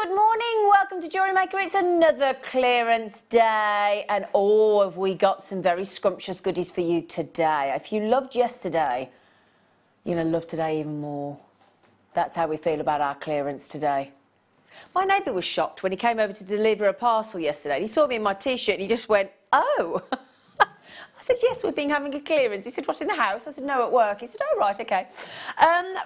Good morning, welcome to Jewellery Maker. It's another clearance day and oh, have we got some very scrumptious goodies for you today. If you loved yesterday, you're going to love today even more. That's how we feel about our clearance today. My neighbour was shocked when he came over to deliver a parcel yesterday. He saw me in my T-shirt and he just went, oh. I said, yes, we've been having a clearance. He said, what, in the house? I said, no, at work. He said, oh, right, OK.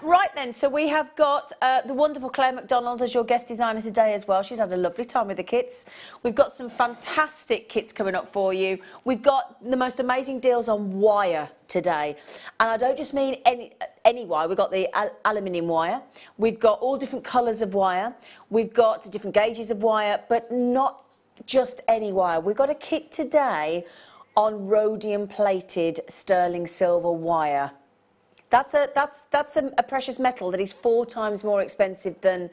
Right then, so we have got the wonderful Macdonald as your guest designer today as well. She's had a lovely time with the kits. We've got some fantastic kits coming up for you. We've got the most amazing deals on wire today. And I don't just mean any wire. We've got the aluminium wire. We've got all different colours of wire. We've got different gauges of wire, but not just any wire. We've got a kit today on rhodium plated sterling silver wire. That's a precious metal that is 4 times more expensive than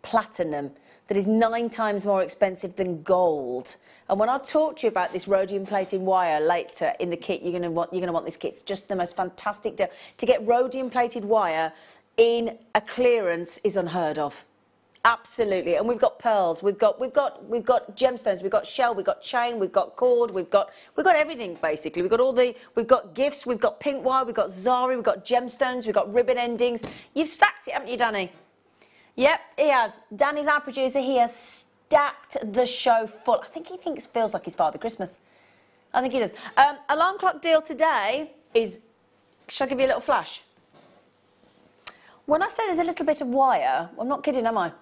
platinum, that is 9 times more expensive than gold. And when I talk to you about this rhodium plated wire later in the kit, you're going to want this kit. It's just the most fantastic deal. To get rhodium plated wire in a clearance is unheard of. Absolutely, and we've got pearls, we've got gemstones, we've got shell, we've got chain, we've got cord, we've got everything basically. We've got gifts, we've got pink wire, we've got zari, we've got gemstones, we've got ribbon endings. You've stacked it, haven't you, Danny? Yep, he has. Danny's our producer. He has stacked the show full. I think he feels like he's Father Christmas. I think he does. Alarm clock deal today is. Shall I give you a little flash? When I say there's a little bit of wire, I'm not kidding, am I?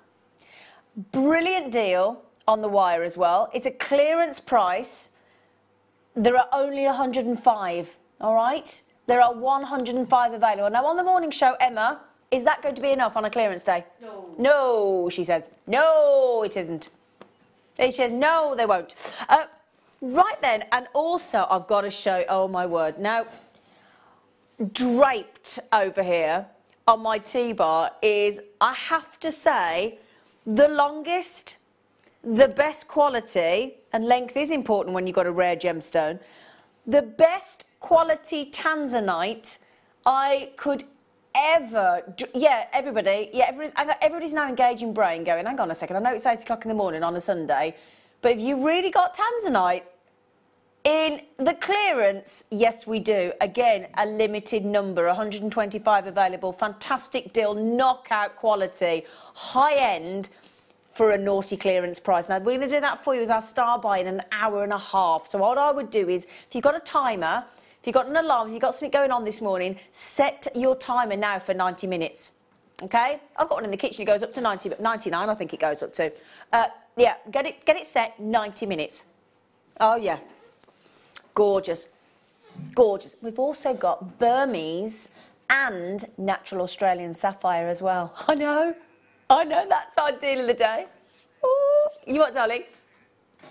Brilliant deal on the wire as well. It's a clearance price. There are only 105, all right? There are 105 available. Now, on the morning show, Emma, is that going to be enough on a clearance day? No. No, she says. No, it isn't. She says, no, they won't. Right then, and also I've got to show, oh, my word. Now, draped over here on my T-bar is, I have to say, the longest, the best quality, and length is important when you've got a rare gemstone, the best quality Tanzanite I could ever, everybody's now engaging brain going, hang on a second, I know it's 8 o'clock in the morning on a Sunday, but if you really got Tanzanite in the clearance, yes, we do. Again, a limited number, 125 available. Fantastic deal, knockout quality, high end for a naughty clearance price. Now, we're going to do that for you as our star buy in an hour and a half. So what I would do is, if you've got a timer, if you've got an alarm, if you've got something going on this morning, set your timer now for 90 minutes. Okay? I've got one in the kitchen. It goes up to 90, but 99 I think it goes up to. Yeah, get it set, 90 minutes. Oh, yeah. Gorgeous, gorgeous. We've also got Burmese and natural Australian sapphire as well. I know, that's our deal of the day. Ooh, you what, darling?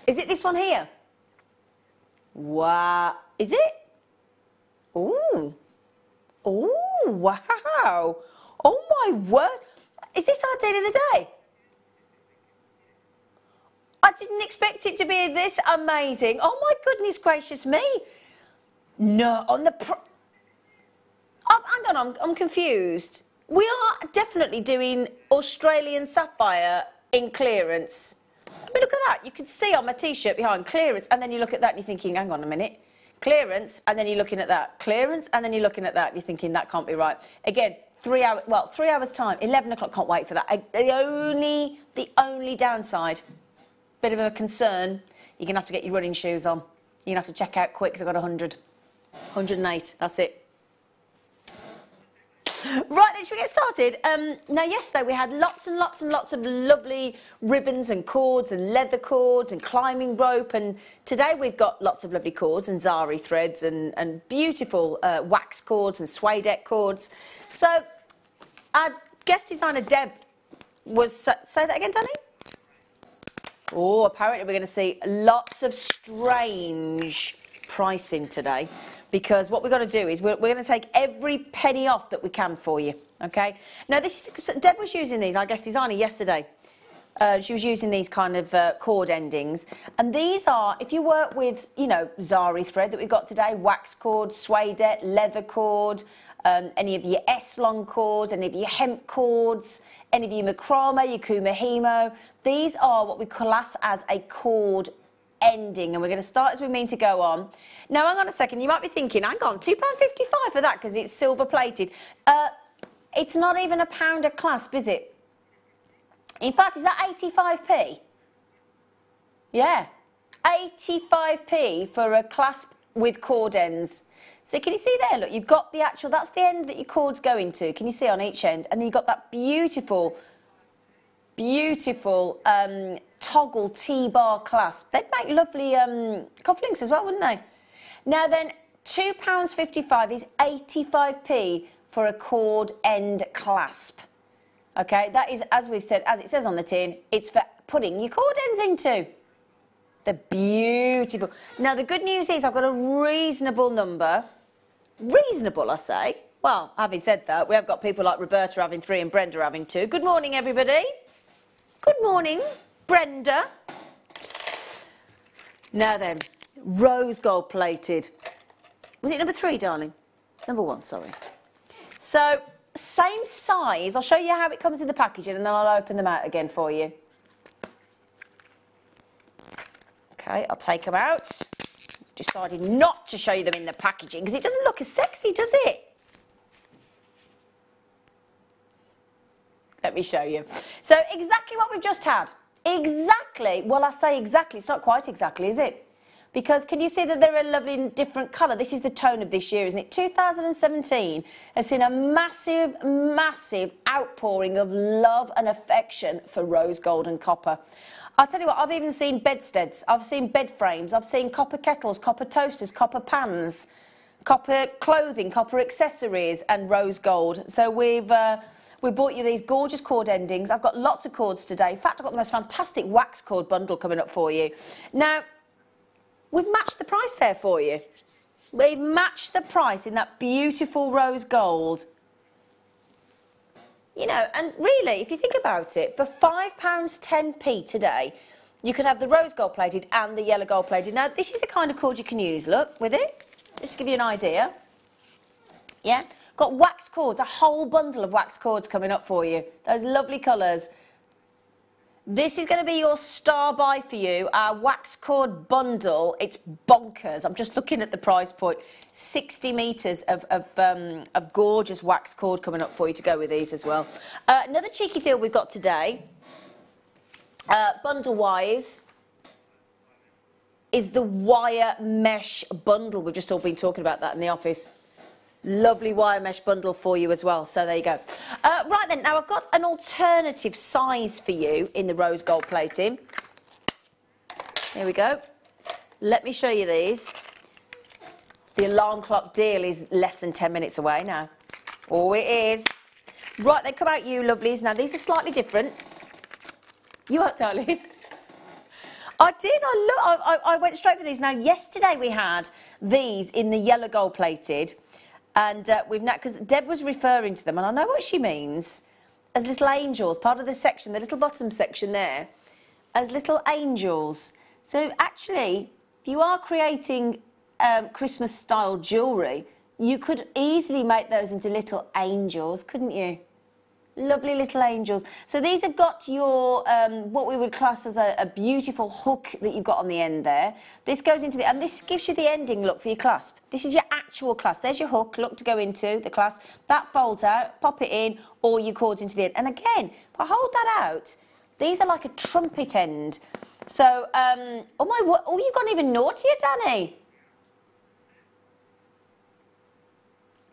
Is it this one here? Wow, is it? Ooh, ooh, wow. Oh my word, is this our deal of the day? I didn't expect it to be this amazing. Oh, my goodness gracious me. No, on the... hang on, I'm confused. We are definitely doing Australian sapphire in clearance. I mean, look at that. You can see on my T-shirt behind clearance, and then you look at that and you're thinking, hang on a minute. Clearance, and then you're looking at that. Clearance, and then you're looking at that and you're thinking, that can't be right. Again, 3 hours time, 11 o'clock, can't wait for that. The only downside... Bit of a concern, you're going to have to get your running shoes on. You're going to have to check out quick because I've got 100. 108, that's it. Right then, should we get started? Now, yesterday we had lots and lots and lots of lovely ribbons and cords and leather cords and climbing rope. And today we've got lots of lovely cords and zari threads and beautiful wax cords and suede cords. So, our guest designer, Deb, was... Say that again, Danny? Oh, apparently we're going to see lots of strange pricing today because what we've got to do is we're going to take every penny off that we can for you, okay? Now, Deb was using these, our guest designer, yesterday. She was using these kind of cord endings. And these are, if you work with, you know, Zari thread that we've got today, wax cord, suede, leather cord, any of your S-long cords, any of your hemp cords, any of your macrame, your kumahimo. These are what we class as a cord ending, and we're going to start as we mean to go on. Now, hang on a second, you might be thinking, hang on, £2.55 for that because it's silver plated. It's not even £1 a clasp, is it? In fact, is that 85p? Yeah, 85p for a clasp with cord ends. So can you see there, look, you've got the actual, that's the end that your cord's going to. Can you see on each end? And then you've got that beautiful, beautiful toggle T-bar clasp. They'd make lovely cufflinks as well, wouldn't they? Now then, £2.55 is 85p for a cord end clasp. Okay, that is, as we've said, as it says on the tin, it's for putting your cord ends into. They're beautiful. Now, the good news is I've got a reasonable number. Reasonable, I say. Well, having said that, we have got people like Roberta having 3 and Brenda having 2. Good morning, everybody. Good morning, Brenda. Now then, rose gold plated. Was it number 3, darling? Number 1, sorry. So, same size. I'll show you how it comes in the packaging and then I'll open them out again for you. Okay, I'll take them out. Decided not to show you them in the packaging because it doesn't look as sexy, does it? Let me show you. So, exactly what we've just had. Exactly. Well, I say exactly. It's not quite exactly, is it? Because can you see that they're a lovely different colour? This is the tone of this year, isn't it? 2017 has seen a massive, massive outpouring of love and affection for rose gold and copper. I'll tell you what, I've even seen bedsteads, I've seen bed frames, I've seen copper kettles, copper toasters, copper pans, copper clothing, copper accessories and rose gold. So we bought you these gorgeous cord endings. I've got lots of cords today. In fact, I've got the most fantastic wax cord bundle coming up for you. Now, we've matched the price there for you. We've matched the price in that beautiful rose gold. You know, and really, if you think about it, for £5.10p today, you could have the rose gold plated and the yellow gold plated. Now, this is the kind of cord you can use, look, with it, just to give you an idea. Yeah, got wax cords, a whole bundle of wax cords coming up for you. Those lovely colours. This is going to be your star buy for you, our wax cord bundle. It's bonkers. I'm just looking at the price point. 60 metres of gorgeous wax cord coming up for you to go with these as well. Another cheeky deal we've got today, bundle-wise, is the wire mesh bundle. We've just all been talking about that in the office. Lovely wire mesh bundle for you as well. So there you go. Right then, now I've got an alternative size for you in the rose gold plating. Here we go. Let me show you these. The alarm clock deal is less than 10 minutes away now. Oh, it is. Right, they come out you lovelies. Now, these are slightly different. You are, darling. I did. I went straight for these. Now, yesterday we had these in the yellow gold plated. And we've now, because Deb was referring to them, and I know what she means, as little angels, part of the section, the little bottom section there, as little angels. So actually, if you are creating Christmas-style jewellery, you could easily make those into little angels, couldn't you? Lovely little angels. So these have got your, what we would class as a beautiful hook that you've got on the end there. This goes into the, and this gives you the ending look for your clasp. This is your actual clasp. There's your hook, look to go into the clasp. That folds out, pop it in, or your cords into the end. And again, if I hold that out, these are like a trumpet end. So, oh my, oh, you've gone even naughtier, Danny.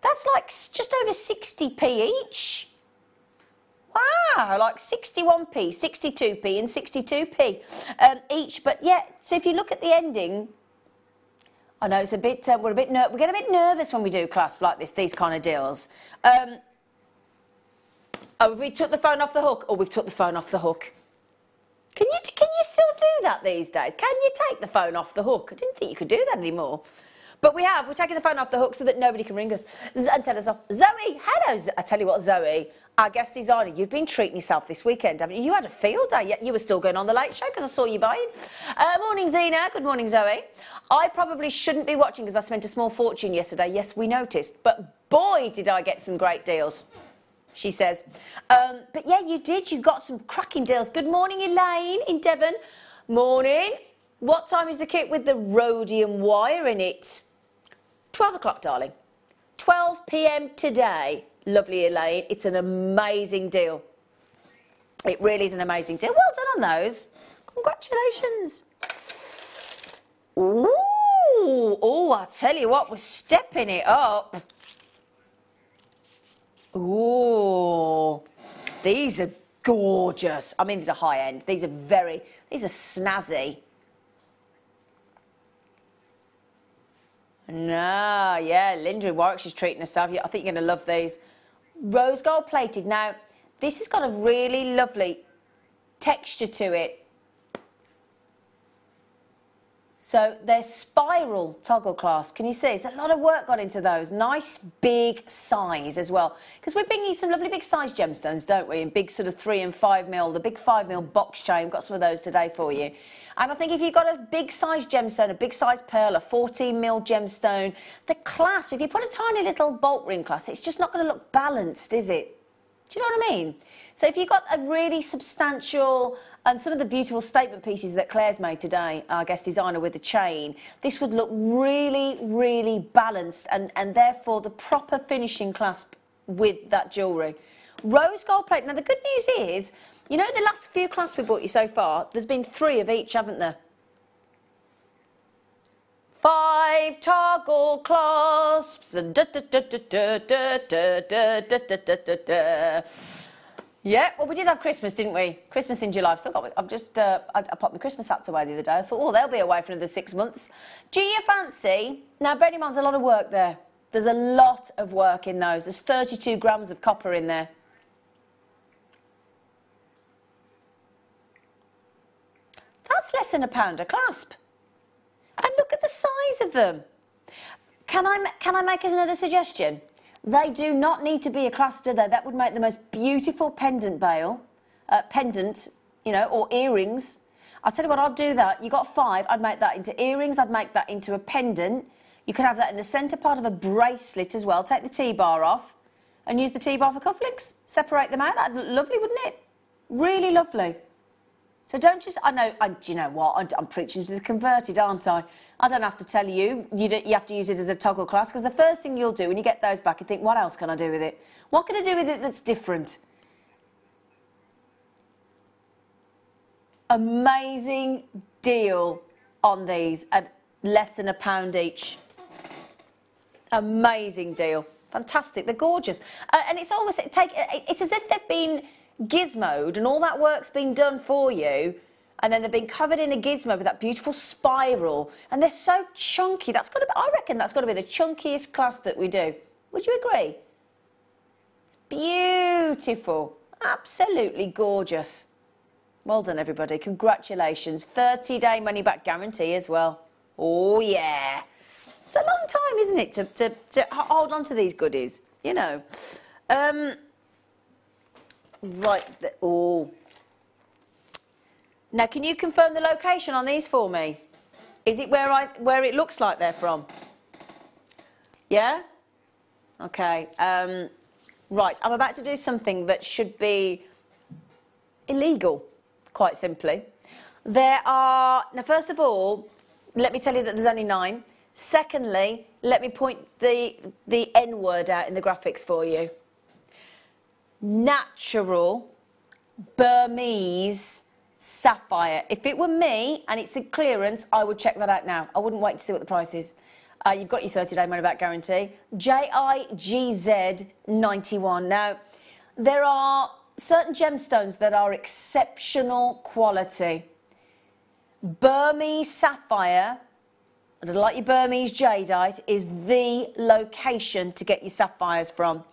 That's like just over 60p each. Wow, like 61p, 62p and 62p each. But yeah, so if you look at the ending, I know it's a bit, we get a bit nervous when we do clasp like this, these kind of deals. Oh, we took the phone off the hook, or we've took the phone off the hook. Can you still do that these days? Can you take the phone off the hook? I didn't think you could do that anymore. But we're taking the phone off the hook so that nobody can ring us and tell us off. Zoe, hello. I tell you what, Zoe, our guest designer, you've been treating yourself this weekend, haven't you? You had a field day, yet you were still going on the Late Show because I saw you buying. Morning, Zena. Good morning, Zoe. I probably shouldn't be watching because I spent a small fortune yesterday. Yes, we noticed. But boy, did I get some great deals, she says. But yeah, you did. You got some cracking deals. Good morning, Elaine in Devon. Morning. What time is the kit with the rhodium wire in it? 12 o'clock, darling. 12 p.m. today. Lovely, Elaine. It's an amazing deal. It really is an amazing deal. Well done on those. Congratulations. Ooh. Oh, I'll tell you what, we're stepping it up. Ooh. These are gorgeous. I mean, these are high end. These are snazzy. No, yeah, Linda in Warwick, she's treating herself. I think you're going to love these. Rose gold plated. Now, this has got a really lovely texture to it. So they're spiral toggle clasp. Can you see? There's a lot of work gone into those. Nice big size as well. Because we're bringing you some lovely big size gemstones, don't we? In big sort of 3 and 5 mil. The big 5 mil box chain. We've got some of those today for you. And I think if you've got a big size gemstone, a big size pearl, a 14 mil gemstone, the clasp, if you put a tiny little bolt ring clasp, it's just not going to look balanced, is it? Do you know what I mean? So if you've got a really substantial, and some of the beautiful statement pieces that Claire's made today, our guest designer with the chain, this would look really, really balanced and therefore the proper finishing clasp with that jewellery. Rose gold plate. Now the good news is, you know the last few clasps we bought you so far, there's been 3 of each, haven't there? 5 toggle clasps. Yeah, well, we did have Christmas, didn't we? Christmas in July. I've still got. I've just. I popped my Christmas hats away the other day. I thought, oh, they'll be away for another 6 months. Do you fancy? Now, bearing in mind, there's a lot of work there. There's a lot of work in those. There's 32 grams of copper in there. That's less than £1 a clasp. And look at the size of them. Can I make another suggestion? They do not need to be a clasp, do they? That would make the most beautiful pendant, you know, or earrings. I'll tell you what, I'd do that. You got 5, I'd make that into earrings, I'd make that into a pendant. You could have that in the centre part of a bracelet as well. Take the T-bar off and use the T-bar for cufflinks. Separate them out. That'd look lovely, wouldn't it? Really lovely. So don't just, do you know what, I'm preaching to the converted, aren't I? I don't have to tell you, you have to use it as a toggle clasp, because the first thing you'll do when you get those back, you think, what else can I do with it? What can I do with it that's different? Amazing deal on these at less than £1 each. Amazing deal. Fantastic, they're gorgeous. And it's almost, it's as if they've been gizmoed and all that work's been done for you, and then they've been covered in a gizmo with that beautiful spiral, and they're so chunky. That's got to be, I reckon that's got to be the chunkiest clasp that we do. Would you agree? It's beautiful, absolutely gorgeous. Well done, everybody. Congratulations. 30-day money-back guarantee as well. Oh yeah, it's a long time, isn't it, to hold on to these goodies, you know. Right, oh. Now, can you confirm the location on these for me? Is it where it looks like they're from? Yeah? Okay. Right, I'm about to do something that should be illegal, quite simply. There are, now first of all, let me tell you that there's only 9. Secondly, let me point the N word out in the graphics for you. Natural Burmese sapphire. If it were me and it's a clearance, I would check that out now. I wouldn't wait to see what the price is. You've got your 30-day money-back guarantee. JIGZ 91. Now, there are certain gemstones that are exceptional quality. Burmese sapphire, and like your Burmese jadeite, is the location to get your sapphires from.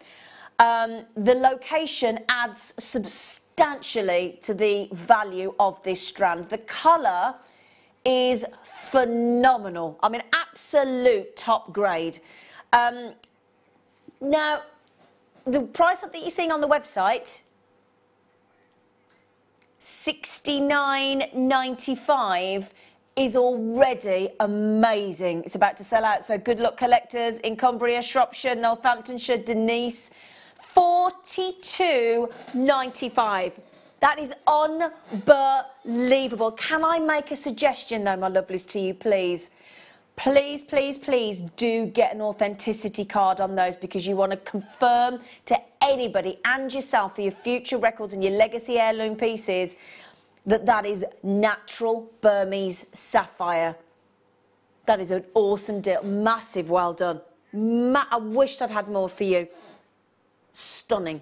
The location adds substantially to the value of this strand. The colour is phenomenal. I mean, absolute top grade. Now, the price that you're seeing on the website, $69.95, is already amazing. It's about to sell out, so good luck, collectors in Cumbria, Shropshire, Northamptonshire, Denise. $42.95. That is unbelievable. Can I make a suggestion, though, my lovelies, to you, please? Please, please, please do get an authenticity card on those, because you want to confirm to anybody and yourself for your future records and your legacy heirloom pieces that that is natural Burmese sapphire. That is an awesome deal. Massive well done. I wished I'd had more for you. Stunning.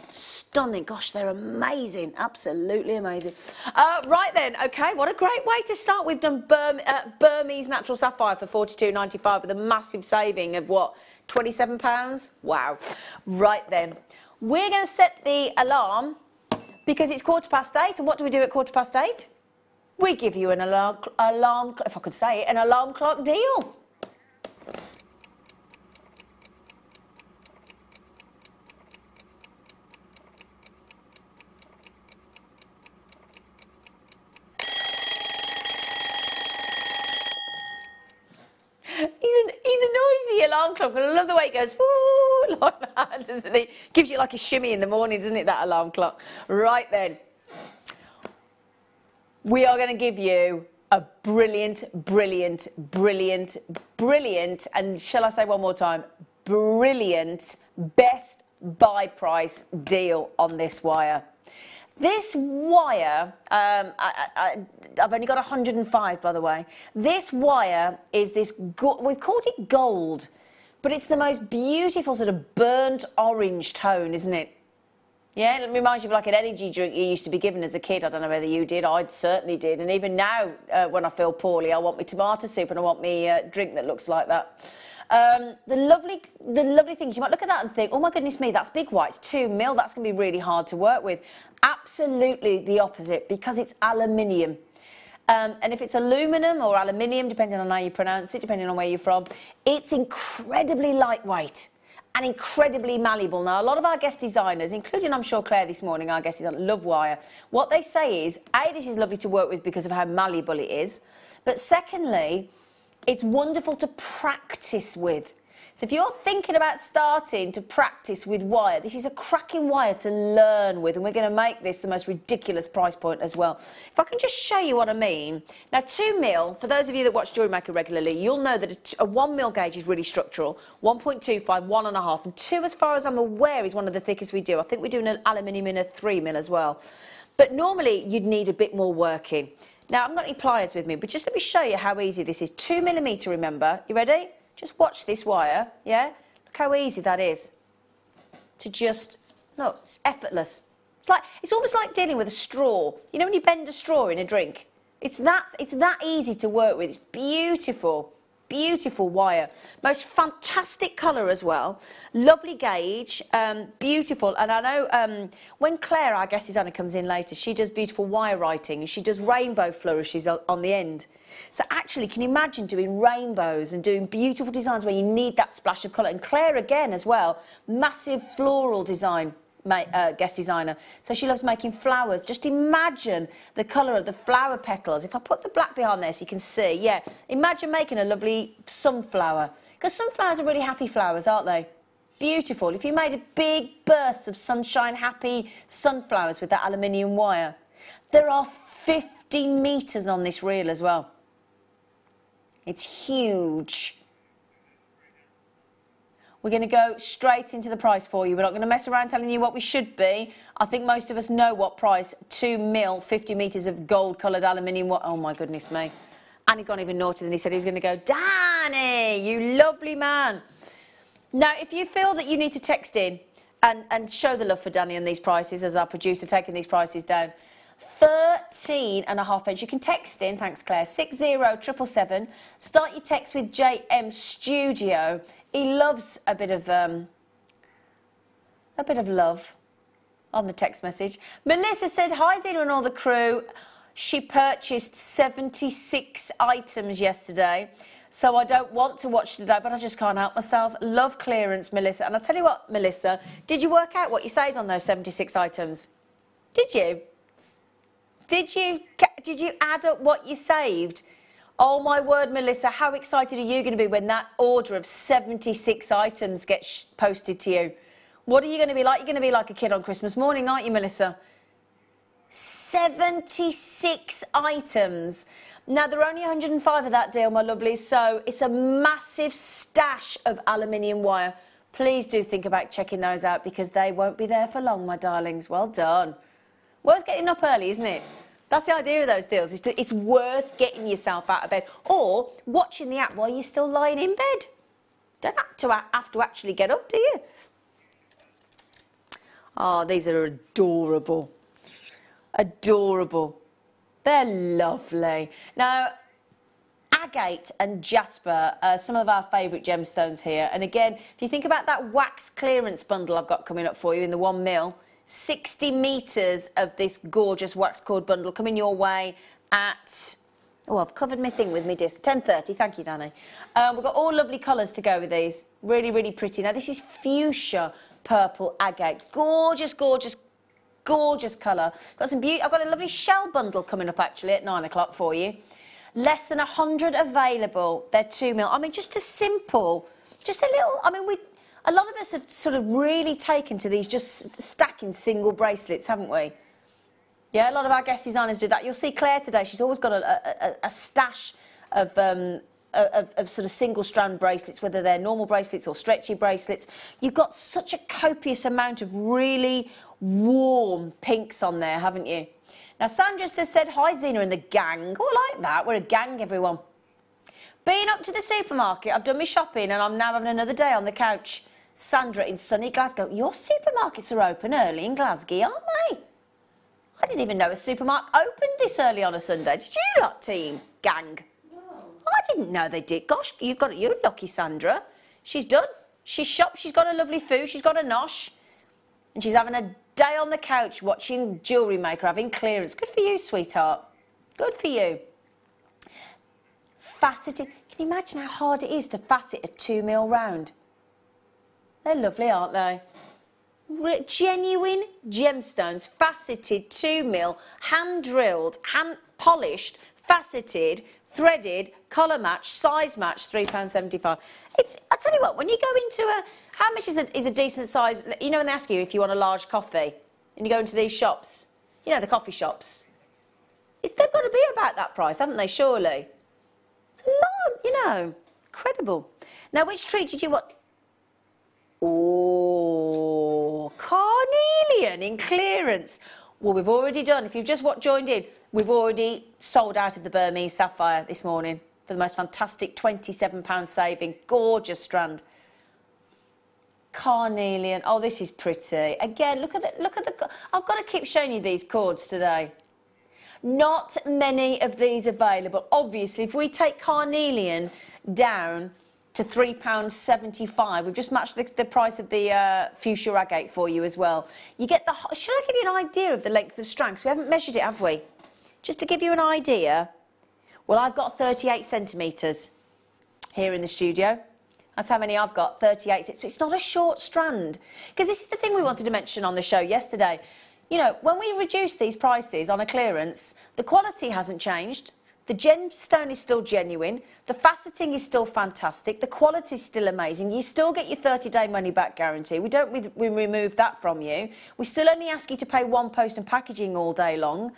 Stunning. Gosh, they're amazing. Absolutely amazing. Right then, okay, what a great way to start. We've done Burmese natural sapphire for $42.95 with a massive saving of, what, £27? Wow. Right then, we're going to set the alarm because it's 8:15, and what do we do at 8:15? We give you an alarm, if I could say it, an alarm clock deal. He's a noisy alarm clock, and I love the way it goes, woo, like that, doesn't it? Gives you like a shimmy in the morning, doesn't it, that alarm clock? Right then, we are going to give you a brilliant, brilliant, brilliant, brilliant, and shall I say one more time, brilliant best buy price deal on this wire. This wire, I've only got 105, by the way. This wire is this, we've called it gold, but it's the most beautiful sort of burnt orange tone, isn't it? Yeah, it reminds you of like an energy drink you used to be given as a kid. I don't know whether you did. I certainly did. And even now, when I feel poorly, I want me tomato soup and I want me drink that looks like that. The lovely things, you might look at that and think, oh my goodness me, that's big white, it's 2 mil, that's going to be really hard to work with. Absolutely the opposite, because it's aluminium. And if it's aluminum or aluminium, depending on how you pronounce it, depending on where you're from, it's incredibly lightweight and incredibly malleable. Now, a lot of our guest designers, including, I'm sure, Claire this morning, our guest designer, love wire. What they say is, A, this is lovely to work with because of how malleable it is, but secondly, it's wonderful to practice with. So if you're thinking about starting to practice with wire, this is a cracking wire to learn with, and we're going to make this the most ridiculous price point as well. If I can just show you what I mean. Now, 2 mil, for those of you that watch Jewellery Maker regularly, you'll know that a 1 mil gauge is really structural, 1.25, 1.5, and 2, as far as I'm aware, is one of the thickest we do. I think we're doing an aluminium in a 3 mil as well. But normally, you'd need a bit more working. Now, I haven't got any pliers with me, but just let me show you how easy this is. 2mm, remember. You ready? Just watch this wire, yeah? Look how easy that is. To just, look, it's effortless. It's almost like dealing with a straw. You know when you bend a straw in a drink? It's that easy to work with. It's beautiful. Beautiful wire. Most fantastic colour as well. Lovely gauge. Beautiful. And I know when Claire, our guest designer, comes in later, she does beautiful wire writing and she does rainbow flourishes on the end. So actually, can you imagine doing rainbows and doing beautiful designs where you need that splash of colour? And Claire, again, as well, massive floral design. Guest designer, so she loves making flowers. Just imagine the colour of the flower petals. If I put the black behind there so you can see, yeah, imagine making a lovely sunflower, because sunflowers are really happy flowers, aren't they? Beautiful. If you made a big burst of sunshine happy sunflowers with that aluminium wire. There are 50 metres on this reel as well. It's huge. We're going to go straight into the price for you. We're not going to mess around telling you what we should be. I think most of us know what price 2 mil, 50 metres of gold-coloured aluminium. Oh, my goodness me. And he'd gone even naughtier than he said he was going to go. Danny, you lovely man. Now, if you feel that you need to text in and show the love for Danny and these prices, as our producer taking these prices down, 13.5 pence. You can text in, thanks Claire, 60777. Start your text with JM Studio. He loves a bit of love on the text message. Melissa said, hi Zena and all the crew. She purchased 76 items yesterday. So I don't want to watch today, but I just can't help myself. Love clearance, Melissa. And I'll tell you what, Melissa, did you work out what you saved on those 76 items? Did you? Did you add up what you saved? Oh my word, Melissa, how excited are you going to be when that order of 76 items gets posted to you? What are you going to be like? You're going to be like a kid on Christmas morning, aren't you, Melissa? 76 items. Now, there are only 105 of that deal, my lovelies, so it's a massive stash of aluminium wire. Please do think about checking those out because they won't be there for long, my darlings. Well done. Worth getting up early, isn't it? That's the idea of those deals. It's worth getting yourself out of bed or watching the app while you're still lying in bed. Don't have to actually get up, do you? Oh, these are adorable. Adorable. They're lovely. Now, agate and jasper are some of our favourite gemstones here. And again, if you think about that wax clearance bundle I've got coming up for you in the 1 mil, 60 metres of this gorgeous wax cord bundle coming your way at... Oh, I've covered my thing with me disc. 10:30. Thank you, Danny. We've got all lovely colours to go with these. Really, really pretty. Now, this is fuchsia purple agate. Gorgeous, gorgeous, gorgeous colour. Got some beauty. I've got a lovely shell bundle coming up, actually, at 9 o'clock for you. Less than 100 available. They're 2 mil. I mean, just a simple, just a little... I mean, a lot of us have sort of really taken to these just stacking single bracelets, haven't we? Yeah, a lot of our guest designers do that. You'll see Claire today. She's always got a stash of sort of single strand bracelets, whether they're normal bracelets or stretchy bracelets. You've got such a copious amount of really warm pinks on there, haven't you? Now, Sandra just said, hi, Zena and the gang. Oh, I like that. We're a gang, everyone. Been up to the supermarket. I've done my shopping and I'm now having another day on the couch. Sandra in sunny Glasgow. Your supermarkets are open early in Glasgow, aren't they? I didn't even know a supermarket opened this early on a Sunday. Did you lot, team? Gang? No. I didn't know they did. Gosh, you're lucky, Sandra. She's done. She's shopped. She's got a lovely food. She's got a nosh. And she's having a day on the couch watching Jewellery Maker, having clearance. Good for you, sweetheart. Good for you. Faceted. Can you imagine how hard it is to facet a 2 mil round? They're lovely, aren't they? Genuine gemstones, faceted 2 mil, hand drilled, hand polished, faceted, threaded, colour match, size match, £3.75. I tell you what, when you go into how much is a decent size? You know when they ask you if you want a large coffee, and you go into these shops, you know the coffee shops. They've got to be about that price, haven't they? Surely. It's a lot, you know, incredible. Now, which treat did you want? Oh, carnelian in clearance. Well, we've already done, if you've just joined in, we've already sold out of the Burmese Sapphire this morning for the most fantastic £27 saving. Gorgeous strand. Carnelian. Oh, this is pretty. Again, look at the... I've got to keep showing you these cords today. Not many of these available. Obviously, if we take carnelian down to £3.75. We've just matched the price of the fuchsia agate for you as well. You get the... Shall I give you an idea of the length of strands? We haven't measured it, have we? Just to give you an idea. Well, I've got 38 centimetres here in the studio. That's how many I've got, 38. So it's not a short strand. Because this is the thing we wanted to mention on the show yesterday. You know, when we reduce these prices on a clearance, the quality hasn't changed. The gemstone is still genuine. The faceting is still fantastic. The quality is still amazing. You still get your 30-day money-back guarantee. We remove that from you. We still only ask you to pay one post and packaging all day long.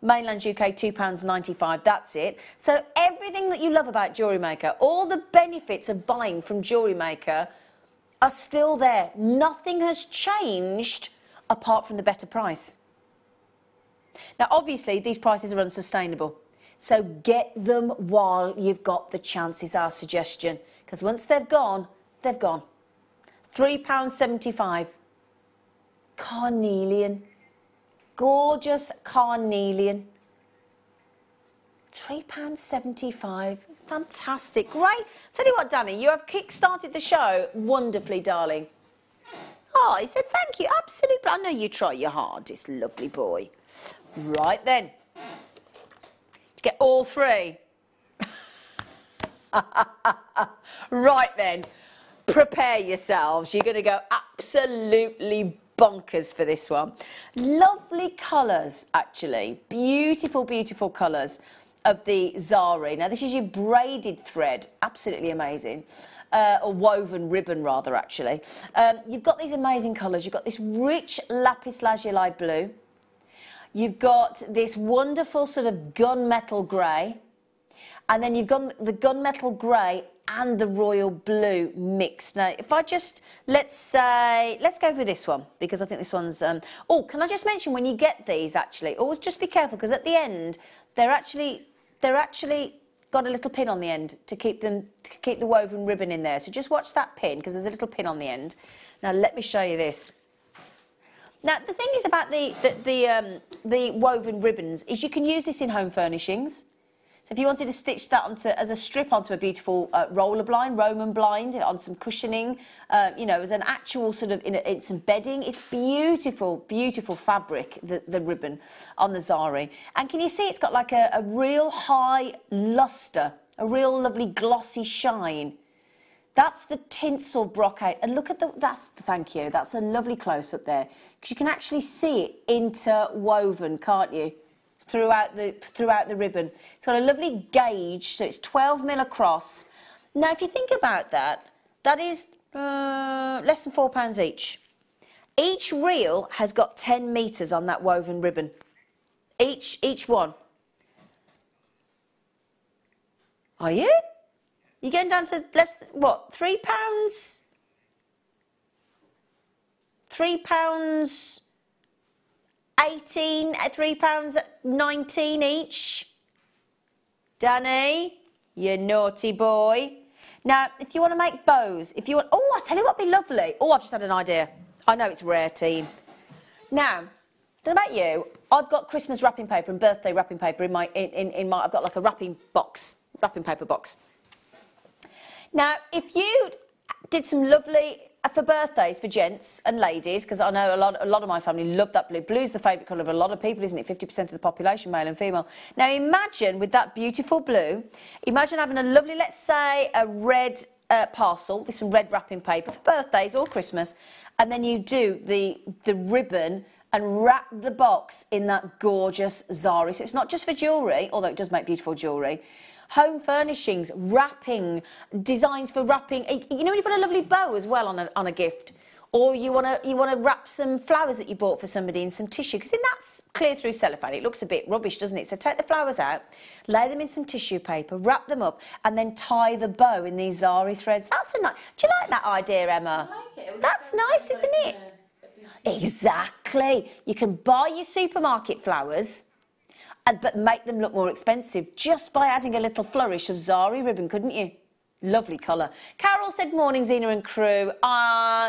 Mainland UK, £2.95, that's it. So everything that you love about Jewellery Maker, all the benefits of buying from Jewellery Maker are still there. Nothing has changed apart from the better price. Now, obviously, these prices are unsustainable. So get them while you've got the chance is our suggestion. Because once they've gone, they've gone. £3.75. Carnelian. Gorgeous carnelian. £3.75. Fantastic. Great. Tell you what, Danny, you have kick-started the show wonderfully, darling. Oh, he said thank you. Absolutely. I know you try your hardest, lovely boy. Right then. To get all three. Right then, prepare yourselves. You're going to go absolutely bonkers for this one. Lovely colours, actually. Beautiful, beautiful colours of the zari. Now, this is your braided thread. Absolutely amazing. Or woven ribbon, rather, actually. You've got these amazing colours. You've got this rich lapis lazuli blue. You've got this wonderful sort of gunmetal grey. And then you've got the gunmetal grey and the royal blue mixed. Now, if I just, let's go for this one, because I think this one's, oh, can I just mention, when you get these, actually, always just be careful, because at the end, they're actually got a little pin on the end to keep the woven ribbon in there. So just watch that pin, because there's a little pin on the end. Now, let me show you this. Now, the thing is about the woven ribbons is you can use this in home furnishings. So if you wanted to stitch that as a strip onto a beautiful roller blind, Roman blind, on some cushioning, you know, as an actual sort of, in some bedding, it's beautiful, beautiful fabric, the ribbon on the zari. And can you see it's got like a real high lustre, a real lovely glossy shine. That's the tinsel brocade. And look at thank you, that's a lovely close-up there. Because you can actually see it interwoven, can't you? Throughout the ribbon. It's got a lovely gauge, so it's 12mm across. Now, if you think about that, that is less than £4 each. Each reel has got 10 metres on that woven ribbon. Each one. Are you? You're going down to what, £3? £3. 18 at £3.19 each. Danny, you naughty boy. Now, if you want to make bows, if you want, oh, I tell you what'd be lovely. Oh, I've just had an idea. I know it's rare, team. Now, don't know about you, I've got Christmas wrapping paper and birthday wrapping paper in my I've got like a wrapping paper box. Now, if you did some lovely, for birthdays for gents and ladies, because I know a lot of my family love that blue. Blue's the favourite colour of a lot of people, isn't it? 50% of the population, male and female. Now imagine with that beautiful blue, imagine having a lovely, let's say, a red parcel with some red wrapping paper for birthdays or Christmas, and then you do the ribbon and wrap the box in that gorgeous zari. So it's not just for jewellery, although it does make beautiful jewellery. Home furnishings, wrapping, designs for wrapping. You know when you put a lovely bow as well on a gift, or you want to wrap some flowers that you bought for somebody in some tissue, because then that's clear through cellophane. It looks a bit rubbish, doesn't it? So take the flowers out, lay them in some tissue paper, wrap them up, and then tie the bow in these zari threads. That's a nice. Do you like that idea, Emma? I like it. That's nice, isn't it? Exactly. You can buy your supermarket flowers, but make them look more expensive just by adding a little flourish of zari ribbon, couldn't you? Lovely colour. Carol said, morning, Zena and crew.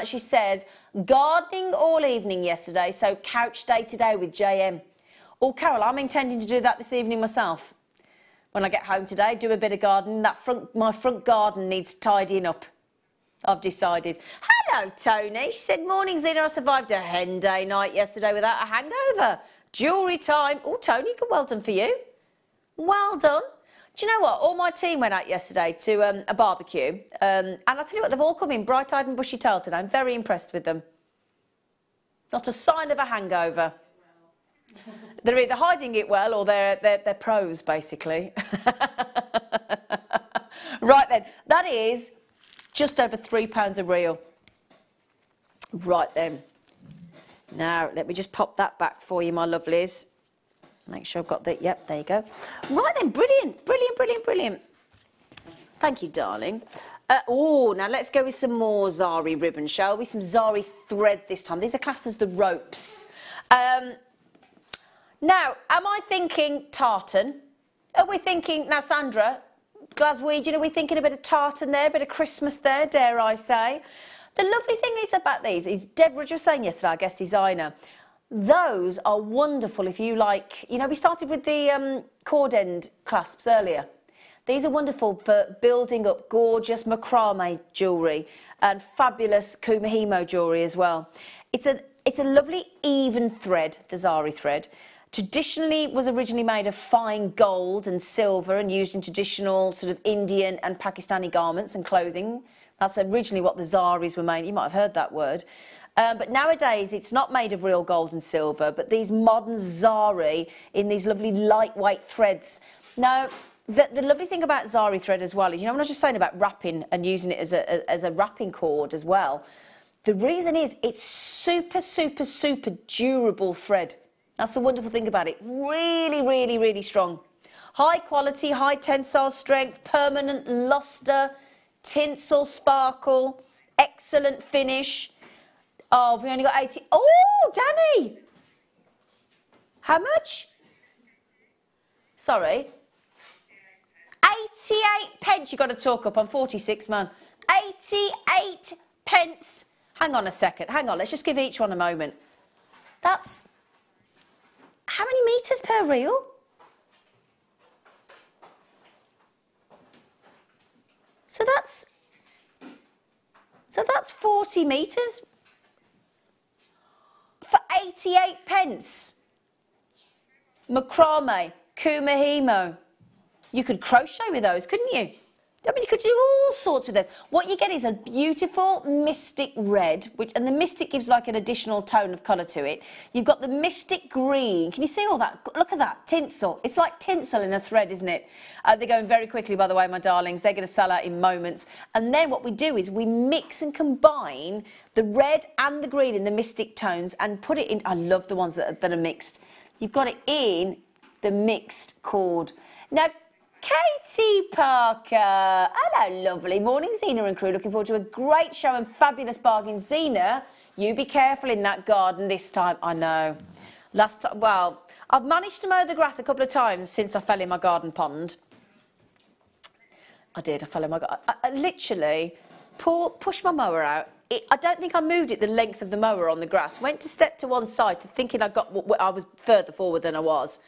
She says, gardening all evening yesterday, so couch day today with JM. Oh, Carol, I'm intending to do that this evening myself. When I get home today, do a bit of gardening. My front garden needs tidying up. I've decided. Hello, Tony. She said, morning, Zena. I survived a hen day night yesterday without a hangover. Jewellery time. Oh, Tony, well done for you. Well done. Do you know what? All my team went out yesterday to a barbecue. And I tell you what, they've all come in bright-eyed and bushy-tailed today. I'm very impressed with them. Not a sign of a hangover. They're either hiding it well or they're pros, basically. Right then, that is just over £3 a reel. Right then. Now, let me just pop that back for you, my lovelies. Make sure I've got that. Yep, there you go. Right then, brilliant, brilliant, brilliant, brilliant. Thank you, darling. Oh, now let's go with some more zari ribbon, shall we? Some zari thread this time. These are classed as the ropes. Now, am I thinking tartan? Are we thinking, now Sandra, Glaswegian, are we thinking a bit of tartan there, a bit of Christmas there, dare I say? The lovely thing is about these is, Deborah was saying yesterday, our guest designer, those are wonderful if you like, you know, we started with the cord end clasps earlier. These are wonderful for building up gorgeous macrame jewellery and fabulous kumihimo jewellery as well. It's a lovely even thread, the zari thread. Traditionally was originally made of fine gold and silver and used in traditional sort of Indian and Pakistani garments and clothing. That's originally what the zaris were made. You might have heard that word. But nowadays, it's not made of real gold and silver, but these modern zari in these lovely lightweight threads. Now, the lovely thing about zari thread as well is, you know, I'm not just saying about wrapping and using it as a wrapping cord as well. The reason is it's super, super, super durable thread. That's the wonderful thing about it. Really, really, really strong. High quality, high tensile strength, permanent luster, tinsel sparkle, excellent finish. Oh, we only got 80. Oh, Danny! How much? Sorry. 88 pence. You've got to talk up. I'm 46, man. 88 pence. Hang on a second. Hang on. Let's just give each one a moment. That's... How many metres per reel? So that's 40 metres for 88 pence. Macrame, kumahimo. You could crochet with those, couldn't you? I mean, you could do all sorts with this. What you get is a beautiful mystic red, and the mystic gives like an additional tone of colour to it. You've got the mystic green. Can you see all that? Look at that, tinsel. It's like tinsel in a thread, isn't it? They're going very quickly, by the way, my darlings. They're going to sell out in moments. And then what we do is we mix and combine the red and the green in the mystic tones and put it in. I love the ones that are mixed. You've got it in the mixed cord. Now, Katie Parker. Hello, lovely. Morning, Zena and crew. Looking forward to a great show and fabulous bargains. Zena, you be careful in that garden this time. I know. Last time, well, I've managed to mow the grass a couple of times since I fell in my garden pond. I did. I fell in my garden. I literally pushed my mower out. I don't think I moved it the length of the mower on the grass. Went to step to one side thinking I was further forward than I was.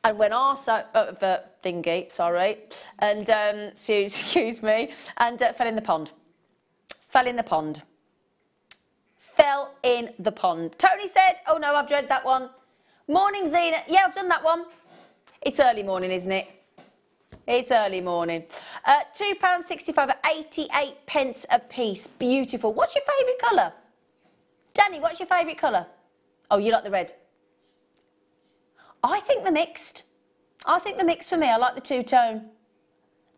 And went arse out of the thingy, sorry, and excuse me, and fell in the pond. Fell in the pond. Fell in the pond. Tony said, oh no, I've dread that one. Morning, Zena. Yeah, I've done that one. It's early morning, isn't it? It's early morning. £2.65 at 88 pence a piece. Beautiful. What's your favourite colour? Danny, what's your favourite colour? Oh, you like the red. I think the mixed. I think the mixed for me. I like the two-tone.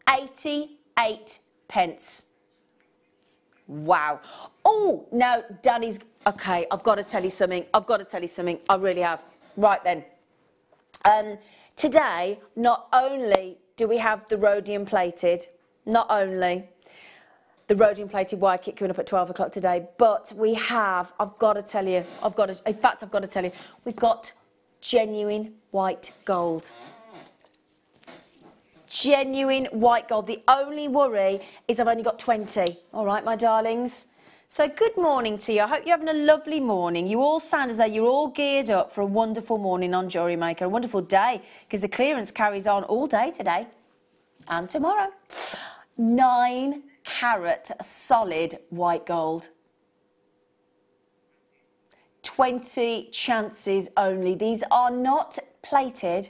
88 pence. Wow. Oh, now Danny's... OK, I've got to tell you something. I've got to tell you something. I really have. Right then. Today, not only do we have the rhodium plated, not only the rhodium plated white kit coming up at 12 o'clock today, but we have, I've got to tell you, I've got to tell you, we've got genuine white gold. Genuine white gold. The only worry is I've only got 20. All right, my darlings? So good morning to you. I hope you're having a lovely morning. You all sound as though you're all geared up for a wonderful morning on Jewellery Maker. A wonderful day, because the clearance carries on all day today and tomorrow. 9 carat solid white gold. 20 chances only. These are not plated.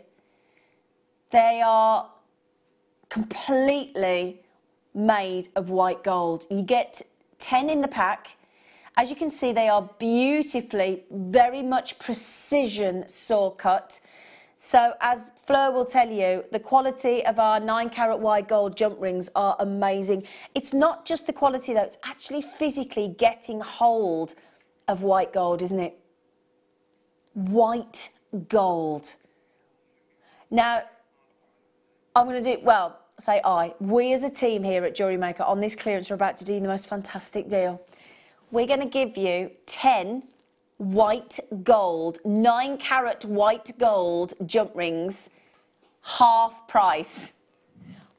They are completely made of white gold. You get 10 in the pack. As you can see, they are beautifully, very much precision saw cut. So as Fleur will tell you, the quality of our 9 carat white gold jump rings are amazing. It's not just the quality though, it's actually physically getting hold of white gold, isn't it? White gold. Now, I'm going to do, well, say we as a team here at Jewellery Maker on this clearance are about to do the most fantastic deal. We're going to give you 10 white gold, 9 carat white gold jump rings, half price.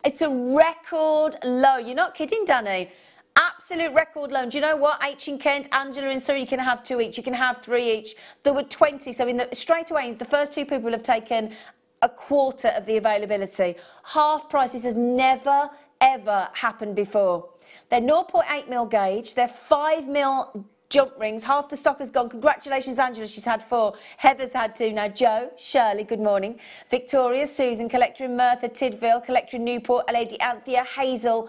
It's a record low. You're not kidding, Danny. Absolute record low. Do you know what? H in Kent, Angela in Surrey, you can have 2 each. You can have 3 each. There were 20. So straight away, the first 2 people have taken a quarter of the availability. Half price. This has never, ever happened before. They're 0.8 mil gauge. They're 5 mil jump rings. Half the stock has gone. Congratulations, Angela. She's had 4. Heather's had 2. Now, Joe, Shirley, good morning. Victoria, Susan, collector in Merthyr Tydfil, collector in Newport, Lady Anthea, Hazel.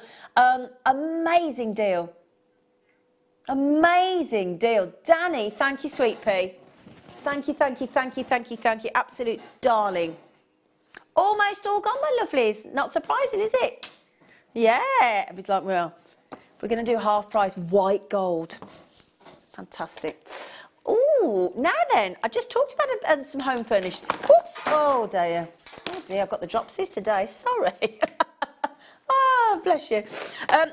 Amazing deal. Amazing deal. Danny, thank you, sweet pea. Thank you, thank you, thank you, thank you, thank you. Absolute darling. Almost all gone, my lovelies. Not surprising, is it? Yeah. It was like, well, we're going to do half price white gold. Fantastic. Oh, now then, I just talked about some home furnished. Oops. Oh, dear. Oh, dear, I've got the dropsies today. Sorry. Oh, bless you.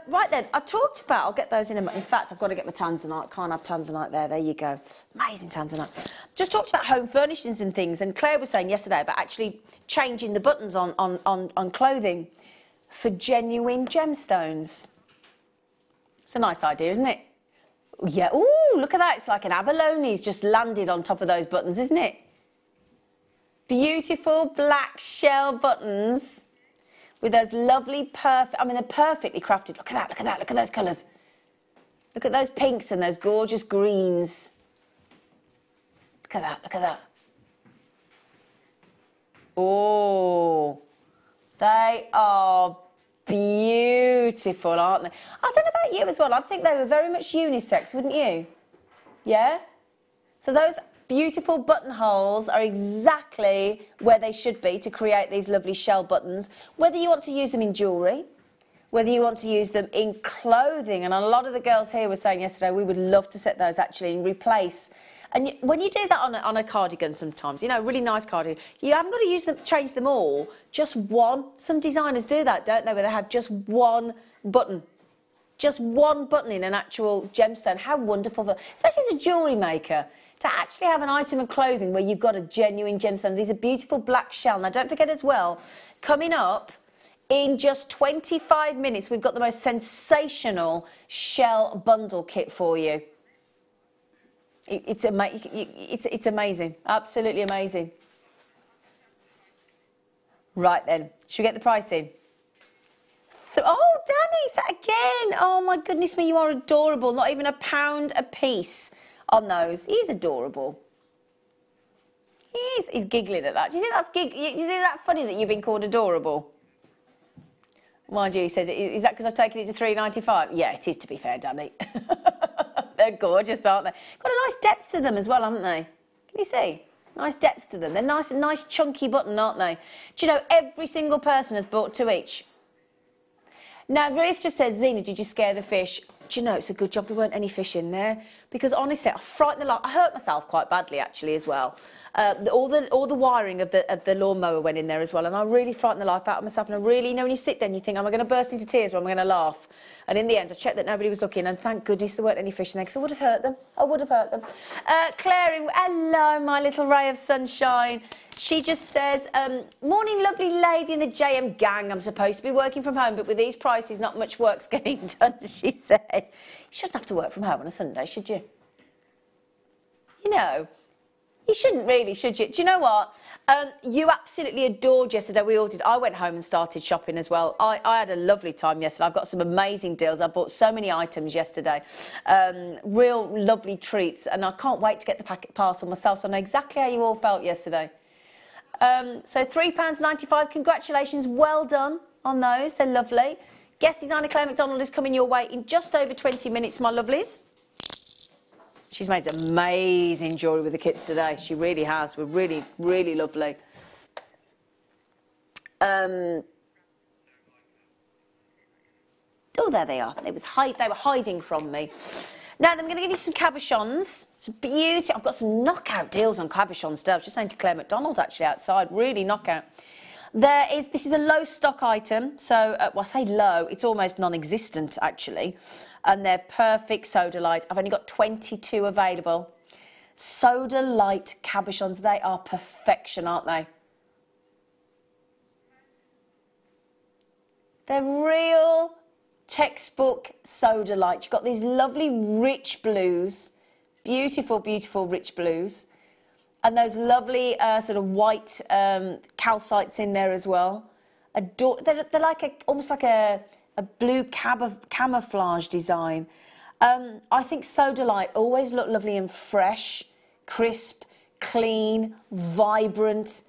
Right then, I talked about, I'll get those in a minute. In fact, I've got to get my Tanzanite. Can't have Tanzanite there. There you go. Amazing Tanzanite. Just talked about home furnishings and things, and Claire was saying yesterday about actually changing the buttons on clothing for genuine gemstones. It's a nice idea, isn't it? Yeah. Ooh, look at that. It's like an abalone's just landed on top of those buttons, isn't it? Beautiful black shell buttons. With those lovely, I mean, they're perfectly crafted. Look at that, look at that, look at those colours. Look at those pinks and those gorgeous greens. Look at that, look at that. Oh, they are beautiful, aren't they? I don't know about you as well. I think they were very much unisex, wouldn't you? Yeah? So those beautiful buttonholes are exactly where they should be to create these lovely shell buttons. Whether you want to use them in jewellery, whether you want to use them in clothing, and a lot of the girls here were saying yesterday we would love to set those actually and replace. And when you do that on a cardigan sometimes, you know, really nice cardigan, you haven't got to use them, change them all, just one. Some designers do that, don't they, where they have just one button. Just one button in an actual gemstone. How wonderful, especially as a jewellery maker, to actually have an item of clothing where you've got a genuine gemstone. These are beautiful black shell. Now, don't forget as well, coming up in just 25 minutes, we've got the most sensational shell bundle kit for you. It's amazing. Absolutely amazing. Right then, should we get the price in? Oh, Danny, again. Oh, my goodness me, you are adorable. Not even £1 a piece on those. He's adorable. He's giggling at that. Do you think that's funny that you've been called adorable? Mind you, he said, is that because I've taken it to £3.95? Yeah, it is, to be fair, Danny. They're gorgeous, aren't they? Got a nice depth to them as well, haven't they? Can you see? Nice depth to them. They're nice chunky button, aren't they? Do you know, every single person has bought 2 each. Now, Ruth just said, Zena, did you scare the fish? Do you know, it's a good job there weren't any fish in there, because honestly, I frightened the life. I hurt myself quite badly, actually, as well. All the wiring of the lawnmower went in there as well, and I really frightened the life out of myself. And I really, you know, when you sit there and you think, am I going to burst into tears or am I going to laugh? And in the end, I checked that nobody was looking, and thank goodness there weren't any fish in there, because I would have hurt them. I would have hurt them. Clary, hello, my little ray of sunshine. She just says, morning, lovely lady in the JM gang. I'm supposed to be working from home, but with these prices, not much work's getting done, she said. You shouldn't have to work from home on a Sunday, should you? You know, you shouldn't really, should you? Do you know what? You absolutely adored yesterday. We all did. I went home and started shopping as well. I had a lovely time yesterday. I've got some amazing deals. I bought so many items yesterday. Real lovely treats. And I can't wait to get the packet parcel myself. So I know exactly how you all felt yesterday. So £3.95. Congratulations. Well done on those. They're lovely. Guest designer Claire Macdonald is coming your way in just over 20 minutes, my lovelies. She's made some amazing jewellery with the kits today. She really has. We're really, really lovely. Oh, there they are. They were hiding from me. Now, then I'm going to give you some cabochons. It's beauty. I've got some knockout deals on cabochon stuff. I was just saying to Claire Macdonald, actually, outside. Really knockout. This is a low stock item. So, well, I say low. It's almost non-existent, actually. And they're perfect soda light. I've only got 22 available. Soda light cabochons. They are perfection, aren't they? They're real textbook soda light. You've got these lovely rich blues. Beautiful, beautiful rich blues. And those lovely sort of white calcites in there as well. They're like almost like a blue camouflage design. I think Sodalite always look lovely and fresh, crisp, clean, vibrant.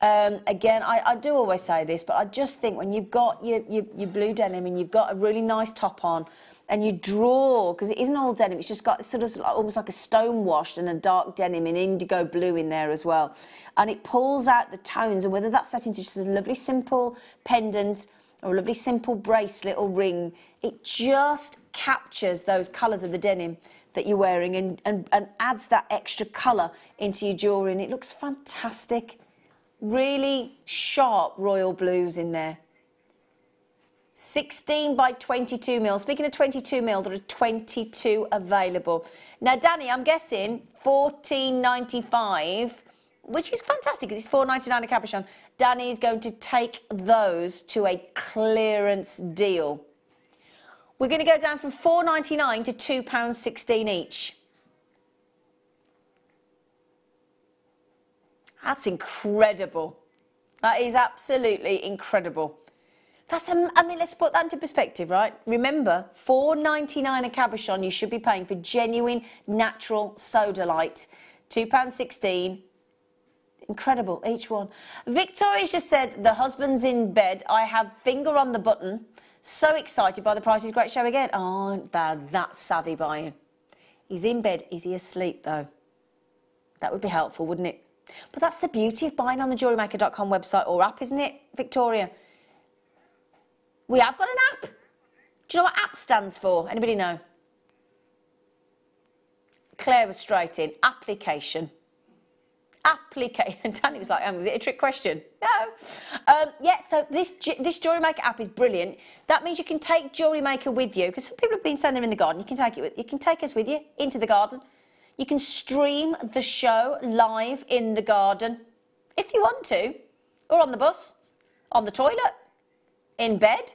Again, I do always say this, but I just think when you've got your blue denim and you've got a really nice top on and you draw, because it isn't all denim, it's just got sort of almost like a stone washed and a dark denim in indigo blue in there as well. And it pulls out the tones, and whether that's set into just a lovely simple pendant or a lovely simple bracelet or ring, it just captures those colours of the denim that you're wearing and adds that extra colour into your jewellery, and it looks fantastic. Really sharp royal blues in there. 16 by 22 mil. Speaking of 22 mil, there are 22 available. Now, Danny, I'm guessing $14.95, which is fantastic because it's $4.99 a Cabochon. Danny is going to take those to a clearance deal. We're going to go down from $4.99 to £2.16 each. That's incredible. That is absolutely incredible. That's, I mean, let's put that into perspective, right? Remember, $4.99 a Cabochon you should be paying for genuine, natural Sodalite. £2.16. Incredible, each one. Victoria's just said, the husband's in bed. I have finger on the button. So excited by the prices. Great show again. Oh, that's savvy buying. He's in bed. Is he asleep, though? That would be helpful, wouldn't it? But that's the beauty of buying on the jewellerymaker.com website or app, isn't it, Victoria? We have got an app. Do you know what app stands for? Anybody know? Claire was straight in. Application. Application. Danny was like, was it a trick question? No. Yeah, so this Jewellery Maker app is brilliant. That means you can take Jewellery Maker with you, because some people have been saying they're in the garden. You can take us with you into the garden. You can stream the show live in the garden if you want to, or on the bus, on the toilet, in bed,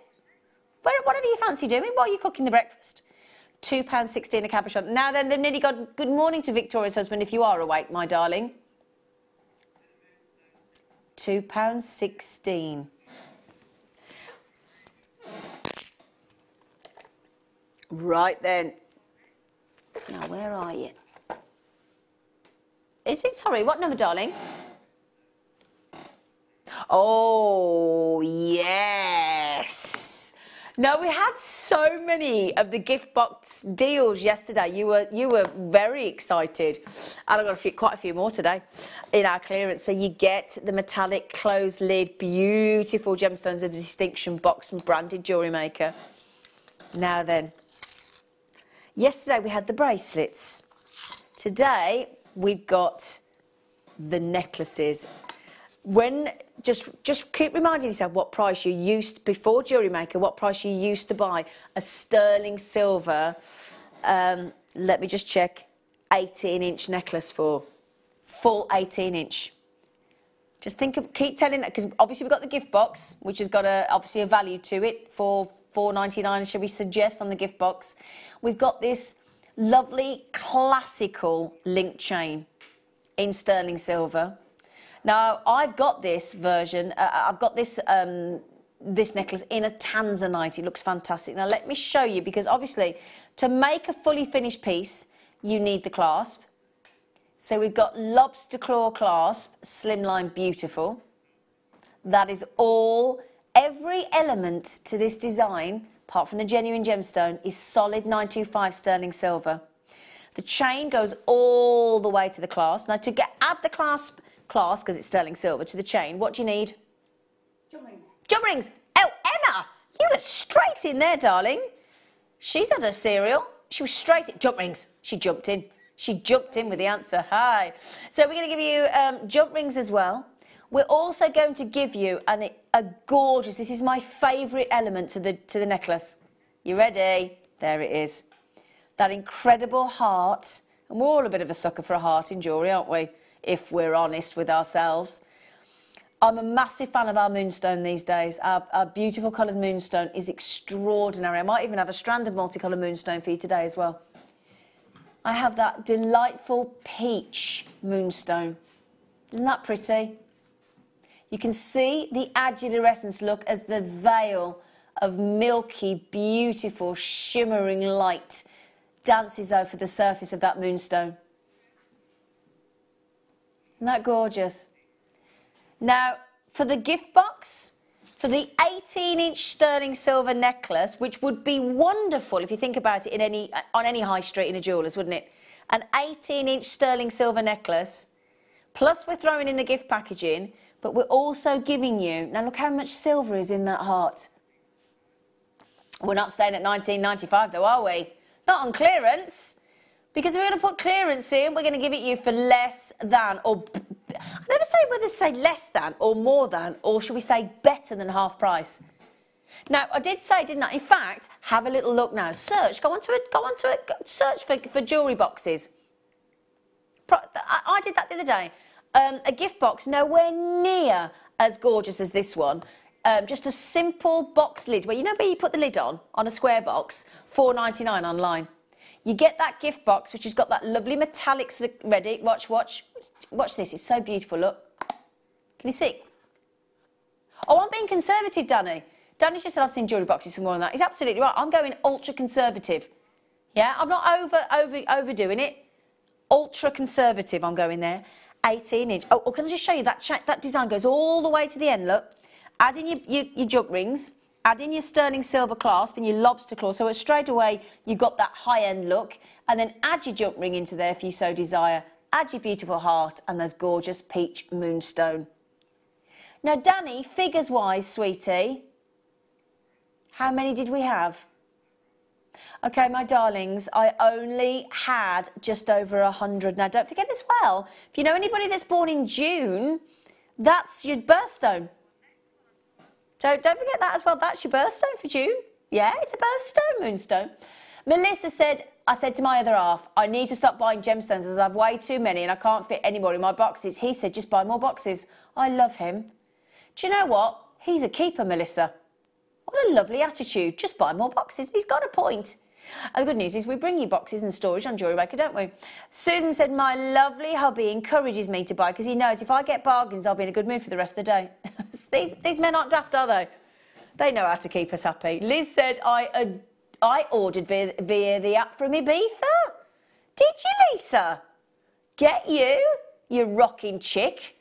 whatever you fancy doing while you're cooking the breakfast. £2.16 a Cabochon. Now then, they've nearly got good morning to Victoria's husband if you are awake, my darling. £2.16. Right then. Now, where are you? Is it? Sorry, what number, darling? Oh, yes. No, we had so many of the gift box deals yesterday. You were very excited. And I've got quite a few more today in our clearance. So you get the metallic closed lid, beautiful gemstones of distinction box from branded Jewellery Maker. Now then, yesterday we had the bracelets. Today we've got the necklaces. Just keep reminding yourself what price you used before Jewellery Maker, what price you used to buy a sterling silver, let me just check, 18-inch necklace for. Full 18-inch. Just keep telling that, because obviously we've got the gift box, which has got obviously a value to it for $4.99, should we suggest, on the gift box. We've got this lovely classical link chain in sterling silver. Now, I've got this version, I've got this this necklace in a Tanzanite. It looks fantastic. Now, let me show you, because obviously to make a fully finished piece, you need the clasp. So we've got lobster claw clasp, slimline, beautiful. That is all. Every element to this design, apart from the genuine gemstone, is solid 925 sterling silver. The chain goes all the way to the clasp. Now, to add the clasp, because it's sterling silver, to the chain, what do you need? Jump rings. Jump rings. Oh, Emma, you were straight in there, darling. She's had her cereal. She was straight in. Jump rings. She jumped in. She jumped in with the answer. Hi. So we're going to give you jump rings as well. We're also going to give you a gorgeous, this is my favourite element to the necklace. You ready? There it is. That incredible heart. And we're all a bit of a sucker for a heart in jewellery, aren't we? If we're honest with ourselves. I'm a massive fan of our moonstone these days. Our beautiful coloured moonstone is extraordinary. I might even have a strand of multicoloured moonstone for you today as well. I have that delightful peach moonstone. Isn't that pretty? You can see the adularescence look as the veil of milky, beautiful, shimmering light dances over the surface of that moonstone. Isn't that gorgeous? Now, for the gift box, for the 18-inch sterling silver necklace, which would be wonderful if you think about it on any high street in a jeweller's, wouldn't it? An 18-inch sterling silver necklace, plus we're throwing in the gift packaging, but we're also giving you, now look how much silver is in that heart. We're not staying at $19.95 though, are we? Not on clearance. Because if we're going to put clearance in, we're going to give it you for less than, or I never say whether to say less than or more than, or should we say better than half price. Now, I did say, didn't I? In fact, have a little look now. Search, go onto it, search for jewellery boxes. I did that the other day. A gift box nowhere near as gorgeous as this one. Just a simple box lid, where you know where you put the lid on a square box, $4.99 online. You get that gift box, which has got that lovely metallics ready. Watch this. It's so beautiful, look. Can you see? Oh, I'm being conservative, Danny. Danny's just said I've seen jewellery boxes for more than that. He's absolutely right. I'm going ultra conservative. Yeah, I'm not overdoing it. Ultra conservative, I'm going there. 18-inch. Oh, can I just show you that design goes all the way to the end, look. Add in your jump rings. Add in your sterling silver clasp and your lobster claw, so straight away you've got that high-end look, and then add your jump ring into there if you so desire. Add your beautiful heart and those gorgeous peach moonstone. Now, Danny, figures-wise, sweetie, how many did we have? Okay, my darlings, I only had just over 100. Now, don't forget as well, if you know anybody that's born in June, that's your birthstone. So don't forget that as well. That's your birthstone for June. Yeah, it's a birthstone, moonstone. Melissa said, I said to my other half, I need to stop buying gemstones as I have way too many and I can't fit any more in my boxes. He said, just buy more boxes. I love him. Do you know what? He's a keeper, Melissa. What a lovely attitude. Just buy more boxes. He's got a point. And the good news is we bring you boxes and storage on Jewellery Maker, don't we? Susan said, my lovely hubby encourages me to buy because he knows if I get bargains, I'll be in a good mood for the rest of the day. These men aren't daft, are they? They know how to keep us happy. Liz said, I ordered via the app from Ibiza. Did you, Lisa? Get you rocking chick.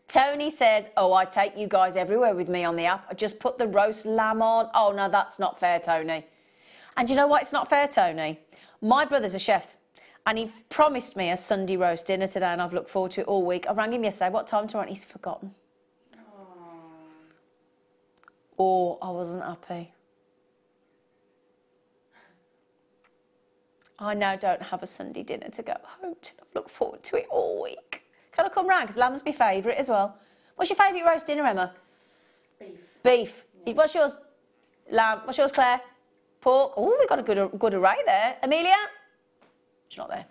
Tony says, oh, I take you guys everywhere with me on the app. I just put the roast lamb on. Oh, no, that's not fair, Tony. And you know why it's not fair, Tony? My brother's a chef, and he promised me a Sunday roast dinner today, and I've looked forward to it all week. I rang him yesterday, what time tomorrow? He's forgotten. Oh, I wasn't happy. I now don't have a Sunday dinner to go home to. I've looked forward to it all week. Can I come round? Because lamb's my favourite as well. What's your favourite roast dinner, Emma? Beef. Beef. Yeah. What's yours? Lamb. What's yours, Claire? Pork. Oh, we've got a good array there. Amelia? She's not there.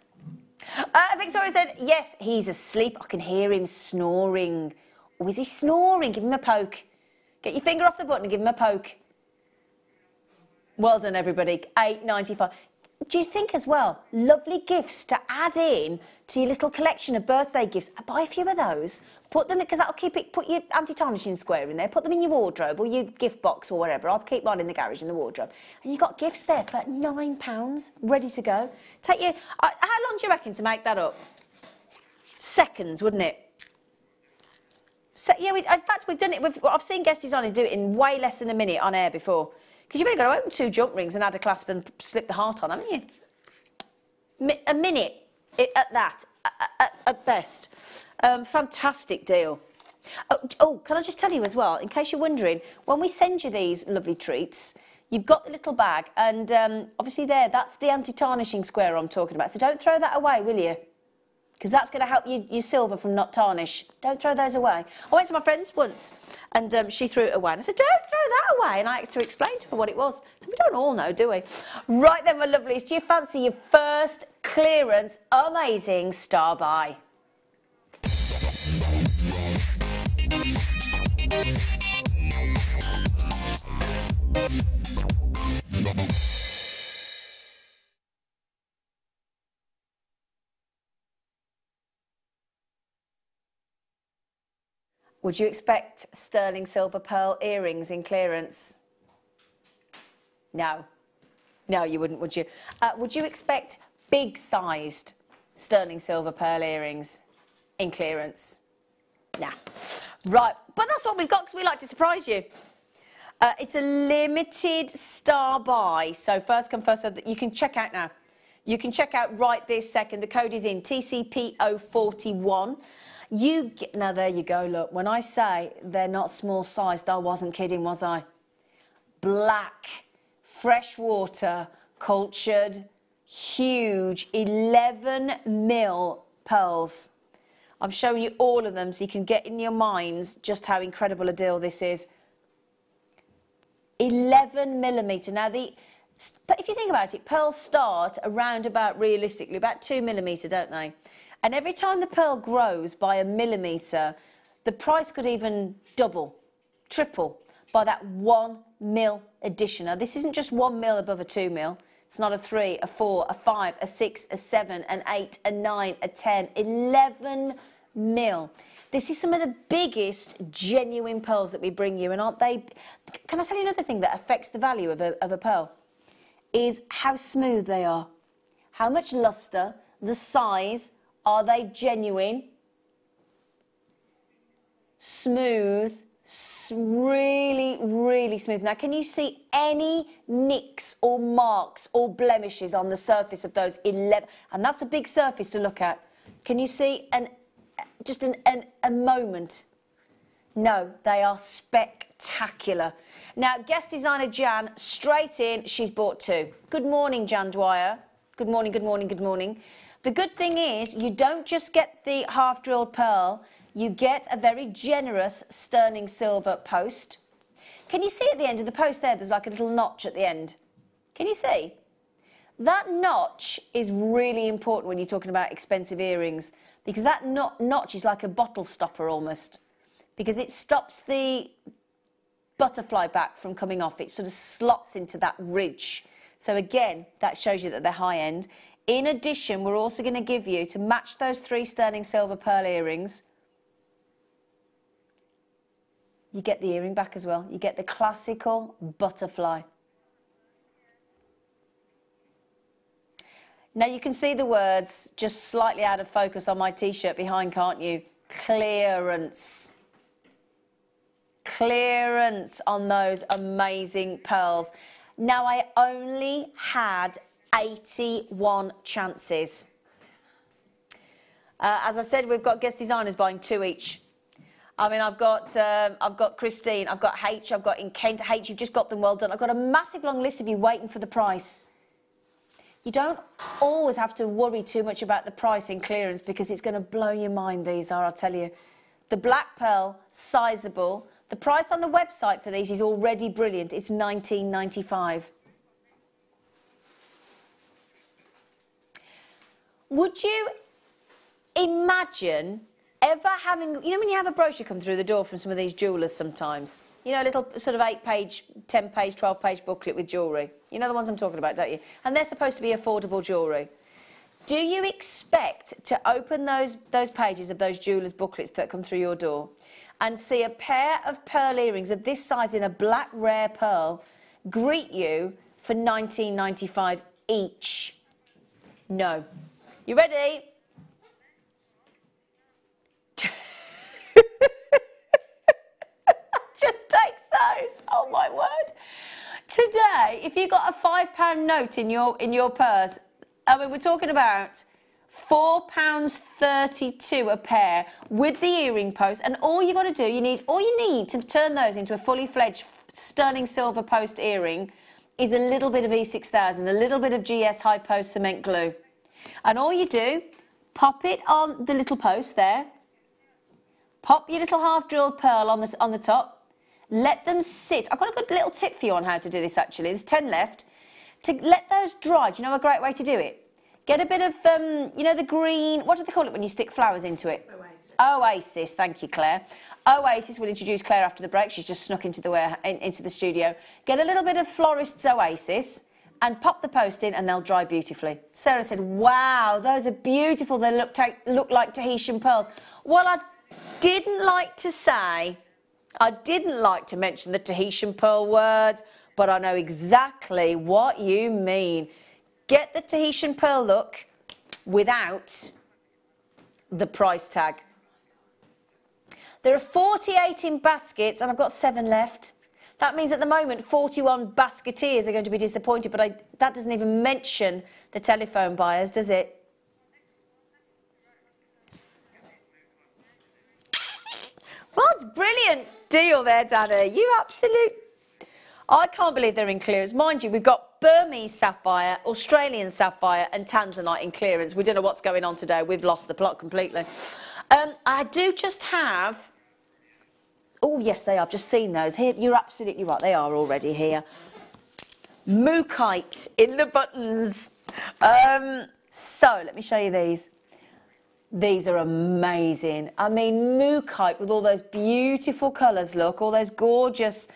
Victoria said, yes, he's asleep. I can hear him snoring. Oh, is he snoring? Give him a poke. Get your finger off the button and give him a poke. Well done, everybody. $8.95. Do you think as well, lovely gifts to add in to your little collection of birthday gifts? Buy a few of those. Put them, because that'll keep it, put your anti-tarnishing square in there. Put them in your wardrobe or your gift box or whatever. I'll keep mine in the garage in the wardrobe. And you've got gifts there for £9, ready to go. Take you, how long do you reckon to make that up? Seconds, wouldn't it? So, yeah, in fact, we've done it. I've seen guest designers do it in way less than a minute on air before. Because you've only got to open 2 jump rings and add a clasp and slip the heart on, haven't you? A minute at that, at best. Fantastic deal. Oh, can I just tell you as well, in case you're wondering, when we send you these lovely treats, you've got the little bag, and obviously that's the anti-tarnishing square I'm talking about. So don't throw that away, will you? Because that's going to help your silver from not tarnish. Don't throw those away. I went to my friend's once, and she threw it away. And I said, don't throw that away. And I had to explain to her what it was. So we don't all know, do we? Right then, my lovelies, do you fancy your first clearance amazing star buy? Would you expect sterling silver pearl earrings in clearance? No. No, you wouldn't, would you? Would you expect big-sized sterling silver pearl earrings in clearance? Nah. Right, but that's what we've got because we like to surprise you. It's a limited star buy, so first come, first served. You can check out now. You can check out right this second. The code is in TCP041. Now, there you go, look. When I say they're not small-sized, I wasn't kidding, was I? Black, freshwater, cultured, huge, 11 mil pearls. I'm showing you all of them so you can get in your minds just how incredible a deal this is. 11 millimetre. Now, but if you think about it, pearls start around about, realistically, about 2 millimetre, don't they? And every time the pearl grows by a millimetre, the price could even double, triple, by that 1 mil addition. Now, this isn't just 1 mil above a 2 mil. It's not a 3, a 4, a 5, a 6, a 7, an 8, a 9, a 10, 11 mil. This is some of the biggest genuine pearls that we bring you, and aren't they? Can I tell you another thing that affects the value of a pearl? Is how smooth they are, how much luster, the size. Are they genuine? Smooth, really, really smooth. Now, can you see any nicks or marks or blemishes on the surface of those 11? And that's a big surface to look at. Can you see just a moment? No, they are spectacular. Now, guest designer Jan, straight in, she's bought 2. Good morning, Jan Dwyer. Good morning, good morning, good morning. The good thing is you don't just get the half-drilled pearl, you get a very generous sterling silver post. Can you see at the end of the post there, there's like a little notch at the end? Can you see? That notch is really important when you're talking about expensive earrings, because that notch is like a bottle stopper almost, because it stops the butterfly back from coming off. It sort of slots into that ridge. So again, that shows you that they're high-end. In addition, we're also going to give you, to match those 3 sterling silver pearl earrings, you get the earring back as well. You get the classical butterfly. Now, you can see the words just slightly out of focus on my T-shirt behind, can't you? Clearance. Clearance on those amazing pearls. Now, I only had 81 chances. As I said, we've got guest designers buying 2 each. I mean, I've got Christine, I've got H, I've got in Kent. H, you've just got them well done. I've got a massive long list of you waiting for the price. You don't always have to worry too much about the price in clearance because it's going to blow your mind, these are, I'll tell you. The black pearl, sizable. The price on the website for these is already brilliant. It's $19.95. Would you imagine ever having, you know when you have a brochure come through the door from some of these jewellers sometimes? You know, a little sort of 8-page, 10-page, 12-page booklet with jewellery. You know the ones I'm talking about, don't you? And they're supposed to be affordable jewellery. Do you expect to open those pages of those jewellers' booklets that come through your door and see a pair of pearl earrings of this size in a black rare pearl greet you for $19.95 each? No. You ready? Just takes those. Oh my word. Today, if you got a £5 note in your purse, I mean, we're talking about £4.32 a pair with the earring post, and all you got to do, all you need to turn those into a fully fledged sterling silver post earring is a little bit of E6000, a little bit of GS high post cement glue. And all you do, pop it on the little post there, pop your little half-drilled pearl on the top, let them sit. I've got a good little tip for you on how to do this, actually. There's 10 left. To let those dry, do you know a great way to do it? Get a bit of, you know, the green, what do they call it when you stick flowers into it? Oasis. Oasis, thank you, Claire. Oasis, we'll introduce Claire after the break. She's just snuck into the studio. Get a little bit of Florist's Oasis and pop the post in and they'll dry beautifully. Sarah said, wow, those are beautiful. They look like Tahitian pearls. Well, I didn't like to mention the Tahitian pearl word, but I know exactly what you mean. Get the Tahitian pearl look without the price tag. There are 48 in baskets and I've got 7 left. That means at the moment 41 basketeers are going to be disappointed, but that doesn't even mention the telephone buyers, does it? What brilliant deal there, Danny. You absolute... I can't believe they're in clearance. Mind you, we've got Burmese sapphire, Australian sapphire and Tanzanite in clearance. We don't know what's going on today. We've lost the plot completely. I do just have... Oh, yes, they are. I've just seen those. Here, you're absolutely right. They are already here. Mookite in the buttons. So, let me show you these. These are amazing. I mean, mookite with all those beautiful colours, look, all those gorgeous,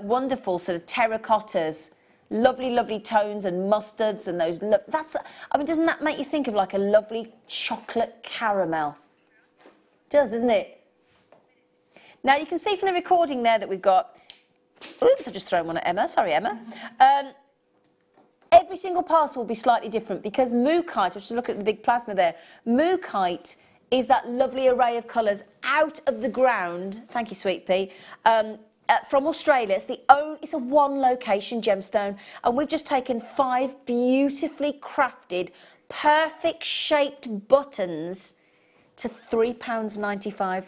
wonderful sort of terracottas, lovely, lovely tones and mustards and those, I mean, doesn't that make you think of like a lovely chocolate caramel? It does, doesn't it? Now, you can see from the recording there that we've got, oops, I've just thrown one at Emma, sorry, Emma. Every single parcel will be slightly different because mookite, just look at the big plasma there, mookite is that lovely array of colours out of the ground, thank you sweet pea, from Australia. It's a one location gemstone, and we've just taken 5 beautifully crafted, perfect shaped buttons to £3.95.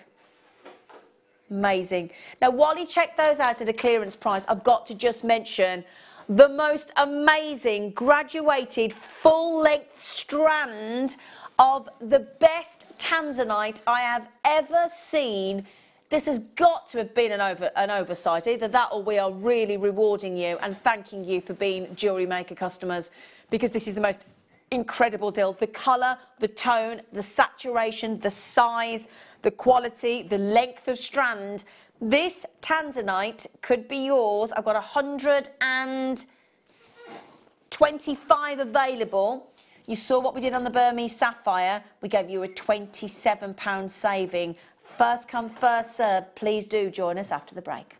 Amazing. Now, while you check those out at a clearance price, I've got to just mention the most amazing graduated full-length strand of the best Tanzanite I have ever seen. This has got to have been an oversight. Either that or we are really rewarding you and thanking you for being Jewellery Maker customers, because this is the most incredible deal. The colour, the tone, the saturation, the size, the quality, the length of strand. This Tanzanite could be yours. I've got 125 available. You saw what we did on the Burmese sapphire. We gave you a £27 saving. First come, first served. Please do join us after the break.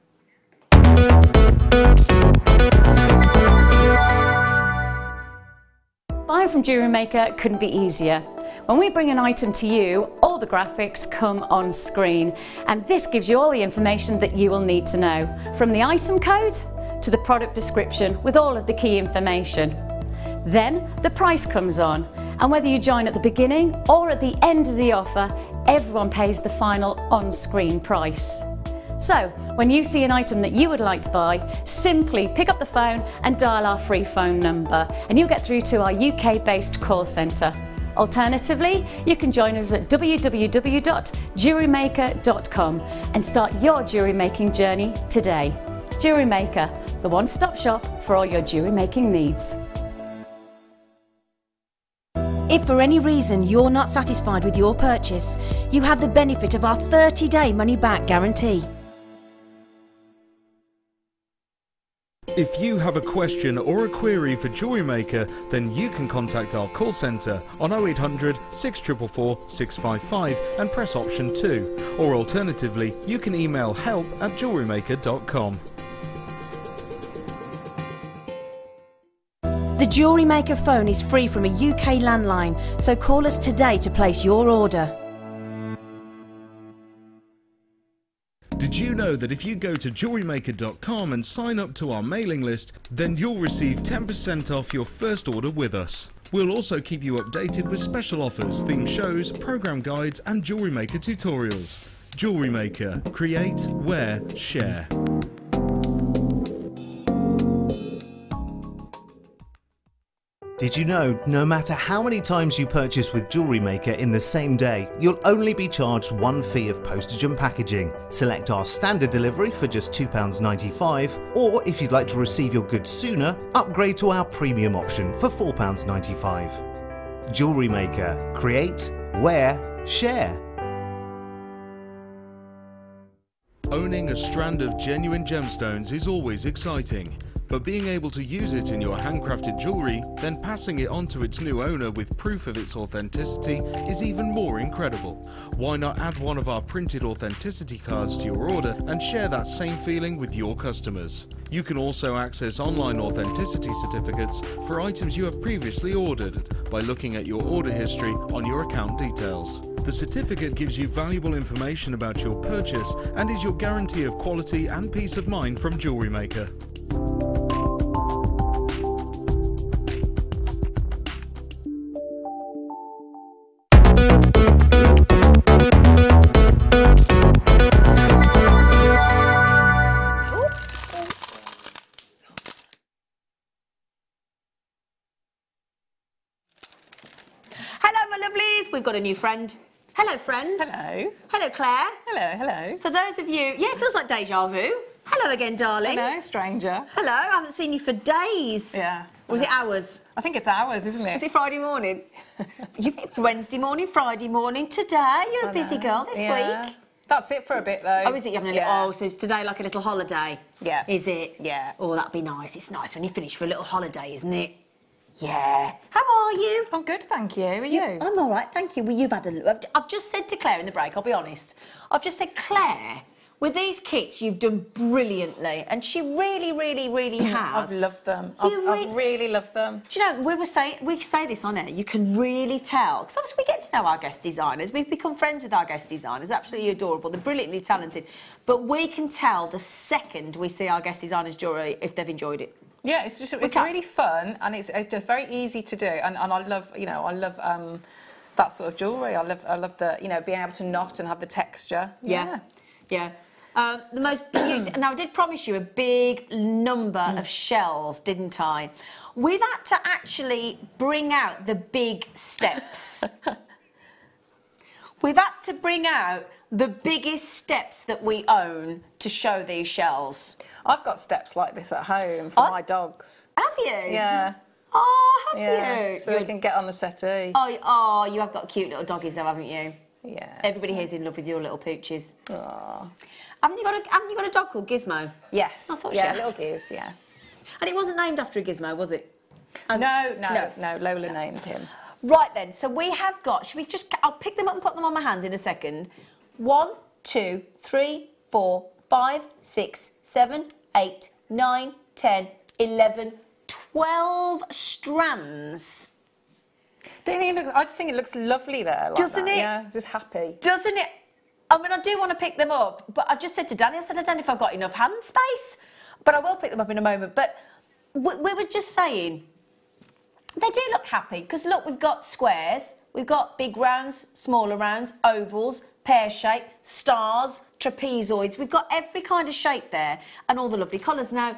Buying from Jewellery Maker couldn't be easier. When we bring an item to you, all the graphics come on screen, and this gives you all the information that you will need to know, from the item code to the product description with all of the key information. Then the price comes on, and whether you join at the beginning or at the end of the offer, everyone pays the final on-screen price. So, when you see an item that you would like to buy, simply pick up the phone and dial our free phone number, and you'll get through to our UK-based call centre. Alternatively, you can join us at www.jewellerymaker.com and start your jewellery making journey today. Jewellery Maker, the one-stop shop for all your jewellery making needs. If for any reason you're not satisfied with your purchase, you have the benefit of our 30-day money-back guarantee. If you have a question or a query for Jewellery Maker, then you can contact our call centre on 0800 644 655 and press option 2, or alternatively you can email help@jewellerymaker.com. The Jewellery Maker phone is free from a UK landline, so call us today to place your order. Did you know that if you go to jewellerymaker.com and sign up to our mailing list, then you'll receive 10% off your first order with us. We'll also keep you updated with special offers, theme shows, program guides and Jewellery Maker tutorials. Jewellery Maker. Create, wear, share. Did you know, no matter how many times you purchase with Jewellery Maker in the same day, you'll only be charged one fee of postage and packaging. Select our standard delivery for just £2.95, or if you'd like to receive your goods sooner, upgrade to our premium option for £4.95. Jewellery Maker. Create, wear, share. Owning a strand of genuine gemstones is always exciting. But being able to use it in your handcrafted jewellery, then passing it on to its new owner with proof of its authenticity is even more incredible. Why not add one of our printed authenticity cards to your order and share that same feeling with your customers? You can also access online authenticity certificates for items you have previously ordered by looking at your order history on your account details. The certificate gives you valuable information about your purchase and is your guarantee of quality and peace of mind from Jewellery Maker. Hello, my lovelies. We've got a new friend. Hello, friend. Hello. Hello, Claire. Hello, hello. For those of you, yeah, it feels like deja vu. Hello again, darling. Hello, stranger. Hello, I haven't seen you for days. Yeah. Was it hours? I think it's hours, isn't it? Was it Friday morning? Wednesday morning, Friday morning, today. You're a busy girl this week. That's it for a bit, though. Oh, is it? You're having a little, oh, so is today like a little holiday? Yeah. Is it? Yeah. Oh, that'd be nice. It's nice when you finish for a little holiday, isn't it? Yeah. How are you? I'm good, thank you. How are you? I'm all right, thank you. Well, you've had a... I've just said to Claire in the break, I'll be honest. I've just said, Claire, with these kits, you've done brilliantly. And she really, really, really has. I've loved them. I've really loved them. Do you know, we say this on air, you can really tell. Because obviously we get to know our guest designers. We've become friends with our guest designers. They're absolutely adorable. They're brilliantly talented. But we can tell the second we see our guest designers' jewellery if they've enjoyed it. Yeah, it's really fun and it's just very easy to do. And I love, you know, that sort of jewellery. I love the, you know, being able to knot and have the texture. Yeah. The most beautiful... Now, I did promise you a big number of shells, didn't I? We've had to actually bring out the big steps. We've had to bring out the biggest steps that we own to show these shells. I've got steps like this at home for my dogs. Have you? Yeah. Oh, have you? So they can get on the settee. Oh, you have got cute little doggies though, haven't you? Yeah. Everybody here's in love with your little pooches. Aww. Haven't you got a dog called Gizmo? Yes. I thought yeah, she had. little Giz, yeah. And it wasn't named after a gizmo, was it? No, Lola named him. Right then, so we have got, should we just, I'll pick them up and put them on my hand in a second. 1, 2, 3, 4, 5, 6, 7, 8, 9, 10, 11, 12 strands. Don't you think it looks, I just think it looks lovely there. Like Doesn't that. it? Yeah, just happy. Doesn't it? I mean, I do want to pick them up, but I just said to Danny, I said, I don't know if I've got enough hand space, but I will pick them up in a moment. But we were just saying, they do look happy, because look, we've got squares, we've got big rounds, smaller rounds, ovals, pear shape, stars, trapezoids. We've got every kind of shape there and all the lovely colours. Now,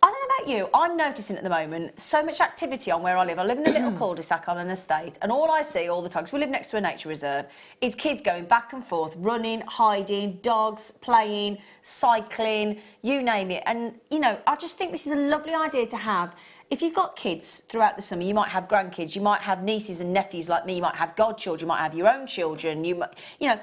I don't know about you, I'm noticing at the moment so much activity on where I live. I live in a little cul-de-sac on an estate, and all I see all the time, because we live next to a nature reserve, is kids going back and forth, running, hiding, dogs, playing, cycling, you name it. And, you know, I just think this is a lovely idea to have. If you've got kids throughout the summer, you might have grandkids, you might have nieces and nephews like me, you might have godchildren, you might have your own children, you know,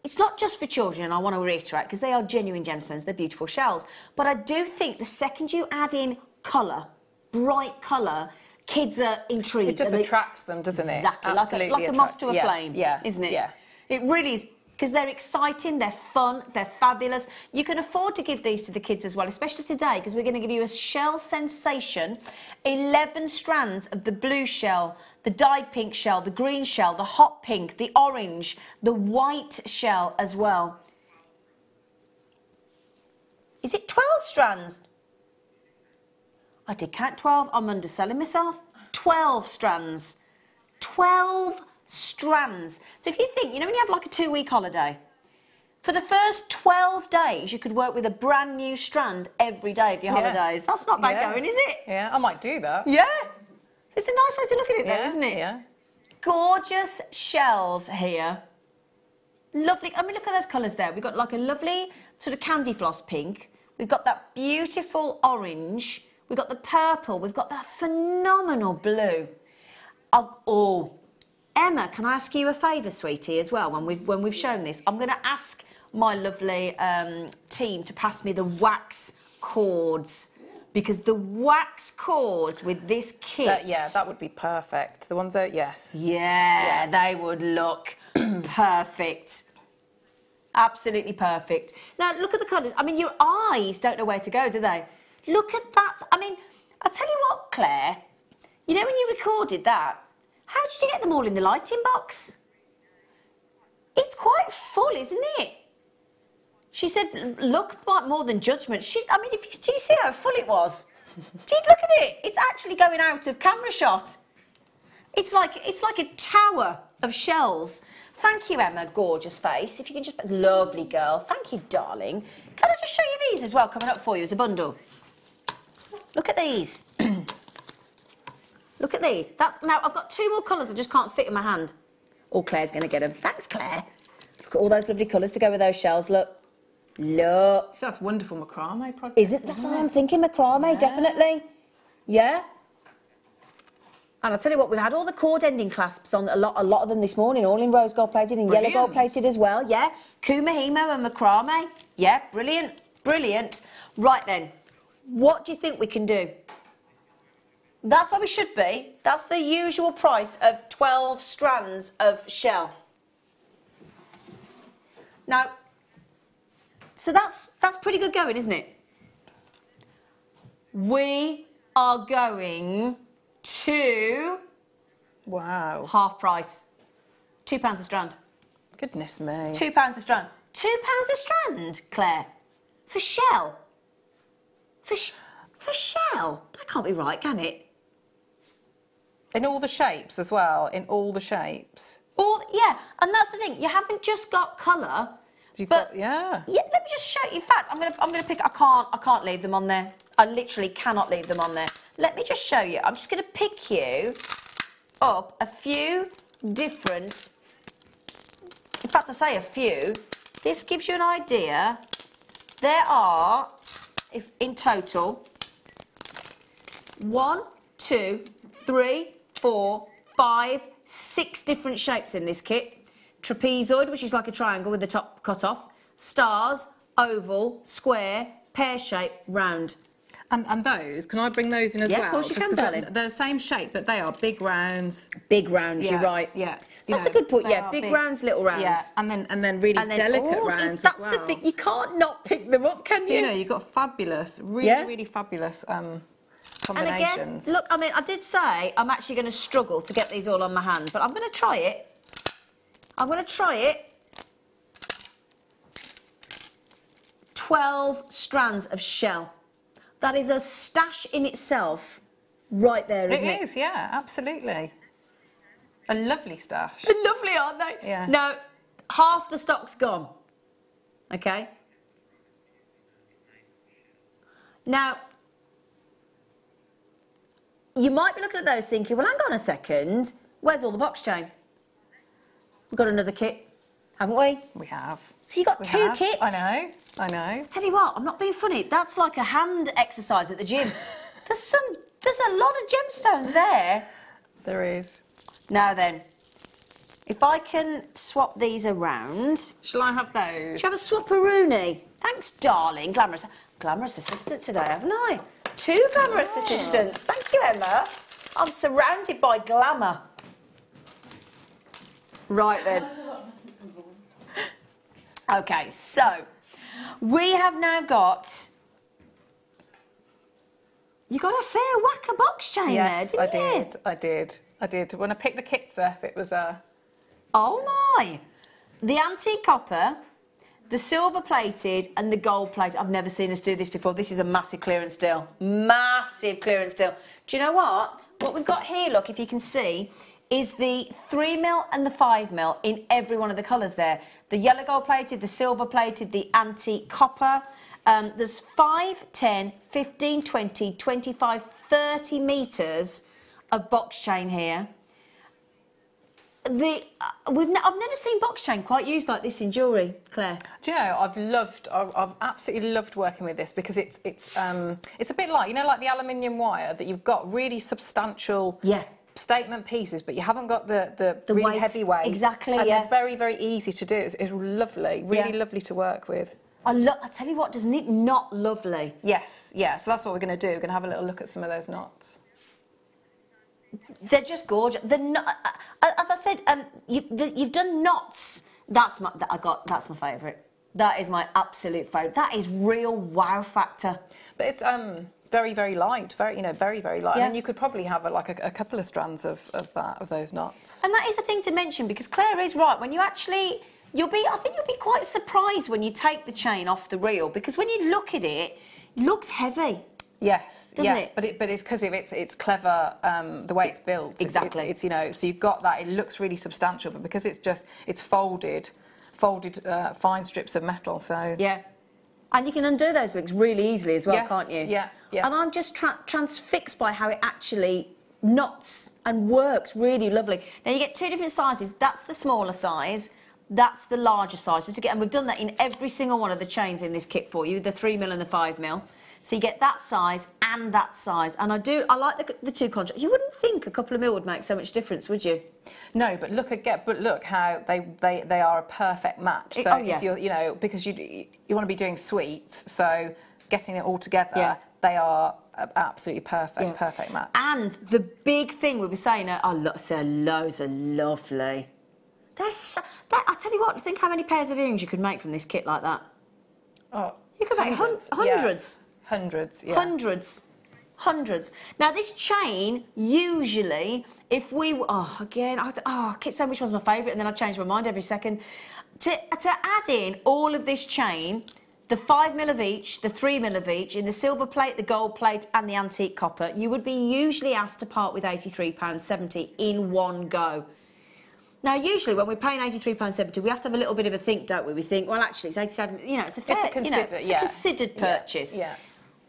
it's not just for children, and I want to reiterate, because they are genuine gemstones, they're beautiful shells. But I do think the second you add in colour, bright colour, kids are intrigued. It just attracts them, doesn't it? Exactly, like a moth to a flame, isn't it? Yeah. It really is, because they're exciting, they're fun, they're fabulous. You can afford to give these to the kids as well, especially today, because we're going to give you a shell sensation, 11 strands of the blue shell, the dyed pink shell, the green shell, the hot pink, the orange, the white shell as well. Is it 12 strands? I did count 12. I'm underselling myself. 12 strands. 12 strands. So if you think, you know when you have like a 2-week holiday, for the first 12 days you could work with a brand new strand every day of your holidays. That's not bad going, is it? Yeah, I might do that. Yeah. It's a nice way to look at it though, isn't it? Yeah. Gorgeous shells here. Lovely. I mean, look at those colours there. We've got like a lovely sort of candy floss pink. We've got that beautiful orange. We've got the purple. We've got that phenomenal blue. Emma, can I ask you a favour, sweetie, as well, when we've shown this? I'm going to ask my lovely team to pass me the wax cords, because the wax cores with this kit... yeah, that would be perfect. The ones that, yes. Yeah, they would look perfect. Absolutely perfect. Now, look at the colours. I mean, your eyes don't know where to go, do they? Look at that. I mean, I'll tell you what, Claire. You know when you recorded that, how did you get them all in the lighting box? It's quite full, isn't it? She said, look more than judgment. I mean, do you see how full it was? Did you look at it? It's actually going out of camera shot. It's like a tower of shells. Thank you, Emma, gorgeous face. If you can just... Lovely girl. Thank you, darling. Can I just show you these as well, coming up for you as a bundle? Look at these. Look at these. Now, I've got 2 more colours I just can't fit in my hand. Oh, Claire's going to get them. Thanks, Claire. Look at all those lovely colours to go with those shells. Look. Look. So that's wonderful macrame project. Is it? That's what I'm thinking, macrame, definitely. Yeah. And I'll tell you what, we've had all the cord ending clasps on, a lot of them this morning, all in rose gold plated and yellow gold plated as well, yeah. Kumahimo and macrame, yeah, brilliant, brilliant. Right then, what do you think we can do? That's where we should be. That's the usual price of 12 strands of shell. Now, so that's pretty good going, isn't it? We are going to... Wow. Half price. £2 a strand. Goodness me. £2 a strand. £2 a strand, Claire? For shell? For shell? That can't be right, can it? In all the shapes as well, in all the shapes. Yeah, and that's the thing. You haven't just got colour. Yeah. Yeah, let me just show you. In fact, I'm gonna pick. I can't leave them on there. I literally cannot leave them on there. Let me just show you. I'm just gonna pick you up a few different. In fact, I say a few. This gives you an idea. There are, if in total, 1, 2, 3, 4, 5, 6 different shapes in this kit. Trapezoid, which is like a triangle with the top cut off. Stars, oval, square, pear shape, round. And those, can I bring those in as well? Yeah, of course you can, darling. They're the same shape, but they are big rounds. Big rounds, you're right. Yeah. That's a good point, yeah. Big rounds, little rounds. Yeah, and then really delicate rounds as well. That's the thing, you can't not pick them up, can you? So, you know, you've got fabulous, really fabulous combinations. And again, look, I mean, I did say I'm actually going to struggle to get these all on my hand, but I'm going to try it. I'm going to try it. 12 strands of shell. That is a stash in itself right there, isn't it? It is, yeah, absolutely. A lovely stash. They're lovely, aren't they? Yeah. Now, half the stock's gone. Okay? Now, you might be looking at those thinking, well, hang on a second, where's all the box chain? We've got another kit, haven't we? We have. So you got 2 kits? I know. Tell you what, I'm not being funny. That's like a hand exercise at the gym. There's a lot of gemstones there. There is. Now then, if I can swap these around. Shall I have those? Do you have a swap-a-rooney? Thanks, darling. Glamorous assistant today, haven't I? 2 glamorous assistants. Thank you, Emma. I'm surrounded by glamour. Right then. Okay, so we have now got... You got a fair whack of box chain there, didn't you? I did. When I picked the kits up, it was a... Oh my! The antique copper, the silver plated and the gold plated. I've never seen us do this before. This is a massive clearance deal. Massive clearance deal. Do you know what? What we've got here, look, if you can see, is the 3mm and the 5mm in every one of the colours there. The yellow gold plated, the silver plated, the antique copper. There's 5, 10, 15, 20, 25, 30 metres of box chain here. I've never seen box chain quite used like this in jewellery, Claire. Do you know, I've absolutely loved working with this because it's a bit like, you know, like the aluminium wire that you've got really substantial statement pieces, but you haven't got the really weight. heavy weight. Exactly, and yeah. they're very, very easy to do. It's lovely, really lovely to work with. I tell you what, doesn't it knot lovely? Yes, yeah, so that's what we're going to do. We're going to have a little look at some of those knots. They're just gorgeous. As I said, you've done knots. That's my favourite. That is my absolute favourite. That is real wow factor. But it's very, very light. Very, very, very light. Yeah. And you could probably have a couple of strands of those knots. And that is the thing to mention, because Claire is right. When you actually, I think you'll be quite surprised when you take the chain off the reel, because when you look at it, it looks heavy. Yes, doesn't it? But it's because of it's clever the way it's built. Exactly. It's so you've got that. It looks really substantial, but because it's folded fine strips of metal. So yeah, and you can undo those links really easily as well, yes, can't you? Yeah, yeah. And I'm just transfixed by how it actually knots and works really lovely. Now you get two different sizes. That's the smaller size. That's the larger size. Just again, and we've done that in every single one of the chains in this kit for you, the 3mm and the 5mm. So you get that size and that size. And I like the two contrasts. You wouldn't think a couple of mil would make so much difference, would you? No, but look how they are a perfect match. So if you're, because you want to be doing sweets, so getting it all together, they are absolutely perfect, perfect match. And the big thing we were saying, loads are lovely. I tell you what, think how many pairs of earrings you could make from this kit like that. Oh, you could make hundreds. Yeah. Hundreds, yeah. Hundreds. Now, this chain, usually, if we... I keep saying which one's my favourite, and then I change my mind every second. To add in all of this chain, the 5mm of each, the 3mm of each, in the silver plate, the gold plate, and the antique copper, you would be usually asked to part with £83.70 in one go. Now, usually when we're paying £83.70, we have to have a little bit of a think, don't we? We think, well, actually, it's 87. It's a fair, it's a considered purchase. Yeah.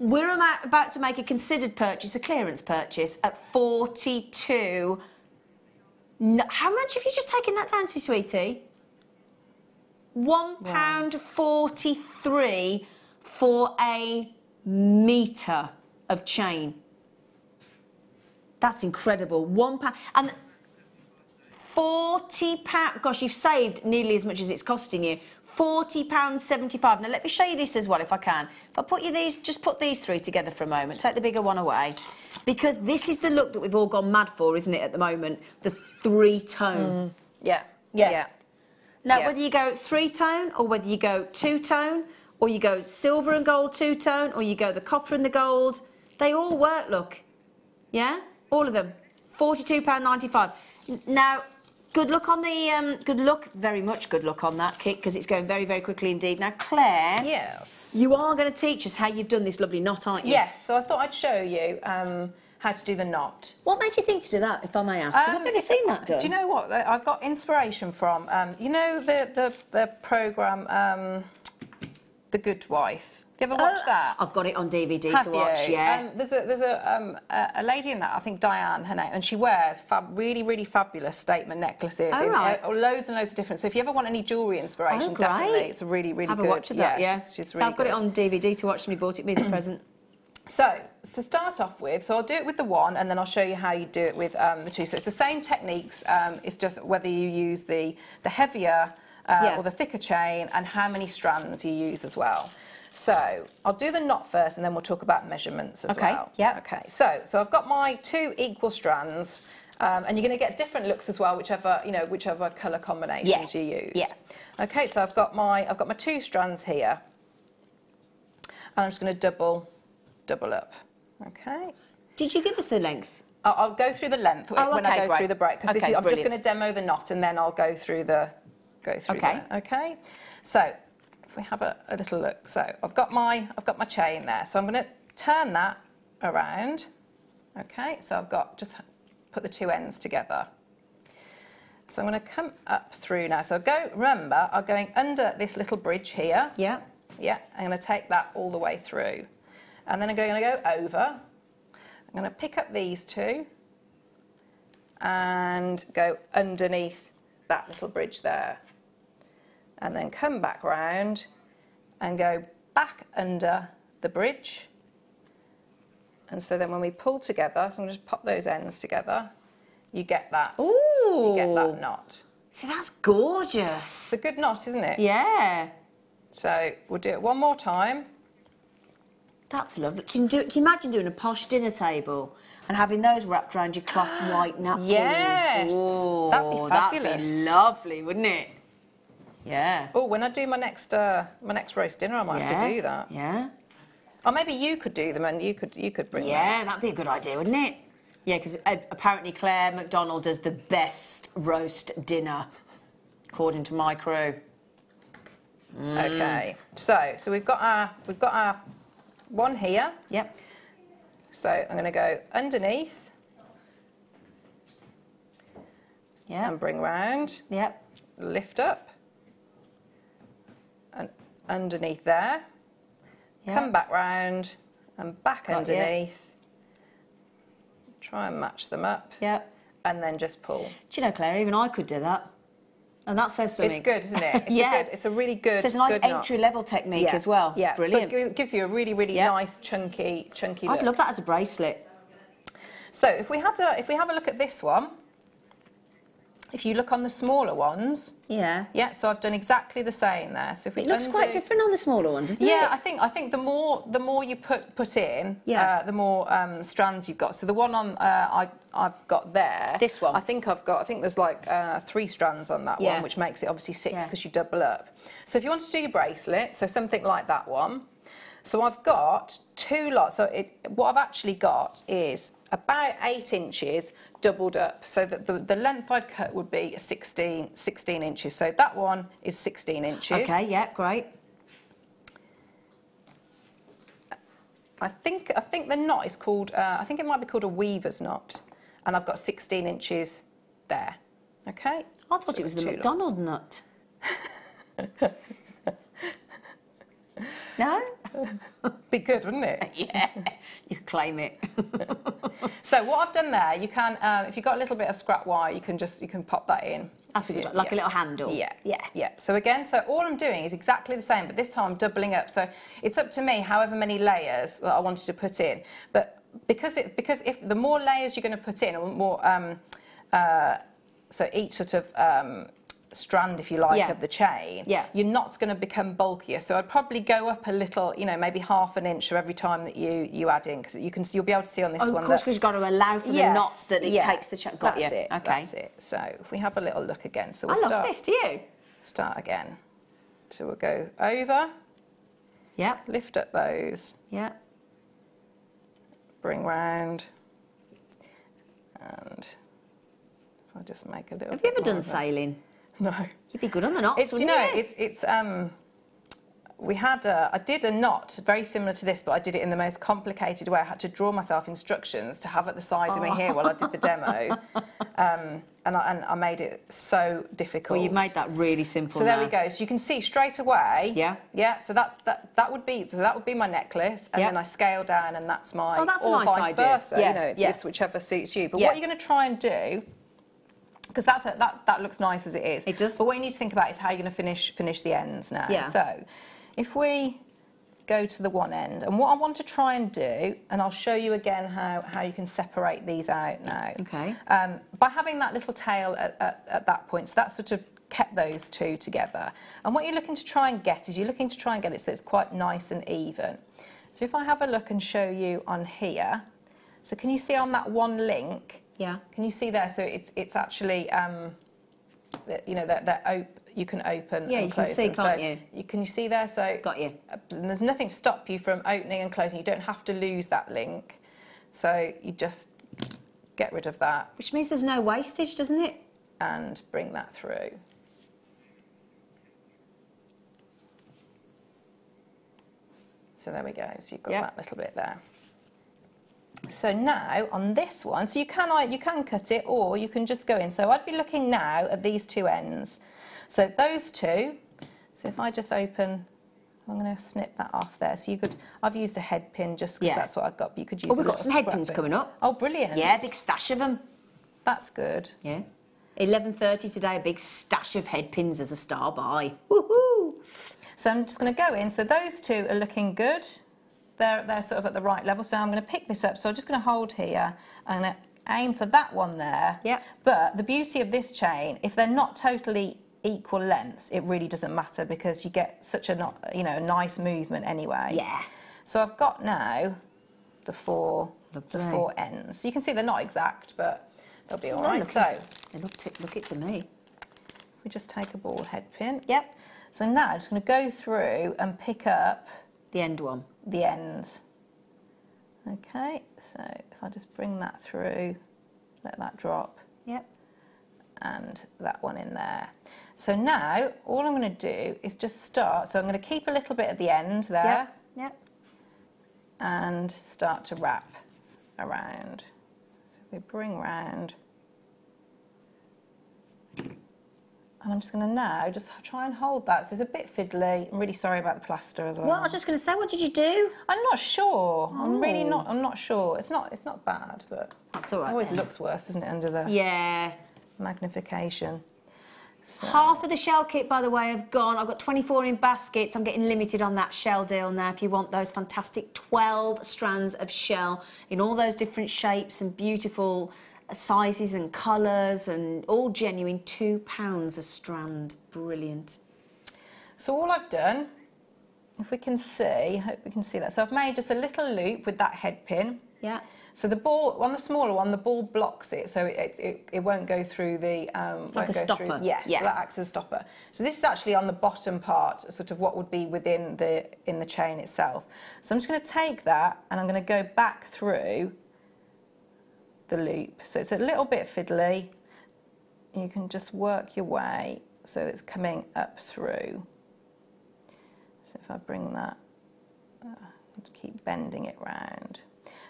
We're about to make a considered purchase, a clearance purchase, at 42. How much have you just taken that down to, sweetie? £1.43 for a metre of chain. That's incredible. £1 and £40. Gosh, you've saved nearly as much as it's costing you. £40.75. Now let me show you this as well, if I can. If I put you these, just put these three together for a moment. Take the bigger one away, because this is the look that we've all gone mad for, isn't it? At the moment, the 3-tone. Yeah. Now, whether you go 3-tone or whether you go 2-tone, or you go silver and gold 2-tone, or you go the copper and the gold, they all work. Look, yeah, all of them. £42.95. Now, good luck on the very much good luck on that kit, because it's going very, very quickly indeed. Now, Claire, yes, you are going to teach us how you've done this lovely knot, aren't you? Yes. So I thought I'd show you how to do the knot. What made you think to do that, if I may ask? Because I've never seen that done. Do you know what I got inspiration from? The programme, The Good Wife. Have you ever watched that? I've got it on DVD to watch. Yeah. There's a lady in that, I think Diane, her name, and she wears really, really fabulous statement necklaces. Oh, right. Loads and loads of different. So if you ever want any jewellery inspiration, definitely, it's really, really Have good. a watch of that. Yeah. She's really I've got it on DVD to watch. Somebody bought it me as a present. So to start off with, so I'll do it with the one, and then I'll show you how you do it with the two. So it's the same techniques. It's just whether you use the heavier or the thicker chain, and how many strands you use as well. So I'll do the knot first, and then we'll talk about measurements as well. Yeah. Okay. So I've got my 2 equal strands, and you're going to get different looks as well, whichever colour combinations you use. Yeah. Okay. So I've got my 2 strands here, and I'm just going to double up. Okay. Did you give us the length? I'll go through the length when I go through the break, because I'm just going to demo the knot, and then I'll go through the okay. So if we have a little look, so I've got my chain there, so I'm going to turn that around. Okay, so I've got just put the 2 ends together. So I'm going to come up through now. So remember, I'm going under this little bridge here. Yeah. Yeah, I'm going to take that all the way through. And then I'm going to go over. I'm going to pick up these 2 and go underneath that little bridge there. And then come back round and go back under the bridge. And so then when we pull together, so I'm going to just pop those ends together, you get that. Ooh. You get that knot. See, that's gorgeous. It's a good knot, isn't it? Yeah. So we'll do it one more time. That's lovely. Can you imagine doing a posh dinner table and having those wrapped around your cloth white napkins? Yes, Ooh, that'd be fabulous. That'd be lovely, wouldn't it? Yeah. Oh, when I do my next roast dinner, I might have to do that. Yeah. Or maybe you could do them and you could bring them. Yeah, that'd be a good idea, wouldn't it? Yeah, because apparently Claire Macdonald does the best roast dinner, according to my crew. Okay, so we've got our one here. Yep. So I'm going to go underneath. Yeah. And bring round. Yep. Lift up. And underneath there. Yep. Come back round and back Got underneath. Try and match them up. Yep. And then just pull. Do you know, Claire, even I could do that. And that says something. It's good, isn't it? It's a really good. So it's a nice good knot. entry-level technique as well. Yeah, Brilliant. But it gives you a really, really nice, chunky look. I'd love that as a bracelet. So if we have a look at this one, if you look on the smaller ones, Yeah. yeah. So I've done exactly the same there. So if we It looks quite different on the smaller one, doesn't it? Yeah, I think the more you put in, the more strands you've got. So the one on I've got there. This one. I think there's like 3 strands on that one, which makes it obviously 6 because you double up. So if you want to do your bracelet, so something like that one. So I've got 2 lots. So what I've actually got is about 8 inches doubled up. So that the length I'd cut would be 16 inches. So that one is 16 inches. Okay, yeah, great. I think the knot is called, I think it might be called a weaver's knot. And I've got 16 inches there. Okay? I thought it was the Macdonald nut. No? Be good, wouldn't it? Yeah, you could claim it. So what I've done there, you can, if you've got a little bit of scrap wire, you can pop that in. That's a good one, like a little handle. Yeah, yeah, yeah. So again, so all I'm doing is exactly the same, but this time I'm doubling up. So it's up to me however many layers that I wanted to put in. But because if the more layers you're going to put in, or more, so each sort of strand, if you like, of the chain, your knot's going to become bulkier. So I'd probably go up a little, maybe ½ an inch every time that you add in, because you'll be able to see on this one. Of course, because you've got to allow for the knots that it takes the chain. Got That's you. it. Okay. That's it. So if we have a little look again, so I love this. Do you? Start again. So we'll go over. Yep. Lift up those. Yep. Bring round. And I'll just make a little. Have you ever done sailing? No. You'd be good on the knots, wouldn't you? It's I did a knot very similar to this, but I did it in the most complicated way. I had to draw myself instructions to have at the side of me here while I did the demo, and I made it so difficult. Well, you've made that really simple. So there we go. So you can see straight away. Yeah. Yeah. So that would be my necklace, and then I scale down, and that's my. Oh, that's a or nice vice idea. versa. It's whichever suits you. But what you're going to try and do. Because that looks nice as it is. It does. But what you need to think about is how you're going to finish the ends now. Yeah. So if we go to the one end, and what I want to try and do, and I'll show you again how you can separate these out now. Okay. By having that little tail at that point, so that sort of kept those two together. And what you're looking to try and get is you're looking to try and get it so it's quite nice and even. So if I have a look and show you on here, so can you see on that one link? Yeah. Can you see there? So it's actually, you can open. Yeah, and you can close see, them. can't so you? Can you see there? So got you. And there's nothing to stop you from opening and closing. You don't have to lose that link. So you just get rid of that. Which means there's no wastage, doesn't it? And bring that through. So there we go. So you've got that little bit there. So now on this one, so you can cut it or you can just go in. So I'd be looking now at these two ends. So those two, so if I just open, I'm going to snip that off there. So you could, I've used a head pin just because that's what I've got, but you could use we've got some head pins coming up. Oh, brilliant. Yeah, big stash of them. That's good. Yeah. 11:30 today, a big stash of head pins as a star buy. Woohoo! So I'm just going to go in. So those two are looking good. They're sort of at the right level. So I'm going to pick this up. So I'm just going to hold here. I'm going to aim for that one there. Yeah. But the beauty of this chain, if they're not totally equal lengths, it really doesn't matter because you get such a nice movement anyway. Yeah. So I've got now the four ends. You can see they're not exact, but they'll be all right. So they look it to me. We just take a ball head pin. Yep. So now I'm just going to go through and pick up the end one. The ends. Okay, so if I just bring that through, let that drop. Yep. And that one in there. So now all I'm going to do is just start. So I'm going to keep a little bit at the end there. Yep. And start to wrap around. So we bring round. And I'm just going to now just try and hold that. So it's a bit fiddly. I'm really sorry about the plaster as well. Well, I was just going to say, what did you do? I'm not sure. I'm really not. I'm not sure. It's not bad, but that's all right. It always looks worse, doesn't it, under the magnification. So. Half of the shell kit, by the way, have gone. I've got 24 in baskets. I'm getting limited on that shell deal now. If you want those fantastic 12 strands of shell in all those different shapes and beautiful sizes and colours and all genuine, £2 a strand. Brilliant. So all I've done, if we can see, I hope we can see that. So I've made just a little loop with that head pin. Yeah. So the ball, on the smaller one, the ball blocks it, so it won't go through the... it's like a stopper. Yes, yeah. So that acts as a stopper. So this is actually on the bottom part, sort of what would be within in the chain itself. So I'm just going to take that and I'm going to go back through the loop. So it's a little bit fiddly. You can just work your way so it's coming up through. So if I bring that, keep bending it round.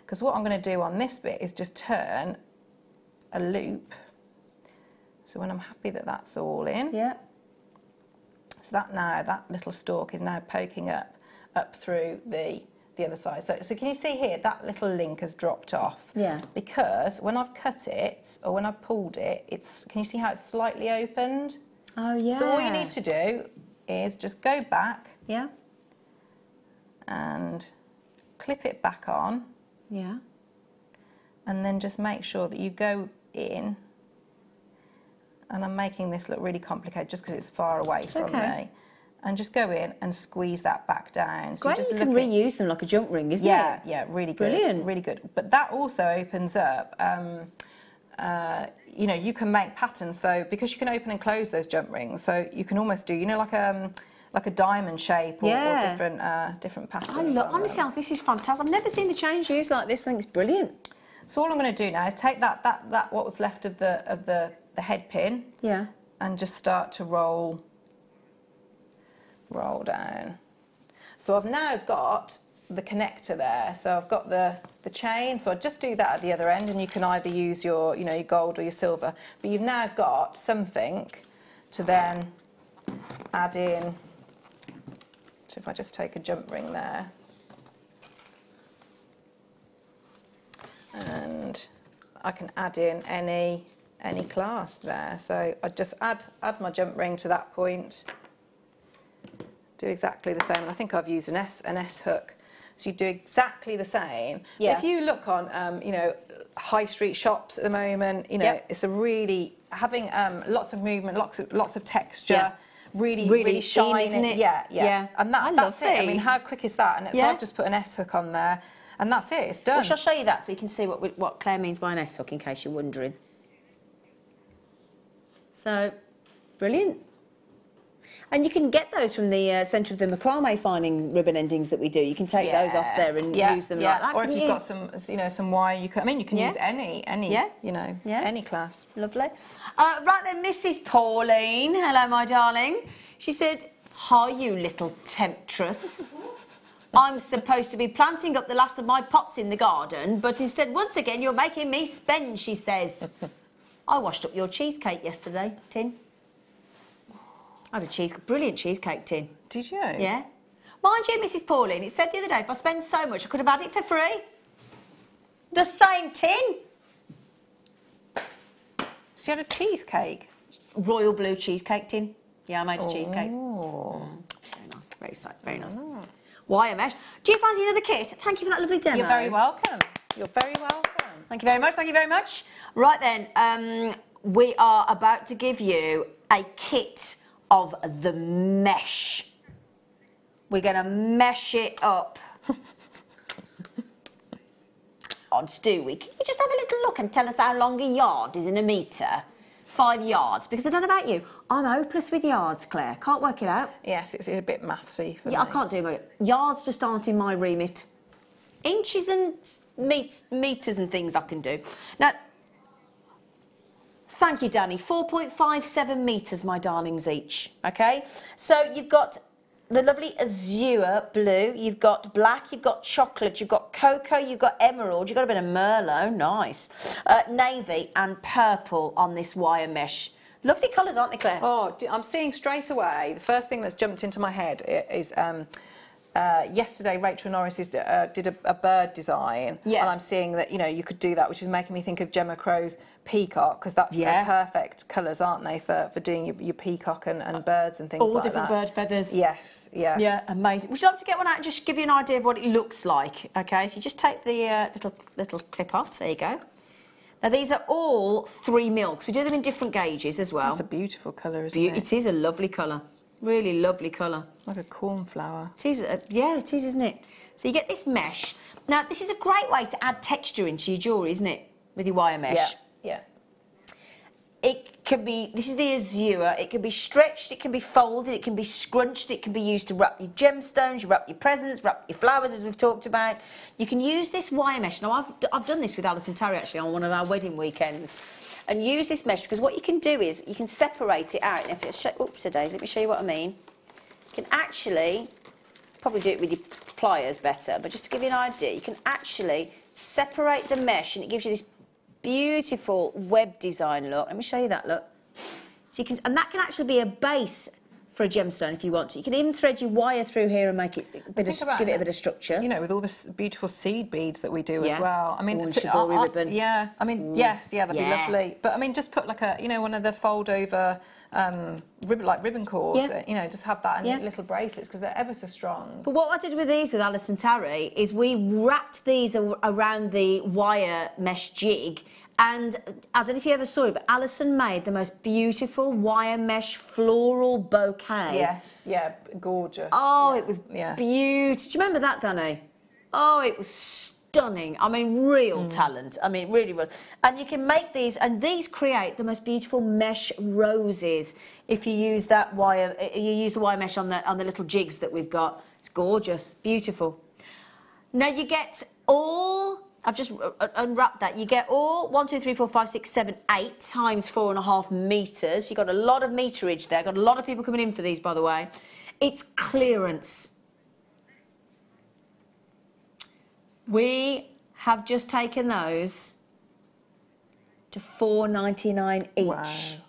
Because what I'm going to do on this bit is just turn a loop. So when I'm happy that that's all in, so that little stalk is now poking up through the other side. So can you see here that little link has dropped off? Yeah. Because when I've cut it or when I've pulled it, can you see how it's slightly opened? Oh yeah. So all you need to do is just go back. Yeah. And clip it back on. Yeah. And then just make sure that you go in, and I'm making this look really complicated just because it's far away from me, and just go in and squeeze that back down. So Great, you can reuse them like a jump ring, isn't it? Yeah, really good. Brilliant. Really good. But that also opens up, you know, you can make patterns, so because you can open and close those jump rings, so you can almost do, you know, like a diamond shape or different patterns. Honestly, this is fantastic. I've never seen the chains used like this. I think it's brilliant. So all I'm going to do now is take that what was left of the head pin, and just start to roll down. So I've now got the connector there. So I've got the chain. So I just do that at the other end, and you can either use your your gold or your silver. But you've now got something to then add in. So if I just take a jump ring there, and I can add in any clasp there. So I just add my jump ring to that point. Do exactly the same. I think I've used an S hook. So you do exactly the same. Yeah. If you look on high street shops at the moment, it's a really having lots of movement, lots of texture. Yeah. Really shiny, isn't it? Yeah. And that's it. I mean, how quick is that? And so I've just put an S hook on there, and that's it. It's done. Well, shall I show you that so you can see what Claire means by an S hook, in case you're wondering. So, brilliant. And you can get those from the centre of the macrame finding ribbon endings that we do. You can take those off there and use them like that. Or if you've got some wire, you can. I mean, you can use any any clasp. Lovely. Right then, Mrs. Pauline. Hello, my darling. She said, "Hi, you little temptress. I'm supposed to be planting up the last of my pots in the garden, but instead, once again, you're making me spend," she says. I washed up your cheesecake yesterday, Tin. I had a brilliant cheesecake tin. Did you? Yeah. Mind you, Mrs. Pauline, it said the other day, if I spend so much, I could have had it for free. The same tin. So you had a cheesecake? Royal blue cheesecake tin. Yeah, I made a cheesecake. Very nice. Very nice. Why, Amesh? Do you fancy another kit? Thank you for that lovely demo. You're very welcome. You're very welcome. Thank you very much. Thank you very much. Right then, we are about to give you a kit of the mesh. We're going to mesh it up. Odds, do we? Can you just have a little look and tell us how long a yard is in a metre? 5 yards, because I don't know about you, I'm hopeless with yards, Claire. Can't work it out. Yes, it's a bit mathsy for me. I can't do it. Yards just aren't in my remit. Inches and metres and things I can do. Now, thank you, Danny. 4.57 metres, my darlings, each. Okay? So you've got the lovely azure blue, you've got black, you've got chocolate, you've got cocoa, you've got emerald, you've got a bit of merlot, nice. Navy and purple on this wire mesh. Lovely colours, aren't they, Claire? Oh, I'm seeing straight away, the first thing that's jumped into my head is yesterday Rachel Norris did a bird design, and I'm seeing that, you know, you could do that, which is making me think of Gemma Crow's peacock, because that's they're perfect colours, aren't they, for doing your peacock and birds and things like that. All different bird feathers. Yes, yeah. Yeah, amazing. Would you like to get one out and just give you an idea of what it looks like? Okay, so you just take the little clip off. There you go. Now, these are all 3 milks. We do them in different gauges as well. It's a beautiful colour, isn't it? It is a lovely colour. Really lovely colour. Like a cornflower. It is, yeah, it is, isn't it? So you get this mesh. Now, this is a great way to add texture into your jewellery, isn't it? With your wire mesh. Yeah, yeah. It can be, this is the azure, it can be stretched, it can be folded, it can be scrunched, it can be used to wrap your gemstones, you wrap your presents, wrap your flowers, as we've talked about. You can use this wire mesh. Now, I've done this with Alison Terry, actually, on one of our wedding weekends. And use this mesh, because what you can do is you can separate it out. And if it's, oops, let me show you what I mean. You can actually, probably do it with your pliers better, but just to give you an idea, you can actually separate the mesh, and it gives you this beautiful web design look. Let me show you that look. So you can, and that can actually be a base for a gemstone if you want to. You can even thread your wire through here and make it give it a bit of structure. You know, with all the beautiful seed beads that we do as well. I mean, shibori ribbon. Yeah, I mean, yes, yeah, that'd be lovely. But I mean, just put like a, you know, one of the fold over ribbon cord. You know, just have that in little bracelets, because they're ever so strong. But what I did with these with Alison Terry is we wrapped these around the wire mesh jig. And I don't know if you ever saw it, but Alison made the most beautiful wire mesh floral bouquet. Yes, yeah, gorgeous. Oh, it was beautiful. Do you remember that, Danny? Oh, it was stunning. I mean, real talent. I mean, it really was. And you can make these, and these create the most beautiful mesh roses if you use that wire. You use the wire mesh on the little jigs that we've got. It's gorgeous, beautiful. Now you get all. I've just unwrapped that. You get all 1, 2, 3, 4, 5, 6, 7, 8 times 4.5 metres. You've got a lot of meterage there. Got a lot of people coming in for these, by the way. It's clearance. We have just taken those to $4.99 each. Wow.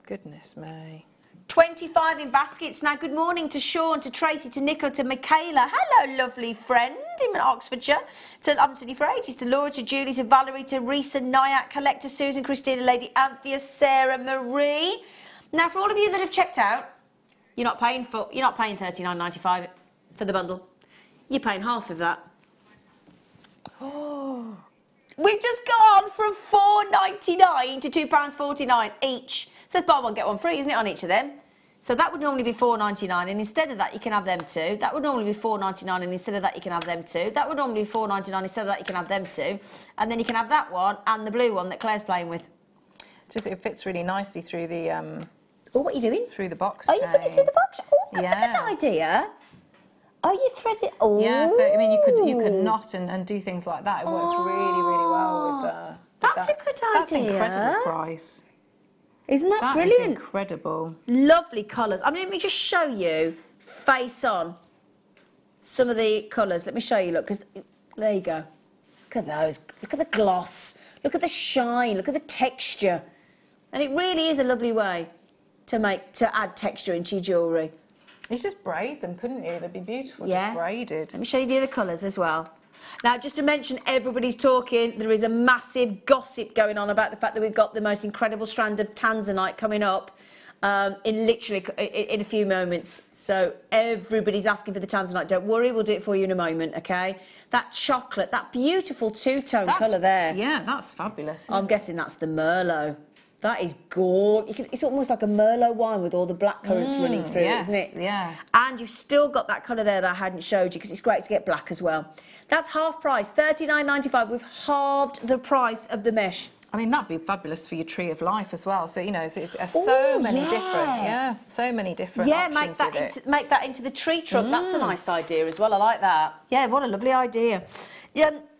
Goodness me. 25 in baskets. Now, good morning to Sean, to Tracy, to Nicola, to Michaela. Hello, lovely friend in Oxfordshire. To Absolutely for Ages, to Laura, to Julie, to Valerie, to Risa, Nyack, Collector, Susan, Christina, Lady Anthea, Sarah, Marie. Now, for all of you that have checked out, you're not paying $39.95 for the bundle. You're paying half of that. Oh. We've just gone from $4.99 to £2.49 each. So it's buy one, get one free, isn't it, on each of them? So that would normally be $4.99, and instead of that, you can have them too. That would normally be $4.99, and instead of that, you can have them too. That would normally be $4.99, instead of that, you can have them too. And then you can have that one and the blue one that Claire's playing with. Just, it fits really nicely through the... Oh, what are you doing? Through the box chain. Oh, you put it through the box? Oh, that's a good idea. Oh, you thread it. Oh. Yeah, so, I mean, you could knot and do things like that. It works really, really well with that's a good idea. That's an incredible price. Isn't that brilliant? That is incredible. Lovely colours. I mean, let me just show you, face on, some of the colours. Let me show you, look, because there you go. Look at those. Look at the gloss. Look at the shine. Look at the texture. And it really is a lovely way to add texture into your jewellery. You just braid them, couldn't you? They'd be beautiful, just braided. Let me show you the other colours as well. Now, just to mention, everybody's talking. There is a massive gossip going on about the fact that we've got the most incredible strand of Tanzanite coming up in a few moments. So everybody's asking for the Tanzanite. Don't worry, we'll do it for you in a moment, okay? That chocolate, that beautiful two-tone colour there. Yeah, that's fabulous. I'm guessing that's the Merlot. That is gorgeous. It's almost like a Merlot wine with all the black currants running through it, isn't it? Yeah. And you've still got that colour there that I hadn't showed you, because it's great to get black as well. That's half price, $39.95. We've halved the price of the mesh. I mean, that'd be fabulous for your tree of life as well. So, you know, it's so many different, so many different options make that into the tree trunk. That's a nice idea as well. I like that. Yeah, what a lovely idea.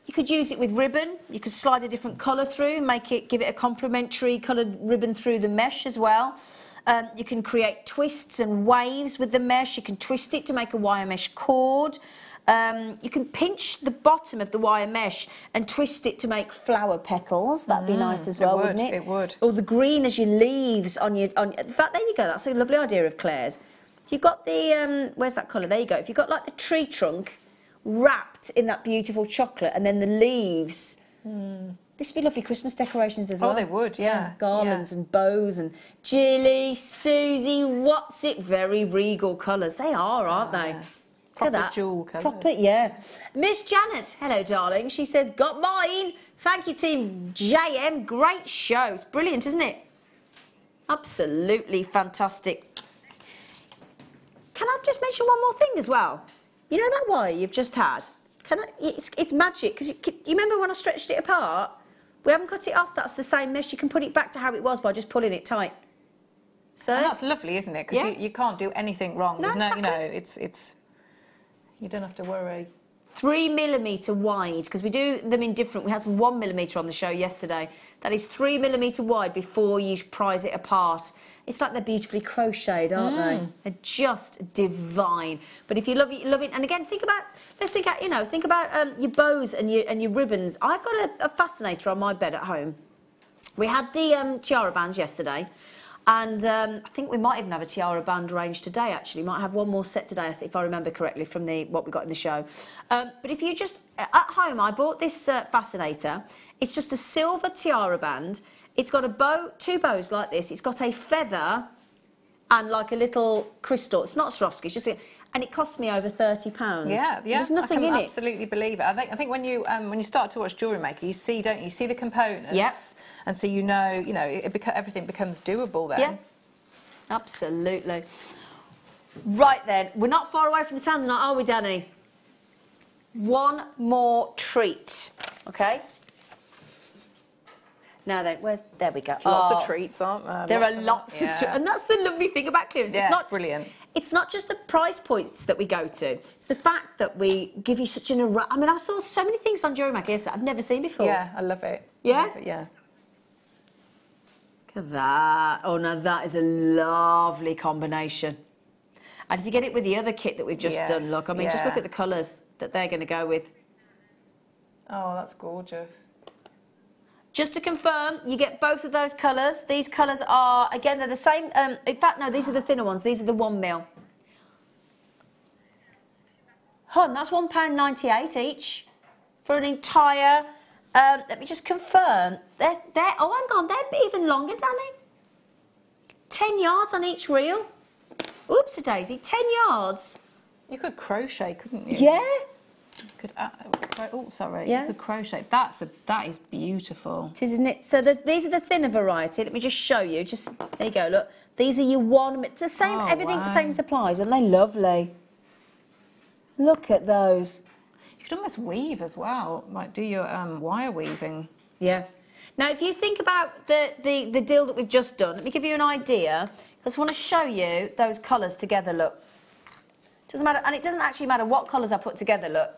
You could use it with ribbon. You could slide a different colour through, give it a complementary coloured ribbon through the mesh as well. You can create twists and waves with the mesh. You can twist it to make a wire mesh cord. You can pinch the bottom of the wire mesh and twist it to make flower petals. That'd be nice as well, wouldn't it? It would. Or the green as your leaves on your... In fact, there you go. That's a lovely idea of Claire's. If you've got the... where's that colour? There you go. If you've got, like, the tree trunk wrapped in that beautiful chocolate and then the leaves... This would be lovely Christmas decorations as well. Oh, they would, yeah. Garlands and bows and Jilly, Susie, what's it? Very regal colours. They are, aren't they? Yeah. Proper jewel colours. Proper, yeah. Miss Janet, hello, darling. She says, got mine. Thank you, Team JM. Great show. It's brilliant, isn't it? Absolutely fantastic. Can I just mention one more thing as well? You know that wire you've just had? It's magic, because you remember when I stretched it apart? We haven't cut it off. That's the same mesh. You can put it back to how it was by just pulling it tight. So and that's lovely, isn't it? Because you can't do anything wrong. There's no, exactly. you know, it's you don't have to worry. 3mm wide, because we do them in different. We had some 1mm on the show yesterday. That is 3mm wide before you prise it apart. It's like they're beautifully crocheted, aren't they? They're just divine. But if you love it, you love it. And again, think about your bows and your ribbons. I've got a fascinator on my bed at home. We had the tiara bands yesterday. And I think we might even have a tiara band range today, actually. Might have one more set today, if I remember correctly, from what we got in the show. But if you just... At home, I bought this fascinator. It's just a silver tiara band. It's got a bow, 2 bows like this. It's got a feather and like a little crystal. It's not Swarovski, it's just... And it cost me over £30. Yeah. There's nothing in it. I can absolutely believe it. I think when you start to watch Jewellery Maker, you see, don't you? You see the components. Yes. And so everything becomes doable then. Yeah, absolutely. Right then, we're not far away from the Tanzanite, are we, Danny? One more treat, okay? Now then, there we go. Lots of treats, aren't there? There are lots of treats, and that's the lovely thing about clearance. Yeah, it's brilliant. It's not just the price points that we go to. It's the fact that we give you such an array. I mean, I saw so many things on Jewellery Maker I've never seen before. Yeah, I love it. Yeah? Look at that. Oh, now that is a lovely combination. And if you get it with the other kit that we've just done, look, I mean, just look at the colours that they're going to go with. Oh, that's gorgeous. Just to confirm, you get both of those colours. These colours are, again, they're the same. In fact, no, these are the thinner ones. These are the 1mm. Hun, that's £1.98 each for an entire... let me just confirm. Oh, hang on, they're even longer, Danny. 10 yards on each reel. Oops-a-daisy, 10 yards. You could crochet, couldn't you? Yeah. You could, sorry. Yeah. You could crochet. That is beautiful. It is, isn't it? So these are the thinner variety. Let me just show you. There you go. Look, these are your 1. It's the same. Everything the same supplies, and they're lovely. Look at those. You could almost weave as well. Like do your wire weaving. Yeah. Now, if you think about the deal that we've just done, let me give you an idea. I just want to show you those colours together. Look. Doesn't matter, and it doesn't actually matter what colours I put together. Look.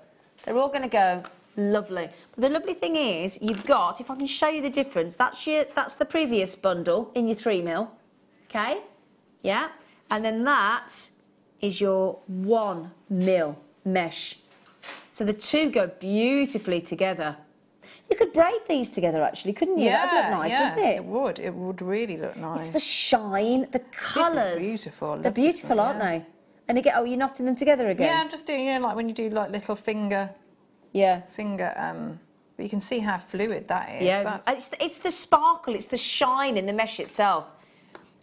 They're all going to go lovely. But the lovely thing is, you've got, if I can show you the difference, that's the previous bundle in your 3mm, okay? Yeah? And then that is your 1mm mesh. So the two go beautifully together. You could braid these together, actually, couldn't you? That'd look nice, wouldn't it? It would. It would really look nice. It's the shine, the colours. This is beautiful. They're beautiful, aren't they? And again, you're knotting them together again? Yeah, I'm just doing, like when you do like little finger... Yeah. But you can see how fluid that is. Yeah, it's the sparkle, it's the shine in the mesh itself.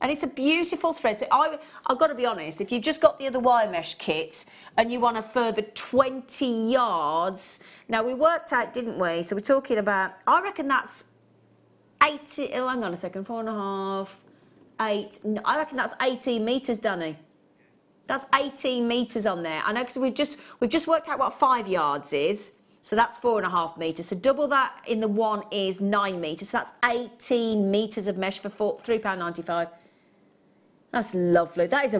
And it's a beautiful thread. So I've got to be honest, if you've just got the other wire mesh kit and you want a further 20 yards... Now, we worked out, didn't we? So we're talking about... I reckon that's 80, oh, hang on a second, 4.5, 8, no, I reckon that's 18 metres, Danny. That's 18 metres on there. I know, because we've just worked out what 5 yards is, so that's 4.5 metres. So double that in the one is 9 metres, so that's 18 metres of mesh for £3.95. That's lovely. That is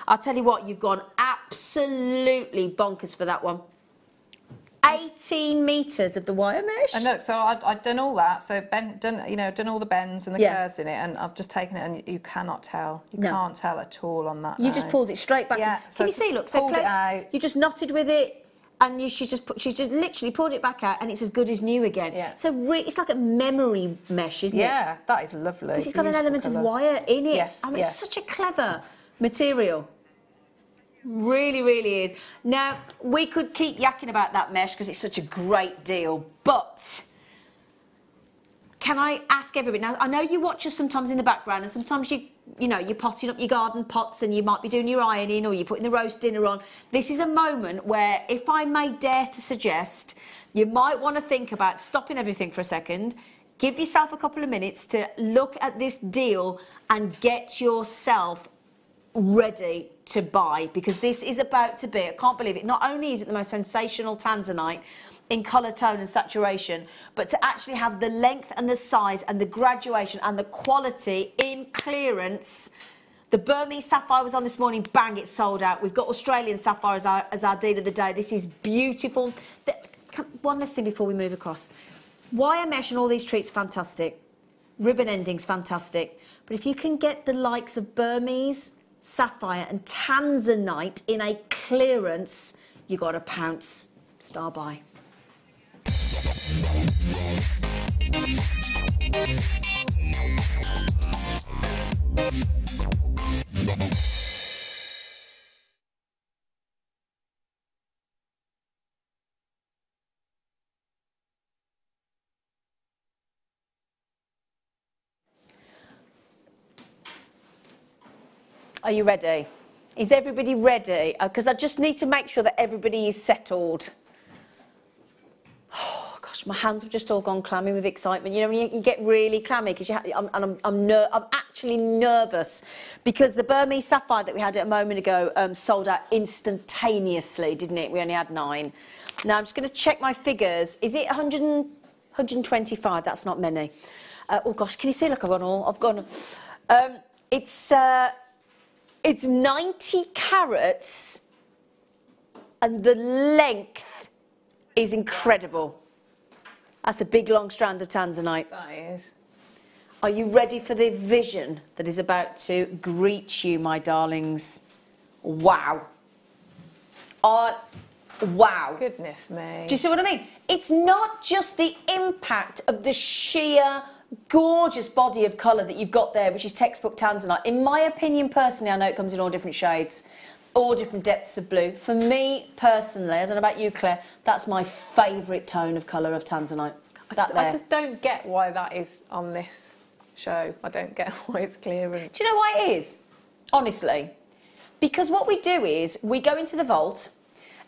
I'll tell you what, you've gone absolutely bonkers for that one. 18 metres of the wire mesh. And look, so I'd done all that, so done all the bends and the curves in it, and I've just taken it, and you cannot tell. You can't tell at all on that. You just pulled it straight back. Yeah. Can you see? Look, so pulled it out. You just knotted with it, and she just literally pulled it back out, and it's as good as new again. Yeah. So it's like a memory mesh, isn't it? Yeah, that is lovely. Because it's got an element of wire in it. Yes. I mean, it's such a clever material. Really, really is. Now, we could keep yakking about that mesh because it's such a great deal, but can I ask everybody, now I know you watch us sometimes in the background, and sometimes you're potting up your garden pots, and you might be doing your ironing, or you're putting the roast dinner on. This is a moment where, if I may dare to suggest, you might want to think about stopping everything for a second, give yourself a couple of minutes to look at this deal and get yourself ready to buy, because this is about to be, I can't believe it, not only is it the most sensational Tanzanite in colour, tone and saturation, but to actually have the length and the size and the graduation and the quality in clearance. The Burmese Sapphire was on this morning, bang, it's sold out. We've got Australian Sapphire as our deal of the day. This is beautiful. One last thing before we move across. Wire mesh and all these treats, fantastic. Ribbon endings, fantastic. But if you can get the likes of Burmese Sapphire and Tanzanite in a clearance, you got to pounce. Star buy. Are you ready? Is everybody ready? Because I just need to make sure that everybody is settled. Oh gosh, my hands have just all gone clammy with excitement. You know, when you get really clammy because I'm actually nervous because the Burmese Sapphire that we had a moment ago sold out instantaneously, didn't it? We only had 9. Now I'm just going to check my figures. Is it 125? That's not many. Oh gosh, can you see? Look, I've gone. It's 90 carats and the length is incredible. That's a big long strand of Tanzanite. That is. Are you ready for the vision that is about to greet you, my darlings? Wow. Wow. Goodness me. Do you see what I mean? It's not just the impact of the sheer gorgeous body of colour that you've got there, which is textbook Tanzanite. In my opinion, personally, I know it comes in all different shades, all different depths of blue. For me, personally, I don't know about you, Claire, that's my favourite tone of colour of Tanzanite. I just don't get why that is on this show. I don't get why it's clearance. Do you know why it is? Honestly. Because what we do is, we go into the vault.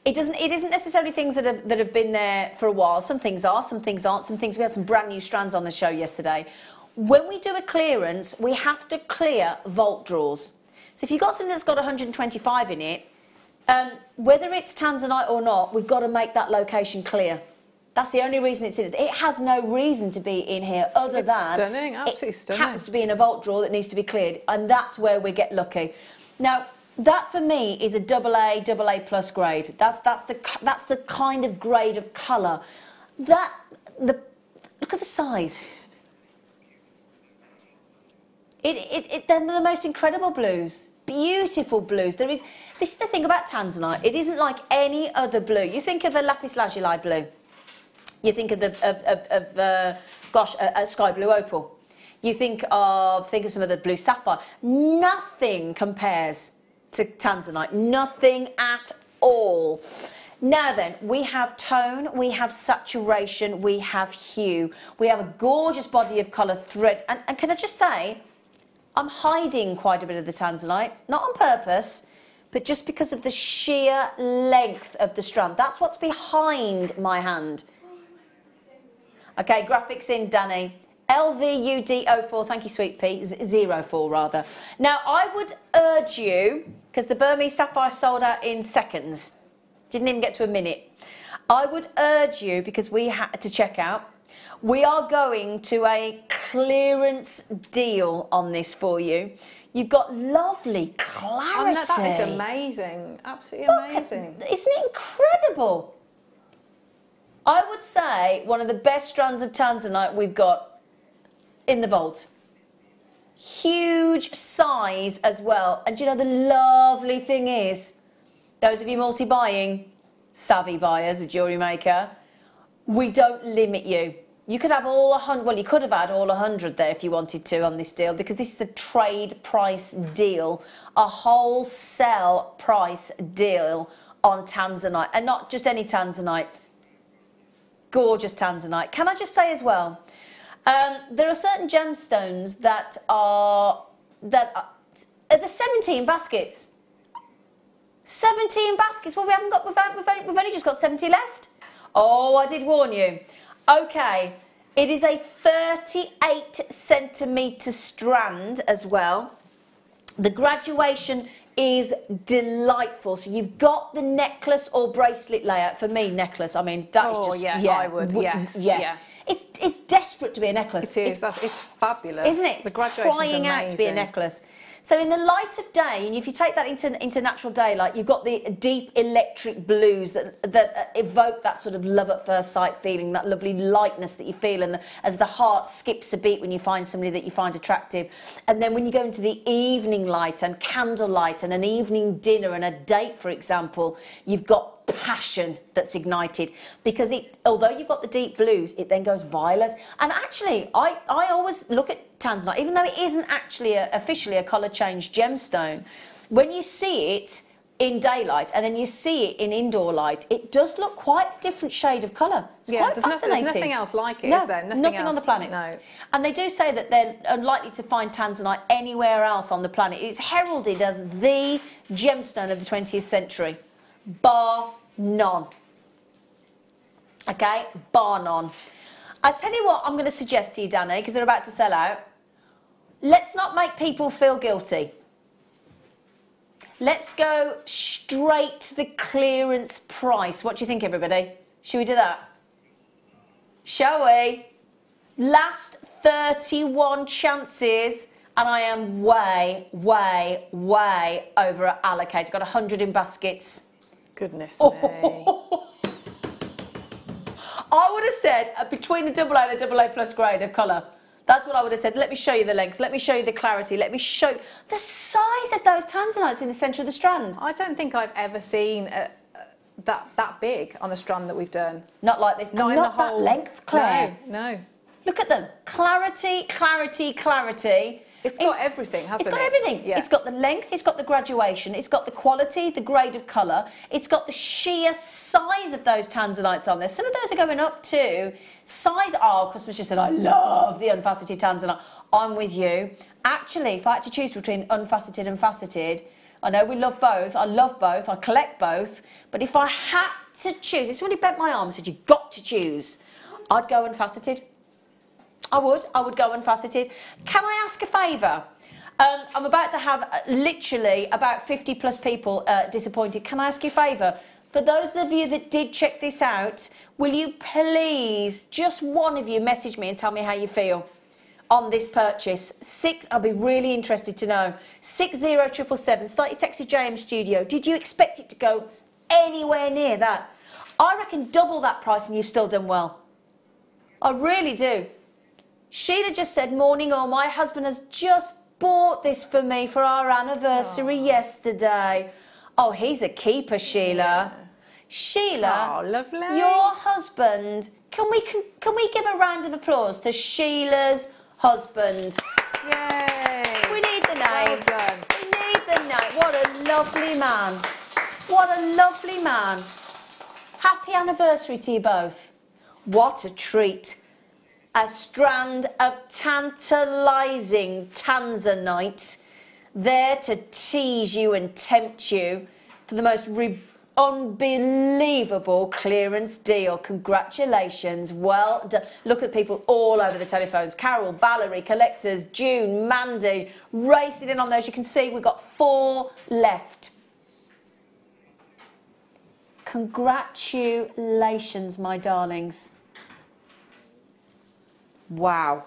It isn't necessarily things that have been there for a while. Some things are, some things aren't. Some things, we had some brand new strands on the show yesterday. When we do a clearance, we have to clear vault drawers. So if you've got something that's got 125 in it, whether it's Tanzanite or not, we've got to make that location clear. That's the only reason it's in it. It has no reason to be in here other than stunning, absolutely stunning. It happens to be in a vault drawer that needs to be cleared, and that's where we get lucky. Now, that for me is a AA plus grade. That's the kind of grade of colour. Look at the size. They're the most incredible blues, beautiful blues. This is the thing about Tanzanite. It isn't like any other blue. You think of a lapis lazuli blue. You think of a sky blue opal. You think of some of the blue sapphire. Nothing compares to Tanzanite, nothing at all. Now then, we have tone, we have saturation, we have hue, we have a gorgeous body of colour thread, and can I just say, I'm hiding quite a bit of the Tanzanite, not on purpose, but just because of the sheer length of the strand. That's what's behind my hand. Okay, graphics in, Danny. LVUD04, thank you, Sweet Pea, 04 rather. Now, I would urge you, because the Burmese Sapphire sold out in seconds, didn't even get to a minute. I would urge you, because we had to check out, we are going to a clearance deal on this for you. You've got lovely clarity. Oh, no, that is amazing, absolutely amazing. Isn't it incredible? I would say one of the best strands of Tanzanite we've got in the vault. Huge size as well. And do you know the lovely thing is, those of you multi-buying, savvy buyers of Jewellery Maker, we don't limit you. You could have all 100, well, you could have had all 100 there if you wanted to on this deal, because this is a trade price deal, a wholesale price deal on Tanzanite, and not just any Tanzanite, gorgeous Tanzanite. Can I just say as well, there are certain gemstones that are the 17 baskets. 17 baskets. Well, we've only just got 70 left. Oh, I did warn you. Okay, it is a 38 centimetre strand as well. The graduation is delightful. So you've got the necklace or bracelet layout. For me, necklace. I mean, that is just yeah, I would. Yes, yeah. It's desperate to be a necklace. It is. It's fabulous, isn't it? The graduation's crying out to be a necklace. So in the light of day, and if you take that into natural daylight, you've got the deep electric blues that evoke that sort of love at first sight feeling, that lovely lightness that you feel, and as the heart skips a beat when you find somebody that you find attractive. And then when you go into the evening light and candlelight and an evening dinner and a date, for example, you've got passion that's ignited, because although you've got the deep blues, it then goes violet. And actually, I always look at Tanzanite, even though it isn't actually officially a colour change gemstone, when you see it in daylight and then you see it in indoor light, it does look quite a different shade of colour. It's quite fascinating. There's nothing else like it, no, is there? Nothing on the planet. No. And they do say that they're unlikely to find Tanzanite anywhere else on the planet. It's heralded as the gemstone of the 20th century. Bar none. Okay, bar none. I tell you what I'm going to suggest to you, Danny, because they're about to sell out. Let's not make people feel guilty. Let's go straight to the clearance price. What do you think, everybody? Should we do that? Shall we? Last 31 chances, and I am way, way, way over allocated. Got 100 in baskets. Goodness me. I would have said between the AA and a AA plus grade of colour. That's what I would have said. Let me show you the length. Let me show you the clarity. Let me show you the size of those Tanzanites in the centre of the strand. I don't think I've ever seen that big on a strand that we've done. Not like this. Not that length, Claire. No. Look at them. Clarity, clarity, clarity. It's got everything, hasn't it? It's got everything. Yeah. It's got the length, it's got the graduation, it's got the quality, the grade of colour, it's got the sheer size of those Tanzanites on there. Some of those are going up to size. Oh, customers just said, I love the unfaceted Tanzanite. I'm with you. Actually, if I had to choose between unfaceted and faceted, I know we love both, I love both, I collect both, but if I had to choose, it's really bent my arm and said, you've got to choose, I'd go unfaceted. I would go unfaceted. Can I ask a favour? I'm about to have literally about 50 plus people disappointed. Can I ask you a favour? For those of you that did check this out, will you please, just one of you, message me and tell me how you feel on this purchase? I'll be really interested to know. 60777, slightly texted JM Studio. Did you expect it to go anywhere near that? I reckon double that price and you've still done well. I really do. Sheila just said, morning all, my husband has just bought this for me for our anniversary yesterday. Oh, he's a keeper, Sheila. Yeah. Sheila, oh, lovely. Your husband, can we give a round of applause to Sheila's husband? Yay. We need the name. Well done. We need the name. What a lovely man. What a lovely man. Happy anniversary to you both. What a treat. A strand of tantalising Tanzanite there to tease you and tempt you for the most unbelievable clearance deal. Congratulations, well done. Look at people all over the telephones. Carol, Valerie, collectors, June, Mandy, racing in on those. You can see we've got 4 left. Congratulations, my darlings. Wow.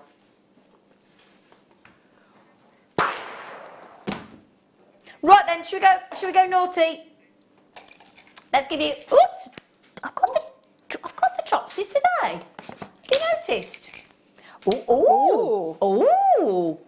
Right then, should we go naughty? Let's give you, oops, I've got the dropsies today. Have you noticed? Ooh, ooh, ooh.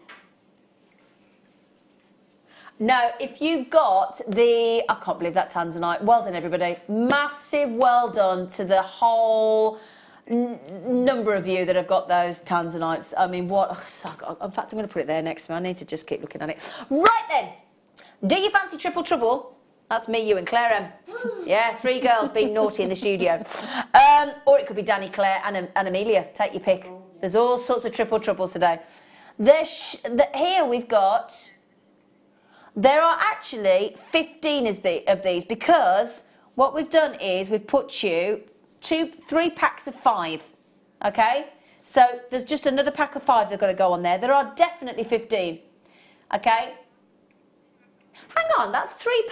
Now, if you got the, I can't believe that Tanzanite. Well done, everybody. Massive well done to the whole number of you that have got those Tanzanites. I mean, what, in fact, I'm going to put it there next to me. I need to just keep looking at it. Right then, do you fancy triple trouble? That's me, you and Claire M. Yeah, 3 girls being naughty in the studio. Or it could be Danny, Claire and Amelia. Take your pick. There's all sorts of triple troubles today. Here we've got, there are actually 15 of these, because what we've done is we've put you 3 packs of 5, okay? So there's just another pack of 5 that are going to go on there. There are definitely 15, okay? Hang on, that's 3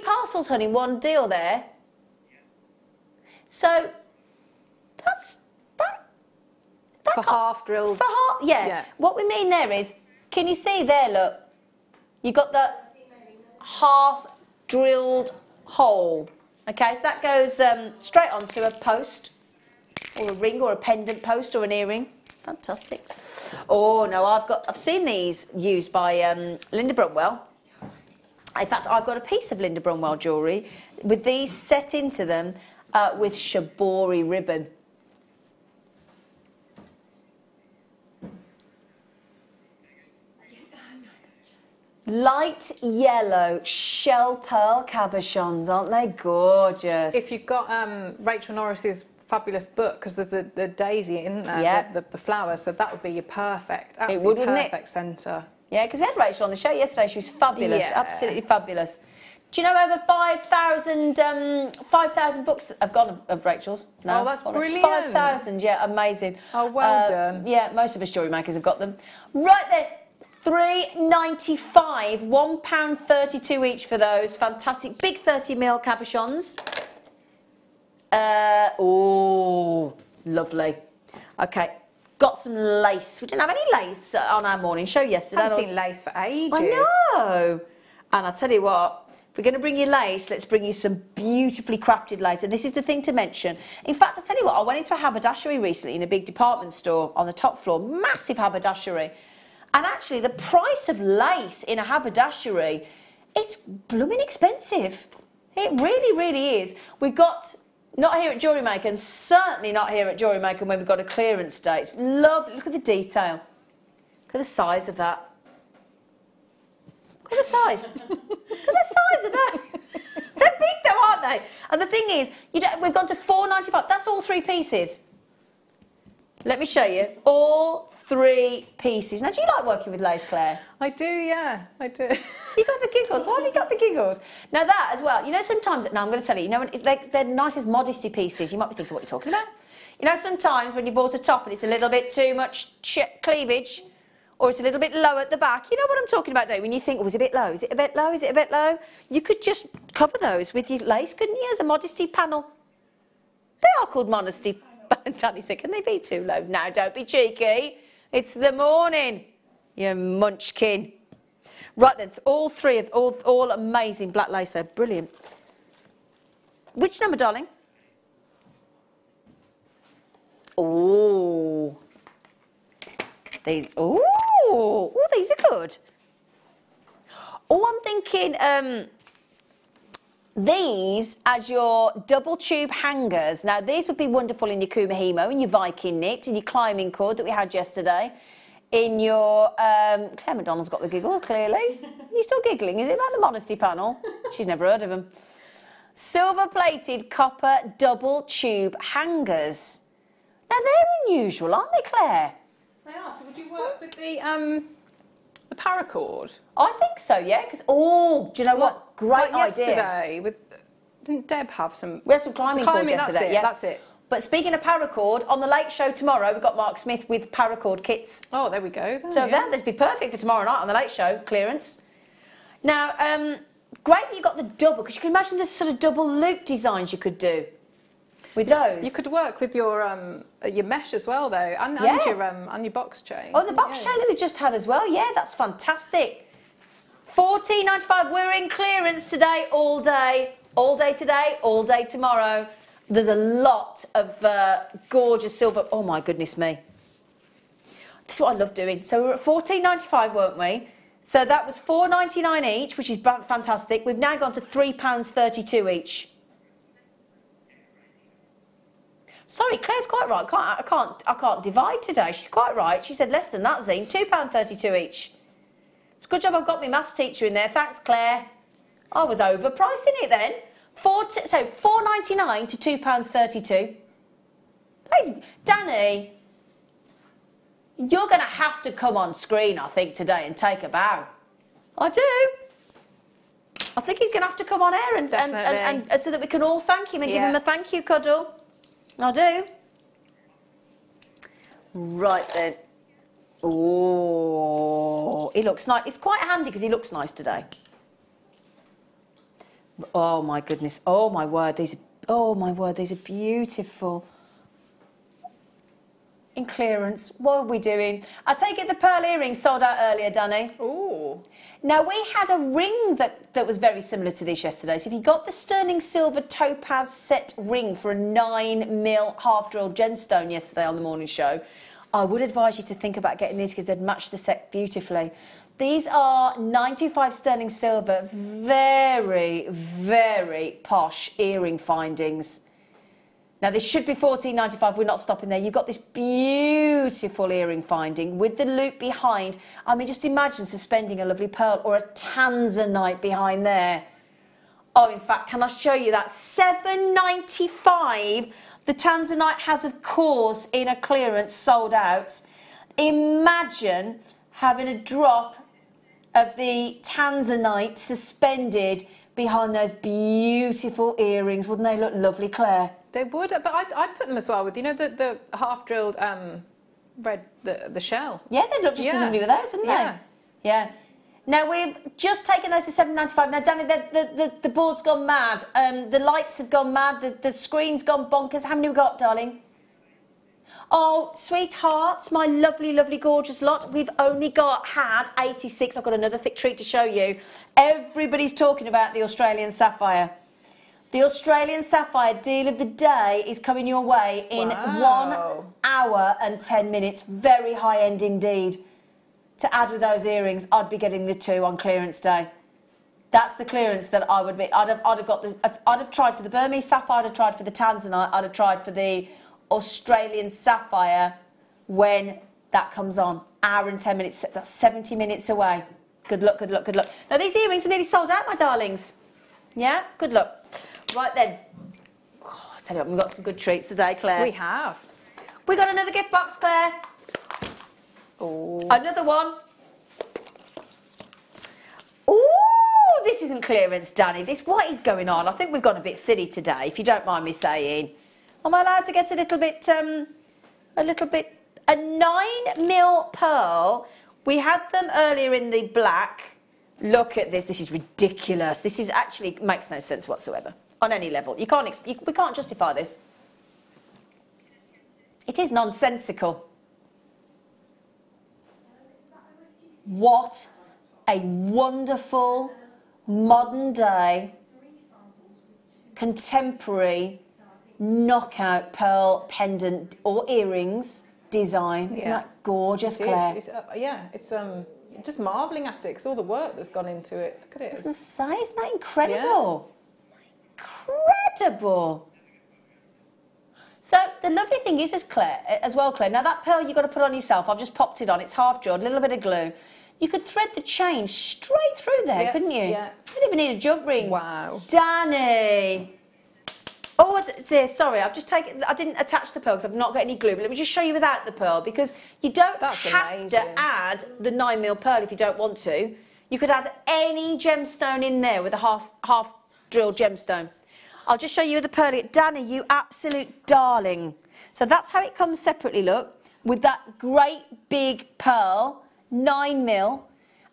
parcels, honey, one deal there. So that's that for half drilled. For half, yeah. What we mean there is, can you see there? Look, you got the half drilled hole. Okay, so that goes straight onto a post, or a ring, or a pendant post, or an earring. Fantastic. Oh no, I've seen these used by Linda Brunwell. In fact, I've got a piece of Linda Brunwell jewellery with these set into them with shibori ribbon. Light yellow shell pearl cabochons, aren't they gorgeous? If you've got Rachel Norris's fabulous book, because there's the daisy in there, the flowers, so that would be your perfect, absolutely perfect centre. Yeah, because we had Rachel on the show yesterday. She was fabulous, absolutely fabulous. Do you know over 5,000 books have gone of Rachel's? No, oh, that's brilliant. 5,000, yeah, amazing. Oh, well done. Yeah, most of us jewellery makers have got them. Right then, £3.95, £1.32 each for those. Fantastic, big 30mm cabochons. Oh, lovely. Okay. Got some lace. We didn't have any lace on our morning show yesterday. I haven't seen lace for ages. I know. And I'll tell you what, if we're going to bring you lace, let's bring you some beautifully crafted lace. And this is the thing to mention. In fact, I'll tell you what, I went into a haberdashery recently in a big department store on the top floor, massive haberdashery. And actually, the price of lace in a haberdashery, it's blooming expensive. It really, really is. We've got... Not here at Jewellery Maker, and certainly not here at Jewellery Maker when we've got a clearance day. It's lovely. Look at the detail. Look at the size of that. Look at the size. Look at the size of that. They're big though, aren't they? And the thing is, we've gone to £4.95. That's all 3 pieces. Let me show you. All 3 pieces. Now, do you like working with lace, Claire? I do, yeah, I do. You got the giggles. Why have you got the giggles? Now that as well, you know, sometimes, now I'm going to tell you, you know, they're nicest modesty pieces. You might be thinking what you're talking about. You know, sometimes when you bought a top and it's a little bit too much cleavage, or it's a little bit low at the back, you know what I'm talking about, don't you? When you think, oh, is it a bit low? Is it a bit low? Is it a bit low? You could just cover those with your lace, couldn't you, as a modesty panel? They are called modesty. Danny said, can they be too low? Now, don't be cheeky. It's the morning, you munchkin. Right then, all 3 of all amazing black lace there, brilliant. Which number, darling? Oh, these. Oh, these are good. Oh, I'm thinking these as your double tube hangers. Now, these would be wonderful in your Kumahimo, in your Viking knit, in your climbing cord that we had yesterday. In your, Claire Macdonald's got the giggles, clearly. You're still giggling, is it about the modesty panel? She's never heard of them. Silver-plated copper double tube hangers. Now, they're unusual, aren't they, Claire? They are. So would you work with the paracord? I think so, yeah, because, oh, do you know what? Great idea. Yesterday, with Didn't Deb have some? We had some climbing cord yesterday. That's it. But speaking of paracord, on the Late Show tomorrow, we've got Mark Smith with paracord kits. Oh, there we go. So this would be perfect for tomorrow night on the Late Show clearance. Now, great that you got the double, because you can imagine the sort of double loop designs you could do with those. You could work with your mesh as well, though, and your box chain. Oh, the box chain that we just had as well. Yeah, that's fantastic. $14.95. We're in clearance today, all day today, all day tomorrow. There's a lot of gorgeous silver. Oh my goodness me. This is what I love doing. So we were at $14.95, weren't we? So that was $4.99 each, which is fantastic. We've now gone to £3.32 each. Sorry, Claire's quite right. I can't divide today. She's quite right. She said less than that, Zine. £2.32 each. It's a good job I've got my maths teacher in there. Thanks, Claire. I was overpricing it then. So $4.99 to £2.32. Danny, you're going to have to come on screen, I think, today and take a bow. I do. I think he's going to have to come on air and so that we can all thank him and give him a thank you cuddle. I do. Right then. Oh, he looks nice. It's quite handy because he looks nice today. Oh my goodness! Oh my word! These are beautiful. In clearance. What are we doing? I take it the pearl earrings sold out earlier, Danny. Ooh. Now we had a ring that was very similar to this yesterday. So if you got the sterling silver topaz set ring for a 9mm half drilled gemstone yesterday on the morning show, I would advise you to think about getting these because they'd match the set beautifully. These are 925 sterling silver, very, very posh earring findings. Now, this should be $14.95. We're not stopping there. You've got this beautiful earring finding with the loop behind. I mean, just imagine suspending a lovely pearl or a Tanzanite behind there. Oh, in fact, can I show you that? $7.95. The Tanzanite has, of course, in a clearance, sold out. Imagine having a drop of the Tanzanite suspended behind those beautiful earrings. Wouldn't they look lovely, Claire? They would, but I'd put them as well with, you know, the half-drilled the shell. Yeah, they'd look just as lovely with those, wouldn't they? Yeah. Now, we've just taken those to $7.95. Now, Danny, the board's gone mad. The lights have gone mad. The screen's gone bonkers. How many we got, darling? Oh, sweethearts, my lovely, lovely, gorgeous lot. We've only had 86. I've got another thick treat to show you. Everybody's talking about the Australian Sapphire. The Australian Sapphire deal of the day is coming your way in 1 hour and 10 minutes. Very high-end indeed. To add with those earrings, I'd be getting the 2 on clearance day. That's the clearance that I would be. I'd have tried for the Burmese Sapphire. I'd have tried for the Tanzanite. I'd have tried for the Australian Sapphire when that comes on. Hour and 10 minutes. That's 70 minutes away. Good luck, good luck, good luck. Now, these earrings are nearly sold out, my darlings. Yeah? Good luck. Right then. Oh, I tell you what, we've got some good treats today, Claire. We have. We got another gift box, Claire. Oh. Another one. Ooh, this isn't clearance, Danny. What is going on? I think we've gone a bit silly today, if you don't mind me saying. Am I allowed to get a 9mm pearl? We had them earlier in the black. Look at this. This is ridiculous. This is actually makes no sense whatsoever on any level. We can't justify this. It is nonsensical. What a wonderful, modern day, contemporary, knockout pearl pendant or earrings design. Isn't that gorgeous, Claire? It's just marvelling at it because all the work that's gone into it. Look at it. I was going to say, isn't that incredible? Yeah. Incredible. So the lovely thing is, Claire, now that pearl you've got to put on yourself, I've just popped it on, it's half drilled, a little bit of glue. You could thread the chain straight through there, couldn't you? Yeah. You didn't even need a jump ring. Wow. Danny. Oh, dear, sorry, I didn't attach the pearl because I've not got any glue, but let me just show you without the pearl because you don't have to add the 9mm pearl if you don't want to. You could add any gemstone in there with a half drilled gemstone. I'll just show you the pearl. Danny, you absolute darling. So that's how it comes separately, look, with that great big pearl, 9mm.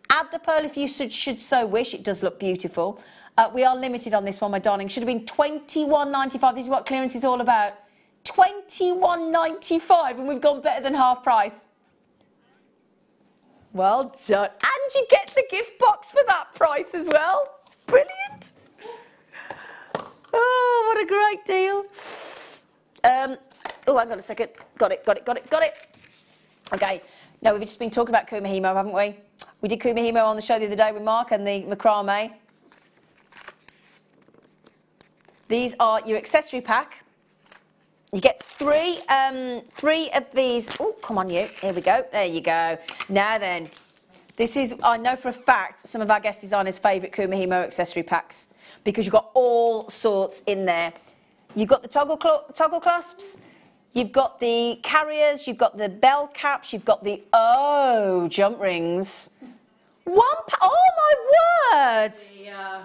Add the pearl if you should so wish. It does look beautiful. We are limited on this one, my darling. Should have been $21.95. This is what clearance is all about. $21.95, and we've gone better than half price. Well done. And you get the gift box for that price as well. It's brilliant. Oh, what a great deal. Oh, hang on a second. Got it. Okay. Now, we've just been talking about Kumihimo, haven't we? We did Kumihimo on the show the other day with Mark and the macrame. These are your accessory pack. You get three of these. Oh, come on, you. Here we go. There you go. Now then, this is, I know for a fact, some of our guest designers' favourite Kumihimo accessory packs because you've got all sorts in there. You've got the toggle clasps, you've got the carriers, you've got the bell caps, you've got the, jump rings. Oh, my word! Yeah.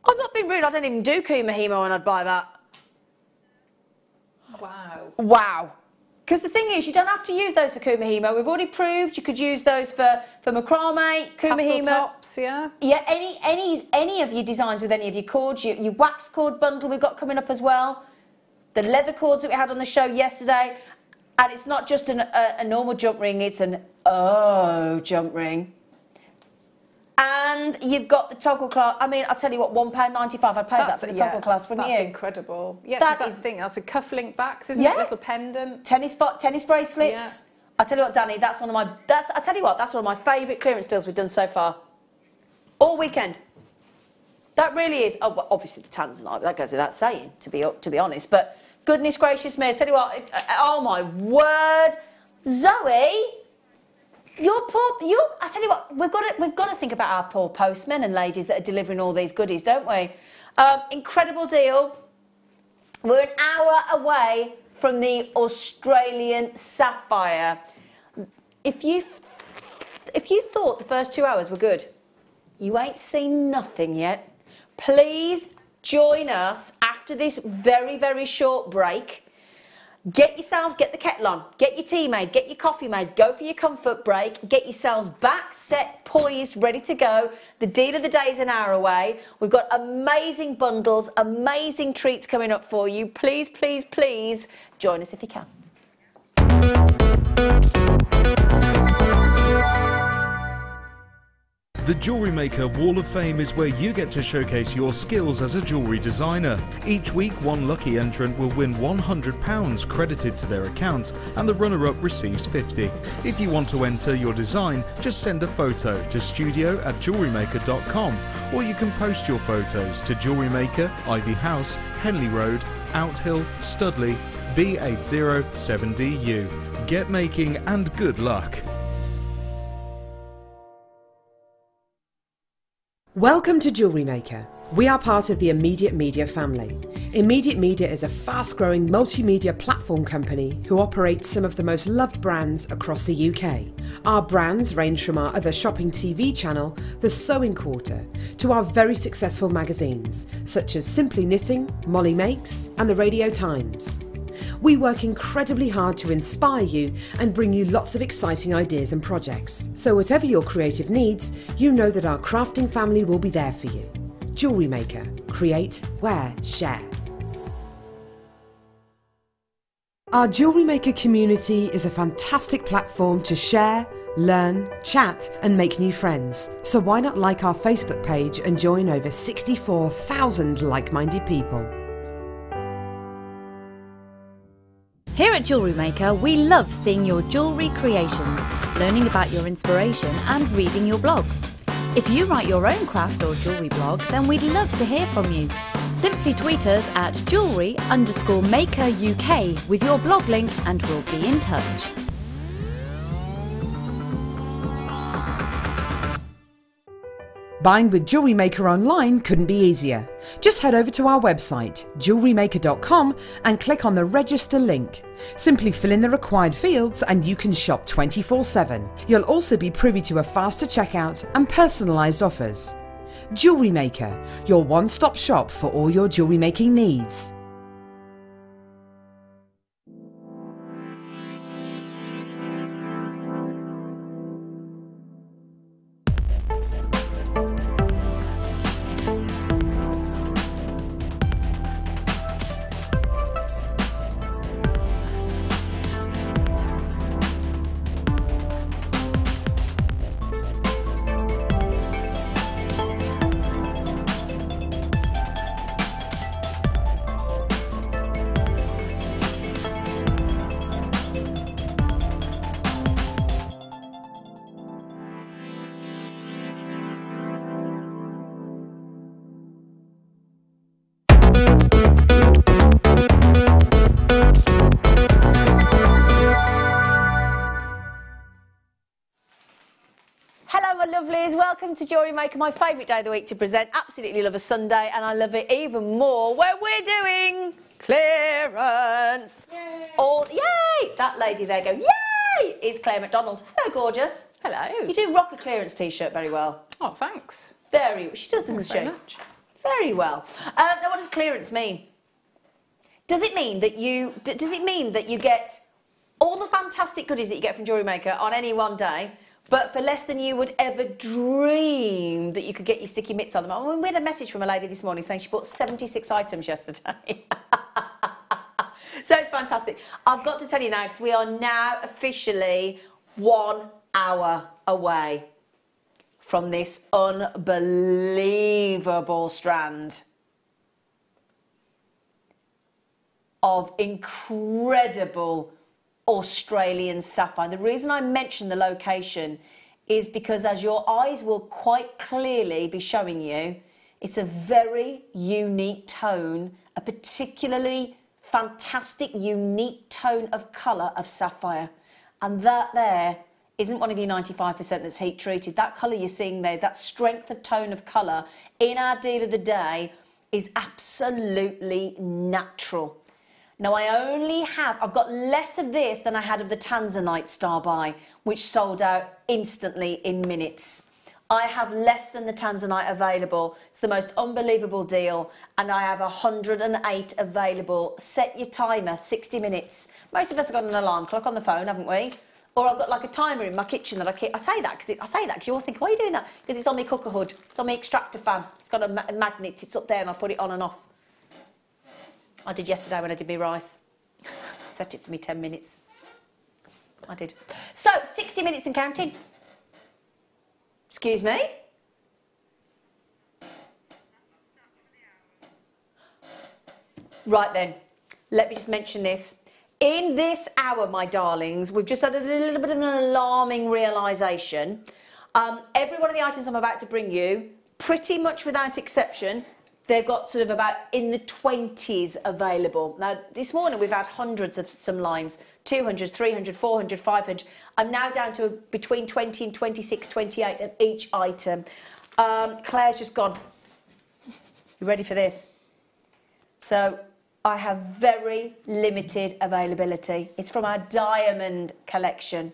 I'm not being rude, I don't even do Kumihimo and I'd buy that. Wow. Wow. Because the thing is, you don't have to use those for Kumihimo. We've already proved you could use those for macrame, Kumihimo. Tassel tops, yeah. Yeah, any of your designs with any of your cords, your wax cord bundle we've got coming up as well. The leather cords that we had on the show yesterday. And it's not just a normal jump ring, it's an jump ring. And you've got the toggle clasp. I mean, I'll tell you what, £1.95. I'd pay that for the toggle clasp, wouldn't you? That's incredible. Yeah, that's the thing. That's a cufflink backs, isn't it? Little pendant. Tennis bracelets. Yeah. I tell you what, Danny, that's one of my. I tell you what, that's one of my favourite clearance deals we've done so far. All weekend. That really is. Oh, well, obviously the Tanzanite, that goes without saying, to be honest. But goodness gracious me, I tell you what. Oh my word, Zoe. I tell you what, we've got to think about our poor postmen and ladies that are delivering all these goodies, don't we? Incredible deal. We're an hour away from the Australian Sapphire. If you thought the first 2 hours were good, you ain't seen nothing yet. Please join us after this very, very short break. Get the kettle on, get your tea made, get your coffee made, go for your comfort break, get yourselves back, set, poised, ready to go. The deal of the day is an hour away. We've got amazing bundles, amazing treats coming up for you. Please, please, please join us if you can. The Jewellery Maker Wall of Fame is where you get to showcase your skills as a jewellery designer. Each week, one lucky entrant will win £100 credited to their account, and the runner-up receives £50. If you want to enter your design, just send a photo to studio@jewellerymaker.com, or you can post your photos to Jewellery Maker, Ivy House, Henley Road, Outhill, Studley, B807DU. Get making and good luck. Welcome to Jewellery Maker. We are part of the Immediate Media family. Immediate Media is a fast-growing multimedia platform company who operates some of the most loved brands across the UK. Our brands range from our other shopping TV channel, The Sewing Quarter, to our very successful magazines, such as Simply Knitting, Molly Makes, and The Radio Times. We work incredibly hard to inspire you and bring you lots of exciting ideas and projects. So whatever your creative needs, you know that our crafting family will be there for you. Jewellery Maker. Create, wear, share. Our Jewellery Maker community is a fantastic platform to share, learn, chat and make new friends. So why not like our Facebook page and join over 64,000 like-minded people. Here at Jewellery Maker, we love seeing your jewellery creations, learning about your inspiration and reading your blogs. If you write your own craft or jewellery blog, then we'd love to hear from you. Simply tweet us at jewellery_maker UK with your blog link and we'll be in touch. Buying with Jewellery Maker online couldn't be easier. Just head over to our website, jewellerymaker.com, and click on the register link. Simply fill in the required fields and you can shop 24/7. You'll also be privy to a faster checkout and personalised offers. Jewellery Maker, your one-stop shop for all your jewellery making needs. Welcome to Jewellery Maker, my favourite day of the week to present. Absolutely love a Sunday, and I love it even more where we're doing clearance. Yay! Yay! That lady there go, yay! It's Claire Macdonald. Hello, gorgeous. Hello. You do rock a clearance t-shirt very well. Oh, thanks. She does, doesn't she? Much. Very well. Now, what does clearance mean? Does it mean that you get all the fantastic goodies that you get from Jewellery Maker on any one day, but for less than you would ever dream that you could get your sticky mitts on them? I mean, we had a message from a lady this morning saying she bought 76 items yesterday. So it's fantastic. I've got to tell you now, because we are now officially 1 hour away from this unbelievable strand of incredible Australian sapphire. The reason I mention the location is because, as your eyes will quite clearly be showing you, it's a very unique tone, a particularly fantastic, unique tone of colour of sapphire. And that there isn't one of your 95% that's heat treated. That colour you're seeing there, that strength of tone of colour in our deal of the day is absolutely natural. Now, I've got less of this than I had of the Tanzanite Star Buy, which sold out instantly in minutes. I have less than the Tanzanite available. It's the most unbelievable deal, and I have 108 available. Set your timer, 60 minutes. Most of us have got an alarm clock on the phone, haven't we? Or I've got like a timer in my kitchen that I say that because you all think, why are you doing that? Because it's on my cooker hood. It's on my extractor fan. It's got a magnet. It's up there, and I put it on and off. I did yesterday when I did my rice. Set it for me 10 minutes. I did. So, 60 minutes and counting. Excuse me? Right then, let me just mention this. In this hour, my darlings, we've just had a little bit of an alarming realisation. Every one of the items I'm about to bring you, pretty much without exception, they've got sort of about in the 20s available. Now, this morning we've had hundreds of some lines, 200, 300, 400, 500. I'm now down to between 20 and 26, 28 of each item. Claire's just gone. You ready for this? So, I have very limited availability. It's from our diamond collection.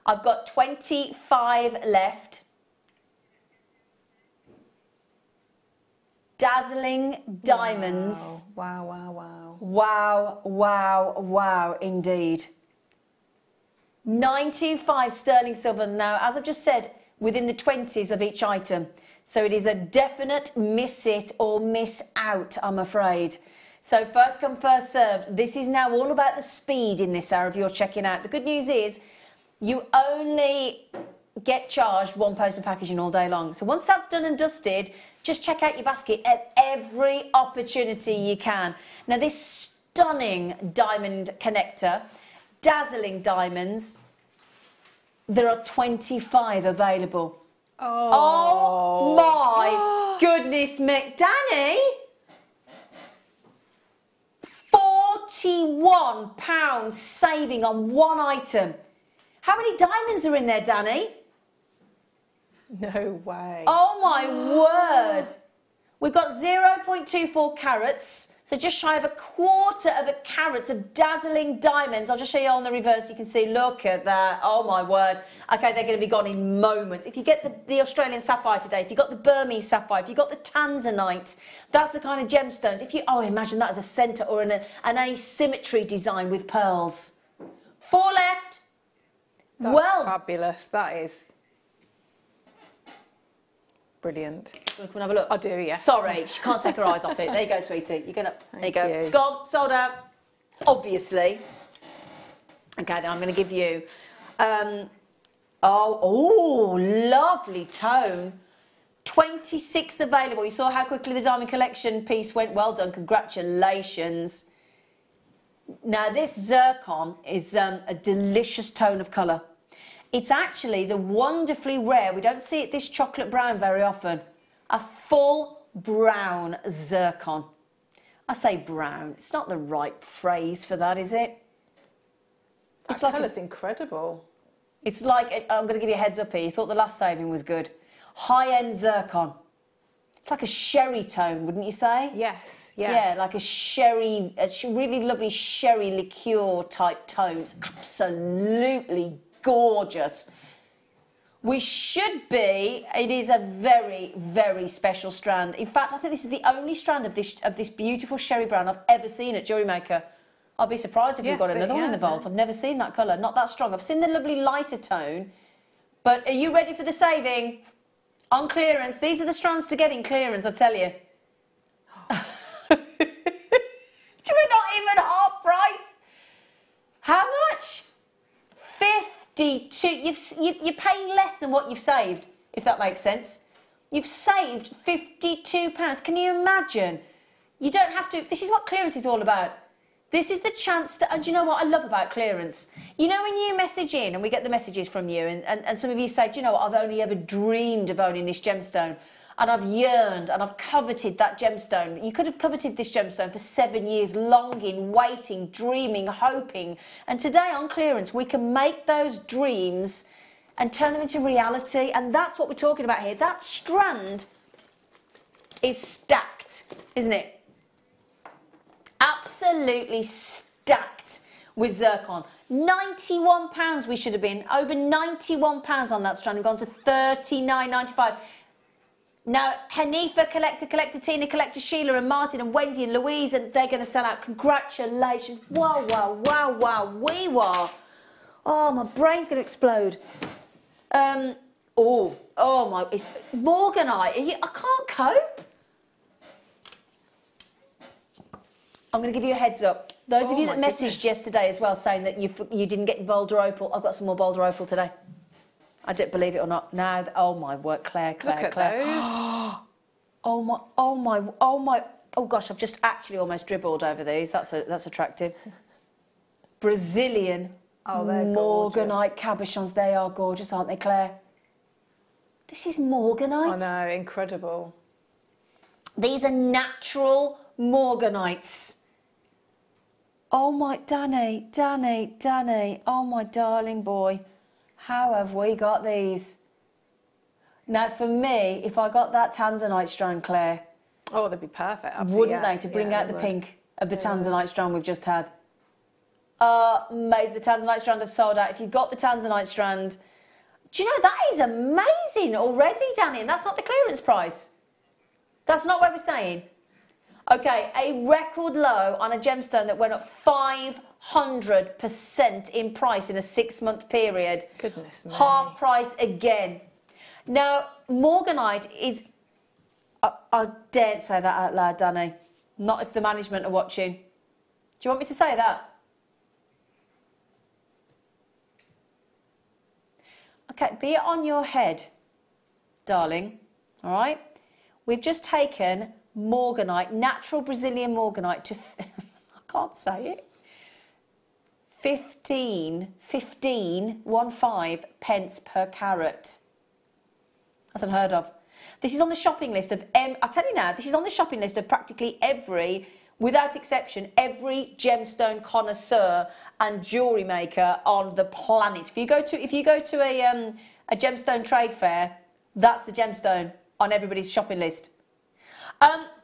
I've got 25 left. Dazzling diamonds. Wow, wow, wow. Wow, wow, wow, indeed. 925 sterling silver. Now, as I've just said, within the 20s of each item. So it is a definite miss it or miss out, I'm afraid. So first come, first served. This is now all about the speed in this hour if you're checking out. The good news is you only get charged one post and packaging all day long. So once that's done and dusted, just check out your basket at every opportunity you can. Now, this stunning diamond connector, dazzling diamonds, there are 25 available. Oh my goodness me. Danny, £41 saving on one item. How many diamonds are in there, Danny? No way. Oh my word. We've got 0.24 carats, So just shy of 1/4 of a carat of dazzling diamonds. I'll just show you on the reverse. You can see, look at that. Oh my word. Okay, they're going to be gone in moments. If you get the Australian sapphire today, if you got the Burmese sapphire, if you got the Tanzanite, that's the kind of gemstones. If you, oh, imagine that as a centre or an asymmetry design with pearls. 4 left. That's well, fabulous. That is brilliant. Come and have a look. I do, yeah. Sorry, she can't take her eyes off it. There you go, sweetie. You're gonna. There you go. you. It's gone. Sold out. Obviously. Okay, then I'm going to give you. Oh, lovely tone. 26 available. You saw how quickly the Diamond Collection piece went. Well done. Congratulations. Now, this zircon is a delicious tone of colour. It's actually the wonderfully rare, we don't see it this chocolate brown very often, a full brown zircon. I say brown, it's not the right phrase for that, is it? That colour's incredible. It's like, I'm going to give you a heads up here, you thought the last saving was good. High-end zircon. It's like a sherry tone, wouldn't you say? Yes, yeah. Yeah, like a really lovely sherry liqueur type tones. Absolutely gorgeous. We should be, it is a very, very special strand. In fact, I think this is the only strand of this beautiful sherry brown I've ever seen at Jewellery Maker. I'll be surprised if we've got another one in the vault. I've never seen that colour, not that strong. I've seen the lovely lighter tone, but are you ready for the saving? On clearance, these are the strands to get in clearance, I tell you. We're not even half price. How much? 52. You're paying less than what you've saved, if that makes sense. You've saved £52. Can you imagine? You don't have to. This is what clearance is all about. This is the chance to, and do you know what I love about clearance? You know when you message in, and we get the messages from you, and some of you say, do you know what, I've only ever dreamed of owning this gemstone, and I've yearned, and I've coveted that gemstone. You could have coveted this gemstone for 7 years, longing, waiting, dreaming, hoping, and today on clearance, we can make those dreams and turn them into reality, and that's what we're talking about here. That strand is stacked, isn't it? Absolutely stacked with zircon. £91 we should have been. Over £91 on that strand. We've gone to $39.95. Now, Hanifa, Collector, Tina, Collector, Sheila and Martin and Wendy and Louise, and they're going to sell out. Congratulations. Wow, wow, wow, wow. We were. Oh, my brain's going to explode. Oh my, it's Morganite. I can't cope. I'm going to give you a heads up. Those of you that messaged yesterday as well saying that you didn't get Boulder Opal, I've got some more Boulder Opal today. I don't believe it or not. Now, oh my word, Claire. Look at those. Oh gosh, I've just actually almost dribbled over these. That's attractive. Brazilian Morganite cabochons. They are gorgeous, aren't they, Claire? This is Morganite. I know, incredible. These are natural Morganites. Oh my, Danny, oh my darling boy, how have we got these? Now for me, if I got that Tanzanite strand, Claire. Oh, they'd be perfect. Absolutely, wouldn't they, to bring out the pink of the Tanzanite strand we've just had. Mate, the Tanzanite strand has sold out. If you've got the Tanzanite strand, do you know, that is amazing already, Danny, and that's not the clearance price. That's not where we're staying. Okay, a record low on a gemstone that went up 500% in price in a 6-month period. Goodness me. Half price again. Now, Morganite is... I daren't say that out loud, Danny. Not if the management are watching. Do you want me to say that? Okay, be it on your head, darling. All right? We've just taken Morganite, natural Brazilian Morganite to, I can't say it, 15 pence per carat. That's unheard of. This is on the shopping list of, I tell you now, this is on the shopping list of practically every, without exception, every gemstone connoisseur and jewellery maker on the planet. If you go to a gemstone trade fair, that's the gemstone on everybody's shopping list.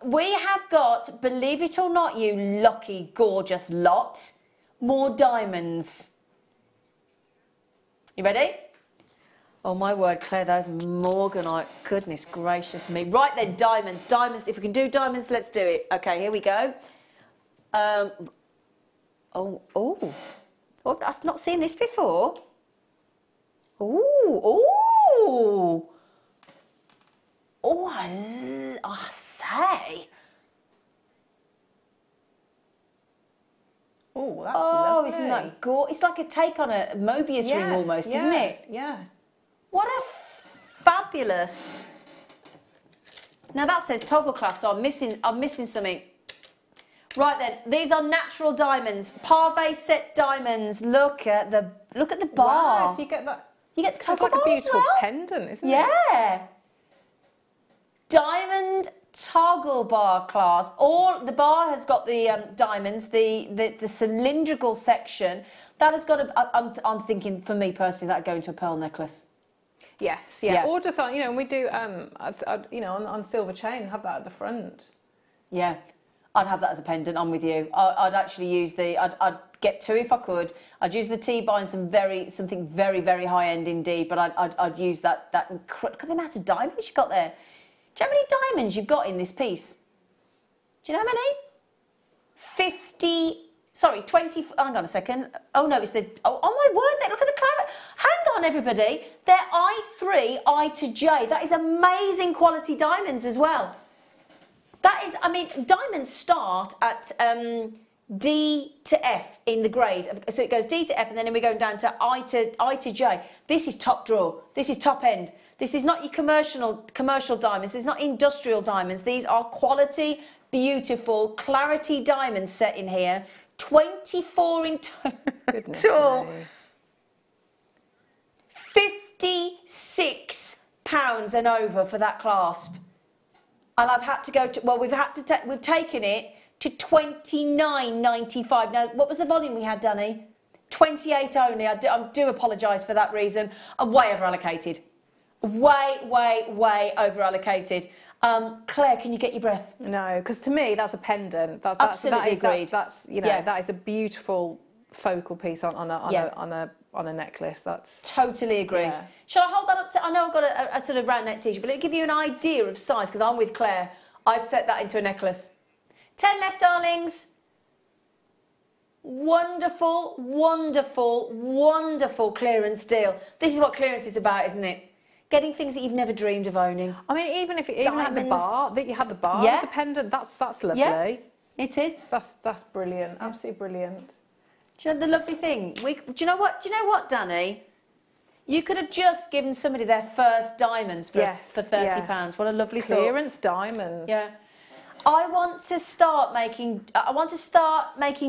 we have got, believe it or not, you lucky, gorgeous lot, more diamonds. You ready? Oh my word, Claire, those Morganite, goodness gracious me. Right then, diamonds, diamonds. If we can do diamonds, let's do it. Okay, here we go. I've not seen this before. Oh, I say. Oh, that's lovely. Isn't that gorgeous? It's like a take on a Mobius ring almost, isn't it? Yeah. What a fabulous. Now that says toggle class, so I'm missing something. Right then, these are natural diamonds, Parve set diamonds. Look at the bar. Wow, so you get that. You get the toggle like a bar beautiful as well. pendant, isn't it? Yeah. Diamond toggle bar clasp. All the bar has got the diamonds, the cylindrical section. That has got a. I'm thinking for me personally that'd go into a pearl necklace. Yes, yeah. Or just on, we do, on silver chain, have that at the front. Yeah, I'd have that as a pendant. I'm with you. I'd actually use I'd get two if I could. I'd use the T-bar and something very, very high end indeed. But I'd use that look at the amount of diamonds you've got there. Do you know how many diamonds you've got in this piece? Do you know how many? 20, hang on a second. Oh no, it's oh my word, look at the claret. Hang on everybody, they're I3, I to J. That is amazing quality diamonds as well. That is, diamonds start at D to F in the grade. So it goes D to F and then we're going down to I to J. This is top draw, this is top end. This is not your commercial diamonds, this is not industrial diamonds. These are quality, beautiful, clarity diamonds set in here. 24 in total. £56 and over for that clasp. And I've had to go to, well, we've taken it to £29.95. Now, what was the volume we had, Danny? 28 only. I do apologise for that reason. I'm way over allocated. Way over allocated. Claire, can you get your breath? No, because to me that's a pendant. Absolutely agreed. That is a beautiful focal piece on a necklace. That's totally agree. Yeah. Shall I hold that up to? I know I've got a sort of round neck t-shirt, but it'll give you an idea of size. Because I'm with Claire, I'd set that into a necklace. 10 left, darlings. Wonderful, wonderful, wonderful clearance deal. This is what clearance is about, isn't it? Getting things that you've never dreamed of owning. Even if you had the bar, as a pendant, that's lovely. Yeah, it is. That's brilliant. Absolutely brilliant. Do you know the lovely thing? Do you know what, Danny? You could have just given somebody their first diamonds for £30. What a lovely clearance diamonds. Yeah. I want to start making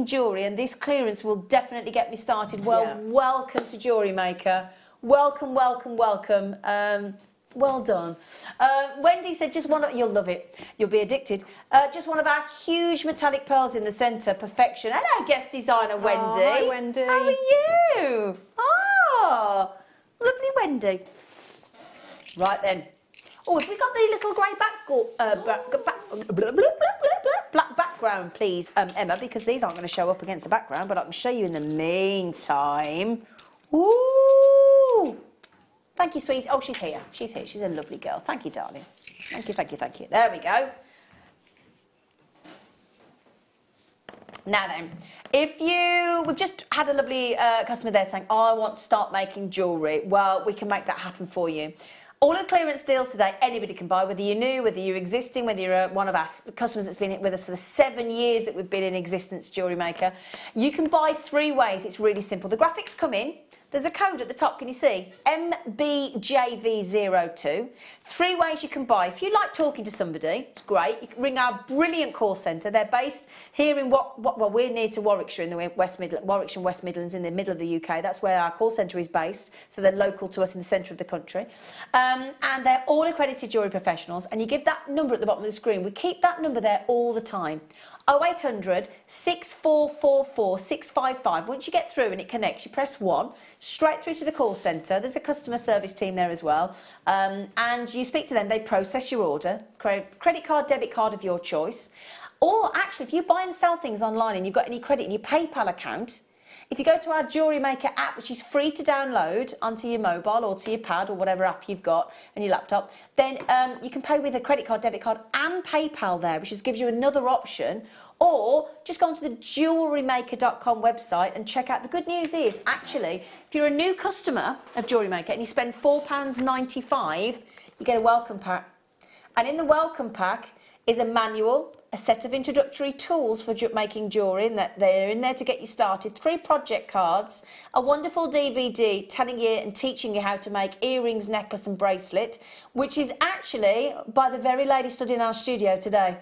jewellery, and this clearance will definitely get me started. Welcome to Jewellery Maker. Welcome, welcome, welcome. Well done. Wendy said, you'll love it. You'll be addicted. Just one of our huge metallic pearls in the centre. Perfection. Hello, guest designer Wendy. Oh, hi, Wendy. How are you? Oh, lovely Wendy. Right then. Oh, have we got the little grey black background, please, Emma, because these aren't going to show up against the background, but I can show you in the meantime. Ooh. Thank you, sweet. Oh, she's here. She's here. She's a lovely girl. Thank you, darling. Thank you, thank you, thank you. There we go. Now then, we've just had a lovely customer there saying, oh, I want to start making jewellery. Well, we can make that happen for you. All of the clearance deals today, anybody can buy, whether you're new, whether you're existing, whether you're one of our customers that's been with us for the 7 years that we've been in existence, Jewellery Maker. You can buy 3 ways. It's really simple. The graphics come in. There's a code at the top, can you see? MBJV02. 3 ways you can buy. If you like talking to somebody, it's great. You can ring our brilliant call centre. They're based here in we're near to Warwickshire in the Warwickshire and West Midlands in the middle of the UK. That's where our call centre is based. So they're local to us in the centre of the country. And they're all accredited jewellery professionals. And you give that number at the bottom of the screen. We keep that number there all the time. 0800 6444 655. Once you get through and it connects, you press 1, straight through to the call centre. There's a customer service team there as well. And you speak to them, they process your order, credit card, debit card of your choice. Or actually, if you buy and sell things online and you've got any credit in your PayPal account, if you go to our Jewellery Maker app, which is free to download onto your mobile or to your pad or whatever app you've got and your laptop, then you can pay with a credit card, debit card and PayPal there, which just gives you another option. Or just go onto the jewellerymaker.com website and check out. The good news is, actually, if you're a new customer of Jewellery Maker and you spend £4.95, you get a welcome pack. And in the welcome pack is a manual, a set of introductory tools for making jewellery, and that they're in there to get you started, 3 project cards, a wonderful DVD telling you and teaching you how to make earrings, necklace and bracelet, which is actually by the very lady stood in our studio today.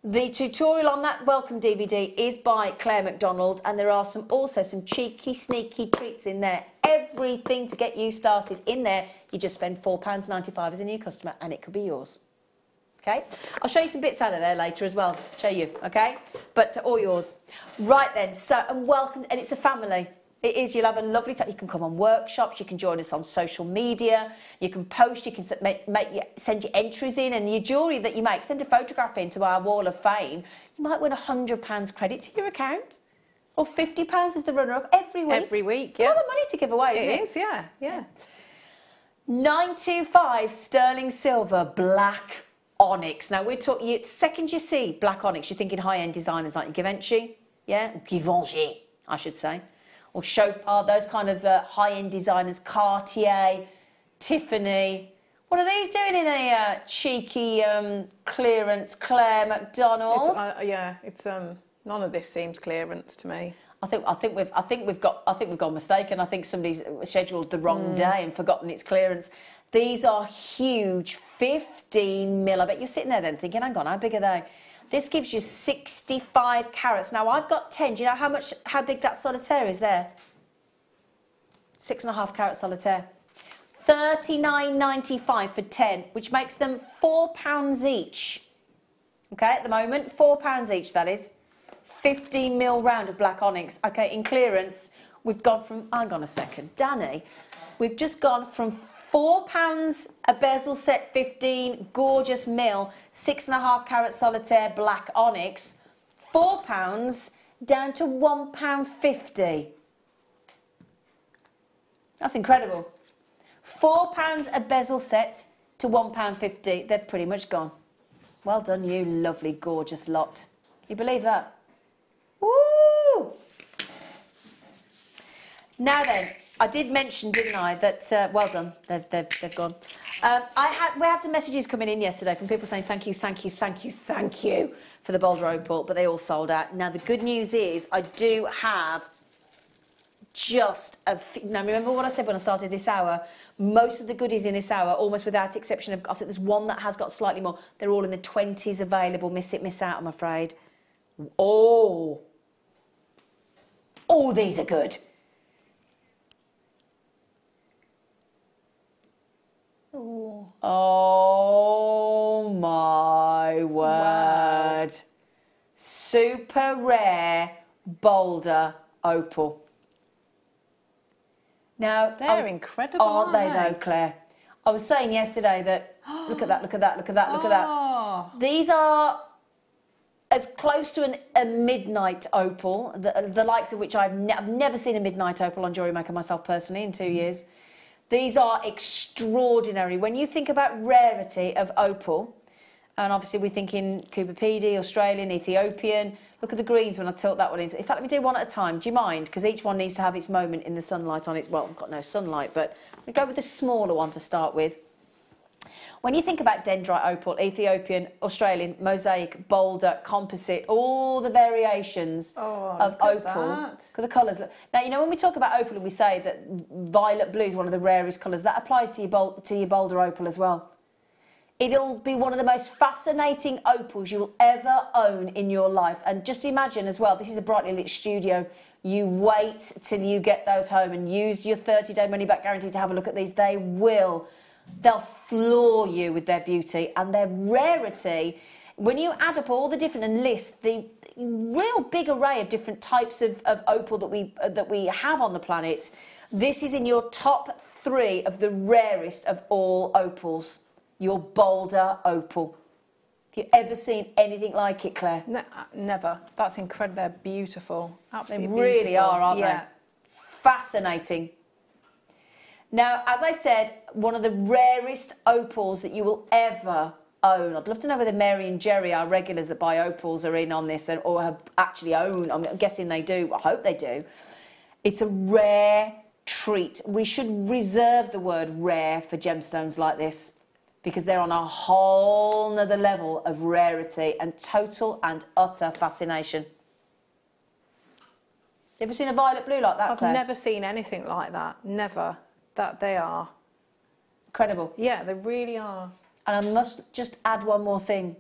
The tutorial on that welcome DVD is by Claire Macdonald, and there are also some cheeky, sneaky treats in there. Everything to get you started in there. You just spend £4.95 as a new customer and it could be yours. Okay, I'll show you some bits out of there later as well, show you, okay? But all yours. Right then, so, and welcome, and it's a family. It is, you'll have a lovely time. You can come on workshops, you can join us on social media, you can post, you can send your entries in, and your jewellery that you make, send a photograph into our wall of fame. You might win £100 credit to your account, or £50 as the runner-up every week. Every week, it's a lot of money to give away, isn't it? It is, yeah. 925 sterling silver, black onyx. Now, we're talking, the second you see black onyx, you're thinking high-end designers like Givenchy, yeah? Givenchy, I should say. Or Chopard, those kind of high-end designers, Cartier, Tiffany. What are these doing in a cheeky clearance, Claire Macdonald? It's none of this seems clearance to me. I think we've gone mistaken. I think somebody's scheduled the wrong day and forgotten its clearance. These are huge, 15 mil. I bet you're sitting there then thinking, hang on, how big are they? This gives you 65 carats. Now, I've got 10. Do you know how big that solitaire is there? 6.5 carat solitaire. $39.95 for 10, which makes them £4 each. Okay, at the moment, £4 each, that is. 15 mil round of black onyx. Okay, in clearance, we've gone from, hang on a second, Danny, we've just gone from £4 a bezel set, 15, gorgeous mil, 6.5 carat solitaire black onyx, £4 down to £1.50. That's incredible. £4 a bezel set to £1.50. They're pretty much gone. Well done, you lovely, gorgeous lot. You believe that? Woo! Now then, I did mention, didn't I, that, well done, they've gone. We had some messages coming in yesterday from people saying thank you for the Boulder Opal, but they all sold out. Now, the good news is I do have just a few. Now, remember what I said when I started this hour? Most of the goodies in this hour, almost without exception of, I think there's one that has got slightly more. They're all in the 20s available. Miss it, miss out, I'm afraid. Oh, these are good. Oh my word. Wow. Super rare Boulder Opal. Now, they're incredible, aren't they though, Claire? I was saying yesterday that, look at that, look at that, look at that, look at that. These are as close to a midnight opal, the likes of which I've never seen a midnight opal on Jewellery Maker myself personally in 2 years. These are extraordinary. When you think about rarity of opal, and obviously we're thinking Cooper PD, Australian, Ethiopian. Look at the greens when I tilt that one in. In fact, let me do one at a time. Do you mind? Because each one needs to have its moment in the sunlight on its... Well, I've got no sunlight, but we'll go with the smaller one to start with. When you think about dendrite opal, Ethiopian, Australian, mosaic, boulder, composite, all the variations of opal. Look at the colours. Now, you know, when we talk about opal and we say that violet blue is one of the rarest colours, that applies to your boulder opal as well. It'll be one of the most fascinating opals you will ever own in your life. And just imagine as well, this is a brightly lit studio. You wait till you get those home and use your 30-day money-back guarantee to have a look at these. They'll floor you with their beauty, and their rarity When you add up all the different and list the real big array of different types of opal that we have on the planet, this is in your top 3 of the rarest of all opals. Your Boulder opal. Have you ever seen anything like it, Claire? No, never. That's incredible. They're beautiful. Absolutely They really beautiful. are, aren't they? Fascinating. Now, as I said, one of the rarest opals that you will ever own. I'd love to know whether Mary and Jerry, our regulars that buy opals, are in on this or have actually owned. I'm guessing they do. I hope they do. It's a rare treat. We should reserve the word rare for gemstones like this because they're on a whole nother level of rarity and total and utter fascination. You ever seen a violet blue like that, Claire? I've never seen anything like that. Never. That they are. Incredible. Yeah, they really are. And I must just add one more thing.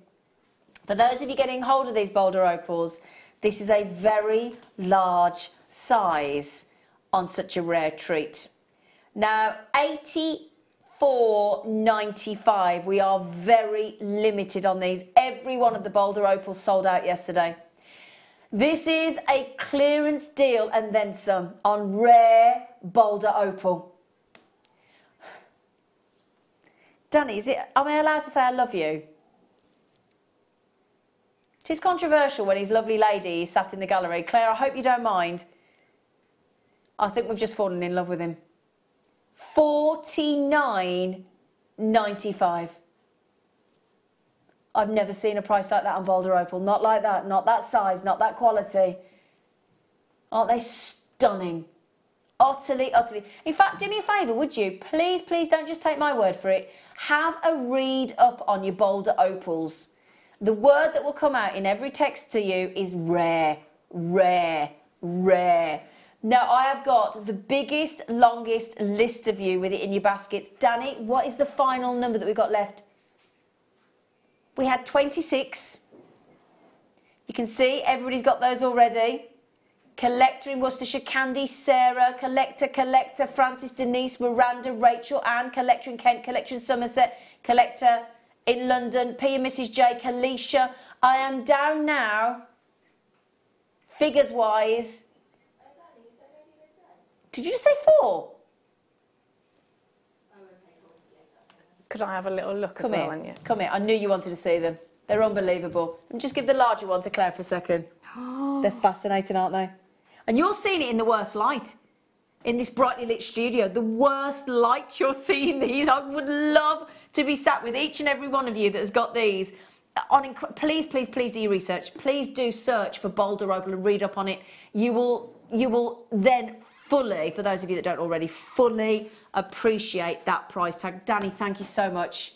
For those of you getting hold of these Boulder opals, this is a very large size on such a rare treat. Now, $84.95. We are very limited on these. Every one of the Boulder opals sold out yesterday. This is a clearance deal and then some on rare Boulder opal. Danny, am I allowed to say I love you? It is controversial when his lovely lady is sat in the gallery. Claire, I hope you don't mind. I think we've just fallen in love with him. $49.95. I've never seen a price like that on Boulder opal. Not like that, not that size, not that quality. Aren't they stunning? Utterly, utterly. In fact, do me a favour, would you? Please, please don't just take my word for it. Have a read up on your Boulder opals. The word that will come out in every text to you is rare, rare, rare. Now, I have got the biggest, longest list of you with it in your baskets. Danny, what is the final number that we've got left? We had 26. You can see everybody's got those already. Collector in Worcestershire, Candy, Sarah, Collector, Francis, Denise, Miranda, Rachel, Anne, Collector in Kent, Collector in Somerset, Collector in London, P and Mrs J, Kalisha. I am down now, figures-wise. Did you just say 4? Could I have a little look Come as well? here, come here. I knew you wanted to see them. They're unbelievable. And just give the larger one to Claire for a second. They're fascinating, aren't they? And you're seeing it in the worst light. In this brightly lit studio, the worst light you're seeing these. I would love to be sat with each and every one of you that has got these. Please, please, please do your research. Please do search for Boulder opal and read up on it. You will then fully, for those of you that don't already, fully appreciate that price tag. Danny, thank you so much.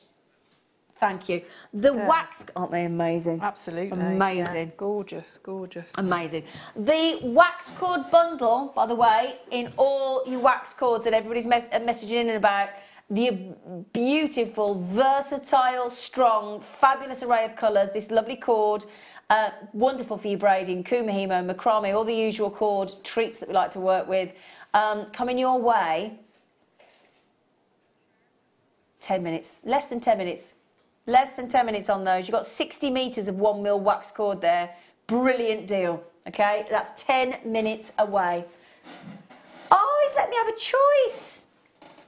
Thank you. The wax, aren't they amazing? Absolutely. Amazing. Yeah. Gorgeous, gorgeous. Amazing. The wax cord bundle, by the way, in all your wax cords that everybody's messaging in about, the beautiful, versatile, strong, fabulous array of colours, this lovely cord, wonderful for your braiding, kumihimo, macrame, all the usual cord treats that we like to work with, coming your way. 10 minutes, less than 10 minutes. Less than 10 minutes on those. You've got 60 metres of 1 mil wax cord there. Brilliant deal, okay? That's 10 minutes away. Oh, he's let me have a choice.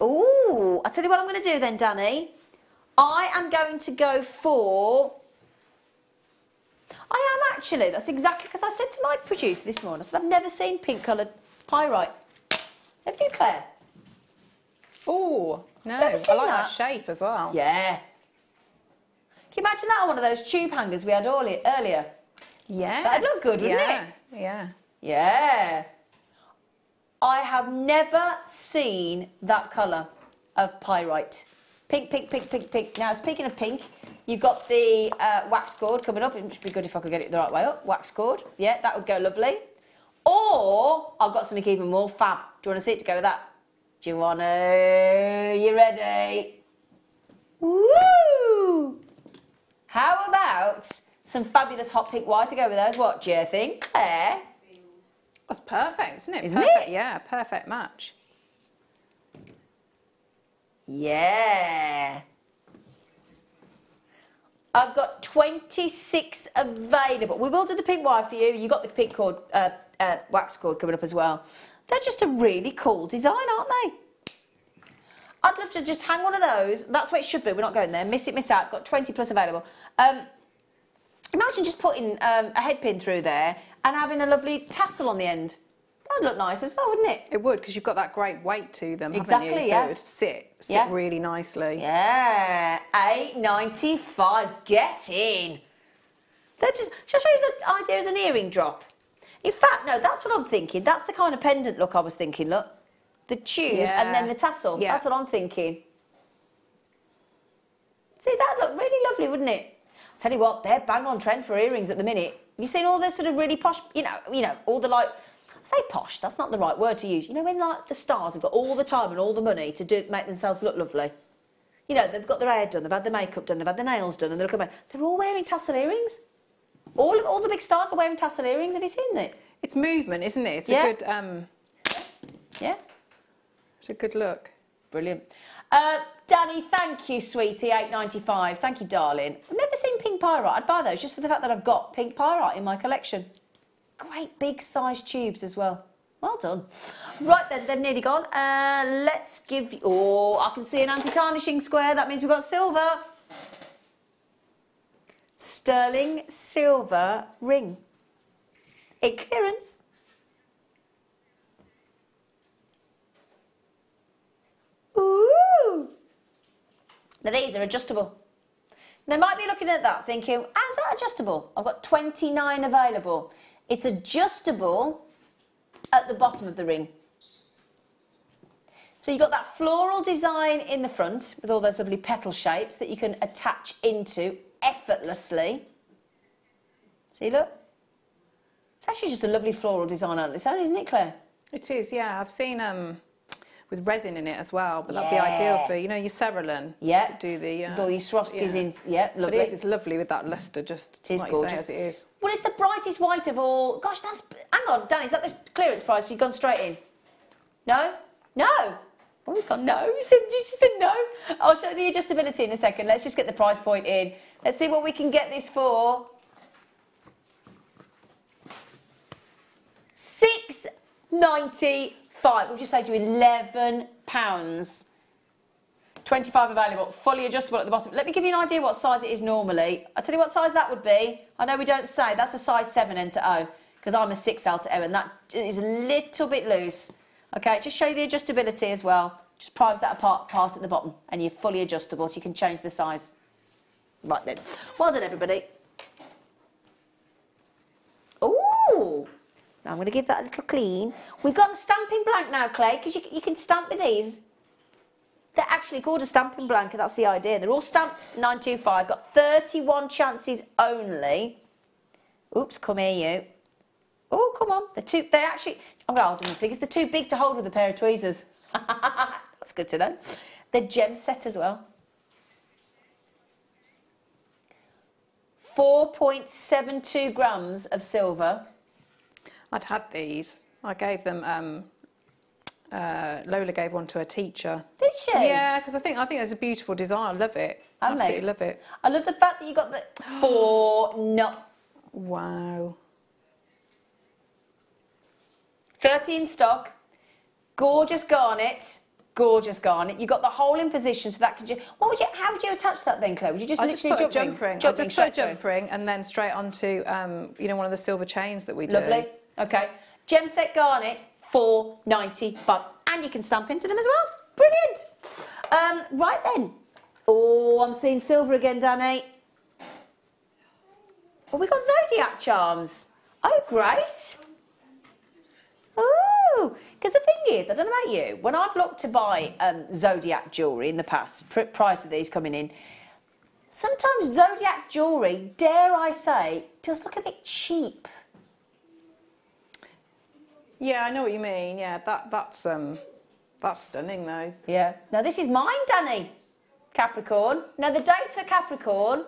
Ooh, I'll tell you what I'm going to do then, Danny. I am going to go for... I am actually. That's exactly because I said to my producer this morning, I said, I've never seen pink-coloured pyrite. Have you, Claire? Oh, no. Never seen I like that that shape as well. Yeah. Can you imagine that on one of those tube hangers we had earlier? Yeah. That'd look good, wouldn't it? Yeah. Yeah. I have never seen that colour of pyrite. Pink, pink, pink, pink, pink. Now, speaking of pink, you've got the wax cord coming up. It would be good if I could get it the right way up. Wax cord. Yeah, that would go lovely. Or I've got something even more fab. Do you want to see it to go with that? Do you want to? You ready? Woo! How about some fabulous hot pink wire to go with those? What do you think, Claire? That's perfect, isn't it? Isn't perfect. it? Yeah, perfect match. Yeah. I've got 26 available. We will do the pink wire for you. You got the pink cord, wax cord coming up as well. They're just a really cool design, aren't they? I'd love to just hang one of those. That's what it should be. We're not going there. Miss it, miss out. Got 20 plus available. Imagine just putting a head pin through there and having a lovely tassel on the end. That'd look nice as well, wouldn't it? It would, because you've got that great weight to them, exactly, haven't you? yeah. So it would sit really nicely. Yeah, £8.95. Get in. They're just. Shall I show you the idea as an earring drop? In fact, no, that's what I'm thinking. That's the kind of pendant look I was thinking. Look, the tube and then the tassel. Yeah. That's what I'm thinking. See, that'd look really lovely, wouldn't it? Tell you what, they're bang on trend for earrings at the minute. You've seen all this sort of really posh, you know, all the like, I say posh, that's not the right word to use. You know, when like the stars have got all the time and all the money to make themselves look lovely. You know, they've got their hair done, they've had their makeup done, they've had their nails done, and they look amazing. They're all wearing tassel earrings. All the big stars are wearing tassel earrings. Have you seen it? It's movement, isn't it? It's a good, yeah. It's a good look. Brilliant. Danny, thank you, sweetie, £8.95. Thank you, darling. I've never seen pink pyrite. I'd buy those just for the fact that I've got pink pyrite in my collection. Great big size tubes as well. Well done. Right then, they've nearly gone. Let's give you... Oh, I can see an anti-tarnishing square. That means we've got silver. Sterling silver ring. In clearance. Ooh! Now these are adjustable. They might be looking at that thinking, how's that adjustable? I've got 29 available. It's adjustable at the bottom of the ring. So you've got that floral design in the front with all those lovely petal shapes that you can attach into effortlessly. See, look. It's actually just a lovely floral design on its own, isn't it, Claire? It is, yeah. I've seen with resin in it as well, but that'd be ideal for, you know, your cerulean. Yeah. Do the... with all your Swarovskis in. Yeah, lovely. But it's lovely with that lustre, just it is like gorgeous. You say, as it is. Well, it's the brightest white of all. Gosh, that's... Hang on, Danny, is that the clearance price? You've gone straight in? No? No? Oh, we've gone no. You just said no. I'll show the adjustability in a second. Let's just get the price point in. Let's see what we can get this for. £6.95. We've just saved you £11. 25 available, fully adjustable at the bottom. Let me give you an idea what size it is normally. I'll tell you what size that would be. I know we don't say, that's a size 7 N to O, because I'm a 6L to M, and that is a little bit loose. Okay, just show you the adjustability as well. Just primes that part at the bottom, and you're fully adjustable, so you can change the size. Right then. Well done, everybody. Ooh! Now I'm going to give that a little clean. We've got a stamping blank now, Clay, because you can stamp with these. They're actually called a stamping blank, and that's the idea. They're all stamped 925. Got 31 chances only. Oops, come here, you. Oh, come on. They're actually... I'm going to hold them in figures. They're too big to hold with a pair of tweezers. That's good to know. They're gem set as well. 4.72 grams of silver. I'd had these. I gave them... Lola gave one to her teacher. Did she? Yeah, because I think it's a beautiful design. I love it. I absolutely love it. I love the fact that you got the Wow. 30 in stock. Gorgeous garnet. Gorgeous garnet. You got the hole in position, so that could you. How would you attach that then, Claire? Would you just literally put a jump ring? Just put a jump ring and then straight onto one of the silver chains that we do. Lovely. Okay. Gem set garnet. £4.95, and you can stamp into them as well. Brilliant. Right then. Oh, I'm seeing silver again, Danny. Oh, we got zodiac charms. Oh, great. Oh, because the thing is, I don't know about you, when I've looked to buy zodiac jewellery in the past, prior to these coming in, sometimes zodiac jewellery, dare I say, does look a bit cheap. Yeah, I know what you mean. Yeah, that's stunning though. Yeah. Now this is mine, Danny. Capricorn. Now the dates for Capricorn.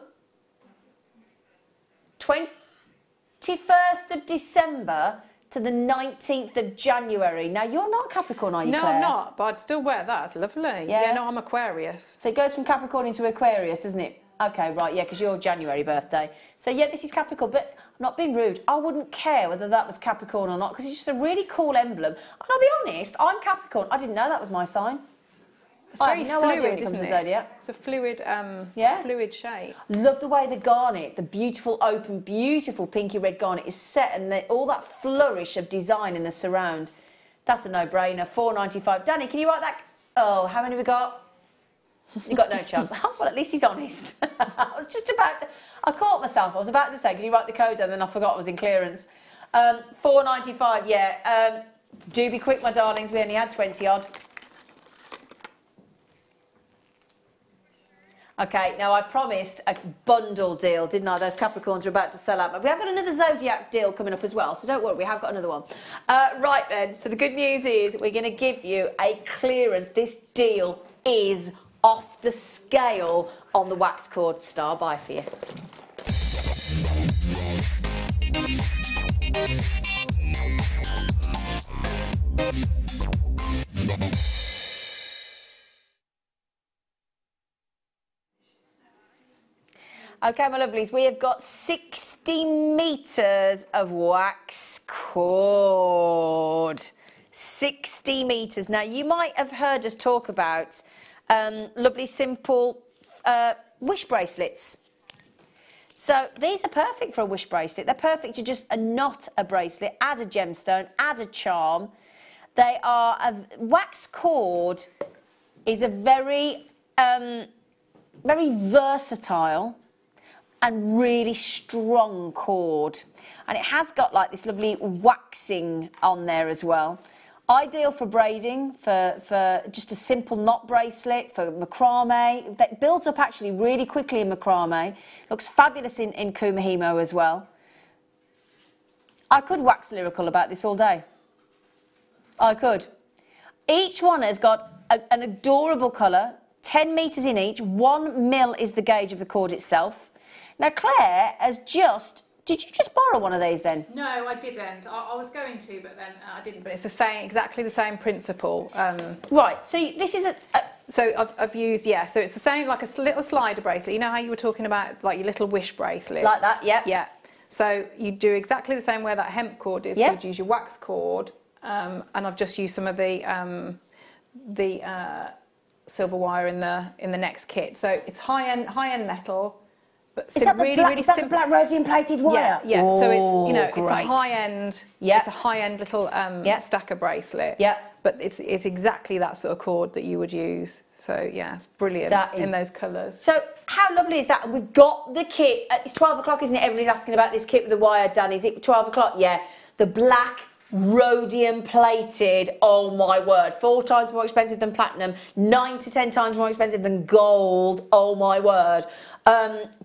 21st of December to the 19th of January. Now you're not Capricorn, are you, Claire? No, I'm not, but I'd still wear that. It's lovely. Yeah, no, I'm Aquarius. So it goes from Capricorn into Aquarius, doesn't it? Okay, right, yeah, because you're January birthday. So, yeah, this is Capricorn, but I'm not being rude. I wouldn't care whether that was Capricorn or not, because it's just a really cool emblem. And I'll be honest, I'm Capricorn. I didn't know that was my sign. It's I very have no fluid, idea when it comes to zodiac. It's a fluid, fluid shape. Love the way the garnet, the beautiful, open, beautiful pinky red garnet is set, and all that flourish of design in the surround. That's a no-brainer. $4.95. Danny, can you write that? Oh, how many we got? You got no chance. Oh, well, at least he's honest. I was just about to... I caught myself. I was about to say, can you write the code? And then I forgot I was in clearance. $4.95, yeah. Do be quick, my darlings. We only had 20-odd. Okay, now I promised a bundle deal, didn't I? Those Capricorns are about to sell out. But we have got another Zodiac deal coming up as well, so don't worry, we have got another one. Right then, so the good news is we're going to give you a clearance. This deal is off the scale on the wax cord star. Bye for you. Okay, my lovelies, we have got 60 metres of wax cord. 60 metres. Now, you might have heard us talk about lovely, simple wish bracelets. So these are perfect for a wish bracelet. They're perfect to just knot a bracelet, add a gemstone, add a charm. They are a wax cord is a very versatile and really strong cord, and it has got like this lovely waxing on there as well. Ideal for braiding, for just a simple knot bracelet, for macrame. That builds up actually really quickly in macrame. Looks fabulous in kumihimo as well. I could wax lyrical about this all day. I could. Each one has got an adorable colour, 10 metres in each, 1 mil is the gauge of the cord itself. Now, Claire has just... Did you just borrow one of these then? No, I didn't. I was going to, but then I didn't. But it's the same, exactly the same principle. Right, so this is So I've used, yeah, so it's the same, like a little slider bracelet. You know how you were talking about, like, your little wish bracelet? Like that, yeah. Yeah. So you do exactly the same where that hemp cord is. Yeah. So you'd use your wax cord, and I've just used some of the silver wire in the next kit. So it's high-end metal. But is that really the black rhodium plated wire? Yeah. Oh, so it's, you know, great. it's a high-end. Yeah. It's a high-end little stacker bracelet. Yeah. But it's exactly that sort of cord that you would use. So yeah, it's brilliant in those colours. So how lovely is that? And we've got the kit. It's 12 o'clock, isn't it? Everybody's asking about this kit with the wire, Danny. Is it 12 o'clock? Yeah. The black rhodium plated. Oh my word! 4 times more expensive than platinum. 9 to 10 times more expensive than gold. Oh my word!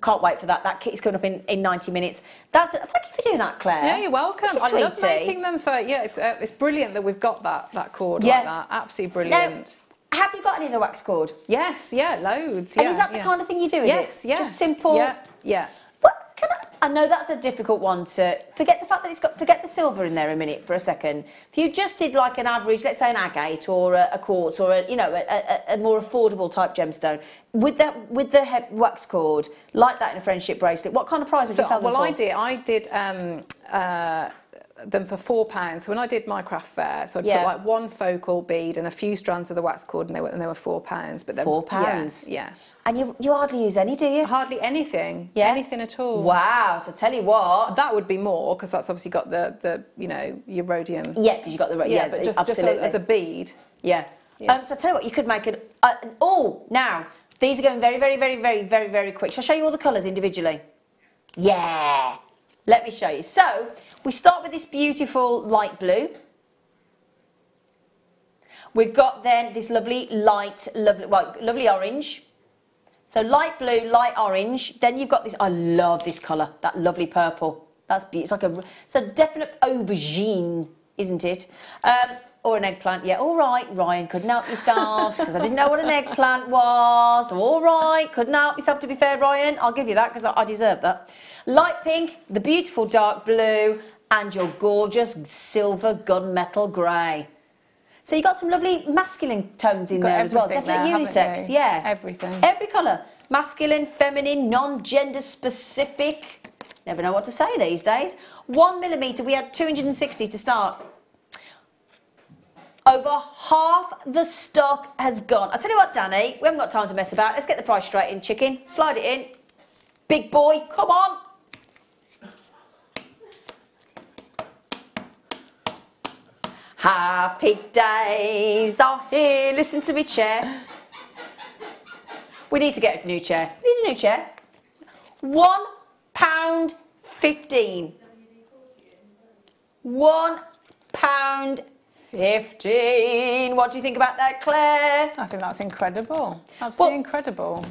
Can't wait for that. That kit is coming up in 90 minutes. Thank you for doing that, Claire. Yeah, you're welcome. You I love sweetie. making them. So yeah, it's brilliant that we've got that cord like that. Absolutely brilliant. Now, have you got any of the wax cord? Yes, yeah, loads. And is that the kind of thing you do with it? Yes, yeah. Just simple. Yeah. But I know that's a difficult one to forget the fact that forget the silver in there a minute for a second. If you just did like an average, let's say an agate or a quartz or a more affordable type gemstone with the wax cord like that in a friendship bracelet, what kind of price would you sell them for? Well, I did them for £4. So when I did my craft fair, so I put like 1 focal bead and a few strands of the wax cord, and they were £4. But £4. Yeah. And you hardly use any, do you? Hardly anything. Yeah. Anything at all. Wow. So tell you what, that would be more because that's obviously got the your rhodium. Yeah, because you got the but just as a bead. Yeah. So tell you what, you could make now these are going very, very, very, very, very, very quick. Shall I show you all the colours individually? Yeah. Let me show you. So we start with this beautiful light blue. We've got then this lovely lovely orange. So light blue, light orange. Then you've got this. I love this colour. That lovely purple. That's beautiful. It's a definite aubergine, isn't it? Or an eggplant. Yeah. All right, Ryan. Couldn't help yourself because I didn't know what an eggplant was. All right. Couldn't help yourself. To be fair, Ryan, I'll give you that because I deserve that. Light pink, the beautiful dark blue, and your gorgeous silver gunmetal grey. So you got some lovely masculine tones in there as well. Definitely unisex, yeah. Everything. Every colour. Masculine, feminine, non-gender specific. Never know what to say these days. 1mm, we had 260 to start. Over half the stock has gone. I tell you what, Danny, we haven't got time to mess about. Let's get the price straight in, chicken. Slide it in. Big boy, come on. Happy days are here. Listen to me, chair. We need to get a new chair. We need a new chair. £1.15. £1.15. What do you think about that, Claire? I think that's incredible. Absolutely incredible.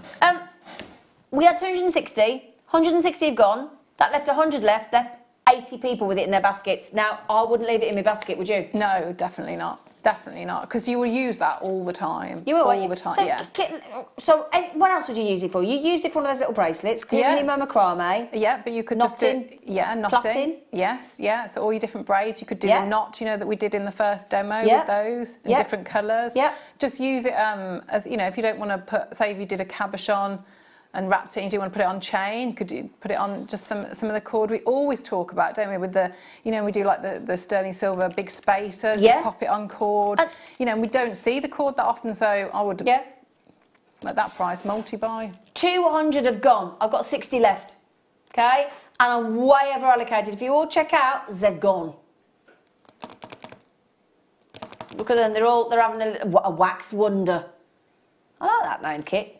We had 260. 160 have gone. That left 100 left. Left 80 people with it in their baskets. Now, I wouldn't leave it in my basket, would you? No, definitely not. Definitely not. Because you will use that all the time. You will, all the time, so, yeah. So, what else would you use it for? You used it for one of those little bracelets. Limo macrame. Yeah, but you could knotting. Just do, knotting. Plaiting. Yes, yeah. So all your different braids. You could do a knot, that we did in the first demo with those in different colours. Yeah. Just use it as, if you don't want to put, say if you did a cabochon and wrapped it and you do want to put it on chain, could you put it on just some of the cord we always talk about, don't we, with the, we do like the sterling silver big spacers, pop it on cord, and we don't see the cord that often, so I would, at that price, multi-buy. 200 have gone, I've got 60 left, okay, and I'm way over allocated. If you all check out, they've gone. Look at them, they're having a wax wonder. I like that name, Kit.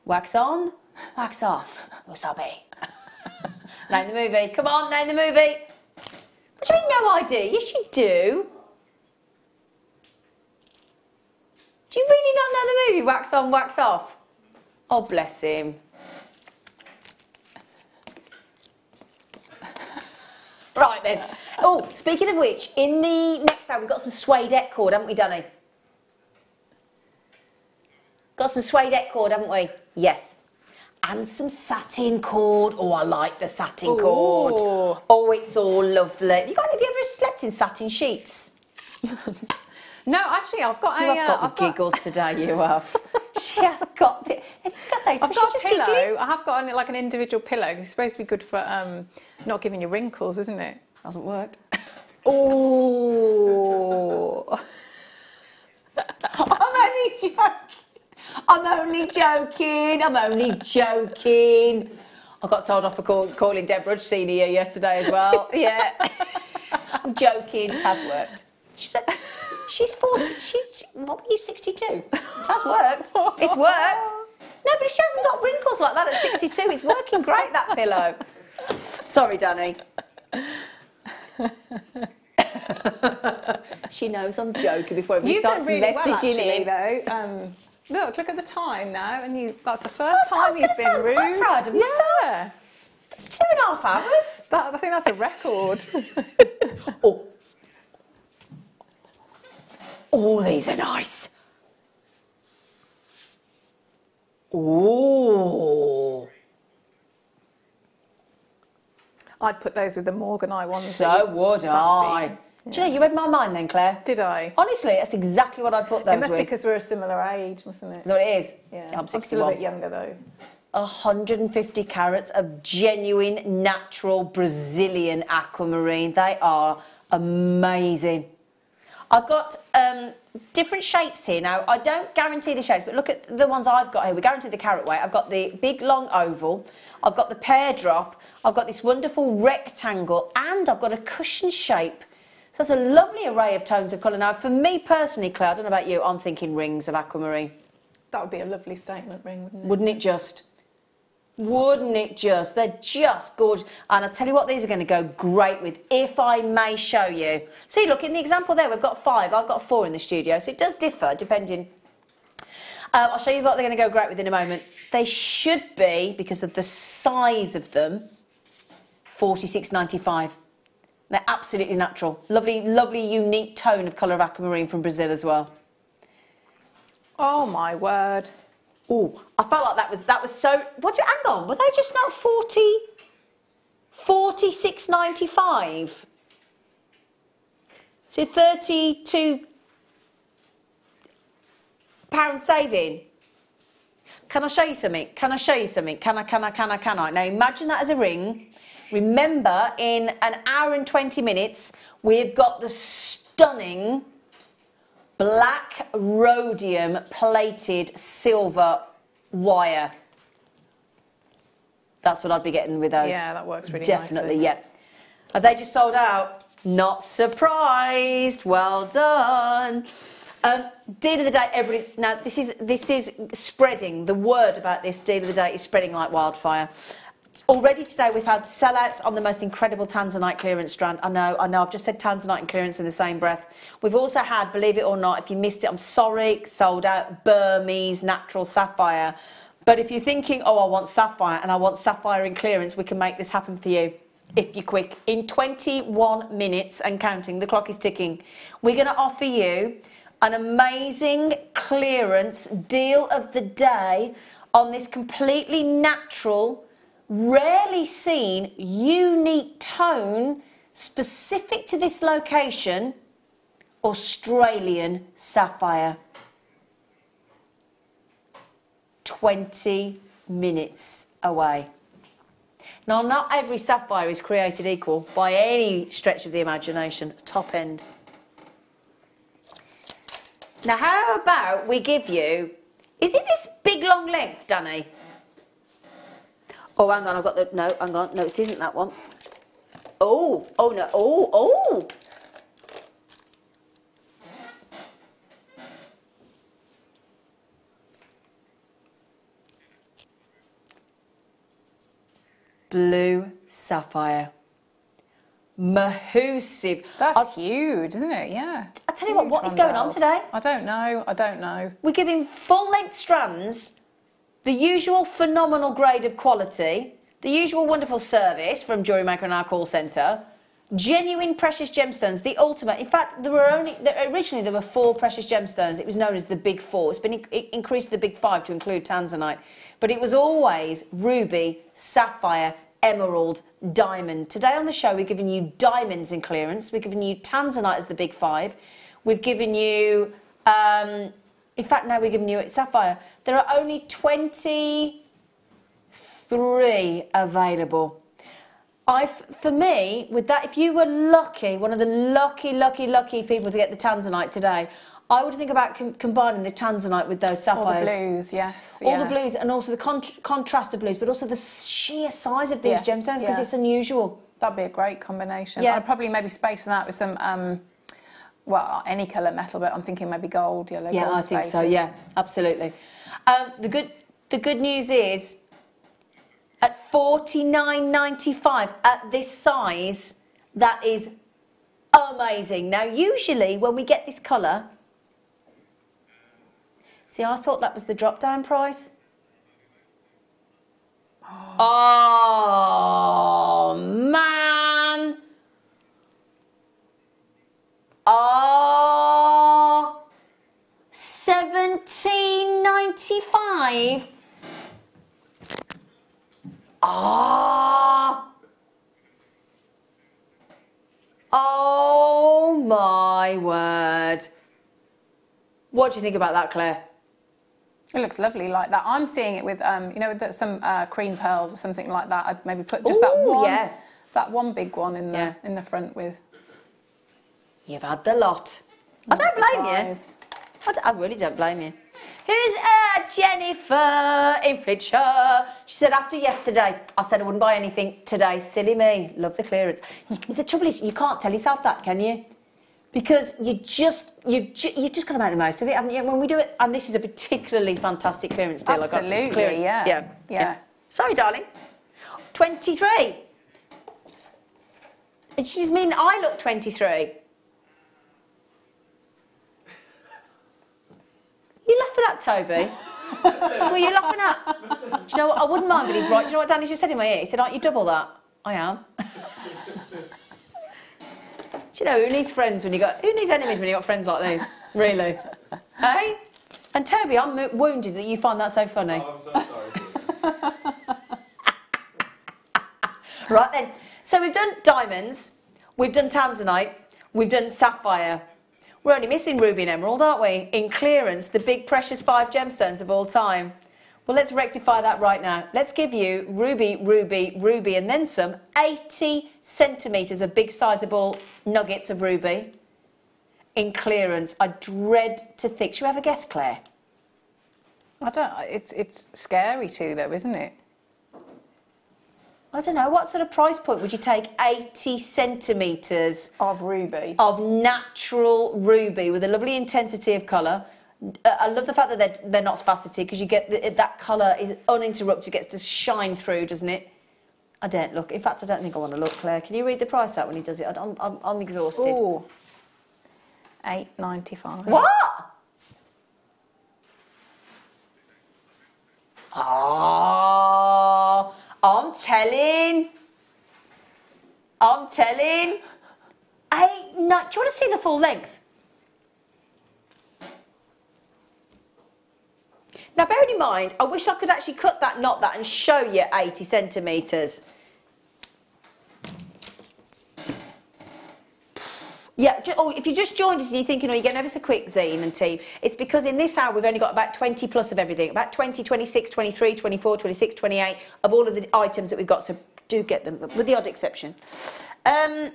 Wax on, wax off, wasabi. Name the movie. Come on, name the movie. What do you mean, no idea? Yes, you do. Do you really not know the movie, Wax On, Wax Off? Oh, bless him. Right then. Oh, speaking of which, in the next hour, we've got some suede cord, haven't we, Danny? Got some suede cord, haven't we? Yes. And some satin cord. Oh, I like the satin cord. Oh, it's all lovely. Have you ever slept in satin sheets? No, actually, I've got you have got the giggles today, you have. She has got the... I've got a pillow. Giggling. I have got like an individual pillow. It's supposed to be good for not giving you wrinkles, isn't it? Hasn't worked. Oh. I'm only joking. I'm only joking. I got told off for calling Deborah Senior yesterday as well. Yeah. I'm joking. It has worked. She said, she's 40. What were you, 62? It has worked. It's worked. No, but she hasn't got wrinkles like that at 62. It's working great, that pillow. Sorry, Danny. She knows I'm joking before everybody starts really messaging in. Though. Look at the time now, and that's the first time you've been rude. I'm quite proud of myself. Yeah. It's 2.5 hours. I think that's a record. Oh, these are nice. Oh. I'd put those with the Morganite ones. So would I. Do you know, you read my mind then, Claire? Did I? Honestly, that's exactly what I'd put those with. It must be because we're a similar age, mustn't it? Is that what it is? Yeah. I'm 61. I'm still a bit younger, though. 150 carats of genuine, natural Brazilian aquamarine. They are amazing. I've got different shapes here. Now, I don't guarantee the shapes, but look at the ones I've got here. We guarantee the carat weight. I've got the big, long oval. I've got the pear drop. I've got this wonderful rectangle. And I've got a cushion shape. So that's a lovely array of tones of colour. Now, for me personally, Claire, I don't know about you, I'm thinking rings of aquamarine. That would be a lovely statement ring, wouldn't it? Wouldn't it just? Wouldn't it just? They're just gorgeous. And I tell you what, these are going to go great with, if I may show you. See, look, in the example there, we've got 5. I've got 4 in the studio, so it does differ depending. I'll show you what they're going to go great with in a moment. They should be, because of the size of them, $46.95. They're absolutely natural. Lovely, lovely, unique tone of colour of aquamarine from Brazil as well. Oh, my word. Oh, I felt like that was so... hang on, were they just not 46.95? So £32 saving. Can I show you something? Can I show you something? Can I? Now imagine that as a ring. Remember, in an hour and 20 minutes, we've got the stunning black rhodium plated silver wire. That's what I'd be getting with those. Yeah, that works really definitely, nicely. yeah. Are they just sold out? Not surprised. Well done. Deal of the day, everybody's... Now, this is spreading. The word about this deal of the day is spreading like wildfire. Already today, we've had sellouts on the most incredible Tanzanite clearance strand. I know, I've just said Tanzanite and clearance in the same breath. We've also had, believe it or not, if you missed it, I'm sorry, sold out Burmese natural sapphire. But if you're thinking, oh, I want sapphire and I want sapphire in clearance, we can make this happen for you. If you're quick. In 21 minutes and counting, the clock is ticking, we're going to offer you an amazing clearance deal of the day on this completely natural, rarely seen, unique tone specific to this location, Australian sapphire. 20 minutes away. Now, not every sapphire is created equal by any stretch of the imagination, top end. Now, how about we give you, is it this big long length, Danny? Oh, hang on, I've got the, no, hang on, no, it isn't that one. Oh, oh no, oh, oh. Blue sapphire. Mahoosive. That's huge, isn't it? Yeah. I tell you what is going on today? I don't know. We're giving full length strands, the usual phenomenal grade of quality, the usual wonderful service from Jewellery Maker and our call centre, genuine precious gemstones, the ultimate. In fact, originally there were 4 precious gemstones. It was known as the Big 4. It's been increased to the Big 5 to include Tanzanite. But it was always ruby, sapphire, emerald, diamond. Today on the show, we're giving you diamonds in clearance. We're giving you Tanzanite as the Big 5. We've given you, in fact, now we're giving you sapphire. There are only 23 available. For me, with that, if you were lucky, one of the lucky people to get the Tanzanite today, I would think about combining the Tanzanite with those sapphires. All the blues, yes. All the blues, and also the contrast of blues, but also the sheer size of these gemstones, because it's unusual. That'd be a great combination. Yeah. I'd probably maybe space that with some, well, any colour metal, but I'm thinking maybe gold, yellow, yeah, gold I think so, spaces. yeah, absolutely. The good news is, at $49.95 at this size, that is amazing. Now, usually when we get this colour, see, I thought that was the drop-down price. Oh, man. Oh, $17.95. Ah! Oh my word. What do you think about that, Claire? It looks lovely like that. I'm seeing it with, you know, with some cream pearls or something like that. I'd maybe put just that one big one in the front with. You've had the lot. I don't blame you. I really don't blame you. Who's Jennifer in Flitcher? She said, after yesterday, I said I wouldn't buy anything today. Silly me. Love the clearance. The trouble is, you can't tell yourself that, can you? Because you've just got to make the most of it, haven't you? When we do it, and this is a particularly fantastic clearance deal. Absolutely, I got clearance. Yeah. Sorry, darling. 23. And she just mean I look 23. You laughing at, Toby? What are you laughing at? Do you know what? I wouldn't mind, but he's right. Do you know what Danny just said in my ear? He said, aren't you double that? I am. Do you know, who needs friends when you got... Who needs enemies when you got friends like these? Really? Hey? And Toby, I'm wounded that you find that so funny. Oh, I'm so sorry. Right then. So we've done diamonds, we've done Tanzanite, we've done sapphire. We're only missing ruby and emerald, aren't we? In clearance, the big precious 5 gemstones of all time. Well, let's rectify that right now. Let's give you ruby, ruby, ruby, and then some 80 centimetres of big sizable nuggets of ruby in clearance. I dread to think. Should we have a guess, Claire? I don't. It's scary too, though, isn't it? I don't know. What sort of price point would you take 80 centimetres Of ruby. of natural ruby with a lovely intensity of colour? I love the fact that they're not faceted, because you get that colour is uninterrupted, gets to shine through, doesn't it? I don't look. In fact, I don't think I want to look, Claire. Can you read the price out when he does it? I'm exhausted. Ooh. £8.95. What? Oh, I'm telling. Do you want to see the full length? Now, bearing in mind, I wish I could actually cut that, knot that, and show you 80 centimetres. Yeah, if you just joined us and you're thinking, oh, you're getting ever so quick, Zena and team, it's because in this hour we've only got about 20 plus of everything, about 20, 26, 23, 24, 26, 28 of all of the items that we've got, so do get them, with the odd exception. Now,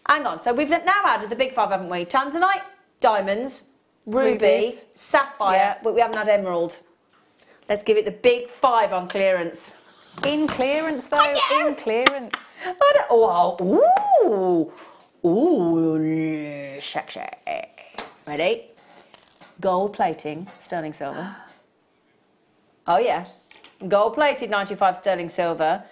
hang on. So we've now added the big five, haven't we? Tanzanite, diamonds, ruby, Rubies. sapphire, Yeah. but we haven't had emerald. Let's give it the big five on clearance. In clearance, though. Yeah. In clearance. Ooh, sexy. Ready? Gold plating, sterling silver. Oh yeah, gold plated 95 sterling silver.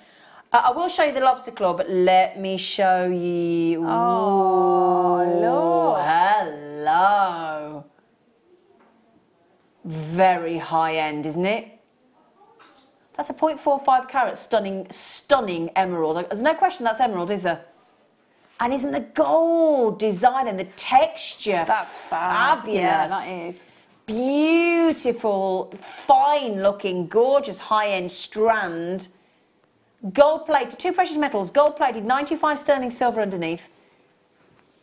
I will show you the lobster claw, but let me show you. Oh, Lord. Hello. Very high end, isn't it? That's a 0.45 carat stunning emerald. There's no question that's emerald, is there? And isn't the gold design and the texture fabulous? Yeah, that is. Beautiful, fine looking, gorgeous high end strand. Gold plated, two precious metals, gold plated, 95 sterling silver underneath.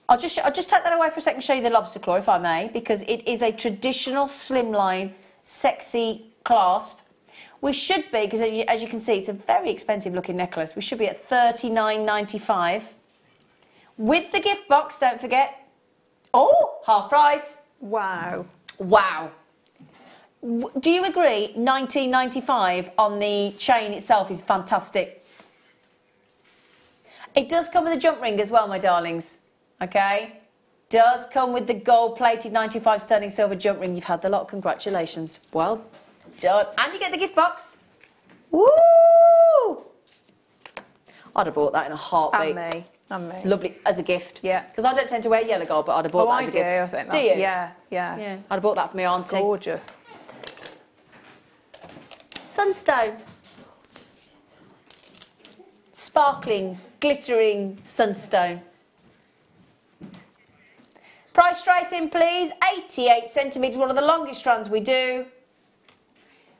I'll just take that away for a second and show you the lobster claw, if I may, because it is a traditional slimline, sexy clasp. We should be, because as you can see, it's a very expensive looking necklace. We should be at $39.95. With the gift box, don't forget. Oh, half price. Wow. Wow. Do you agree $19.95 on the chain itself is fantastic? It does come with a jump ring as well, my darlings. Okay? Does come with the gold-plated 95 sterling silver jump ring. You've had the lot. Congratulations. Well done. And you get the gift box. Woo! I'd have bought that in a heartbeat. And me. Lovely, as a gift. Yeah. Because I don't tend to wear yellow gold, but I'd have bought that as a gift. I think do you? Yeah. Yeah. I'd have bought that for my auntie. Gorgeous. Sunstone. Sparkling, glittering sunstone. Price straight in, please. 88 centimetres, one of the longest strands we do.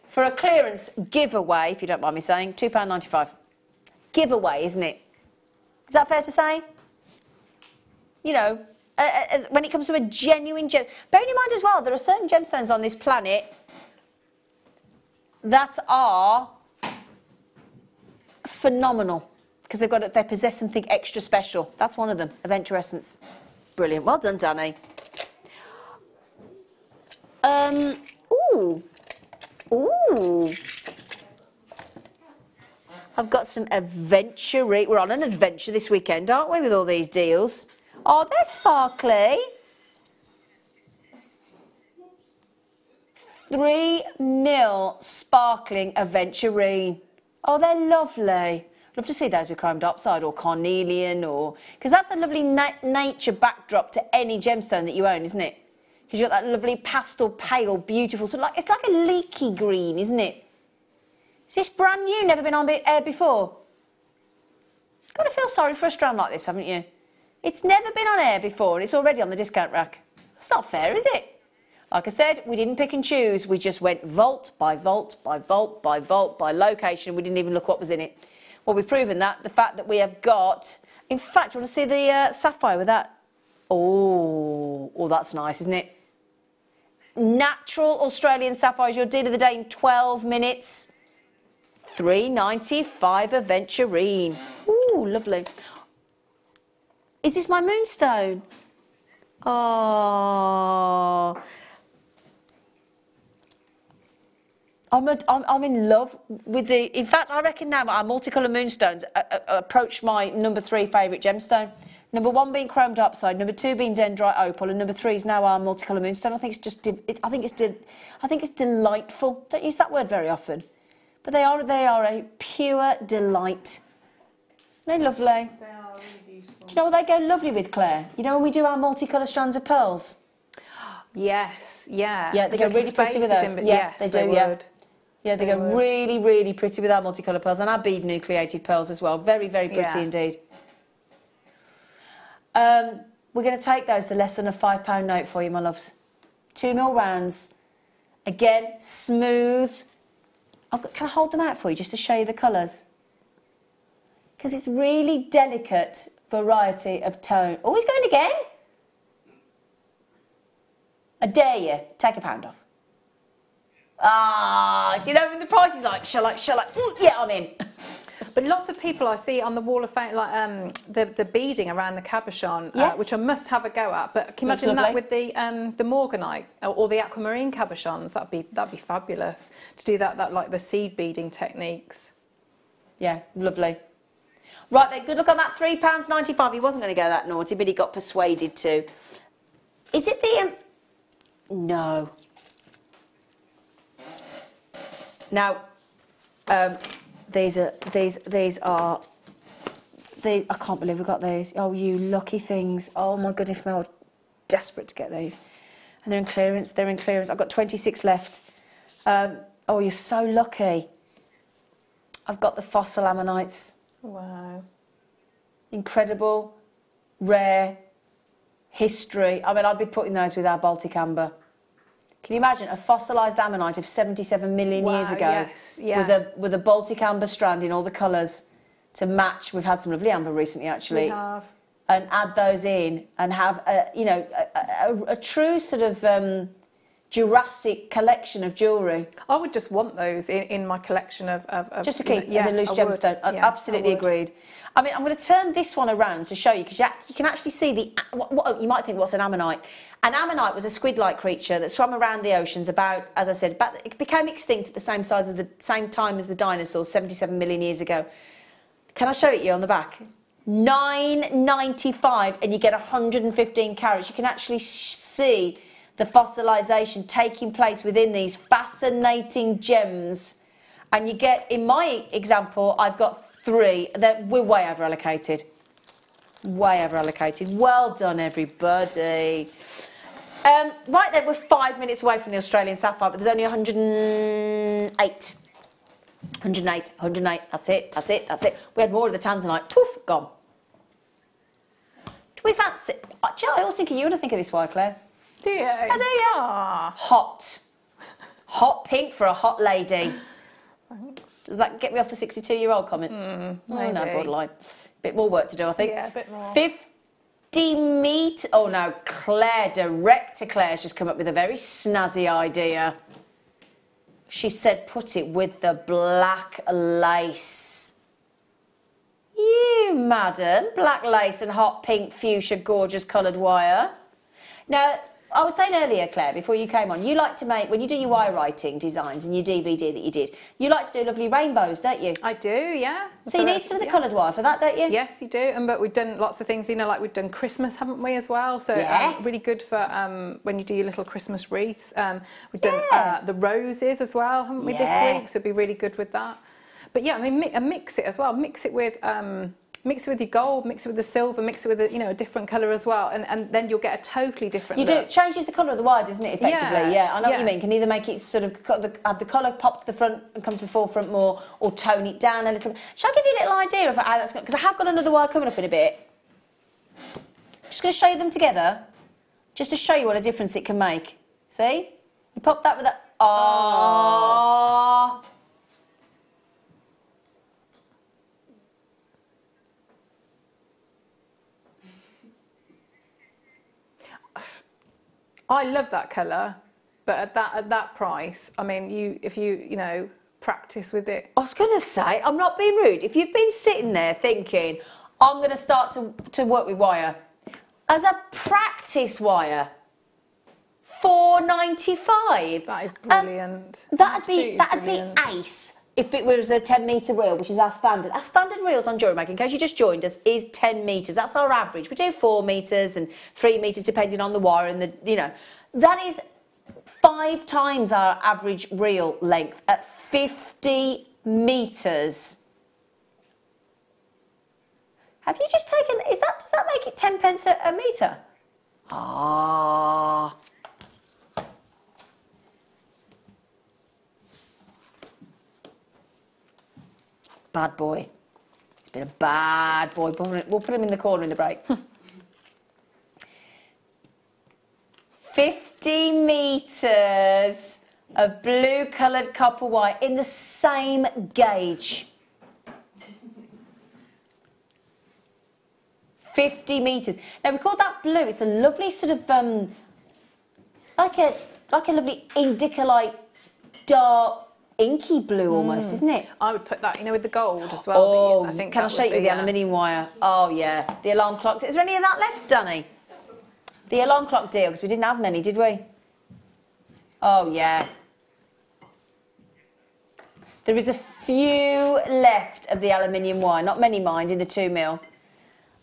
For a clearance giveaway, if you don't mind me saying, £2.95. Giveaway, isn't it? Is that fair to say? You know, when it comes to a genuine gem... Bearing in mind as well, there are certain gemstones on this planet that are phenomenal because they possess something extra special. That's one of them, Adventure Essence. Brilliant. Well done, Danny. Ooh. I've got some adventure. We're on an adventure this weekend, aren't we, with all these deals? Oh, they're sparkly. 3mm sparkling aventurine. Oh, they're lovely. Love to see those with chrome dioxide or carnelian, or because that's a lovely nature backdrop to any gemstone that you own, isn't it? Because you've got that lovely pastel, pale, beautiful. So it's like a leaky green, isn't it? Is this brand new? Never been on air before? Got to feel sorry for a strand like this, haven't you? It's never been on air before, and it's already on the discount rack. That's not fair, is it? Like I said, we didn't pick and choose. We just went vault by vault by vault by vault by location. We didn't even look what was in it. Well, we've proven that. The fact that we have got... In fact, you want to see the sapphire with that? Oh, that's nice, isn't it? natural Australian sapphire is your deal of the day in 12 minutes. $3.95 aventurine. Ooh, lovely. Is this my moonstone? Oh. I'm in love with the... In fact, I reckon now our multicolour moonstones approach my number 3 favourite gemstone. Number 1 being chromed upside, number 2 being dendrite opal, and number 3 is now our multicolour moonstone. I think it's just... I think it's delightful. Don't use that word very often. But they are a pure delight. They're lovely. They are really beautiful. Do you know what they go lovely with, Claire? You know when we do our multicolour strands of pearls? Yes, yeah. Yeah, they go really pretty with those. Yeah, yes, they do, yeah. Yeah, they go would. really, really pretty with our multicolour pearls and our bead nucleated pearls as well. Very, very pretty indeed. We're going to take those to less than a £5 note for you, my loves. 2mm rounds. Again, smooth. Can I hold them out for you just to show you the colours? Because it's really delicate variety of tone. Oh, he's going again. I dare you, take £1 off. Ah, do you know when the price is like, shall I? Ooh, yeah, I'm in. But lots of people I see on the wall of fame, like the beading around the cabochon, which I must have a go at. But can you imagine that with the morganite or the aquamarine cabochons? That'd be fabulous to do that like the seed beading techniques. Yeah, lovely. Right then, good luck on that £3.95. He wasn't going to go that naughty, but he got persuaded to. Is it the no. Now, these are, I can't believe we got these. Oh, you lucky things. Oh my goodness me, I was desperate to get these. And they're in clearance, I've got 26 left. Oh, you're so lucky. I've got the fossil ammonites. Wow. Incredible, rare, history. I mean, I'd be putting those with our Baltic amber. Can you imagine a fossilised ammonite of 77 million years ago with a Baltic amber strand in all the colours to match? We've had some lovely amber recently, actually. We have. And add those in and have a true sort of Jurassic collection of jewellery. I would just want those in my collection of just to keep as a loose gemstone. Absolutely agreed. I mean, I'm going to turn this one around to show you because you can actually see what you might think, what's an ammonite? An ammonite was a squid-like creature that swam around the oceans about, as I said, it became extinct at the same time as the dinosaurs 77 million years ago. Can I show it you on the back? $9.95 and you get 115 carats. You can actually see the fossilisation taking place within these fascinating gems. And you get, in my example, I've got 3. We're way over allocated. Way over allocated. Well done, everybody. Right then, we're 5 minutes away from the Australian sapphire, but there's only 108. 108. That's it. We had more of the Tanzanite. Poof, gone. Do we fancy... I always think of you when I think of this wire, Claire. Do you? I do, yeah. Hot. Hot pink for a hot lady. Thanks. Does that get me off the 62-year-old comment? Oh, no, borderline. Bit more work to do, I think. Yeah, a bit more. 50 metre... Oh, no, Claire, direct to Claire's just come up with a very snazzy idea. She said put it with the black lace. You, madam. Black lace and hot pink fuchsia gorgeous coloured wire. Now, I was saying earlier, Claire, before you came on, you like to make, when you do your wire writing designs and your DVD that you did, you like to do lovely rainbows, don't you? I do, yeah. So you need some of the coloured wire for that, don't you? Yes, you do. But we've done lots of things, like we've done Christmas, haven't we, as well? So really good for when you do your little Christmas wreaths. We've done the roses as well, haven't we, this week? So it'd be really good with that. But yeah, I mean, mix it as well. Mix it with your gold, mix it with the silver, mix it with a different colour as well, and then you'll get a totally different look. It changes the colour of the wire, doesn't it, effectively? Yeah, I know what you mean. Can either make it sort of have the colour pop to the front and come to the forefront more, or tone it down a little bit. Shall I give you a little idea of how that's going? Because I have got another wire coming up in a bit. Just going to show you them together, just to show you what a difference it can make. See? You pop that with that. Oh. I love that colour. But at that price, I mean, if you know, practice with it. I was going to say, I'm not being rude. If you've been sitting there thinking, I'm going to start to work with wire, as a practice wire, $4.95. That is brilliant. That'd be ace if it was a 10-metre reel, which is our standard. Our standard reels on Jewellery Maker, in case you just joined us, is 10 metres. That's our average. We do 4 metres and 3 metres depending on the wire and the, you know. That is 5 times our average reel length at 50 metres. Have you just taken, does that make it 10 pence a metre? Ah. Bad boy. He's been a bad boy. We'll put him in the corner in the break. 50 metres of blue coloured copper wire in the same gauge. 50 metres. Now we call that blue. It's a lovely sort of like a lovely indica-like dark inky blue almost, isn't it? I would put that, you know, with the gold as well. Oh, I think can I show you the aluminium wire? Oh yeah, the alarm clock. Is there any of that left, Danny? The alarm clock deal, because we didn't have many, did we? Oh yeah. There is a few left of the aluminium wire, not many mind, in the 2mm.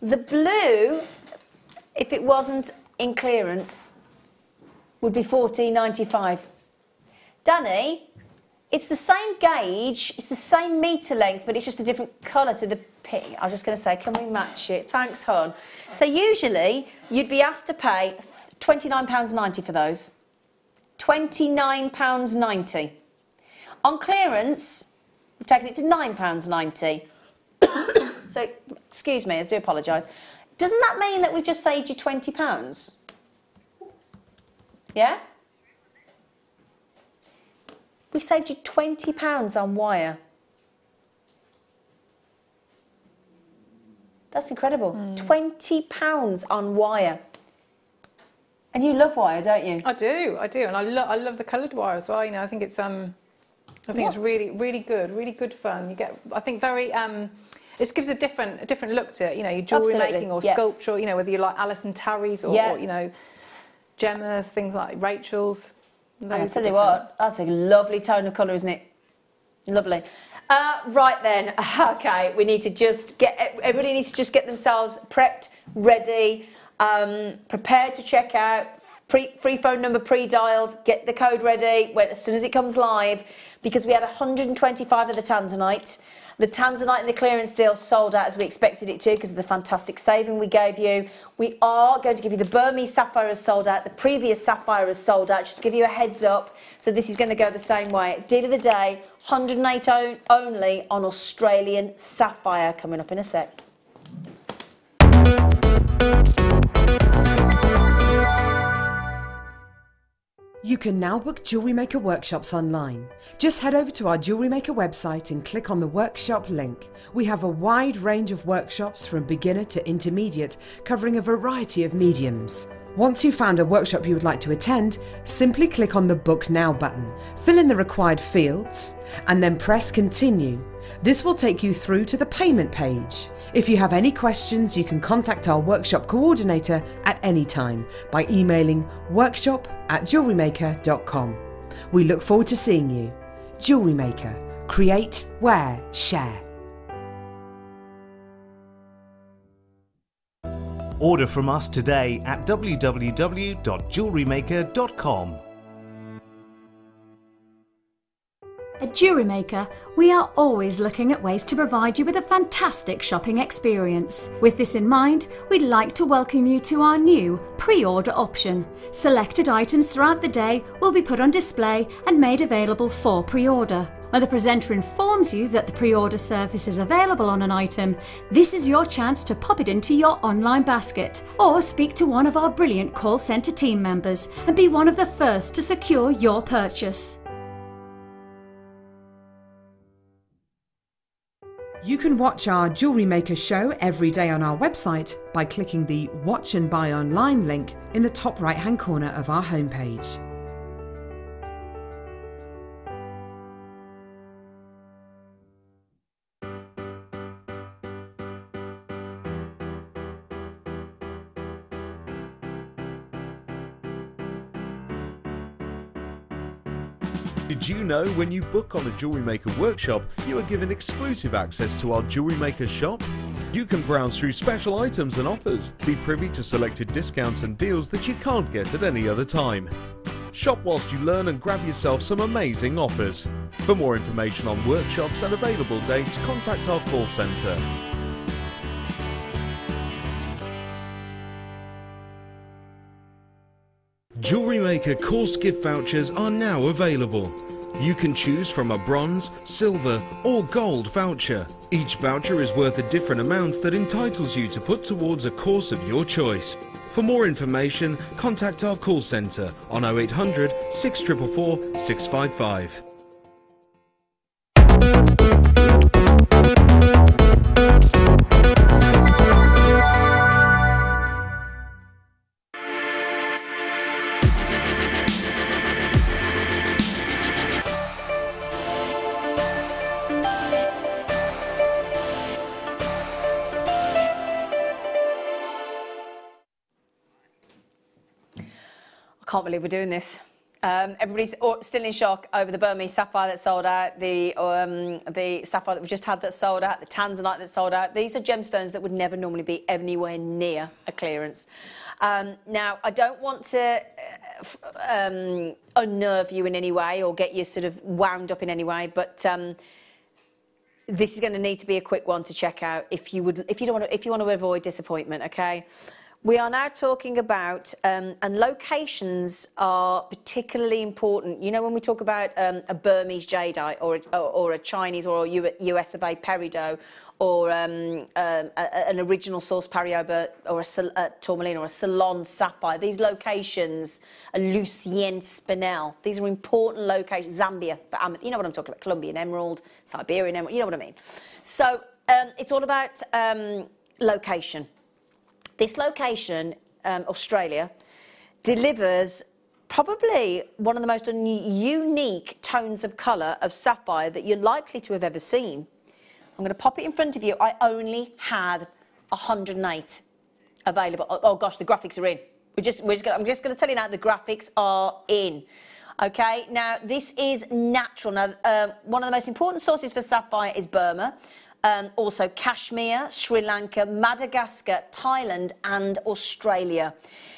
The blue, if it wasn't in clearance, would be $14.95. Danny, it's the same gauge, it's the same metre length, but it's just a different colour to the pit. I was just going to say, can we match it? Thanks, hon. So usually, you'd be asked to pay £29.90 for those. £29.90. On clearance, we've taken it to £9.90. So, excuse me, I do apologise. Doesn't that mean that we've just saved you £20? Yeah? We've saved you £20 on wire. That's incredible. £20 on wire. And you love wire, don't you? I do, and I love the coloured wire as well. You know, I think it's it's really good fun. You get, I think, very it just gives a different look to it. You know, your jewellery making or sculpture. You know, whether you like Alison Tarry's or you know, Gemma's, things like Rachel's. And I tell you what, that's a lovely tone of colour, isn't it? Lovely. Right then, okay, we need to just everybody needs to just get themselves prepped, ready, prepared to check out, free phone number pre-dialed, get the code ready as soon as it comes live, because we had 125 of the Tanzanite. The Tanzanite and the clearance deal sold out as we expected it to because of the fantastic saving we gave you. We are going to give you the Burmese Sapphire has sold out. The previous Sapphire has sold out, just to give you a heads up. So this is going to go the same way. Deal of the day, 108 only on Australian Sapphire, coming up in a sec. You can now book Jewellery Maker workshops online. Just head over to our Jewellery Maker website and click on the workshop link. We have a wide range of workshops from beginner to intermediate, covering a variety of mediums. Once you've found a workshop you would like to attend, simply click on the Book Now button, fill in the required fields, and then press Continue. This will take you through to the payment page. If you have any questions, you can contact our workshop coordinator at any time by emailing workshop@jewellerymaker.com. We look forward to seeing you. Jewellery Maker. Create, wear, share. Order from us today at www.jewellerymaker.com. At Jewellery Maker, we are always looking at ways to provide you with a fantastic shopping experience. With this in mind, we'd like to welcome you to our new pre-order option. Selected items throughout the day will be put on display and made available for pre-order. When the presenter informs you that the pre-order service is available on an item, this is your chance to pop it into your online basket or speak to one of our brilliant call centre team members and be one of the first to secure your purchase. You can watch our Jewellery Maker show every day on our website by clicking the Watch and Buy Online link in the top right-hand corner of our homepage. Did you know when you book on a Jewellery Maker workshop, you are given exclusive access to our Jewellery Maker shop? You can browse through special items and offers, be privy to selected discounts and deals that you can't get at any other time. Shop whilst you learn and grab yourself some amazing offers. For more information on workshops and available dates, contact our call centre. Jewellery Maker course gift vouchers are now available. You can choose from a bronze, silver or gold voucher. Each voucher is worth a different amount that entitles you to put towards a course of your choice. For more information, contact our call centre on 0800 644 655. I can't believe we're doing this. Everybody's still in shock over the Burmese sapphire that sold out, the sapphire that we just had that sold out, the Tanzanite that sold out. These are gemstones that would never normally be anywhere near a clearance. Now, I don't want to unnerve you in any way or get you sort of wound up in any way, but this is going to need to be a quick one to check out if you want to avoid disappointment. Okay. We are now talking about, and locations are particularly important. You know, when we talk about a Burmese jadeite or a Chinese or a US of A peridot or an original source Parioba or a tourmaline or a Ceylon sapphire, these locations, a Lucien spinel, these are important locations. Zambia, you know what I'm talking about, Colombian emerald, Siberian emerald, you know what I mean. So it's all about location. This location, Australia, delivers probably one of the most unique tones of colour of sapphire that you're likely to have ever seen. I'm going to pop it in front of you. I only had 108 available. Oh gosh, the graphics are in. I'm just going to tell you now, the graphics are in. Okay, now this is natural. Now, one of the most important sources for sapphire is Burma. Also Kashmir, Sri Lanka, Madagascar, Thailand and Australia.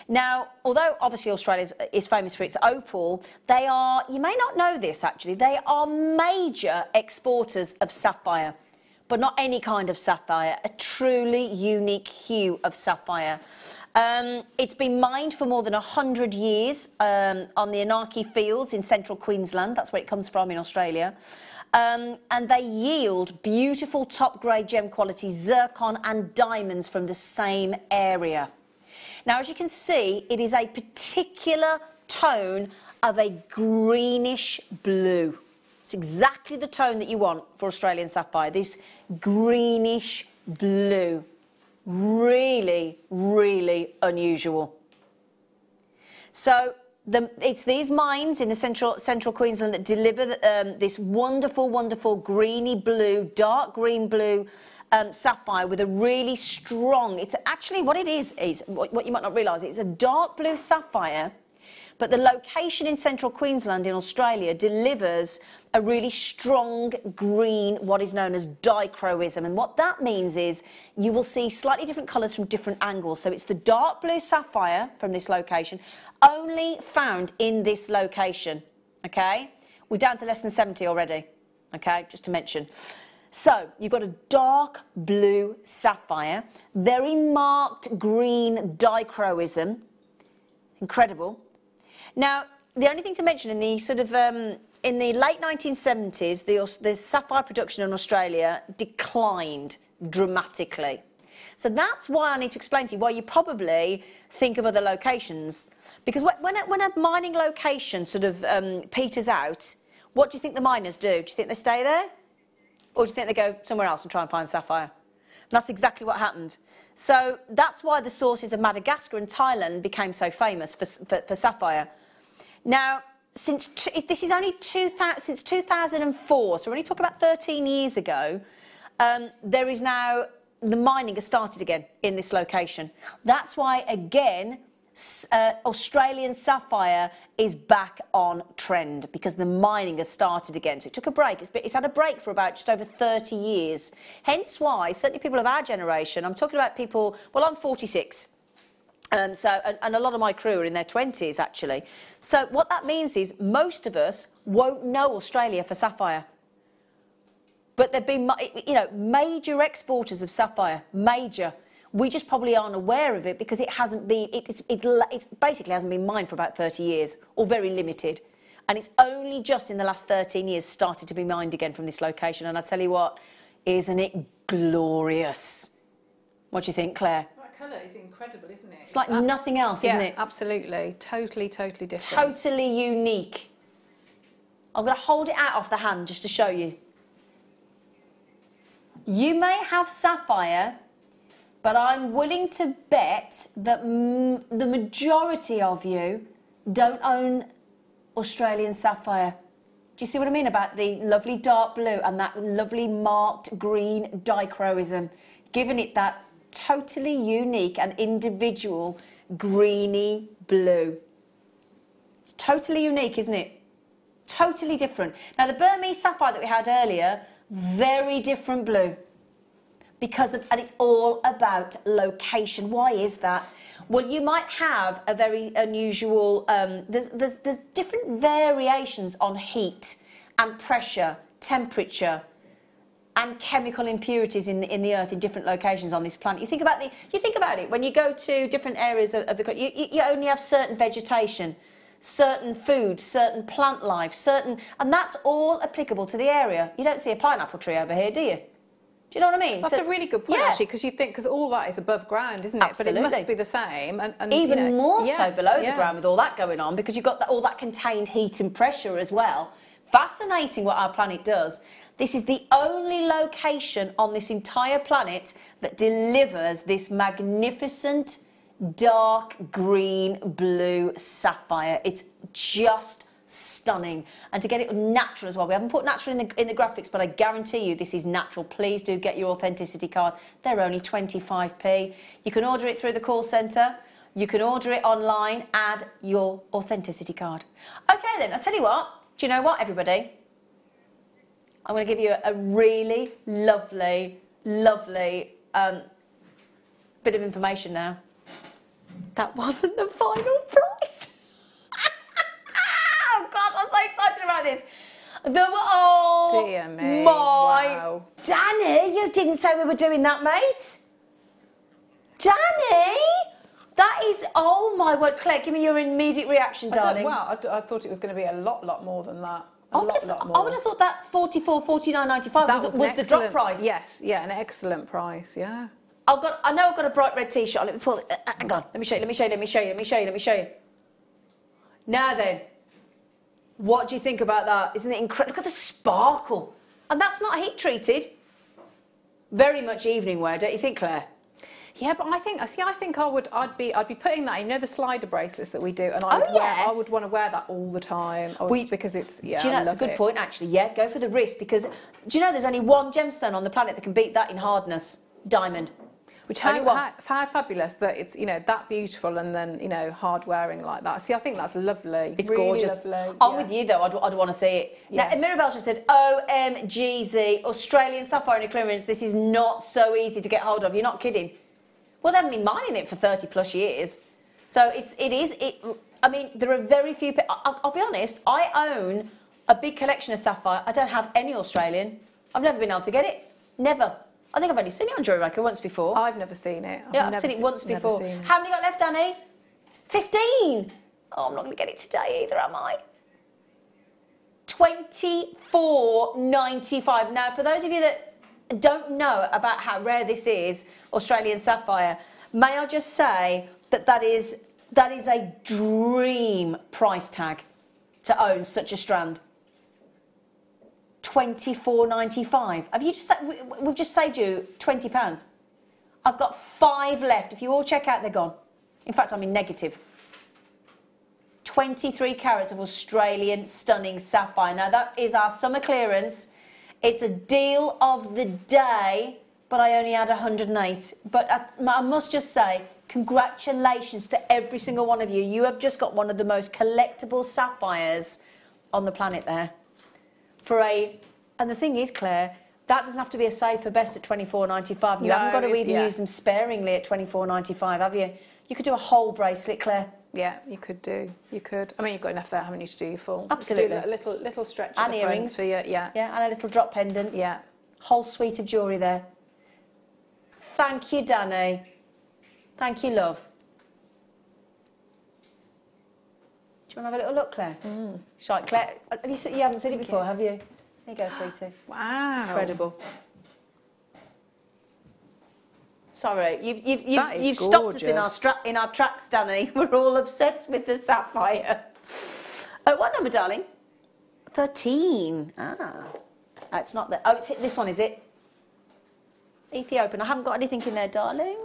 Now, although obviously Australia is famous for its opal, they are, you may not know this actually, they are major exporters of sapphire, but not any kind of sapphire, a truly unique hue of sapphire. It's been mined for more than 100 years on the Anarchy Fields in central Queensland, that's where it comes from in Australia. And they yield beautiful top-grade gem quality zircon and diamonds from the same area. Now, as you can see, it is a particular tone of a greenish blue. It's exactly the tone that you want for Australian sapphire, this greenish blue. Really, really unusual. So, it's these mines in the central Queensland that deliver this wonderful, wonderful greeny blue, dark green blue sapphire with a really strong, it's actually what it is what you might not realise, it's a dark blue sapphire, but the location in central Queensland in Australia delivers a really strong green, what is known as dichroism. And what that means is you will see slightly different colours from different angles. So it's the dark blue sapphire from this location, only found in this location, okay? We're down to less than 70 already, okay, just to mention. So you've got a dark blue sapphire, very marked green dichroism, incredible. Now, the only thing to mention in the sort of in the late 1970s, the sapphire production in Australia declined dramatically. So that's why I need to explain to you why you probably think of other locations. Because when a mining location sort of peters out, what do you think the miners do? Do you think they stay there? Or do you think they go somewhere else and try and find sapphire? And that's exactly what happened. So that's why the sources of Madagascar and Thailand became so famous for sapphire. Now, this is only since 2004, so we're only talking about 13 years ago, there is now, the mining has started again in this location. That's why, again, Australian sapphire is back on trend because the mining has started again. So it took a break. It's had a break for about just over 30 years. Hence why, certainly people of our generation, I'm talking about people, well, I'm 46. And a lot of my crew are in their 20s, actually. So what that means is most of us won't know Australia for sapphire. But they've been, you know, major exporters of sapphire, major. We just probably aren't aware of it because it hasn't been, it basically hasn't been mined for about 30 years, or very limited. And it's only just in the last 13 years started to be mined again from this location. And I tell you what, isn't it glorious? What do you think, Claire? That colour is incredible, isn't it? It's like nothing else, isn't it? Absolutely. Totally different. Totally unique. I'm going to hold it out off the hand just to show you. You may have sapphire, but I'm willing to bet that the majority of you don't own Australian sapphire. Do you see what I mean about the lovely dark blue and that lovely marked green dichroism, giving it that totally unique and individual greeny blue? It's totally unique, isn't it? Totally different. Now, the Burmese sapphire that we had earlier, very different blue. And it's all about location. Why is that? Well, you might have a very unusual, there's different variations on heat and pressure, temperature and chemical impurities in the earth in different locations on this planet. You think about it, when you go to different areas of the country, you only have certain vegetation, certain foods, certain plant life, and that's all applicable to the area. You don't see a pineapple tree over here, do you? Do you know what I mean? That's a really good point, actually, because you think, because all that is above ground, isn't it? Absolutely. But it must be the same. And even you know, more so below the ground with all that going on, because you've got all that contained heat and pressure as well. Fascinating what our planet does. This is the only location on this entire planet that delivers this magnificent dark green blue sapphire. It's just stunning, and to get it natural as well. We haven't put natural in the graphics, but I guarantee you this is natural. Please do get your authenticity card. They're only 25p. You can order it through the call centre, you can order it online. Add your authenticity card. Okay then, I'll tell you what, do you know what, everybody, I'm going to give you a really lovely bit of information now. That wasn't the final price. Oh gosh, I'm so excited about this. Dear me. My wow. Danny, you didn't say we were doing that, mate. Danny, that is, oh my word. Claire, give me your immediate reaction, darling. Wow, I thought it was going to be a lot more than that. I would have thought that 44, 49.95 was the drop price. Yes, yeah, an excellent price, yeah. I know I've got a bright red t-shirt on. Let me pull it. Hang on. Let me show you. Now then, what do you think about that? Isn't it incredible? Look at the sparkle. And that's not heat treated. Very much evening wear, don't you think, Claire? Yeah, but I think I'd be putting that, you know, the slider bracelets that we do, and I would want to wear that all the time. Because it's, yeah, do you know, that's a good point, actually. Yeah, go for the wrist, because do you know there's only one gemstone on the planet that can beat that in hardness? Diamond. Which how fabulous that it's, you know, that beautiful and then, you know, hard wearing like that. See, I think that's lovely. It's really gorgeous. Lovely. I'm with you though. I'd want to see it. Yeah. Now, Mirabelle just said, OMGZ, Australian sapphire in clearance. This is not so easy to get hold of. You're not kidding. Well, they haven't been mining it for 30 plus years. So I mean, there are very few. I'll be honest. I own a big collection of sapphire. I don't have any Australian. I've never been able to get it. Never. I think I've only seen it on Jewellery Maker once before. I've never seen it. I've seen it once before. How many got left, Danny? 15. Oh, I'm not going to get it today either, am I? $24.95. Now, for those of you that don't know about how rare this is, Australian sapphire, may I just say that is a dream price tag to own such a strand. $24.95. We've just saved you £20. I've got 5 left. If you all check out, they're gone. In fact, I'm in negative. 23 carats of Australian stunning sapphire. Now, that is our summer clearance. It's a deal of the day, but I only had 108. But I must just say, congratulations to every single one of you. You have just got one of the most collectible sapphires on the planet there. And the thing is, Claire, that doesn't have to be a save for best at $24.95. You haven't got to even use them sparingly at $24.95, have you? You could do a whole bracelet, Claire. Yeah, you could do. You could. I mean, you've got enough there, haven't you, to do your full? Absolutely. You could do a little stretch and at the earrings. front for your, Yeah, and a little drop pendant. Yeah. Whole suite of jewellery there. Thank you, Danny. Thank you, love. Do you want to have a little look, Claire? Shite, Claire. You haven't seen it before, have you? There you go, sweetie. Wow. Incredible. Sorry, you've stopped us in our tracks, Danny. We're all obsessed with the sapphire. What number, darling? 13. Ah. Oh, it's not there. Oh, it's this one, is it? Ethiopian. I haven't got anything in there, darling.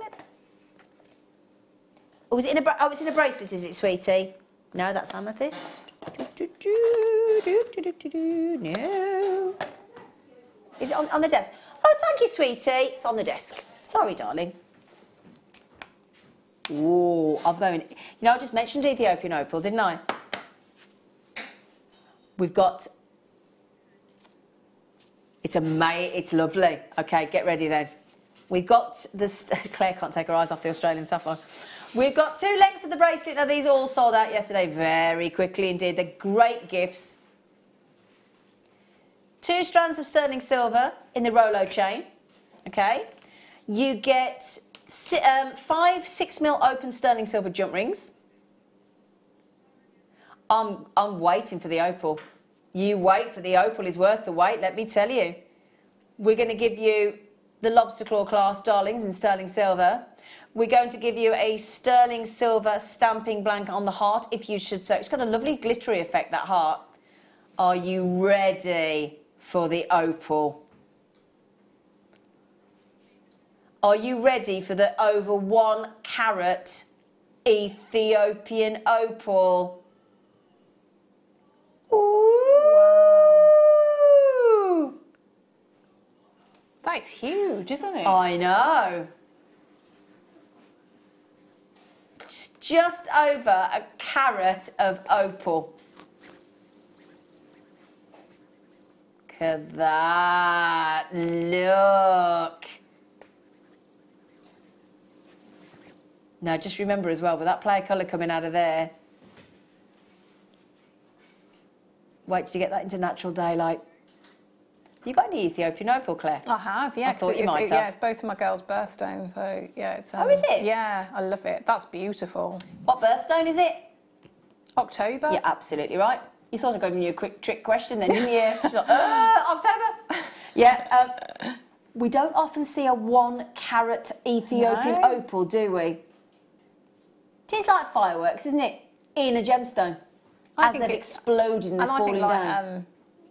Oh, is it in a it's in a bracelet, is it, sweetie? No, that's amethyst. No. Is it on the desk? Oh, thank you, sweetie. It's on the desk. Sorry, darling. Oh, I'm going... You know, I just mentioned Ethiopian opal, didn't I? We've got... It's lovely. Okay, get ready then. We've got this... Claire can't take her eyes off the Australian sapphire. We've got 2 lengths of the bracelet. Now, these all sold out yesterday very quickly indeed. They're great gifts. 2 strands of sterling silver in the Rolo chain. Okay. You get 5 6mm open sterling silver jump rings. I'm waiting for the opal. You wait for the opal is worth the wait, let me tell you. We're going to give you the lobster claw clasp, darlings, in sterling silver. We're going to give you a sterling silver stamping blank on the heart, if you should so. It's got a lovely glittery effect, that heart. Are you ready for the opal? Are you ready for the over 1 carat Ethiopian opal? Ooh! That's huge, isn't it? I know. Just over a carat of opal. Look at that. Look. Now, just remember as well, with that play of colour coming out of there, wait till you get that into natural daylight. You got any Ethiopian opal, Claire? I have, yeah. I thought you might have. Yeah, it's both of my girls' birthstones, so yeah. It's, oh, is it? Yeah, I love it. That's beautiful. What birthstone is it? October. You're absolutely right. You thought I'd given you a quick trick question then, didn't you? She's like, October. Yeah. We don't often see a 1 carat Ethiopian opal, do we? It is like fireworks, isn't it? In a gemstone. As they've exploded and they're falling down.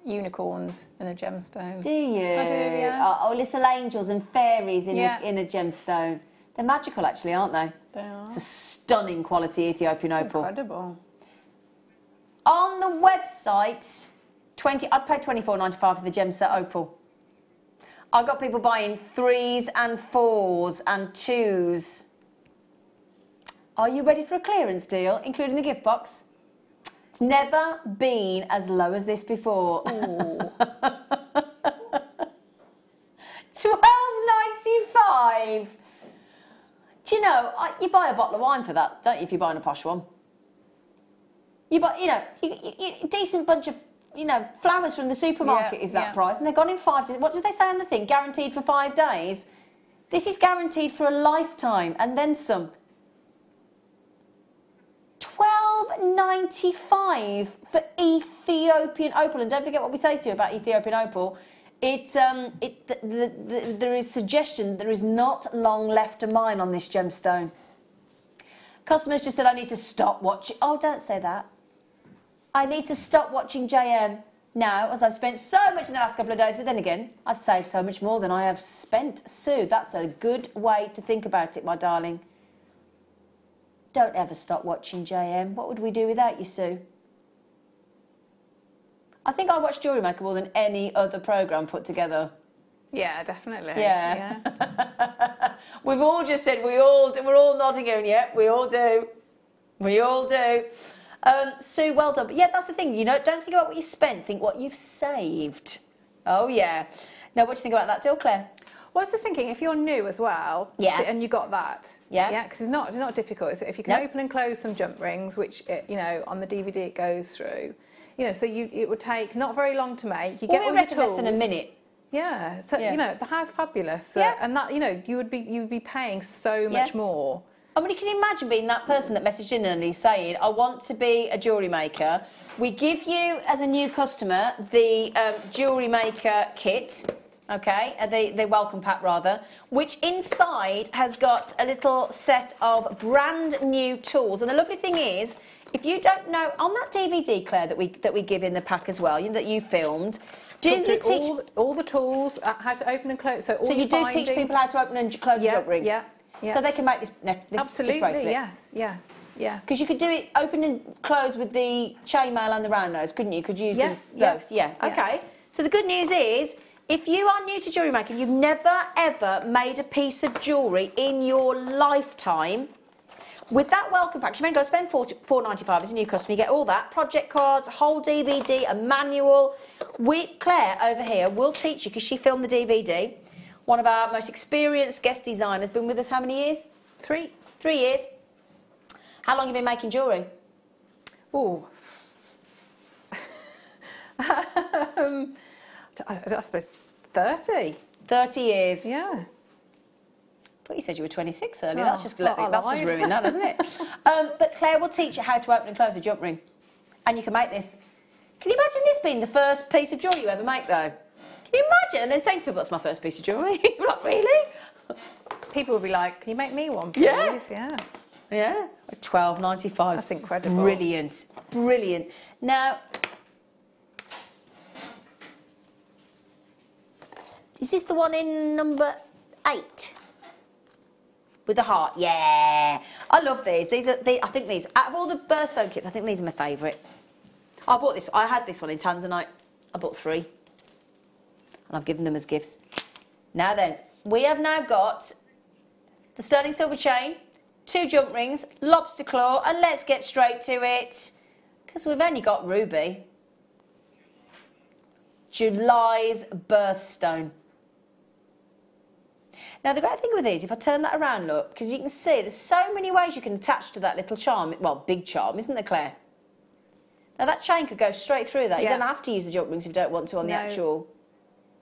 Unicorns in a gemstone. Do you? I do, yeah. Oh, little angels and fairies in a gemstone. They're magical, actually, aren't they? They are. It's a stunning quality Ethiopian opal. Incredible. On the website, I'd pay $24.95 for the gem set opal. I got people buying 3s and 4s and 2s. Are you ready for a clearance deal, including the gift box? It's never been as low as this before. $12.95. Do you know, you buy a bottle of wine for that, don't you, if you're buying a posh one? You buy, you know, a decent bunch of, you know, flowers from the supermarket is that price, and they're gone in 5 days. What did they say on the thing? Guaranteed for 5 days? This is guaranteed for a lifetime, and then some. $12.95 for Ethiopian opal, and don't forget what we say to you about Ethiopian opal. There is suggestion there is not long left of mine on this gemstone. Customers just said I need to stop watching. Oh, don't say that. I need to stop watching JM now, as I've spent so much in the last couple of days. But then again, I've saved so much more than I have spent. Sue, that's a good way to think about it, my darling. Don't ever stop watching JM. What would we do without you, Sue? I think I watch Jewellery Maker more than any other programme put together. Yeah, definitely. Yeah. We've all just said we're all nodding going, yeah, we all do. We all do. Sue, well done. But yeah, that's the thing, you know, don't think about what you spent, think what you've saved. Oh yeah. Now, what do you think about that deal, Claire? Well, I was just thinking, if you're new as well, yeah, and you got that, yeah, because it's not difficult. If you can open and close some jump rings, which you know on the DVD it goes through, you know, so it would take not very long to make. You get all your tools. Less than a minute. Yeah, so you know, how fabulous. And that, you know, you would be paying so much more. I mean, can you imagine being that person that messaged in and he's saying, I want to be a jewellery maker. We give you, as a new customer, the Jewellery Maker kit, okay, the welcome pack rather, which inside has got a little set of brand new tools. And the lovely thing is, if you don't know, on that DVD, Claire, that we give in the pack as well, you know, that you filmed, do you teach all the tools, how to open and close? So you do teach people how to open and close a jump ring? Yeah. So they can make this absolutely, bracelet? Yes, yeah. Because you could do it open and close with the chainmail and the round nose, couldn't you? Could use them both, Okay. So the good news is, if you are new to jewellery making, you've never ever made a piece of jewellery in your lifetime, with that welcome pack, you've only got to spend $4.95 as a new customer. You get all that, project cards, a whole DVD, a manual. Claire over here will teach you, because she filmed the DVD. One of our most experienced guest designers, been with us how many years? 3 years. How long have you been making jewellery? Oh, I suppose 30. 30 years. Yeah. I thought you said you were 26 earlier. That's just ruined that, hasn't it? But Claire will teach you how to open and close a jump ring. And you can make this. Can you imagine this being the first piece of jewellery you ever make, though? Can you imagine? And then saying to people, that's my first piece of jewellery. You're like, really? People will be like, can you make me one, please? Yeah. Yeah. $12.95. That's incredible. Brilliant. Brilliant. Now, is this the one in number 8? With the heart? Yeah. I love these. I think these, out of all the birthstone kits, I think these are my favourite. I bought this. I had this one in Tanzanite. I bought 3. And I've given them as gifts. Now then, we have now got the sterling silver chain, 2 jump rings, lobster claw, and let's get straight to it, because we've only got ruby. July's birthstone. Now the great thing with these, if I turn that around, look, because you can see there's so many ways you can attach to that little charm, well, big charm, isn't there, Claire? Now that chain could go straight through that. You don't have to use the jump rings if you don't want to on the actual.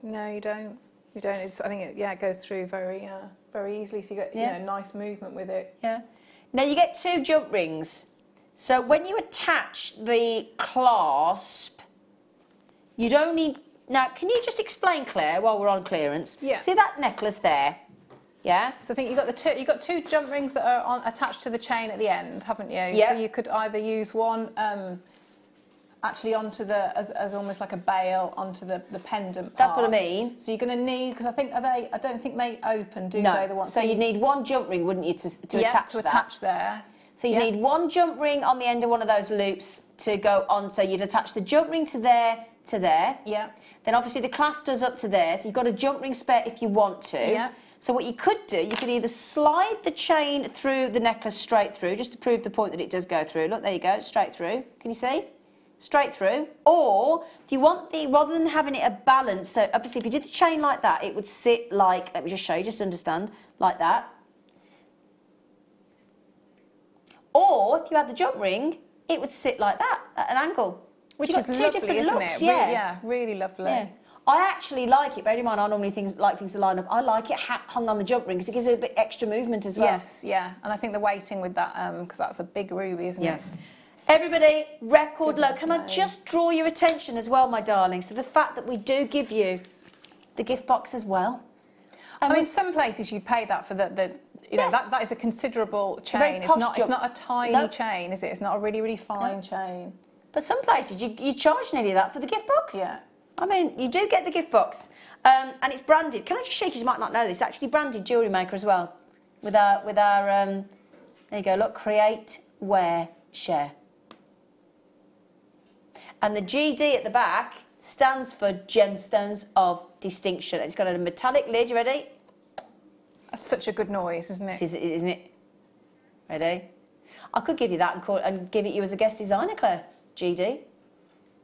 No, you don't. You don't. I think it goes through very easily. So you get you know, nice movement with it. Yeah. Now you get 2 jump rings. So when you attach the clasp, you don't need. Now, can you just explain, Claire, while we're on clearance? Yeah. See that necklace there? Yeah. So I think you got 2 jump rings that are attached to the chain at the end, haven't you? Yeah. So you could either use one. Actually onto as almost like a bail onto the pendant part. That's what I mean. So you're going to need, because I don't think they open, do they? The ones. So you'd need 1 jump ring, wouldn't you, to attach that? attach there. So you need 1 jump ring on the end of one of those loops to go on. So you'd attach the jump ring to there. Yeah. Then obviously the clasp does up to there. So you've got a jump ring spare if you want to. Yeah. So what you could do, you could either slide the chain through the necklace straight through, just to prove the point that it does go through. Look, there you go, straight through. Can you see? Straight through. Or do you want rather than having it a balance, so obviously if you did the chain like that, it would sit like, let me just show you, just understand, like that. Or if you had the jump ring, it would sit like that at an angle. Which is lovely, 2 different isn't looks, it? yeah. Really lovely. Yeah. I actually like it, bear in mind I normally like things to line up. I like it hung on the jump ring because it gives it a bit extra movement as well. Yes, yeah. And I think the weighting with that, because that's a big ruby, isn't it? Everybody, record low. Can I just draw your attention as well, my darling? So the fact that we do give you the gift box as well. I mean, some places you pay that for the you know, that is a considerable chain. It's not a tiny chain, is it? It's not a really, really fine chain. But some places you charge nearly that for the gift box. Yeah. I mean, you do get the gift box. And it's branded. Can I just show you, because you might not know this, it's actually branded Jewellery Maker as well. With our there you go, look, create, wear, share. And the GD at the back stands for Gemstones of distinction. It's got a metallic lid. You ready? That's such a good noise, isn't it? Isn't it? Ready? I could give you that and give it you as a guest designer, Claire. GD.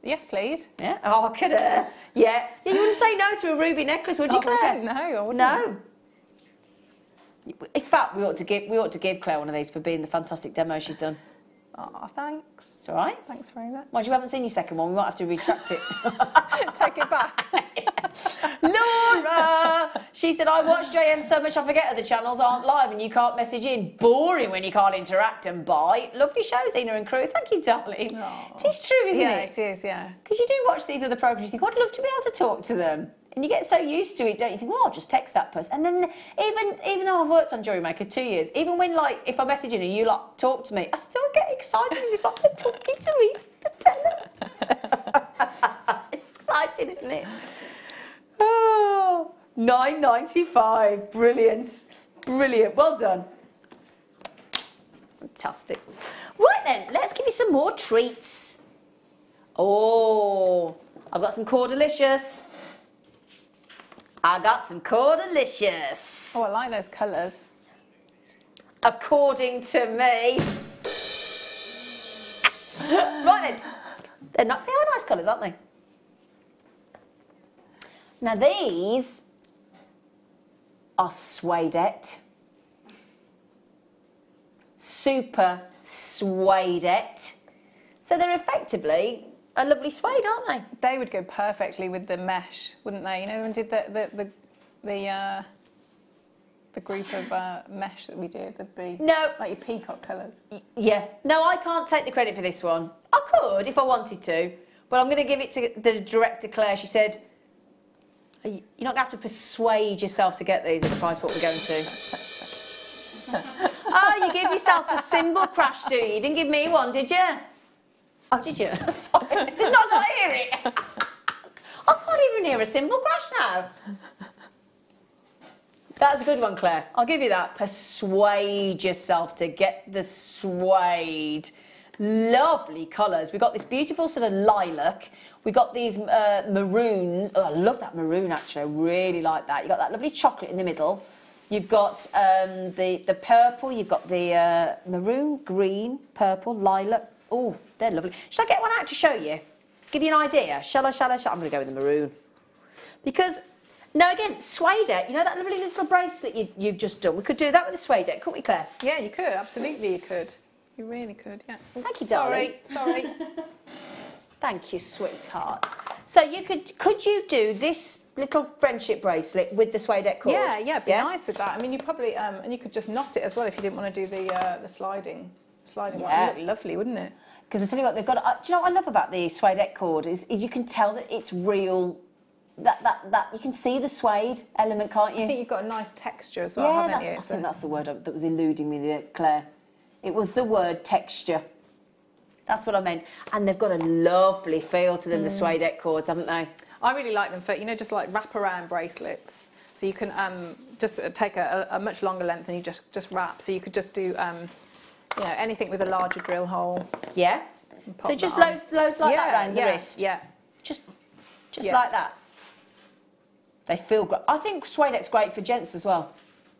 Yes, please. Yeah. Oh, I could. Yeah. Yeah. You wouldn't say no to a ruby necklace, would you, Claire? No, I wouldn't. No. In fact, we ought to give Claire one of these for being the fantastic demo she's done. Oh, thanks. It's all right. Thanks very much. Well, you haven't seen your second one. We might have to retract it. Take it back. Laura! She said, I watch JM so much I forget other channels aren't live and you can't message in. Boring when you can't interact and buy. Lovely show, Zena and crew. Thank you, darling. Aww. It is true, isn't it? Yeah, it is, yeah. Because you do watch these other programmes, you think, I'd love to be able to talk to them. And you get so used to it, don't you? Think, well, I'll just text that person. And then even though I've worked on Jewellery Maker 2 years, even when, like, if I'm messaging and you, like, talk to me, I still get excited as if, like, they're talking to me. It's exciting, isn't it? Oh, $9.95. Brilliant. Brilliant. Well done. Fantastic. Right then, let's give you some more treats. Oh, I've got some Cordelicious. I got some Cordelicious. Oh, I like those colours. According to me. Right then, they are nice colours, aren't they? Now these are suedette. Super suedette. So they're effectively a lovely suede, aren't they? They would go perfectly with the mesh, wouldn't they? You know, when we did the group of mesh that we did, like your peacock colours. Yeah. No, I can't take the credit for this one. I could if I wanted to, but I'm going to give it to the director, Claire. She said, you're not going to have to persuade yourself to get these at the price what we're going to. Oh, you give yourself a cymbal crash, do you? You didn't give me one, did you? Oh, did you? Sorry, I did not hear it. I can't even hear a cymbal crash now. That's a good one, Claire. I'll give you that. Persuade yourself to get the suede. Lovely colours. We've got this beautiful sort of lilac. We've got these maroons. Oh, I love that maroon, actually. I really like that. You've got that lovely chocolate in the middle. You've got the purple. You've got the maroon, green, purple, lilac. Oh, they're lovely. Shall I get one out to show you? Give you an idea? Shall I? I'm going to go with the maroon. Because, no, again, suedette, you know that lovely little bracelet you've just done? We could do that with the suedette, couldn't we, Claire? Yeah, you could. Absolutely, you could. You really could, yeah. Thank you, darling. Sorry. Thank you, sweetheart. So could you do this little friendship bracelet with the suedette cord? Yeah, it'd be nice with that. I mean, you probably, and you could just knot it as well if you didn't want to do the sliding one. It'd look lovely, wouldn't it? Because I tell you what, they've got. Do you know what I love about the suedette cord is you can tell that it's real. That you can see the suede element, can't you? I think you've got a nice texture as well, haven't you? I think that's the word that was eluding me there, Claire. It was the word texture. That's what I meant. And they've got a lovely feel to them, the suedette cords, haven't they? I really like them for, just like wraparound bracelets. So you can just take a much longer length and you just wrap. So you could just do, anything with a larger drill hole. Yeah. So just loads like that around the wrist. Yeah. Just like that. They feel great. I think suedette's great for gents as well.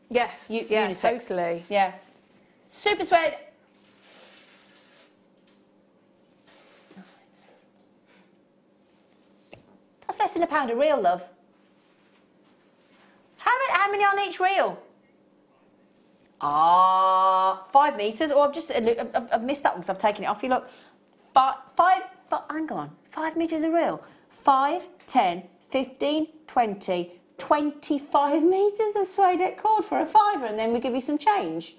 Yes. Unisex. Totally. Yeah. Super suede. That's less than £1 a reel, love. How many on each reel? 5 metres. Oh, I've missed that one because I've taken it off you. Look, 5 metres a reel. 5, 10, 15, 20, 25 metres of suedette cord for a £5, and then we give you some change.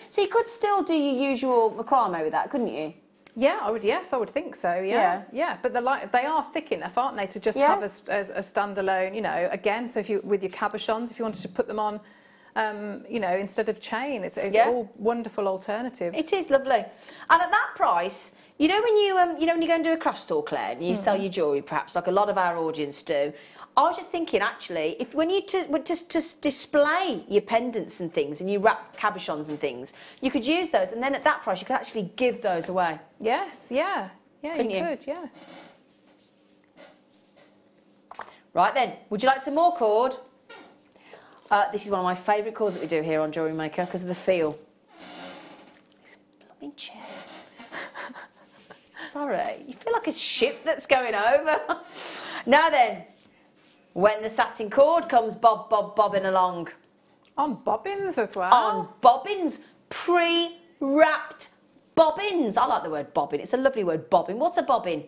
So you could still do your usual macrame with that, couldn't you? Yeah, I would think so. Yeah. But they are thick enough, aren't they, to just have a standalone. Again, so if you with your cabochons, if you wanted to put them on, instead of chain, it's all wonderful alternatives. It is lovely, and at that price, when you when you go and do a craft store, Claire, and you sell your jewellery, perhaps like a lot of our audience do. I was just thinking, actually, if when you just display your pendants and things, and you wrap cabochons and things, you could use those, and then at that price, you could actually give those away. Yes, yeah, you could, yeah. Right then, would you like some more cord? This is one of my favourite cords that we do here on Jewellery Maker because of the feel. This blooming chair. Sorry, you feel like a ship that's going over. Now then, when the satin cord comes bobbing along. On bobbins as well. On bobbins, pre-wrapped bobbins. I like the word bobbin. It's a lovely word, bobbin. What's a bobbin?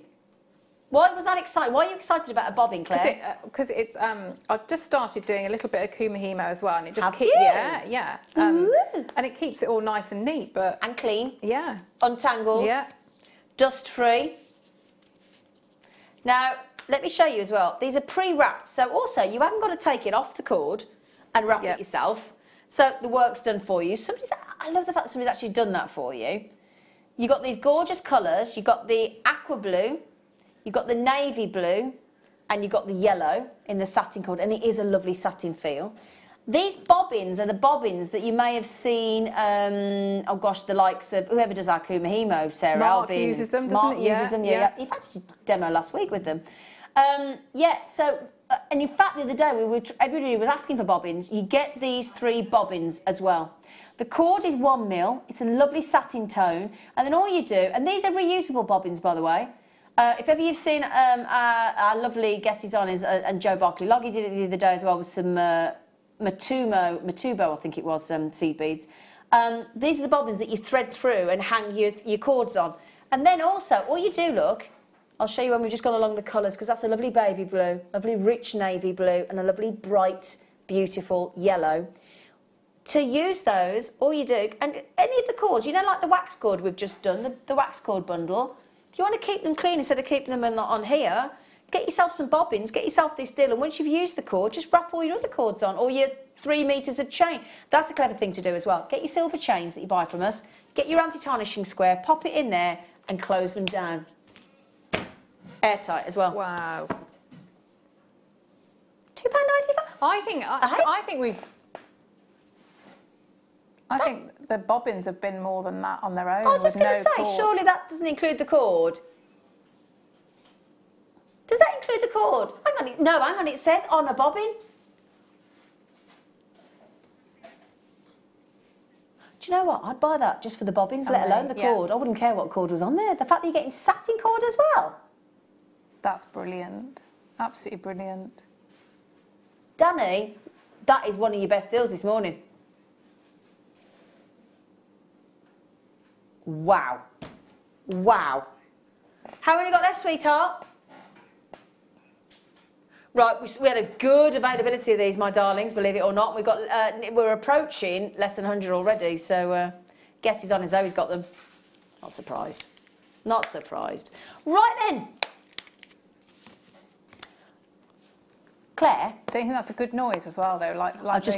Why was that exciting? Why are you excited about a bobbin, Claire? Because it's I've just started doing a little bit of kumihimo as well, and it just Have keeps you? yeah. And it keeps it all nice and neat, but And clean. yeah, Untangled. yeah. Dust-free. Now, let me show you as well. These are pre-wrapped, so also you haven't got to take it off the cord and wrap it yourself. So the work's done for you. I love the fact that somebody's actually done that for you. You've got these gorgeous colours. You've got the aqua blue, you've got the navy blue, and you've got the yellow in the satin cord, and it is a lovely satin feel. These bobbins are the bobbins that you may have seen, oh gosh, the likes of whoever does our kumihimo, Sarah Mark Alvin. uses them, doesn't Mark it? uses them, yeah. You've had a demo last week with them. And in fact, the other day, everybody was asking for bobbins. You get these 3 bobbins as well. The cord is 1 mil. It's a lovely satin tone. And then all you do, and these are reusable bobbins, by the way. If ever you've seen our lovely guesties on and Joe Barclay-Loggy did it the other day as well with some Matubo, I think it was, seed beads. These are the bobbins that you thread through and hang your cords on. And then also, all you do, look, I'll show you when we've just gone along the colours, because that's a lovely baby blue, lovely rich navy blue, and a lovely bright, beautiful yellow. To use those, all you do, and any of the cords, you know, like the wax cord we've just done, the wax cord bundle, if you want to keep them clean instead of keeping them on here, get yourself some bobbins, get yourself this deal, and once you've used the cord, just wrap all your other cords on, or your 3 metres of chain. That's a clever thing to do as well. Get your silver chains that you buy from us, get your anti-tarnishing square, pop it in there, and close them down. Airtight as well. Wow. £2.95. I think the bobbins have been more than that on their own. I was just going to say, surely that doesn't include the cord. Does that include the cord? Hang on, no, hang on, it says on a bobbin. Do you know what? I'd buy that just for the bobbins, let alone the cord. I wouldn't care what cord was on there. The fact that you're getting satin cord as well. That's brilliant. Absolutely brilliant. Danny, that is one of your best deals this morning. Wow. Wow. How many got left, sweetheart? Right, we had a good availability of these, my darlings, believe it or not. We're approaching less than 100 already, so guess he's on his own, he's got them. Not surprised. Not surprised. Right then. Claire? Don't you think that's a good noise as well, though? I was just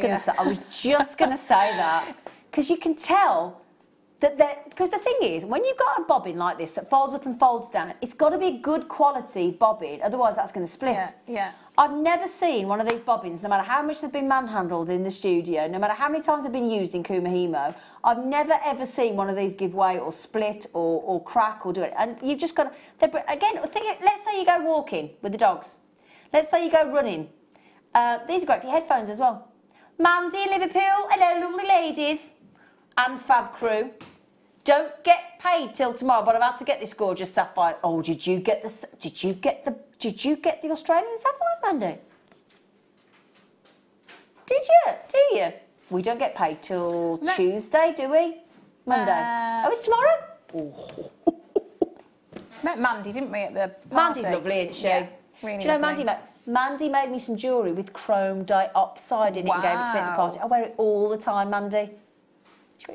going to say that. Because you can tell that because the thing is, when you've got a bobbin like this that folds up and folds down, it's got to be a good quality bobbin, otherwise that's going to split. Yeah. I've never seen one of these bobbins, no matter how much they've been manhandled in the studio, no matter how many times they've been used in kumihimo, I've never ever seen one of these give way or split or crack or do it. And you've just got to, again, let's say you go walking with the dogs. Let's say you go running. These are great for your headphones as well. Mandy, Liverpool, hello lovely ladies and Fab Crew. Don't get paid till tomorrow, but I'm about to get this gorgeous sapphire. Oh, did you get the Australian sapphire, Mandy? Did you? Do you? We don't get paid till Tuesday, do we? Monday. Oh, it's tomorrow? Oh. Met Mandy, didn't we, at the party? Mandy's lovely, isn't she? Yeah, really do you know lovely. Mandy made me some jewellery with chrome dioxide in it and gave it to me at the party. I wear it all the time, Mandy.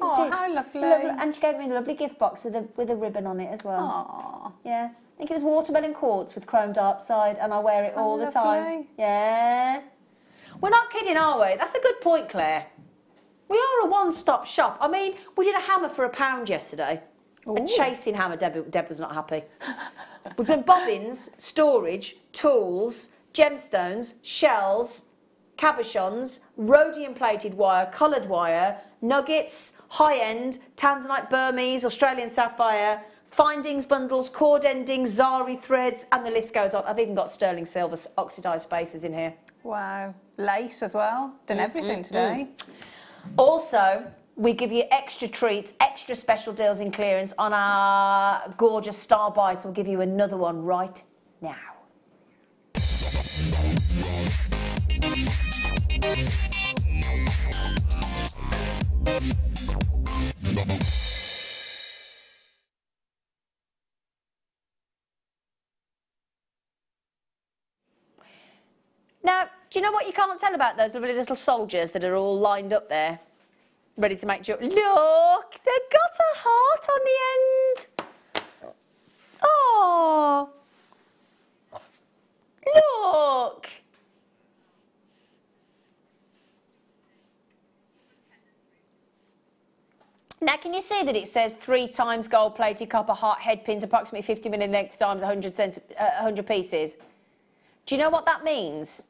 Oh, how lovely. And she gave me a lovely gift box with a ribbon on it as well. Aww. Yeah. I think it was watermelon quartz with chrome dioxide, and I wear it all the time. Yeah. We're not kidding, are we? That's a good point, Claire. We are a one-stop shop. I mean, we did a hammer for £1 yesterday. Ooh. A chasing hammer. Deb was not happy. We've done bobbins, storage, tools, gemstones, shells, cabochons, rhodium-plated wire, coloured wire, nuggets, high-end, Tanzanite Burmese, Australian sapphire, Findings bundles, cord endings, zari threads, and the list goes on. I've even got sterling silver oxidised spaces in here. Wow. Lace as well. Done everything today. Also, we give you extra treats, extra special deals in clearance on our gorgeous star buys. We'll give you another one right now. Now, do you know what you can't tell about those lovely little soldiers that are all lined up there, ready to make jewellery? Look, they've got a heart on the end. Oh, look. Now, can you see that it says 3 times gold-plated copper heart head pins, approximately 50 mm length times 100 pieces? Do you know what that means?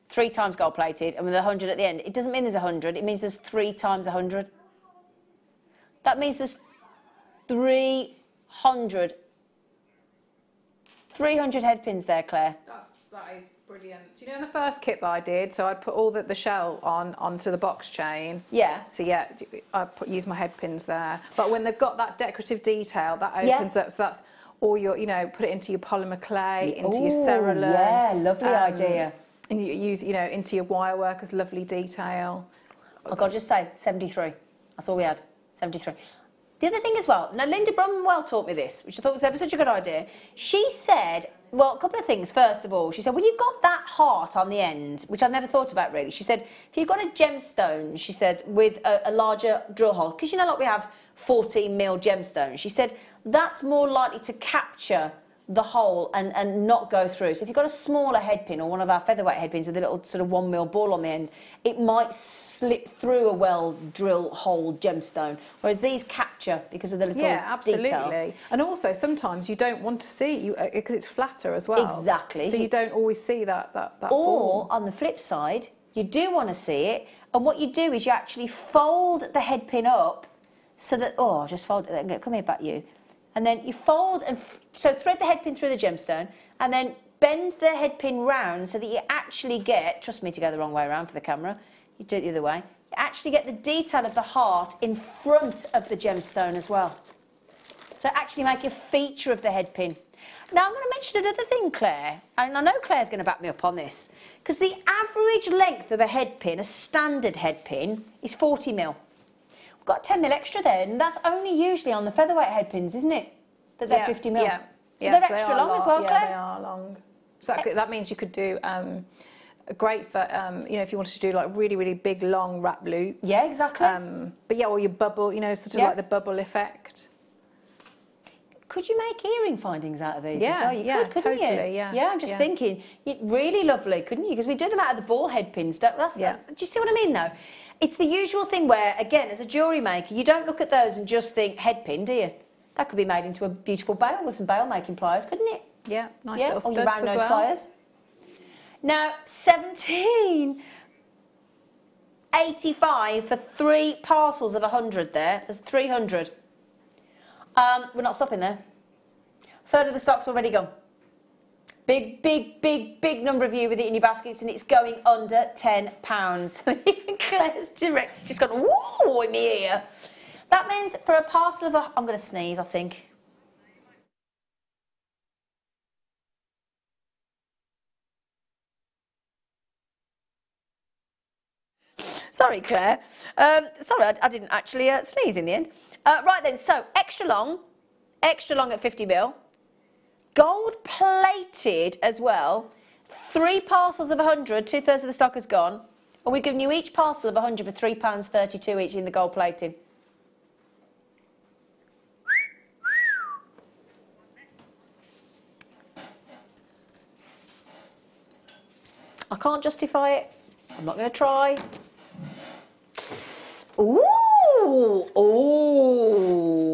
3 times gold-plated and with 100 at the end. It doesn't mean there's 100. It means there's 3 times 100. That means there's 300 head pins there, Claire. That is brilliant. Do you know in the first kit that I did, so I'd put all the shell onto the box chain. Yeah. So yeah, I use my head pins there. But when they've got that decorative detail, that opens up. So that's all your, put it into your polymer clay, into your cerulean. Yeah, lovely idea. And you use, into your wire work as lovely detail. I've got to just say, 73. That's all we had, 73. The other thing as well, now Linda Brumwell taught me this, which I thought was ever such a good idea. She said, well, a couple of things. First of all, she said, when you've got that heart on the end, which I never thought about really, she said, if you've got a gemstone, she said, with a larger drill hole, because like we have 14mm gemstones, she said, that's more likely to capture the hole and not go through. So if you've got a smaller head pin or one of our featherweight head pins with a little sort of 1mm ball on the end, it might slip through a well drill hole gemstone, whereas these capture because of the little detail. And also sometimes you don't want to see because it's flatter as well. Exactly. So you don't always see that or ball. on the flip side, you do want to see it, and what you do is you actually fold the head pin up so that just fold it. Come here, back you. And then you fold and so thread the head pin through the gemstone and then bend the head pin round so that you actually get, trust me to go the wrong way around for the camera, you do it the other way, you actually get the detail of the heart in front of the gemstone as well. So actually make a feature of the head pin. Now I'm going to mention another thing, Claire, and I know Claire's going to back me up on this, because the average length of a head pin, a standard head pin, is 40mm. We've got 10mm extra there, and that's only usually on the featherweight head pins, isn't it? That they're 50mm. Yeah. So they're extra long as well, Claire? Yeah, they are long. So that means you could do great for, if you wanted to do like really, really big, long wrap loops. Yeah, exactly. But yeah, or your bubble, sort of like the bubble effect. Could you make earring findings out of these as well? You could, couldn't totally, you? Yeah, yeah, I'm just thinking, really lovely, couldn't you? Because we do them out of the ball head pins. Do you see what I mean, though? It's the usual thing where, again, as a jewellery maker, you don't look at those and just think head pin, do you? That could be made into a beautiful bail with some bail making pliers, couldn't it? Yeah, nice little studs or your round nose as well. pliers. Now, 17.85 for 3 parcels of 100 there. There's 300. We're not stopping there. A third of the stock's already gone. Big number of you with it in your baskets, and it's going under £10. Even Claire's director's just gone, woo, in my ear. That means for a parcel of I'm going to sneeze, I think. Sorry, Claire. Sorry, I didn't actually sneeze in the end. Right then, so extra long at 50mm. Gold plated as well. 3 parcels of 100, 2/3 of the stock has gone. And we've given you each parcel of 100 for £3.32 each in the gold plating. I can't justify it. I'm not going to try. Ooh,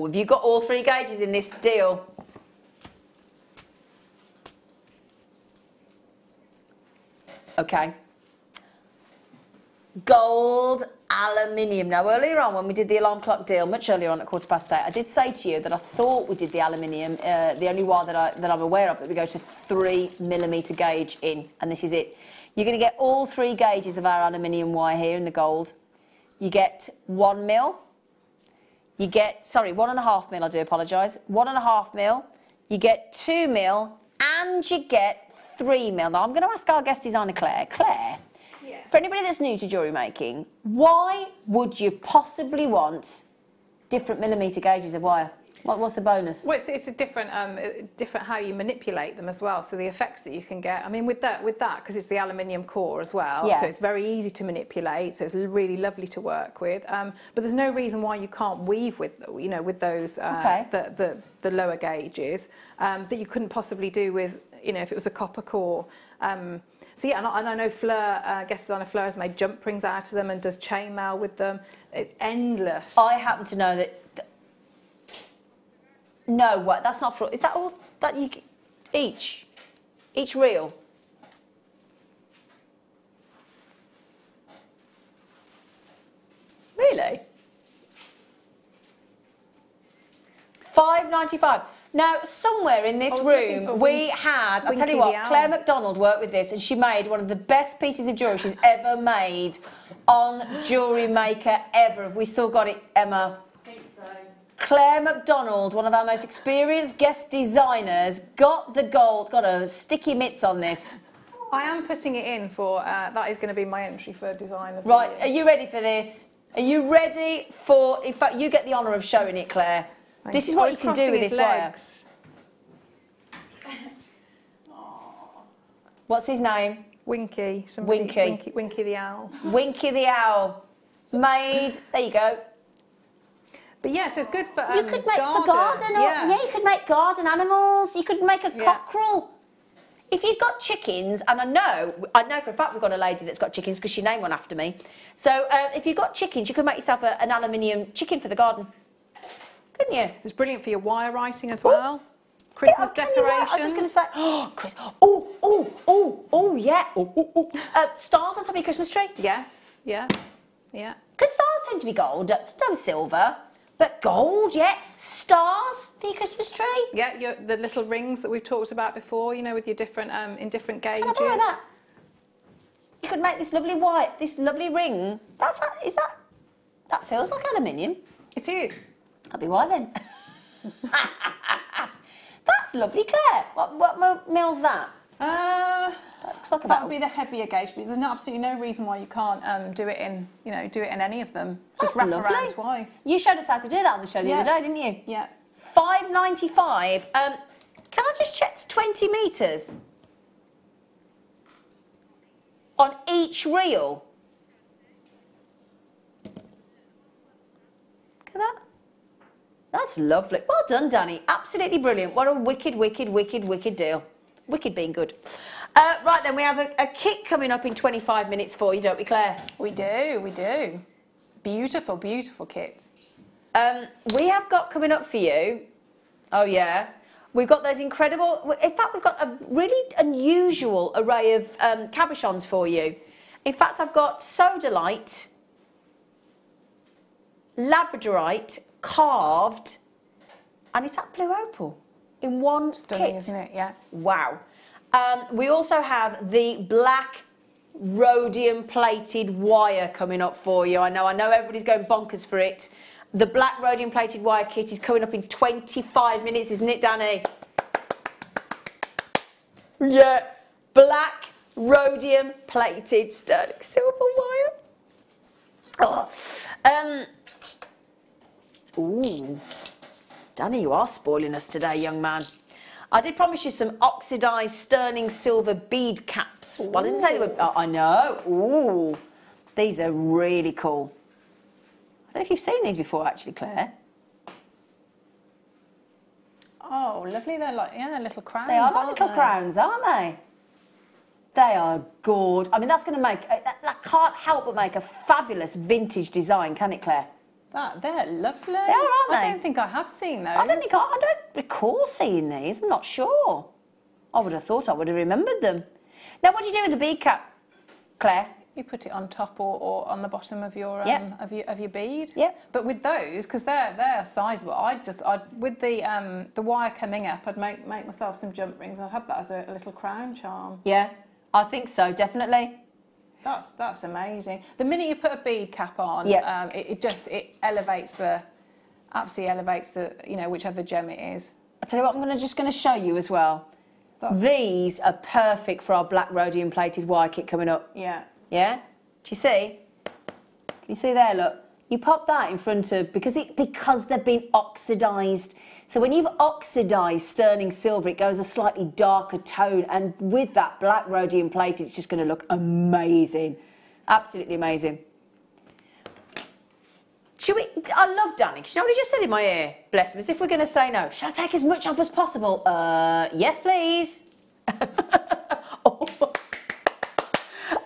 have you got all 3 gauges in this deal? Okay. gold aluminium. Now, earlier on when we did the alarm clock deal, much earlier on at 8:15, I did say to you that I thought we did the aluminium, the only wire that I'm aware of that we go to 3mm gauge in, and this is it. You're going to get all 3 gauges of our aluminium wire here in the gold. You get 1 mil. You get, sorry, 1.5 mil, I do apologise. 1.5 mil. You get 2 mil, and you get 3 mil. Now, I'm going to ask our guest designer, Claire. Claire, for anybody that's new to jewellery making, why would you possibly want different millimetre gauges of wire? What's the bonus? Well, it's a different how you manipulate them as well. So the effects that you can get. I mean, with that, because it's the aluminium core as well. Yeah. So it's very easy to manipulate. So it's really lovely to work with. But there's no reason why you can't weave with, you know, with those the lower gauges that you couldn't possibly do with, you know, if it was a copper core. So yeah, and I know Fleur, guest designer Fleur has made jump rings out of them and does chainmail with them. It's endless. I happen to know that. No, what? That's not for. Is that all that you each reel? Really? £5.95. Now, somewhere in this room, we had, I'll tell you what, Claire Macdonald worked with this and she made one of the best pieces of jewellery she's ever made on Jewellery Maker ever. Have we still got it, Emma? I think so. Claire Macdonald, one of our most experienced guest designers, got the gold, got a sticky mitts on this. I am putting it in for, that is going to be my entry for design of the Right, year. are you ready for this? Are you ready for, in fact, you get the honour of showing it, Claire. This is what you can do with this wire. What's his name? Winky. Winky the owl. Winky the owl. Made. There you go. But yes, it's good for you could make for garden. Or, yeah, you could make garden animals. You could make a cockerel. If you've got chickens, and I know for a fact we've got a lady that's got chickens because she named one after me. So if you've got chickens, you could make yourself an aluminium chicken for the garden. Couldn't you? It's brilliant for your wire writing as well. Christmas decorations. I was just going to say, oh, Chris, yeah. Stars on top of your Christmas tree? Yes, yeah. Because stars tend to be gold, sometimes silver, but gold, yeah. Stars for your Christmas tree? Yeah, the little rings that we've talked about before, you know, with your different, in different gauges. Can I borrow that? You could make this lovely ring. That feels like aluminium. It is. That'll be why then. That's lovely, Claire. What mill's that? Looks like that would be the heavier gauge, but there's absolutely no reason why you can't do it in any of them. Just wrap around twice. You showed us how to do that on the show the other day, didn't you? Yeah. £5.95. Can I just check? It's 20 metres on each reel. Look at that. That's lovely. Well done, Danny. Absolutely brilliant. What a wicked deal. Wicked being good. Right then, we have a kit coming up in 25 minutes for you, don't we, Claire? We do. Beautiful kit. We have got coming up for you, oh yeah, we've got those incredible, in fact we've got a really unusual array of cabochons for you. In fact, I've got sodalite, labradorite, carved, and is that blue opal in one Stunning, kit? isn't it? Yeah. Wow. We also have the black rhodium plated wire coming up for you. I know everybody's going bonkers for it. The black rhodium plated wire kit is coming up in 25 minutes, isn't it, Danny? Yeah. Black rhodium plated sterling silver wire. Oh. Ooh. Danny, you are spoiling us today, young man. I did promise you some oxidised sterling silver bead caps. Well, I didn't say they were... Oh, I know. Ooh. These are really cool. I don't know if you've seen these before, actually, Claire. Oh, lovely. They're like, little crowns. They are like little crowns, aren't they? They are gorgeous. I mean, that's going to make... That can't help but make a fabulous vintage design, can it, Claire? They're lovely. They are, aren't they? I don't think I have seen those. I don't recall seeing these. I'm not sure. I would have thought I would have remembered them. Now, what do you do with the bead cap, Claire? You put it on top or on the bottom of your of your bead. Yeah. But with those, because they're sizable, I'd with the wire coming up, I'd make myself some jump rings. I'd have that as a little crown charm. Yeah, I think so, definitely. That's amazing. The minute you put a bead cap on, it absolutely elevates the whichever gem it is. I tell you what, I'm just going to show you as well. These are perfect for our black rhodium plated wire kit coming up. Yeah. Yeah? Do you see? Can you see there, look? You pop that in front of, because they've been oxidised. So when you've oxidised sterling silver, it goes a slightly darker tone, and with that black rhodium plate, it's just going to look amazing. Absolutely amazing. Should we? I love Danny, because you know what he just said in my ear? Bless him, as if we're going to say no. Should I take as much off as possible? Yes, please. Oh.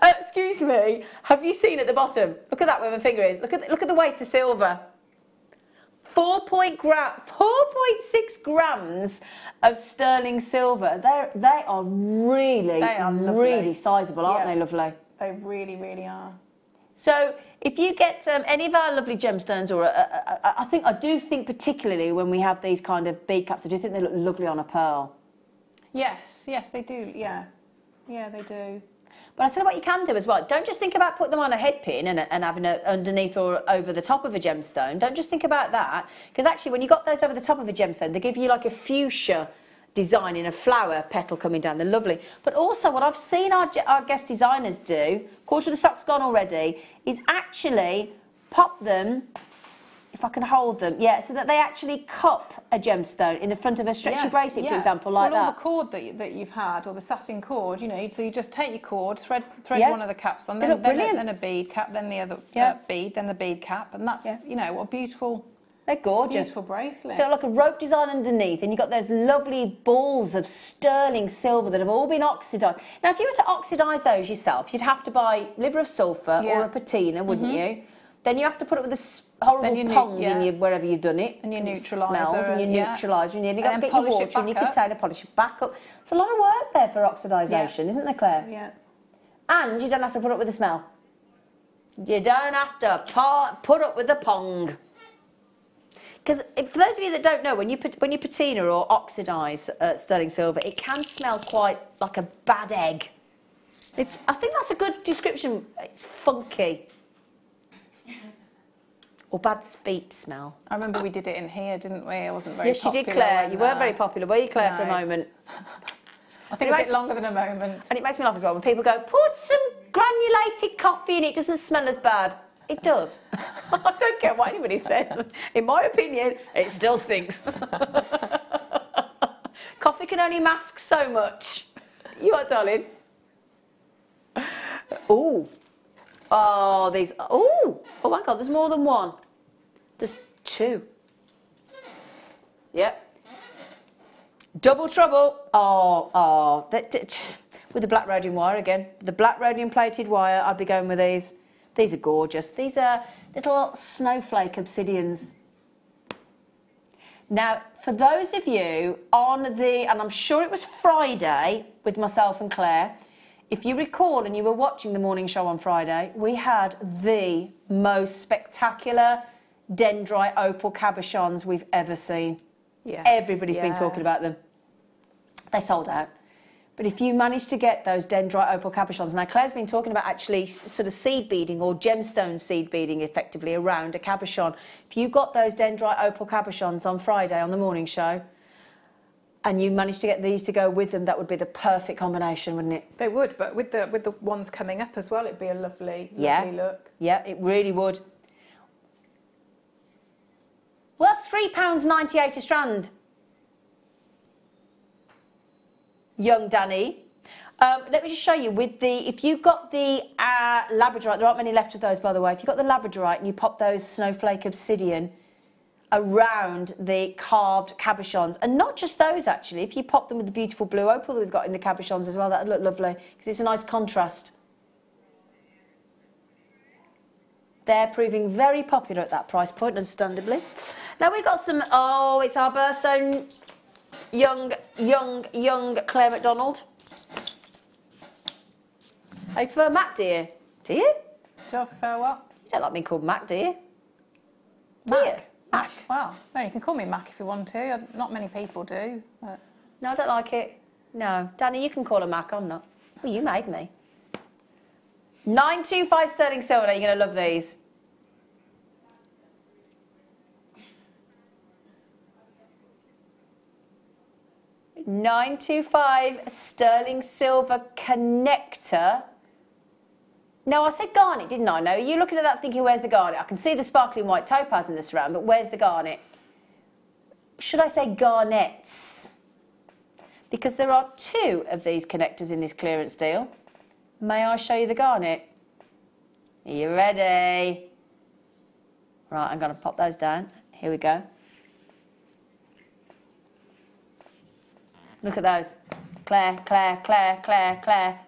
Excuse me. Have you seen at the bottom? Look at that where my finger is. Look at the weight of silver. 4.6 grams of sterling silver. They are really sizable, aren't they, lovely? They really, really are. So if you get any of our lovely gemstones, or I do think particularly when we have these kind of bead caps, I do think they look lovely on a pearl. Yes, they do. Yeah, they do. But I tell you what you can do as well. Don't just think about putting them on a head pin and having it underneath or over the top of a gemstone. Don't just think about that. Because actually, when you got those over the top of a gemstone, they give you like a fuchsia design in a flower petal coming down. They're lovely. But also, what I've seen our guest designers do, quarter of the stock's gone already, is actually pop them, if I can hold them, so that they actually cup a gemstone in the front of a stretchy bracelet, for example, like that. All the cord that you've had, or the satin cord, so you just take your cord, thread one of the caps on, then a bead cap, then the other bead, then the bead cap, and that's, what a beautiful... They're gorgeous. Beautiful bracelet. So like a rope design underneath, and you've got those lovely balls of sterling silver that have all been oxidised. Now, if you were to oxidise those yourself, you'd have to buy liver of sulphur or a patina, wouldn't you? Then you have to put it with this horrible pong in your, wherever you've done it. And your neutraliser. Smells, and your neutraliser, and you've got to get your water and your container, polish it back up. It's a lot of work there for oxidisation, isn't there, Claire? Yeah. And you don't have to put up with the smell. You don't have to put up with the pong. Because for those of you that don't know, when you patina or oxidise sterling silver, it can smell quite like a bad egg. I think that's a good description. It's funky. Or bad feet smell. I remember we did it in here, didn't we? I wasn't very popular. Yes, you did, Claire. You weren't very popular, were you, Claire, for a moment? I think a bit longer than a moment. And it makes me laugh as well when people go, put some granulated coffee in, it doesn't smell as bad. It does. I don't care what anybody says. In my opinion, it still stinks. Coffee can only mask so much. You are, darling. Ooh. Oh, these. Ooh. Oh my God, there's more than one. There's two. Yep. Double trouble. Oh. With the black rhodium wire again. The black rhodium plated wire, I'd be going with these. These are gorgeous. These are little snowflake obsidians. Now, for those of you and I'm sure it was Friday with myself and Claire, if you recall and you were watching the morning show on Friday, we had the most spectacular dendrite opal cabochons we've ever seen. Yes, everybody's been talking about them. They sold out. But if you manage to get those dendrite opal cabochons, now Claire's been talking about actually sort of seed beading or gemstone seed beading effectively around a cabochon. If you got those dendrite opal cabochons on Friday on the morning show, and you managed to get these to go with them, that would be the perfect combination, wouldn't it? They would, but with the ones coming up as well, it'd be a lovely look. Yeah, it really would. Well, that's £3.98 a strand. Young Danny. Let me just show you if you've got the labradorite, there aren't many left of those, by the way. If you've got the labradorite and you pop those snowflake obsidian around the carved cabochons, and not just those actually, if you pop them with the beautiful blue opal that we've got in the cabochons as well, that would look lovely because it's a nice contrast. They're proving very popular at that price point, understandably. Now we've got some, it's our birthstone young Claire Macdonald. I prefer Matt, dear. It Do you? Do I prefer what? You don't like me called Mac, do you? Mac. Mac. Well, no, you can call me Mac if you want to. Not many people do. But... No, I don't like it. No. Danny, you can call her Mac, I'm not. Well, you made me. 925 sterling silver, you're going to love these. $925 sterling silver connector. No, I said garnet, didn't I? No, are you looking at that thinking, where's the garnet? I can see the sparkling white topaz in the surround, but where's the garnet? Should I say garnets? Because there are 2 of these connectors in this clearance deal. May I show you the garnet? Are you ready? Right, I'm going to pop those down. Here we go. Look at those. Claire, Claire, Claire, Claire, Claire.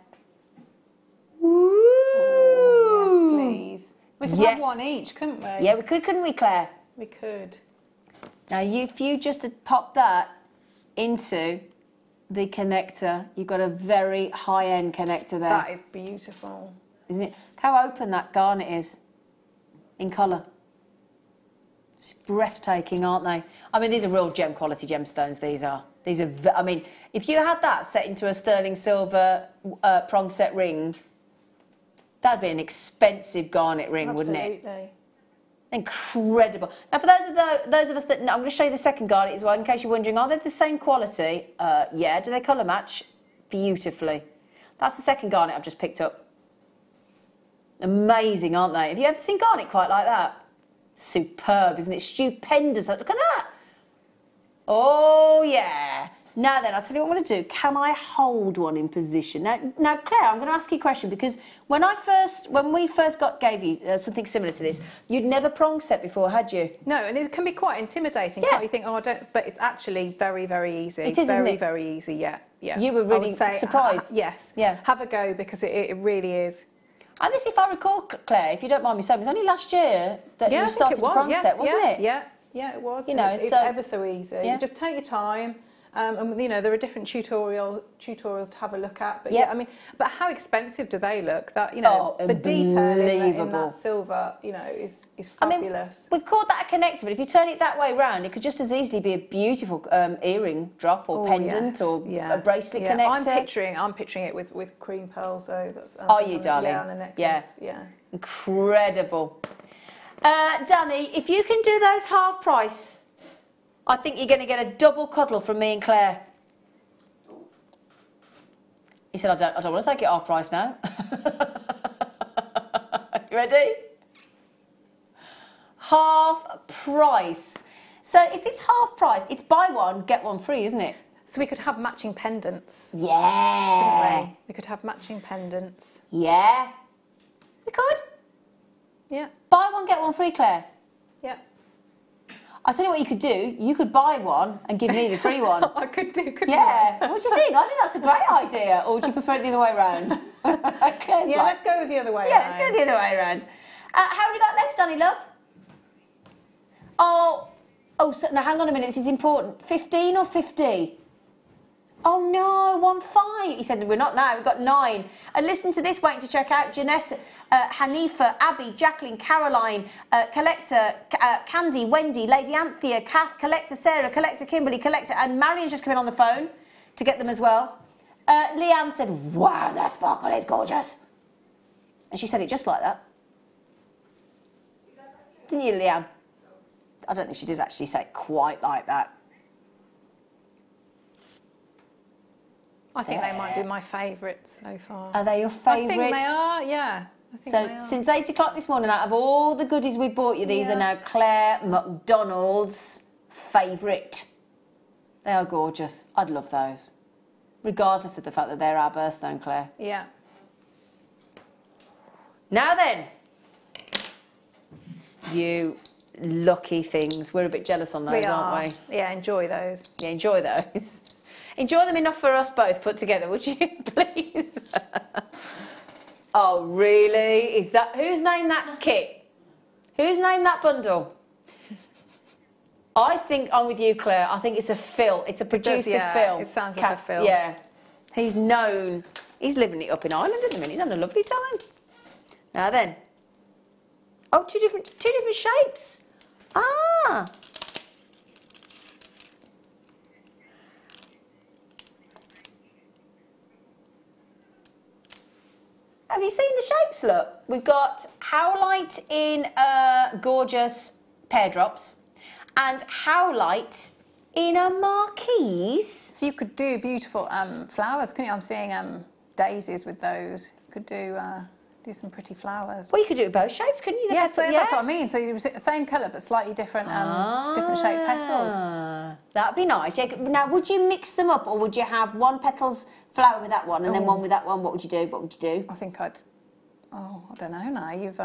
Woo! Oh, yes, please. We could have one each, couldn't we? Yeah, we could, couldn't we, Claire? We could. Now, if you just had popped that into the connector, you've got a very high-end connector there. That is beautiful. Isn't it? Look how open that garnet is in colour. It's breathtaking, aren't they? I mean, these are real gem quality gemstones, these are. These are, I mean, if you had that set into a sterling silver prong set ring, that'd be an expensive garnet ring, wouldn't it? Absolutely. Incredible. Now, for those of us that... I'm going to show you the second garnet as well, in case you're wondering, are they the same quality? Yeah. Do they colour match? Beautifully. That's the second garnet I've just picked up. Amazing, aren't they? Have you ever seen garnet quite like that? Superb, isn't it? Stupendous. Look at that. Oh, yeah. Now then, I'll tell you what I'm going to do. Can I hold one in position? Now, Claire, I'm going to ask you a question because when we first gave you something similar to this, you'd never prong set before, had you? No, and it can be quite intimidating. Can't you think, oh, I don't... But it's actually very, very easy. It is, isn't it? Very easy, yeah. You were really surprised? Yes. Yeah. Have a go because it really is. And this, if I recall, Claire, if you don't mind me saying, it was only last year that you started to prong set, wasn't it? Yeah, it was. You know, it's ever so easy. Yeah. Just take your time. And you know, there are different tutorials to have a look at. But yeah, I mean, but how expensive do they look? That, you know, the detail in that silver, you know, is fabulous. I mean, we've called that a connector, but if you turn it that way round, it could just as easily be a beautiful earring drop or pendant or a bracelet connector. I'm picturing it with cream pearls though. That's, are you, darling? Yeah, on a necklace. Yeah. Incredible. Danny, if you can do those half price, I think you're going to get a double cuddle from me and Claire. He said, I don't want to take it half price now. You ready? Half price. So if it's half price, it's buy one, get one free, isn't it? So we could have matching pendants. Yeah. We could have matching pendants. Yeah. We could. Yeah. Buy one, get one free, Claire. Yeah. I'll tell you what you could do. You could buy one and give me the free one. I could do, couldn't I? What do you think? I think that's a great idea. Or would you prefer it the other way around? Let's go with the other way around. Yeah, let's go the other way around. How have we got left, Danny, love? Oh, so, now hang on a minute. This is important. 15 or 50? Oh, no, 15. He said, we're not now. We've got 9. And listen to this, waiting to check out. Jeanette, Hanifa, Abby, Jacqueline, Caroline, Collector, Candy, Wendy, Lady Anthea, Kath, Collector, Sarah, Collector, Kimberly, Collector, and Marion's just come in on the phone to get them as well. Leanne said, wow, that sparkle is gorgeous. And she said it just like that. Didn't you, Leanne? I don't think she did actually say it quite like that. I think they might be my favourites so far. Are they your favourites? I think they are, yeah. So since 8 o'clock this morning, out of all the goodies we bought you, these are now Claire Macdonald's favourite. They are gorgeous. I'd love those. Regardless of the fact that they're our birthstone, Claire. Yeah. Now then, you lucky things. We're a bit jealous on those, aren't we? Yeah, enjoy those. Yeah, enjoy those. Enjoy them enough for us both put together, would you, please? Oh, really? Is that... Who's named that kit? Who's named that bundle? I think I'm with you, Claire. I think it's a Phil. It's a producer Phil. It sounds like a Phil. Yeah. He's known... He's living it up in Ireland at the minute. He's having a lovely time. Now then. Oh, two different shapes. Ah. Have you seen the shapes? Look, we've got howlite in gorgeous pear drops and howlite in a marquise. So you could do beautiful flowers, couldn't you? I'm seeing daisies with those. You could do some pretty flowers. Well, you could do it both shapes, couldn't you? Yes, yeah, that's what I mean. So you same colour but slightly different, different shaped petals. That'd be nice. Yeah. Now, would you mix them up, or would you have one petal's flower with that one and then one with that one? What would you do? What would you do? I think I'd. Oh, I don't know now. You've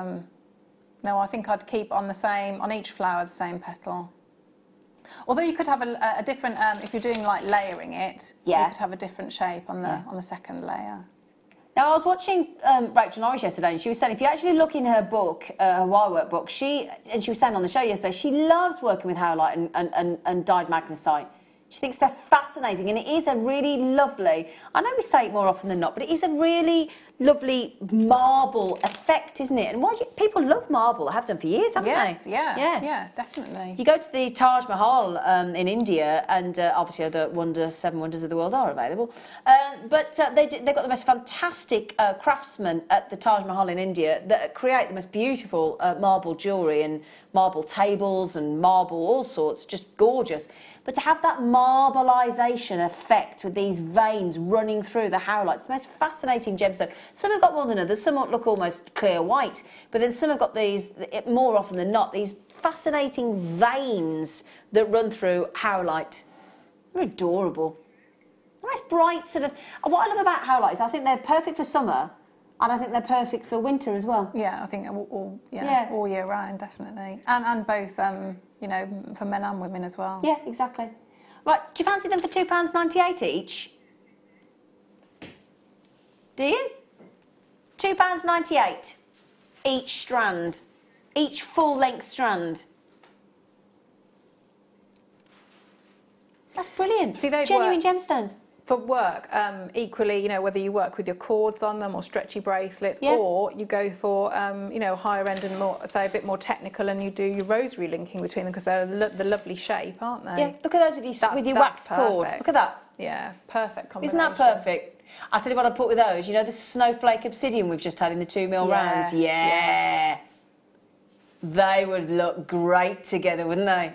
No, I think I'd keep on each flower the same petal. Although you could have a different, if you're doing like layering it, you could have a different shape on the second layer. Now, I was watching Rachel Norris yesterday, and she was saying if you actually look in her book, her wire work book, she was saying on the show yesterday, she loves working with howlite and dyed magnesite. She thinks they're fascinating, and it is a really lovely, I know we say it more often than not, but it is a really lovely marble effect, isn't it? And people love marble, have done for years, haven't they? Yeah, definitely. You go to the Taj Mahal in India, and obviously other 7 wonders of the world are available, but they've got the most fantastic craftsmen at the Taj Mahal in India that create the most beautiful marble jewellery and marble tables and marble all sorts, just gorgeous. But to have that marbleisation effect with these veins running through the howlite, it's the most fascinating gemstone. Some have got more than others, some look almost clear white, but then some have got these, more often than not, these fascinating veins that run through howlite. They're adorable. Nice bright sort of... What I love about howlite is I think they're perfect for summer, and I think they're perfect for winter as well. Yeah, I think all year round, definitely. And both, you know, for men and women as well. Yeah, exactly. Right, do you fancy them for £2.98 each? Do you? £2.98 each strand. Each full-length strand. That's brilliant. See, they'd genuine gemstones. For work, equally, you know, whether you work with your cords on them or stretchy bracelets, or you go for, you know, higher end and more, say, a bit more technical, and you do your rosary linking between them because they're the lovely shape, aren't they? Yeah, look at those with your wax cord. Look at that. Yeah, perfect combination. Isn't that perfect? I'll tell you what I put with those. You know the snowflake obsidian we've just had in the 2mm rounds? Yeah. They would look great together, wouldn't they?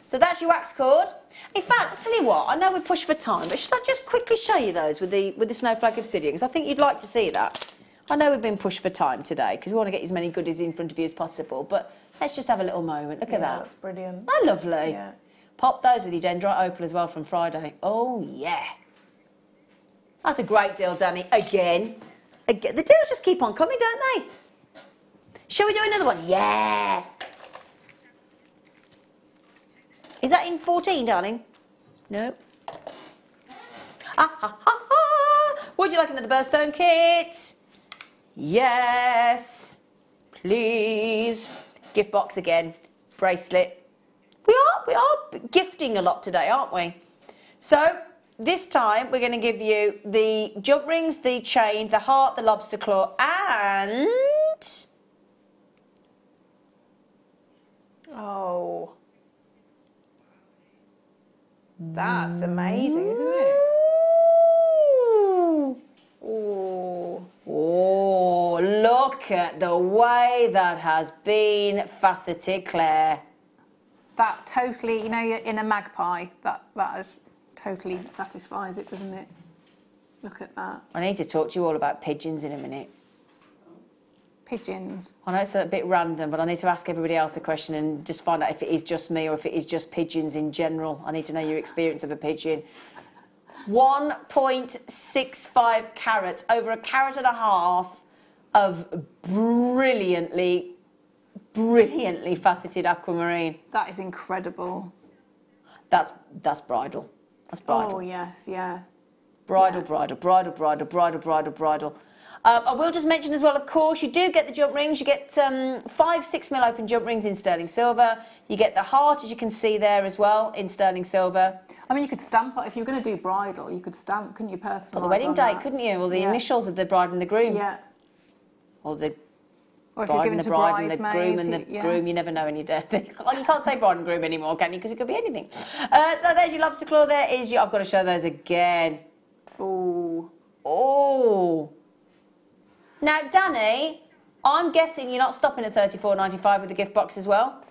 So that's your wax cord. In fact, I'll tell you what, I know we're pushed for time, but should I just quickly show you those with the snowflake obsidian? Because I think you'd like to see that. I know we've been pushed for time today because we want to get as many goodies in front of you as possible, but let's just have a little moment. Look at that. That's brilliant. They're lovely. Yeah. Pop those with your dendrite opal as well from Friday. Oh, yeah. That's a great deal, Danny. Again. The deals just keep on coming, don't they? Shall we do another one? Yeah. Is that in 14, darling? No. Would you like another birthstone kit? Yes. Please. Gift box again. Bracelet. We are gifting a lot today, aren't we? So, this time we're going to give you the jump rings, the chain, the heart, the lobster claw, and... Oh... That's amazing, isn't it? Ooh. Oh, look at the way that has been faceted, Claire. That totally, you know, you're in a magpie, that is totally satisfies it, doesn't it? Look at that. I need to talk to you all about pigeons in a minute. Pigeons. I know it's a bit random, but I need to ask everybody else a question and just find out if it is just me or if it is just pigeons in general. I need to know your experience of a pigeon. 1.65 carats, over a carat and a half of brilliantly faceted aquamarine. That is incredible. That's bridal. That's bridal. Oh, yes, yeah. Bridal, bridal, bridal, bridal, bridal, bridal, bridal. I will just mention as well, of course, you do get the jump rings. You get 5 6mm open jump rings in sterling silver. You get the heart, as you can see there as well, in sterling silver. I mean, you could stamp, if you were going to do bridal, you could stamp, couldn't you, personalise or the wedding date, couldn't you? Or the initials of the bride and the groom. Yeah. Or the Or if you're giving to bride and the groom bridesmaids, and the groom, you never know when you do. You can't say bride and groom anymore, can you? Because it could be anything. So there's your lobster claw. There is your. I've got to show those again. Ooh, oh. Now, Danny, I'm guessing you're not stopping at $34.95 with the gift box as well.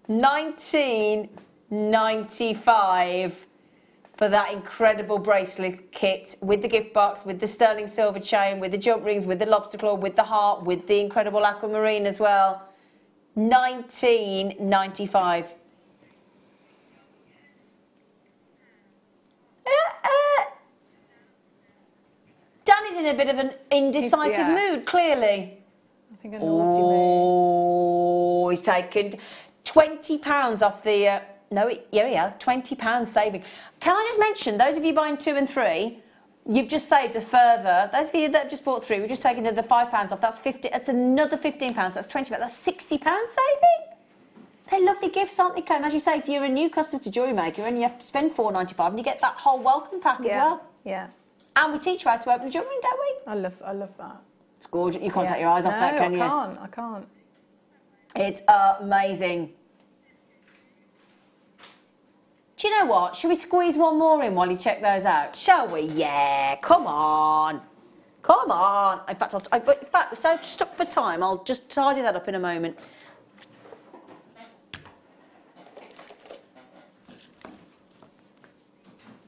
$19.95 for that incredible bracelet kit with the gift box, with the sterling silver chain, with the jump rings, with the lobster claw, with the heart, with the incredible aquamarine as well. $19.95. Danny's in a bit of an indecisive mood, clearly. I think a naughty mood. Oh, he's taken £20 off the... yeah, he has. £20 saving. Can I just mention, those of you buying 2 and 3, you've just saved a further... Those of you that have just bought 3, we've just taken another £5 off. That's 50. That's another £15. That's £20. That's £60 saving. They're lovely gifts, aren't they, Claire? And as you say, if you're a new customer to Jewellery Maker and you have to spend $4.95 and you get that whole welcome pack as well. Yeah. And we teach you how to open a jewellery ring, don't we? I love that. It's gorgeous. You can't take your eyes off that, can you? I can't. It's amazing. Do you know what? Should we squeeze one more in while you check those out? Shall we? Yeah, come on. Come on. In fact, so stuck for time, I'll just tidy that up in a moment.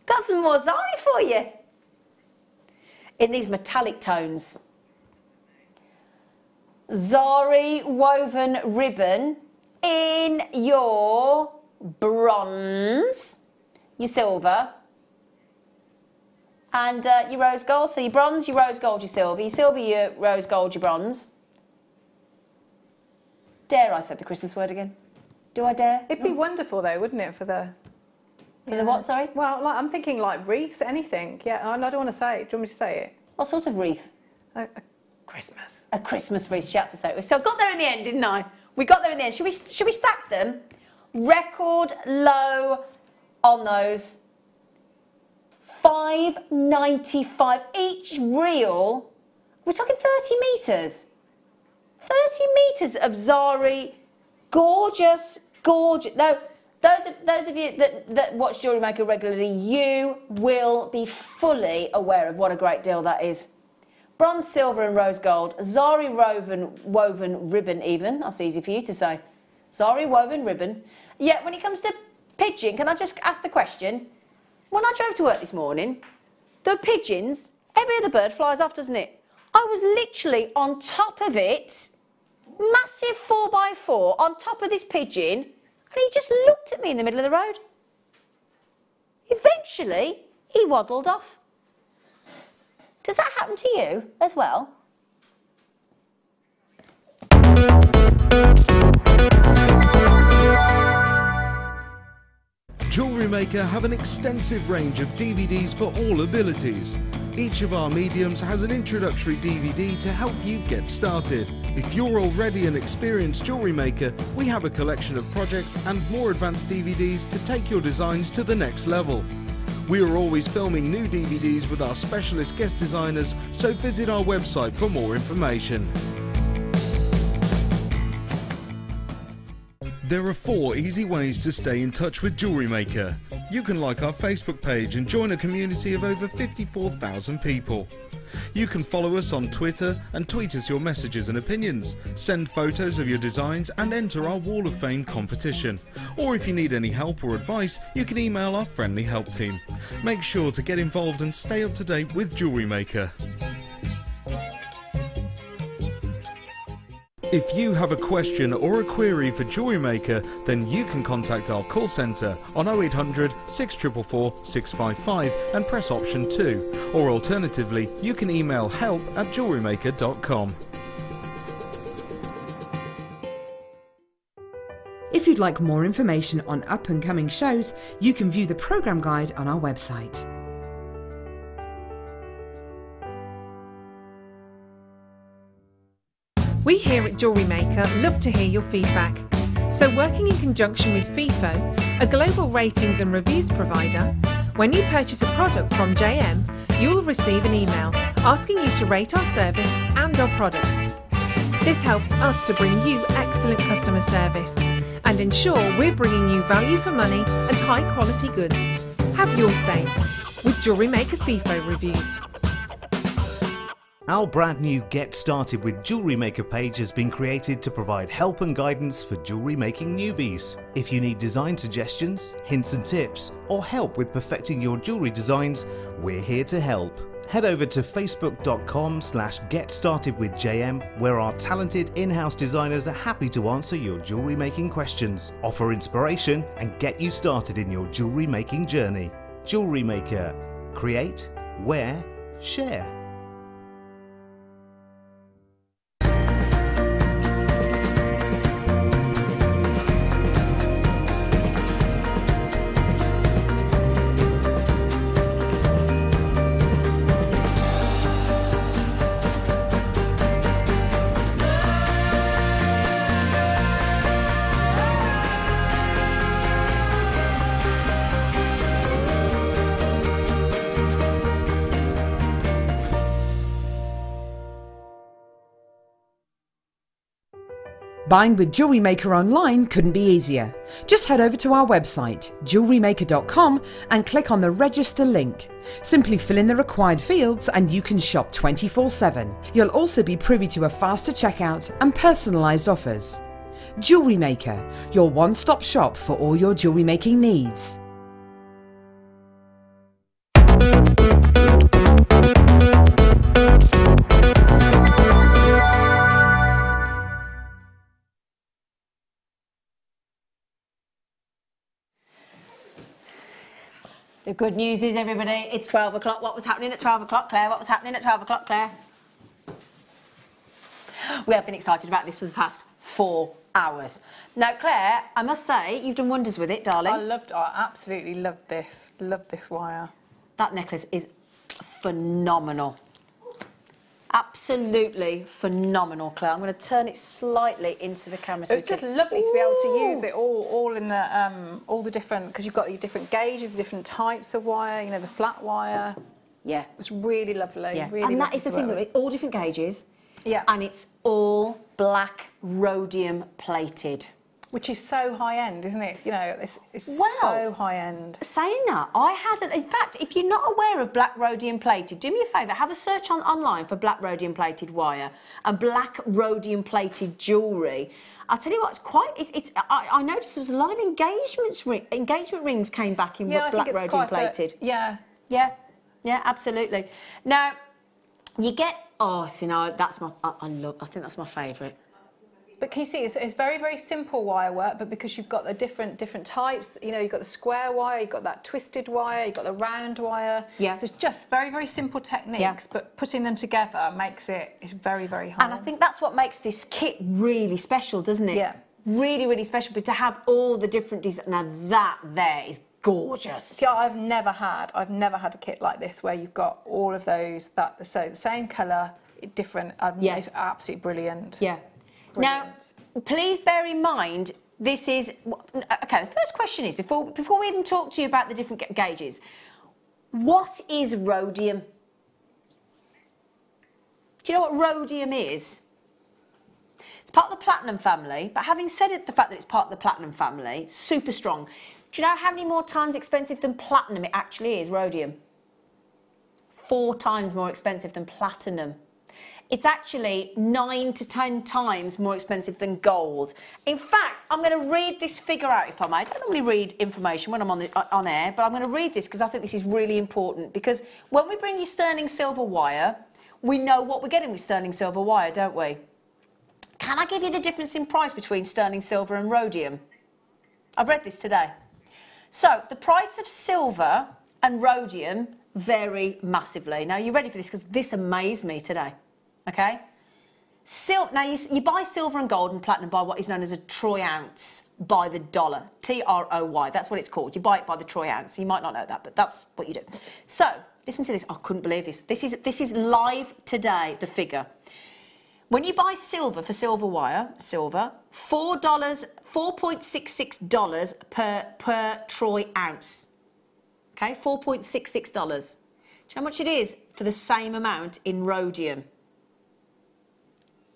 Got some more Zari for you. In these metallic tones. Zari woven ribbon in your bronze, your silver, and your rose gold. So your bronze, your rose gold, your silver, your rose gold, your bronze. Dare I say the Christmas word again? Do I dare? It'd be wonderful though, wouldn't it, for the... For the what, sorry? Well, like, I'm thinking like wreaths, anything. Yeah, I don't want to say it. Do you want me to say it? What sort of wreath? A Christmas. A Christmas wreath, she had to say it. So I got there in the end, didn't I? We got there in the end. Should we stack them? Record low on those. $5.95 each reel. We're talking 30 metres. 30 metres of Zari. Gorgeous, gorgeous. No, those of you that watch Jewellery Maker regularly, you will be fully aware of what a great deal that is. Bronze, silver and rose gold. Zari woven ribbon even. That's easy for you to say. Zari woven ribbon. Yeah, when it comes to pigeon, can I just ask the question? When I drove to work this morning, the pigeons, every other bird flies off, doesn't it? I was literally on top of it, massive 4x4 on top of this pigeon, and he just looked at me in the middle of the road. Eventually, he waddled off. Does that happen to you as well? Jewellery Maker have an extensive range of DVDs for all abilities. Each of our mediums has an introductory DVD to help you get started. If you're already an experienced jewellery maker, we have a collection of projects and more advanced DVDs to take your designs to the next level. We are always filming new DVDs with our specialist guest designers, so visit our website for more information. There are 4 easy ways to stay in touch with Jewellery Maker. You can like our Facebook page and join a community of over 54,000 people. You can follow us on Twitter and tweet us your messages and opinions, send photos of your designs and enter our Wall of Fame competition. Or if you need any help or advice, you can email our friendly help team. Make sure to get involved and stay up to date with Jewellery Maker. If you have a question or a query for Jewellery Maker, then you can contact our call centre on 0800 644 655 and press option 2, or alternatively you can email help@jewellerymaker.com. If you'd like more information on up-and-coming shows, you can view the programme guide on our website. We here at Jewellery Maker love to hear your feedback. So working in conjunction with FIFO, a global ratings and reviews provider, when you purchase a product from JM, you'll receive an email asking you to rate our service and our products. This helps us to bring you excellent customer service and ensure we're bringing you value for money and high quality goods. Have your say with Jewellery Maker FIFO reviews. Our brand new Get Started with Jewellery Maker page has been created to provide help and guidance for jewellery making newbies. If you need design suggestions, hints and tips, or help with perfecting your jewellery designs, we're here to help. Head over to facebook.com/getstartedwithjm, where our talented in-house designers are happy to answer your jewellery making questions, offer inspiration, and get you started in your jewellery making journey. Jewellery Maker. Create, wear, share. Buying with Jewellery Maker online couldn't be easier. Just head over to our website, jewellerymaker.com, and click on the register link. Simply fill in the required fields and you can shop 24/7. You'll also be privy to a faster checkout and personalised offers. Jewellery Maker, your one-stop shop for all your jewellery making needs. The good news is, everybody, it's 12 o'clock. What was happening at 12 o'clock, Claire? What was happening at 12 o'clock, Claire? We have been excited about this for the past 4 hours. Now, Claire, I must say, you've done wonders with it, darling. I absolutely loved this. Loved this wire. That necklace is phenomenal. Absolutely phenomenal, Claire. I'm going to turn it slightly into the camera. So it's just lovely to be able to use it all in the all the different, because you've got your different gauges, different types of wire. You know, the flat wire. Yeah, it's really lovely. Yeah, really and that is the thing, that it's all different gauges. Yeah, and it's all black rhodium plated. Which is so high end, isn't it? You know, it's well, so high end. Saying that, I hadn't. In fact, if you're not aware of black rhodium plated, do me a favour, have a search online for black rhodium plated wire and black rhodium plated jewellery. I'll tell you what, it's quite. I noticed there was a lot of engagement rings came back in black rhodium plated. Yeah, absolutely. Now, you get. Oh, see, no, that's my. I think that's my favourite. But can you see, it's very, very simple wire work, but because you've got the different types, you know, you've got the square wire, you've got that twisted wire, you've got the round wire. Yeah. So it's just very, very simple techniques, but putting them together makes it's very, very hard. And I think that's what makes this kit really special, doesn't it? Yeah. Really, really special, but to have all the different designs, now that there is gorgeous. See, I've never had a kit like this where you've got all of those, so the same colour, different, it's absolutely brilliant. Yeah. Brilliant. Now, please bear in mind, this is... OK, the first question is, before we even talk to you about the different gauges, what is rhodium? Do you know what rhodium is? It's part of the platinum family, but having said the fact that it's part of the platinum family, super strong. Do you know how many more times expensive than platinum it actually is, rhodium? 4 times more expensive than platinum. It's actually 9 to 10 times more expensive than gold. In fact, I'm going to read this figure out, if I may. I don't normally read information when I'm on air, but I'm going to read this because I think this is really important. Because when we bring you sterling silver wire, we know what we're getting with sterling silver wire, don't we? Can I give you the difference in price between sterling silver and rhodium? I've read this today. So, the price of silver and rhodium vary massively. Now, you ready for this? Because this amazed me today. Okay? Now, you buy silver and gold and platinum by what is known as a troy ounce by the dollar. T-R-O-Y. That's what it's called. You buy it by the troy ounce. You might not know that, but that's what you do. So, listen to this. I couldn't believe this. This is live today, the figure. When you buy silver for silver wire, $4.66 per troy ounce. Okay, $4.66. Do you know how much it is for the same amount in rhodium?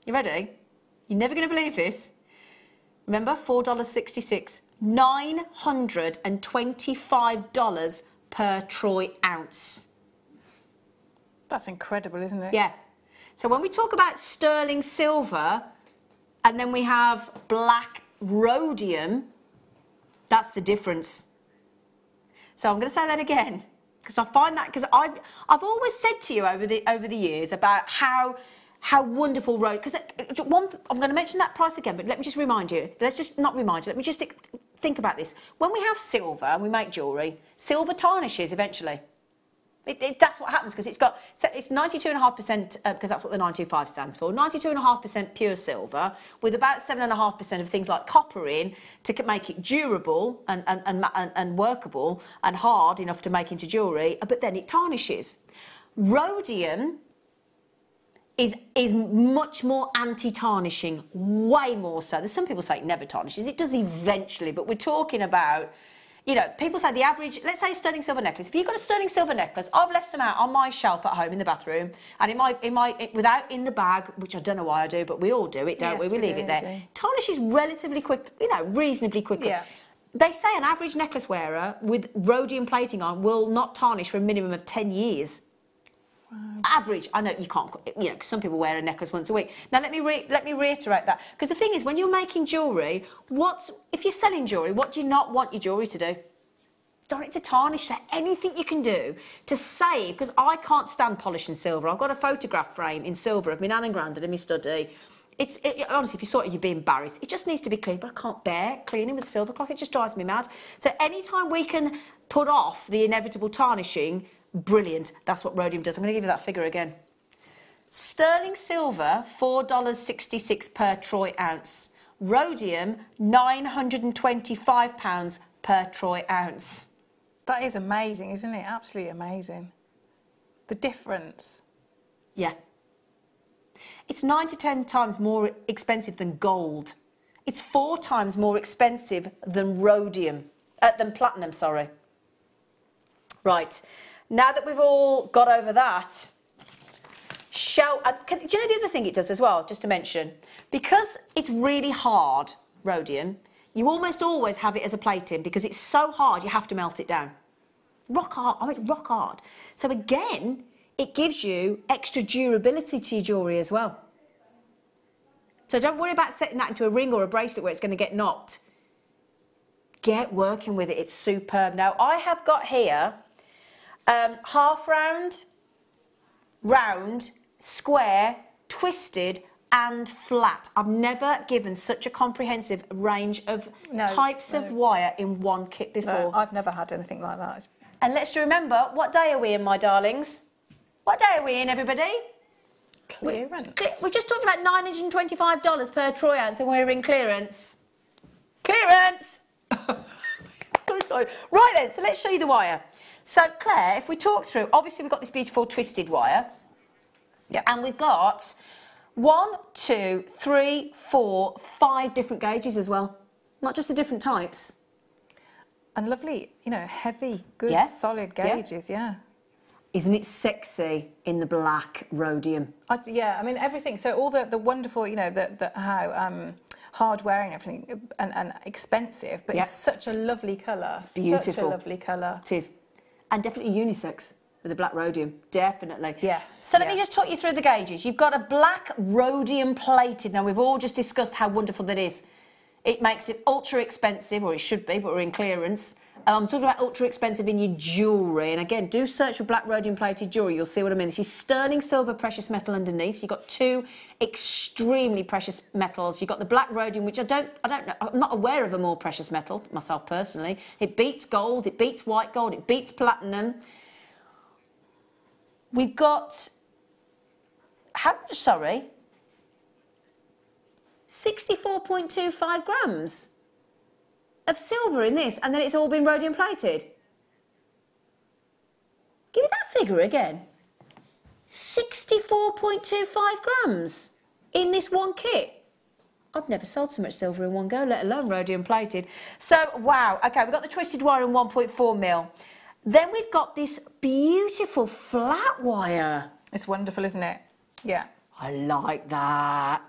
You ready? You're never going to believe this. Remember, $4.66. $925 per troy ounce. That's incredible, isn't it? Yeah. So when we talk about sterling silver and then we have black rhodium, that's the difference. So I'm going to say that again because I find that, because I've always said to you over the years about how wonderful rhodium, because I'm going to mention that price again, but let me just remind you. Let's just not remind you. Let me just think about this. When we have silver and we make jewellery, silver tarnishes eventually. That's what happens because it's 92.5%, because that's what the 925 stands for. 92.5% pure silver with about 7.5% of things like copper in to make it durable and workable and hard enough to make into jewellery. But then it tarnishes. Rhodium is much more anti-tarnishing, way more so. There's some people say it never tarnishes. It does eventually, but we're talking about. You know, people say the average, let's say a sterling silver necklace. If you've got a sterling silver necklace, I've left some out on my shelf at home in the bathroom, and without in the bag, which I don't know why I do, but we all do it, don't we? We leave it there. Tarnishes relatively quick, reasonably quickly. Yeah. They say an average necklace wearer with rhodium plating on will not tarnish for a minimum of 10 years. Wow. Average. I know you can't, because some people wear a necklace once a week. Now let me reiterate that, because the thing is, when you're making jewellery, if you're selling jewellery, what do you not want your jewellery to do? Don't want it to tarnish. So anything you can do to save, because I can't stand polishing silver. I've got a photograph frame in silver of my nan and granddad in my study. Honestly, if you saw it, you'd be embarrassed. It just needs to be cleaned, but I can't bear cleaning with silver cloth. It just drives me mad. So anytime we can put off the inevitable tarnishing, brilliant. That's what rhodium does. I'm going to give you that figure again. Sterling silver, $4.66 per troy ounce. Rhodium, £925 per troy ounce. That is amazing, isn't it? Absolutely amazing. The difference. Yeah. It's 9 to 10 times more expensive than gold. It's 4 times more expensive than than platinum, sorry. Right. Now that we've all got over that, do you know the other thing it does as well, just to mention? Because it's really hard, rhodium, you almost always have it as a plating because it's so hard you have to melt it down. Rock hard. So again, it gives you extra durability to your jewellery as well. So don't worry about setting that into a ring or a bracelet where it's going to get knocked. Get working with it, it's superb. Now I have got here half round, round, square, twisted and flat. I've never given such a comprehensive range of types of wire in one kit before. No, I've never had anything like that. And let's remember, what day are we in, my darlings? What day are we in, everybody? Clearance. We just talked about $925 per troy ounce and we're in clearance. Clearance! Sorry. Right then, so let's show you the wire. So Claire, if we talk through, obviously we've got this beautiful twisted wire. Yeah. And we've got 1, 2, 3, 4, 5 different gauges as well. Not just the different types. And lovely, heavy, good, solid gauges, yeah. Isn't it sexy in the black rhodium? Yeah, I mean, everything. So all the wonderful, how hard wearing everything and expensive, but it's such a lovely colour. It's beautiful. Such a lovely colour. It is. And definitely unisex with the black rhodium. Definitely. Yes. So let me just talk you through the gauges. You've got a black rhodium plated. Now, we've all just discussed how wonderful that is. It makes it ultra expensive, or it should be, but we're in clearance. I'm talking about ultra expensive in your jewellery. And again, do search for black rhodium plated jewellery. You'll see what I mean. This is sterling silver precious metal underneath. So you've got 2 extremely precious metals. You've got the black rhodium, which I don't know. I'm not aware of a more precious metal, myself personally. It beats gold. It beats white gold. It beats platinum. We've got, 64.25 grams of silver in this, and then it's all been rhodium plated. Give me that figure again. 64.25 grams. in this one kit. I've never sold so much silver in one go, let alone rhodium plated. So, wow. Okay, we've got the twisted wire in 1.4 mil. Then we've got this beautiful flat wire. It's wonderful, isn't it? Yeah. I like that.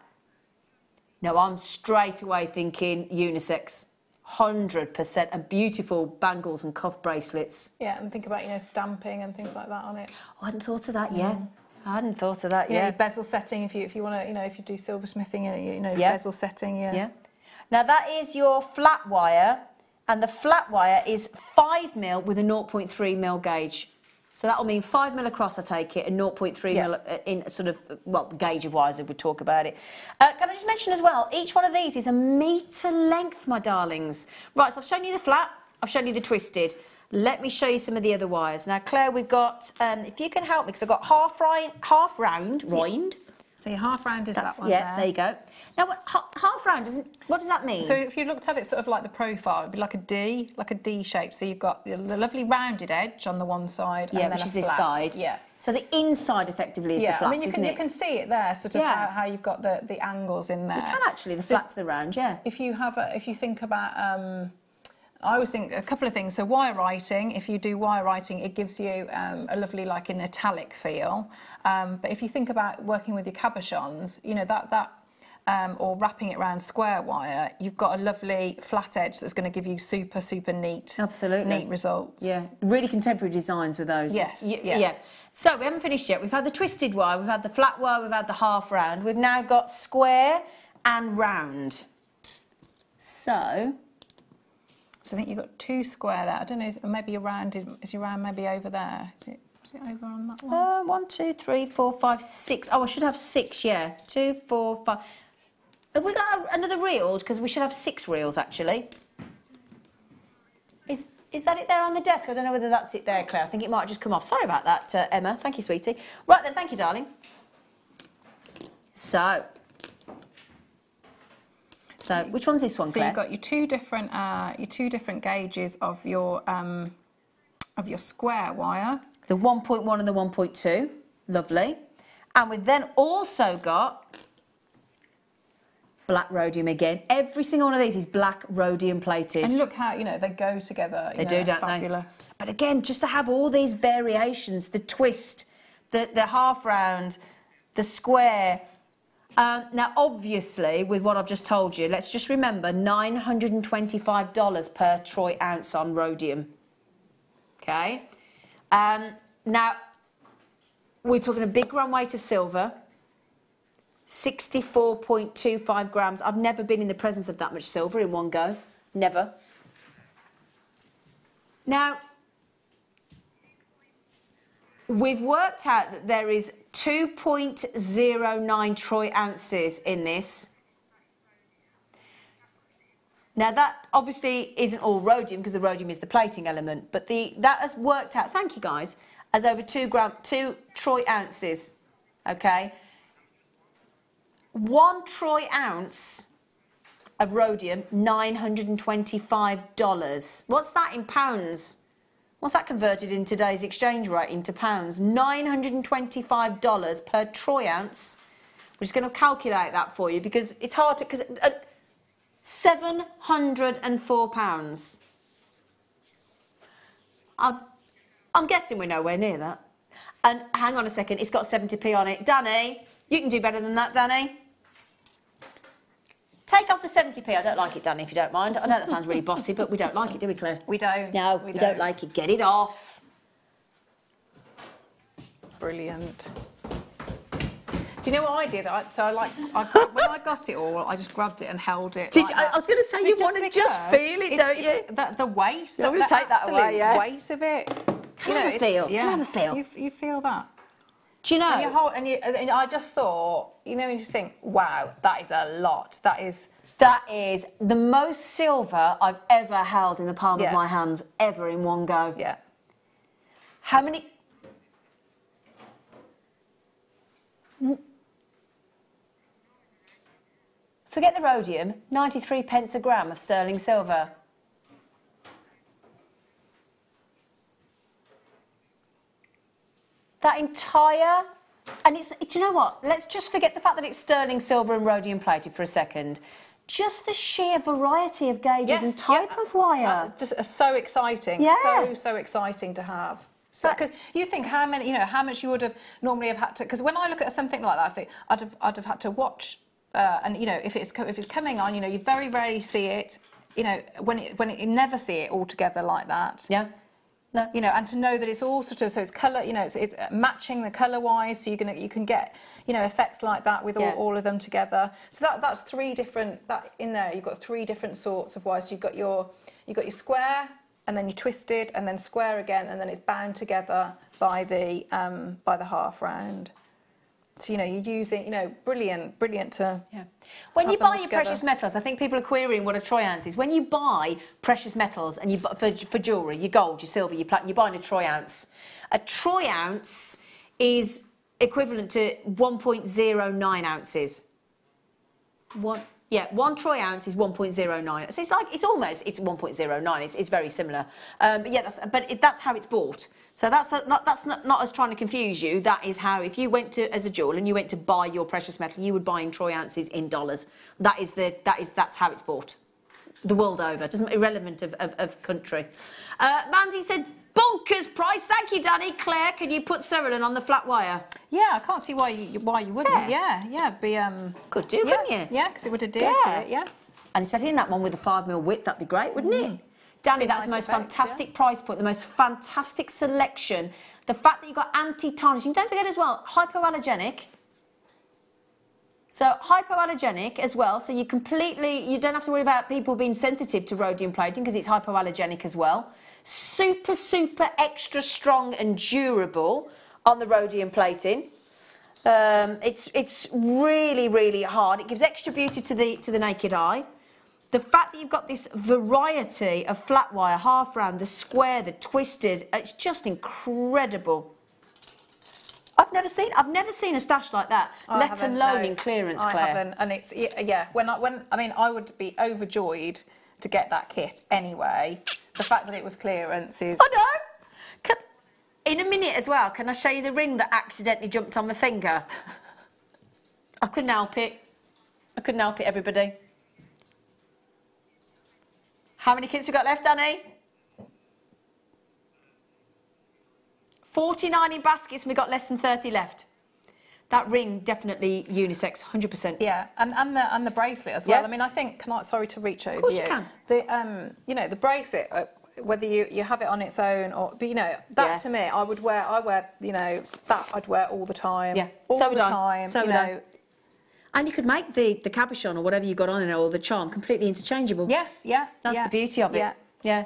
Now, I'm straight away thinking unisex. 100%. And beautiful bangles and cuff bracelets. Yeah, and think about, you know, stamping and things like that on it. I hadn't thought of that yet. I hadn't thought of that yet. Yeah, bezel setting, if you want to, you know, if you do silversmithing, you know, Yeah. bezel setting, yeah. Now, that is your flat wire, and the flat wire is 5 mil with a 0.3 mil gauge. So that'll mean 5 mil across, I take it, and 0.3 mil in sort of, well, gauge of wires, if we talk about it. Can I just mention as well, each one of these is a metre length, my darlings. Right, so I've shown you the flat, I've shown you the twisted. Let me show you some of the other wires. Now, Claire, we've got, if you can help me, because I've got half round, rind. So your half round is that one yeah, there you go. Now, half round, what does that mean? So if you looked at it sort of like the profile, it'd be like a D shape. So you've got the lovely rounded edge on the one side, and then which a is this flat. side. Yeah. So the inside effectively is the flat, I mean, isn't it? You can see it there, sort of how you've got the angles in there. You can actually, the flat to the round, yeah. If you think about, I always think a couple of things. So wire writing, if you do wire writing, it gives you a lovely, like, an metallic feel. But if you think about working with your cabochons, you know, or wrapping it around square wire, you've got a lovely flat edge that's going to give you super, super neat, neat results. Yeah, really contemporary designs with those. Yes. Yeah. So we haven't finished yet. We've had the twisted wire, we've had the flat wire, we've had the half round. We've now got square and round. So I think you've got 2 square there. I don't know, maybe your round is your round maybe over there? Is it over on that one? 1, 2, 3, 4, 5, 6. Oh, I should have 6, yeah. 2, 4, 5. Have we got another reel? Because we should have 6 reels, actually. Is that it there on the desk? I don't know whether that's it there, Claire. I think it might have just come off. Sorry about that, Emma. Thank you, sweetie. Right then, thank you, darling. So which one's this one, Claire? So you've got your two different gauges of your square wire. The 1.1 and the 1.2. Lovely. And we've then also got black rhodium again. Every single one of these is black rhodium plated. And look how, you know, they go together. They do, don't they? Fabulous. But again, just to have all these variations, the twist, the half round, the square. Now, obviously, with what I've just told you, let's just remember $925 per troy ounce on rhodium. Okay? Now, we're talking a big gram weight of silver, 64.25 grams. I've never been in the presence of that much silver in one go. Never. Now, we've worked out that there is 2.09 troy ounces in this. Now, that obviously isn't all rhodium, because the rhodium is the plating element, but that has worked out, thank you guys, as over 2 troy ounces, okay? 1 troy ounce of rhodium, $925. What's that in pounds? What's that converted in today's exchange rate into pounds? $925 per troy ounce. We're just going to calculate that for you, because it's hard to... because £704. I'm guessing we're nowhere near that. And hang on a second, it's got 70p on it. Danny, you can do better than that, Danny. Take off the 70p. I don't like it, Danny, if you don't mind. I know that sounds really bossy, but we don't like it, do we, Claire? We don't. No, we don't like it. Get it off. Brilliant. Do you know what I did? When I got it all, I just grabbed it and held it. I was going to say, you want to just feel it, don't you? The weight. You want me to take that away, yeah? Weight of it. Can I have a feel? Can I have a feel? You feel that? Do you know? And I just thought, you know, you just think, wow, that is a lot. That is the most silver I've ever held in the palm of my hands, ever in one go. Yeah. How many... Forget the rhodium, 93 pence a gram of sterling silver. That entire And it's, do you know what? Let's just forget the fact that it's sterling silver and rhodium plated for a second. Just the sheer variety of gauges and type of wire. Just so exciting. Yeah. So exciting to have. So, because you think how many, you know, how much you would have normally have had to. Because when I look at something like that, I think I'd have had to watch, and you know, if it's coming on, you know, you very rarely see it. You know, when you never see it all together like that. Yeah. No. You know, and to know that it's all sort of, so it's colour, you know, it's matching the colour-wise, so you can get, you know, effects like that with all of them together. So that's three different, in there you've got three different sorts of wires. So you've got your square, and then you twisted, and then square again, and then it's bound together by the half round. So, you know, you're using, you know, brilliant to... Yeah. When you buy your precious metals, I think people are querying what a troy ounce is. When you buy precious metals, and you for jewellery, your gold, your silver, your platinum, you're buying a troy ounce. A troy ounce is equivalent to 1.09 ounces. One troy ounce is 1.09. So it's almost 1.09. It's very similar. But yeah, that's how it's bought. So that's not us trying to confuse you. That is how, if you went to, as a jeweller, and you went to buy your precious metal, you would buy in troy ounces in dollars. That's how it's bought, the world over. It doesn't irrelevant of country. Mandy said, bonkers price. Thank you, Danny. Claire, could you put cerulean on the flat wire? Yeah, I can't see why you wouldn't. Yeah, it'd be could do, couldn't you? Yeah, because it would adhere to it. Yeah, and especially in that one with the 5mm width, that'd be great, wouldn't it? Danny, that's the most fantastic price point, the most fantastic selection. The fact that you've got anti-tarnishing. Don't forget as well, hypoallergenic. So hypoallergenic as well. So you don't have to worry about people being sensitive to rhodium plating because it's hypoallergenic as well. Super, super extra strong and durable on the rhodium plating. It's really, really hard. It gives extra beauty to the naked eye. The fact that you've got this variety of flat wire, half round, the square, the twisted, it's just incredible. I've never seen a stash like that, let alone in clearance, Claire. I haven't, and it's I would be overjoyed to get that kit anyway. The fact that it was clearance is. I know. In a minute as well, can I show you the ring that accidentally jumped on my finger? I couldn't help it. Everybody. How many kits we got left, Danny? 49 in baskets, and we got less than 30 left. That ring definitely unisex, 100%. Yeah, and the bracelet as well. Yeah. I mean, I think. Sorry to reach over. Of course you can. The bracelet. Whether you have it on its own or, but you know, that to me, I wear, you know, that I'd wear all the time. Yeah, all the time. So would I. And you could make the cabochon or whatever you got on it, or the charm, completely interchangeable. Yes, yeah. That's the beauty of it. Yeah.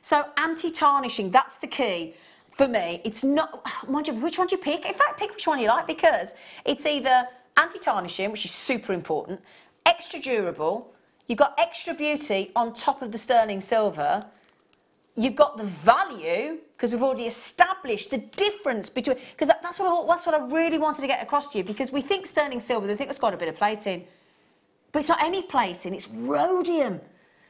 So anti-tarnishing, that's the key. For me, it's not, mind you, which one do you pick? In fact, pick which one you like, because it's either anti-tarnishing, which is super important, extra durable, you've got extra beauty on top of the sterling silver, you've got the value, because we've already established the difference between... Because that's what I really wanted to get across to you, because we think sterling silver, we think it's got a bit of plating. But it's not any plating, it's rhodium.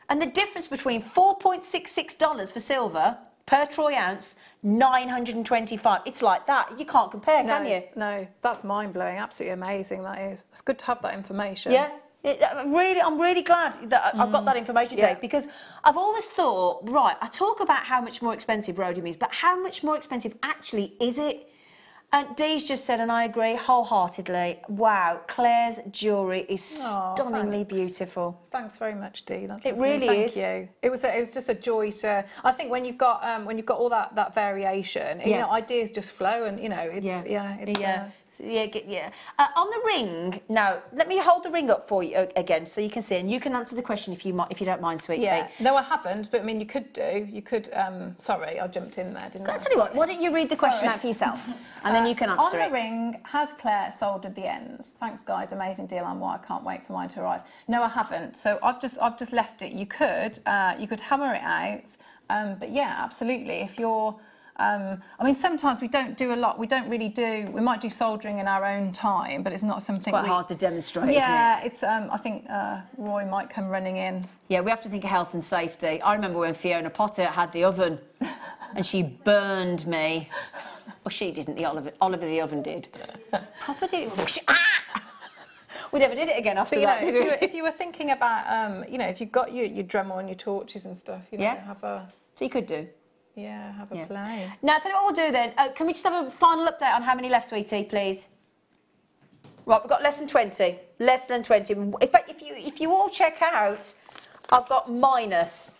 And the difference between $4.66 for silver per troy ounce, $925. It's like that. You can't compare, can you? No, that's mind-blowing. Absolutely amazing, that is. It's good to have that information. Yeah. I'm really glad that I've got that information today, because I've always thought, right, I talk about how much more expensive rhodium is, but how much more expensive actually is it? And Dee's just said, and I agree wholeheartedly, wow, Claire's jewellery is stunningly beautiful. Thanks very much, Dee. It really is. Thank you. It was just a joy to. I think when you've got all that variation, you know, ideas just flow, and you know, on the ring, now let me hold the ring up for you again so you can see, and you can answer the question if you don't mind, sweetie. Yeah. No, I haven't, but I mean, you could do. You could. Sorry, I jumped in there, didn't I? I'll tell you what. Why don't you read the question out for yourself, and then you can answer it. On the ring, has Claire soldered the ends? Thanks, guys. Amazing deal on why I can't wait for mine to arrive. No, I haven't. So I've just left it. You could hammer it out, but yeah, absolutely. If you're I mean, sometimes we don't do a lot. We don't really do. We might do soldering in our own time, but it's not something. It's quite hard to demonstrate, isn't it? Yeah, it's. I think Roy might come running in. Yeah, we have to think of health and safety. I remember when Fiona Potter had the oven, and she burned me. Well, she didn't. The Oliver the oven did. Proper did. We never did it again after that, did we? If you were thinking about, you know, if you've got your Dremel and your torches and stuff, you know, have a... So you could do. Yeah, have a play. Now, tell you what we'll do then. Can we just have a final update on how many left, sweetie, please? Right, we've got less than 20. Less than 20. In fact, if you all check out, I've got minus.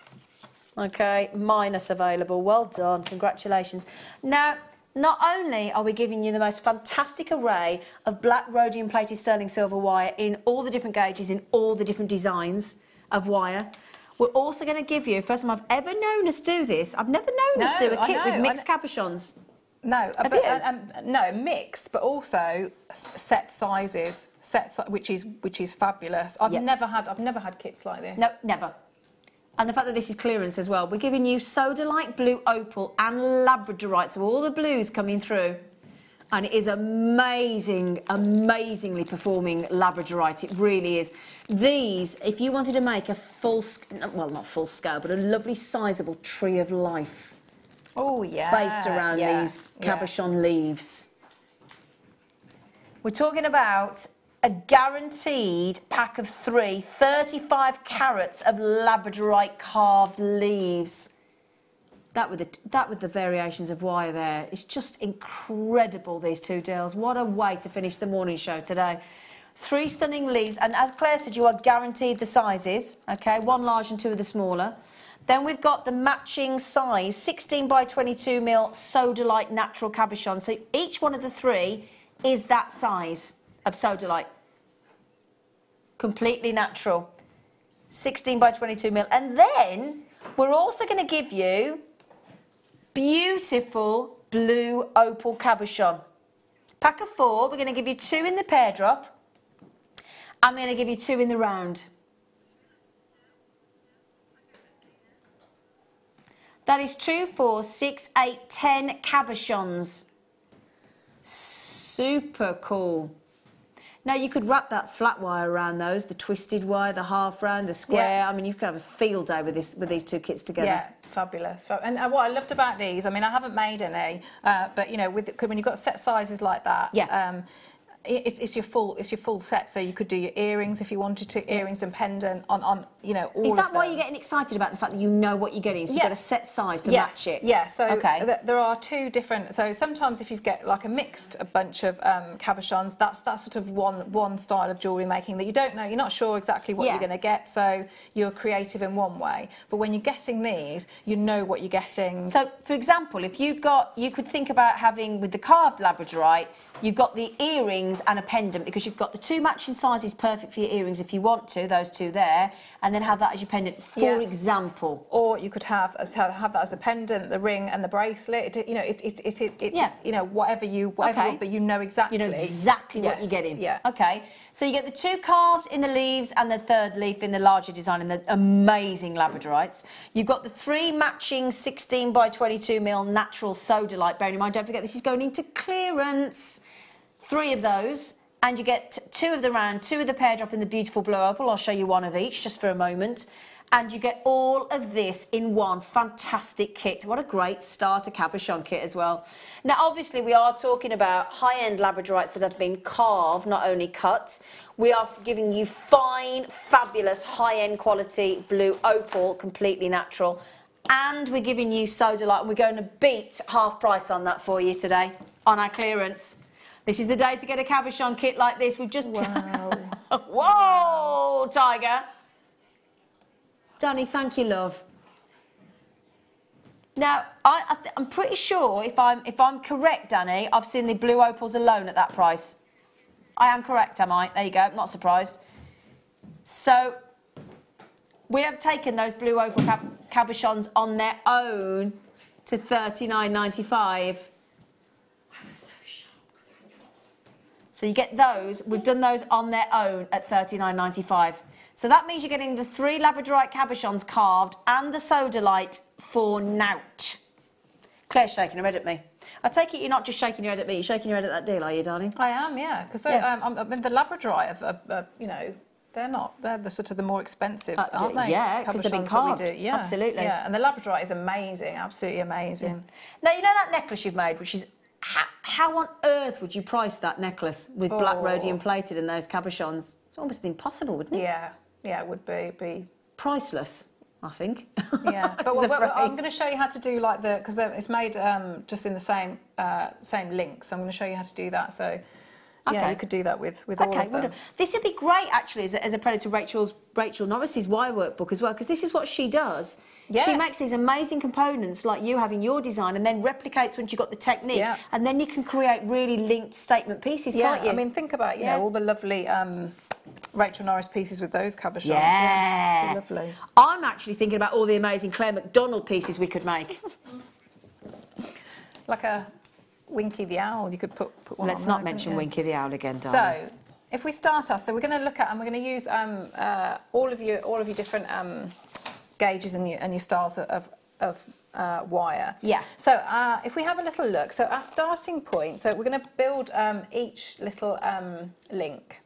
Okay, minus available. Well done. Congratulations. Now, not only are we giving you the most fantastic array of black rhodium plated sterling silver wire in all the different gauges, in all the different designs of wire, we're also going to give you, first time I've ever known us do this, I've never known us do a kit with mixed cabochons. No, no, mixed, but also set sizes, which is fabulous. I've never had kits like this. No, never. And the fact that this is clearance as well, we're giving you Sodalite, Blue Opal and Labradorite, so all the blues coming through. And it is amazing, amazingly performing Labradorite, it really is. These, if you wanted to make a full, well, not full scale, but a lovely sizable tree of life. Oh, yeah. Based around these cabochon leaves. We're talking about a guaranteed pack of 3, 35 carats of Labradorite carved leaves. That with the variations of wire there, it's just incredible, these two deals. What a way to finish the morning show today. 3 stunning leaves, and as Claire said, you are guaranteed the sizes, okay? 1 large and 2 of the smaller. Then we've got the matching size, 16 by 22 mil Sodalite natural cabochon. So each one of the 3 is that size of Sodalite. Completely natural. 16 by 22 mil. And then we're also going to give you beautiful blue opal cabochon. Pack of 4, we're going to give you 2 in the pear drop. I'm going to give you 2 in the round. That is 2, 4, 6, 8, 10 cabochons. Super cool. Now you could wrap that flat wire around those, the twisted wire, the half round, the square. I mean, you could have a field day with these 2 kits together. Yeah, fabulous. And what I loved about these, I mean, I haven't made any, but you know, when you've got set sizes like that, it's your full set. So you could do your earrings if you wanted to, earrings and pendant on you know, all of them. Is that why you're getting excited about the fact that you know what you're getting? So you've got a set size to match it. Yeah. So there are 2 different. So sometimes if you get like a bunch of cabochons, that's sort of one style of jewellery making that you don't know. You're not sure exactly what you're going to get. So you're creative in one way. But when you're getting these, you know what you're getting. So for example, if you could think about having with the carved Labradorite, you've got the earrings and a pendant, because you've got the 2 matching sizes perfect for your earrings if you want to, those 2 there, and then have that as your pendant, for example. Or you could have that as the pendant, the ring and the bracelet. You know, it's you know, whatever but you know exactly. You know exactly what you're getting. Yeah. Okay. So you get the 2 carved in the leaves and the 3rd leaf in the larger design in the amazing Labradorites. You've got the 3 matching 16 by 22 mil natural Sodalite. Bearing in mind, don't forget this is going into clearance. 3 of those, and you get 2 of the round, 2 of the pear drop in the beautiful blue opal. I'll show you 1 of each just for a moment. And you get all of this in one fantastic kit. What a great starter cabochon kit as well. Now, obviously, we are talking about high-end Labradorites that have been carved, not only cut. We are giving you fine, fabulous, high-end quality blue opal, completely natural. And we're giving you Sodalite, and we're going to beat half price on that for you today on our clearance. This is the day to get a cabochon kit like this. We've just... Wow. Whoa, Tiger. Danny, thank you, love. Now, I'm pretty sure, if I'm correct, Danny, I've seen the blue opals alone at that price. I am correct, am I? There you go, I'm not surprised. So, we have taken those blue opal cabochons on their own to $39.95. So you get those, we've done those on their own at $39.95. So that means you're getting the 3 Labradorite cabochons carved and the Sodalite for naught. Claire's shaking her head at me. I take it you're not just shaking your head at me, you're shaking your head at that deal, are you, darling? I am, yeah. Because I mean, the Labradorite, you know, they're the sort of the more expensive, aren't they? Yeah, because they've been carved. Yeah, absolutely. Yeah, and the Labradorite is amazing, absolutely amazing. Yeah. Now, you know that necklace you've made, which is How on earth would you price that necklace with black rhodium plated and those cabochons? It's almost impossible, wouldn't it? Yeah, yeah, it would be priceless, I think. Yeah, but I'm going to show you how to do like because it's made just in the same link. So I'm going to show you how to do that. So yeah, you could do that with all of them. This would be great actually as a predator Rachel Norris's wire workbook as well, because this is what she does. Yes. She makes these amazing components like you have in your design and then replicates once you've got the technique. Yeah. And then you can create really linked statement pieces, can't you? I mean, think about, you know, all the lovely Rachel Norris pieces with those cabochons. Yeah. Lovely. I'm actually thinking about all the amazing Claire Macdonald pieces we could make. Like a Winky the Owl, you could put one Let's on not there, mention Winky the Owl again, darling. So, if we start off, so we're going to look at, and we're going to use all of your different gauges and your styles of wire. Yeah. So if we have a little look, so our starting point, so we're going to build each little link.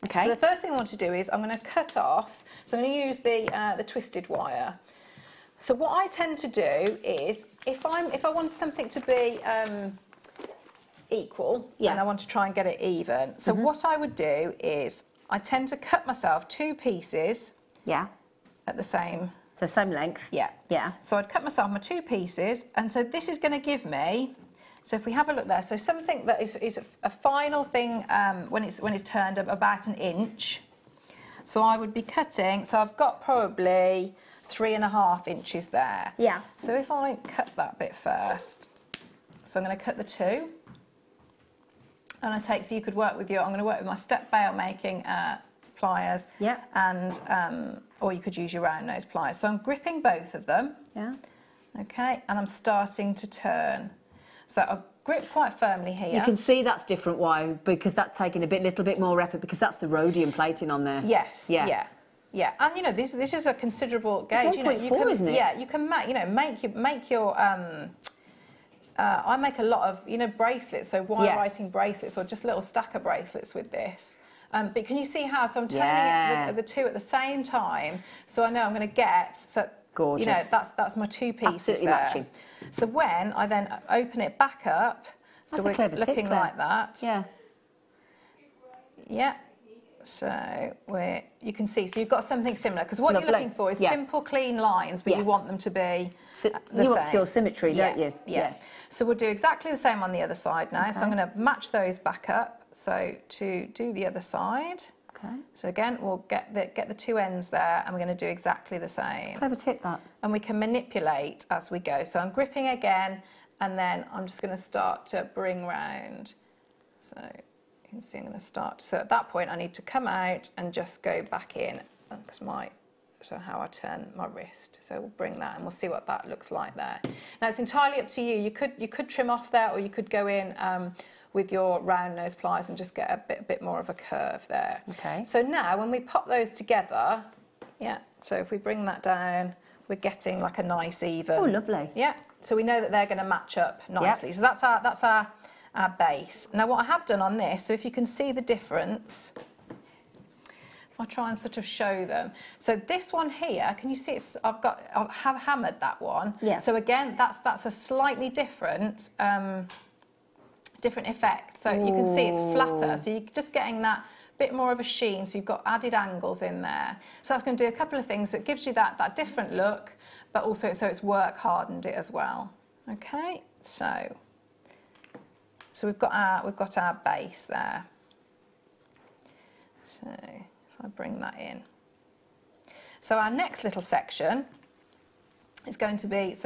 Okay. So the first thing I want to do is I'm going to cut off, so I'm going to use the twisted wire. So what I tend to do is, if I want something to be equal, and I want to try and get it even, so what I would do is I tend to cut myself 2 pieces. Yeah. At the same. So same length. Yeah. Yeah. So I'd cut myself my 2 pieces, and so this is going to give me. So if we have a look there, so something that is a final thing when it's turned up about 1 inch. So I would be cutting. So I've got probably 3.5 inches there. Yeah. So if I cut that bit first, so I'm going to cut the 2, and I take. So you could work with I'm going to work with my step bail making pliers. Yeah. And or you could use your round nose pliers. So I'm gripping both of them. Yeah. Okay, and I'm starting to turn. So I'll grip quite firmly here. You can see that's different wire because that's taking a little bit more effort because that's the rhodium plating on there. Yes. Yeah. Yeah. And you know this is a considerable gauge. It's 1.4, isn't it? Yeah, you can make your I make a lot of bracelets, bracelets, so wire writing bracelets or just little stacker bracelets with this. But can you see how? So I'm turning the 2 at the same time, so I know I'm going to get. So gorgeous. You know that's my 2 pieces. Absolutely there. matching. So when I then open it back up, that's so we're looking like that. Yeah. Yeah. So you can see. So you've got something similar because what you're looking for is simple, clean lines, but you want them to be the same. You want pure symmetry, don't you? Yeah. So we'll do exactly the same on the other side now. Okay. So I'm going to match those back up. So to do the other side. Okay. So again, we'll get the 2 ends there, and we're going to do exactly the same. Clever tip, that. And we can manipulate as we go. So I'm gripping again, and then I'm just going to start to bring round. So you can see I'm going to start. So at that point, I need to come out and just go back in because how I turn my wrist. So we'll bring that, and we'll see what that looks like there. Now it's entirely up to you. You could trim off there, or you could go in with your round nose pliers and just get a bit more of a curve there. Okay. So now when we pop those together, so if we bring that down, we're getting like a nice even. Oh, lovely. Yeah. So we know that they're going to match up nicely. Yep. So that's our base. Now what I have done on this, so if you can see the difference, if I try and sort of show them. So this one here, can you see I have hammered that one. Yeah. So again, that's a slightly different effect. So you can see it's flatter. So you're just getting that bit more of a sheen. So you've got added angles in there. So that's going to do a couple of things. So it gives you that different look, but also so it's work hardened it as well. Okay. So we've got our base there. So if I bring that in. So our next little section is going to be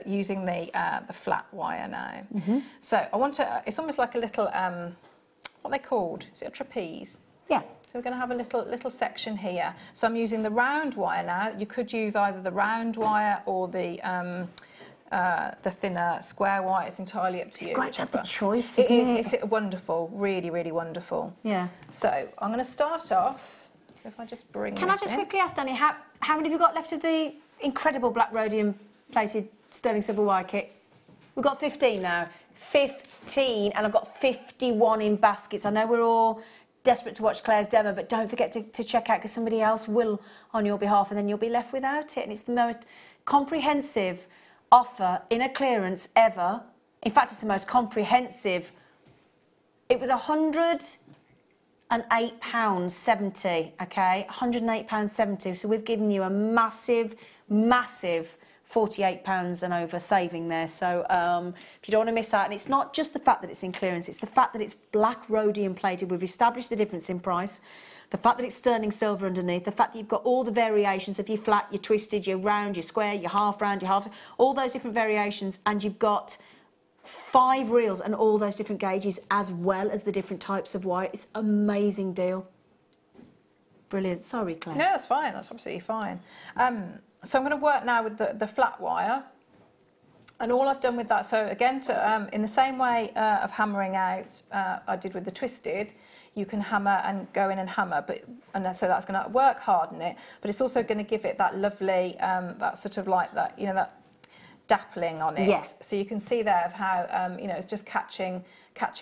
using the flat wire now. So I want to. It's almost like a little what are they called? Is it a trapeze? Yeah. So we're going to have a little section here. So I'm using the round wire now. You could use either the round wire or the thinner square wire. It's entirely up to you. It's great to have the choice, isn't it? It's wonderful. Really, really wonderful. Yeah. So I'm going to start off. So if I just bring. Can I just quickly ask Danny, how many have you got left of the incredible black rhodium plated sterling silver wire kit? We've got 15 now. 15, and I've got 51 in baskets. I know we're all desperate to watch Claire's demo, but don't forget to check out because somebody else will on your behalf, and then you'll be left without it. And it's the most comprehensive offer in a clearance ever. In fact, it's the most comprehensive. It was £108.70, okay? £108.70. So we've given you a massive, massive £48 and over saving there. So if you don't want to miss out, and it's not just the fact that it's in clearance, it's the fact that it's black rhodium plated. We've established the difference in price. The fact that it's sterling silver underneath, the fact that you've got all the variations of your flat, your twisted, your round, your square, your half round, your half, all those different variations, and you've got 5 reels and all those different gauges as well as the different types of wire. It's an amazing deal. Brilliant. Sorry, Claire. No, that's fine. That's absolutely fine. So I'm going to work now with the flat wire. And all I've done with that, so again, in the same way of hammering out I did with the twisted, you can hammer and go in and hammer, and so that's going to work harden it, but it's also going to give it that lovely, that sort of like that, you know, that dappling on it. Yes. So you can see there of how, you know, it's just catching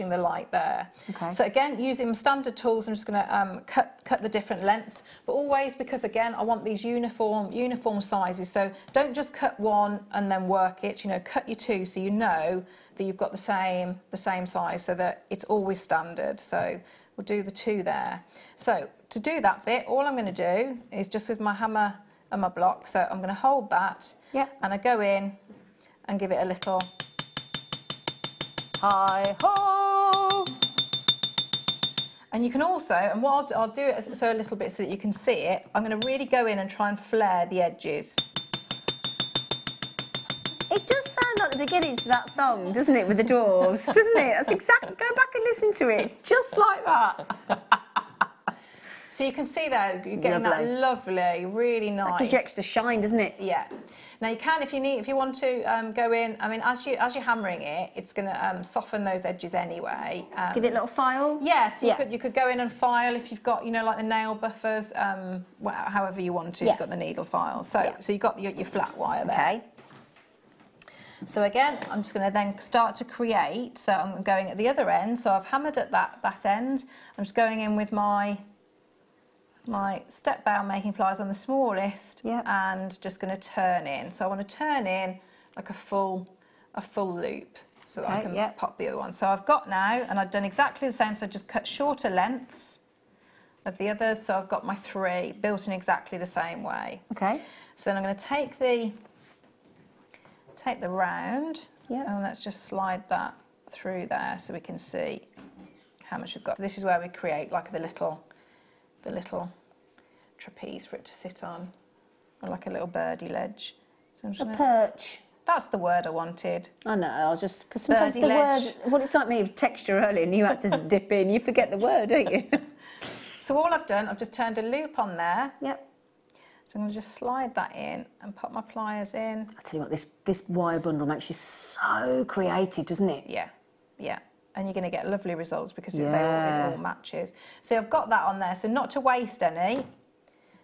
the light there. Okay. So again, using standard tools, I'm just going to cut the different lengths, but always, because again, I want these uniform sizes. So don't just cut one and then work it. You know, cut your 2 so you know that you've got the same size, so that it's always standard. So we'll do the 2 there. So to do that bit, all I'm going to do is just with my hammer and my block. So I'm going to hold that, and I go in and give it a little hi-ho. And you can also, and what I'll do it so a little bit so that you can see it, I'm going to really go in and try and flare the edges. It does sound like the beginning to that song, doesn't it, with the dwarves, doesn't it? That's exactly, go back and listen to it. It's just like that. So you can see there, you're getting that lovely, really nice. That gives you extra shine, doesn't it? Yeah. Now you can, if you want to go in. I mean, as you're hammering it, it's going to soften those edges anyway. Give it a little file. Yeah. So you could go in and file if you've got, you know, like the nail buffers, however you want to. You've got the needle files. So you've got your flat wire there. Okay. So again, I'm just going to then start to create. So I'm going at the other end. So I've hammered at that end. I'm just going in with my step bow making pliers on the smallest, and just going to turn in. So I want to turn in like a full loop, so that I can pop the other one. So I've got now, and I've done exactly the same. So I just cut shorter lengths of the others. So I've got my 3 built in exactly the same way. Okay. So then I'm going to take the round, and let's just slide that through there so we can see how much we've got. So this is where we create like the little trapeze for it to sit on, or like a little birdie ledge. So a perch. That's the word I wanted. I know, I was just, because sometimes Birdie the ledge. word, well, it's like me with texture earlier, and you had to dip in, you forget the word, don't you? So all I've done, I've just turned a loop on there. Yep. So I'm going to just slide that in and pop my pliers in. I tell you what, this wire bundle makes you so creative, doesn't it? Yeah, yeah. And you're going to get lovely results because it all matches. So I've got that on there, so not to waste any.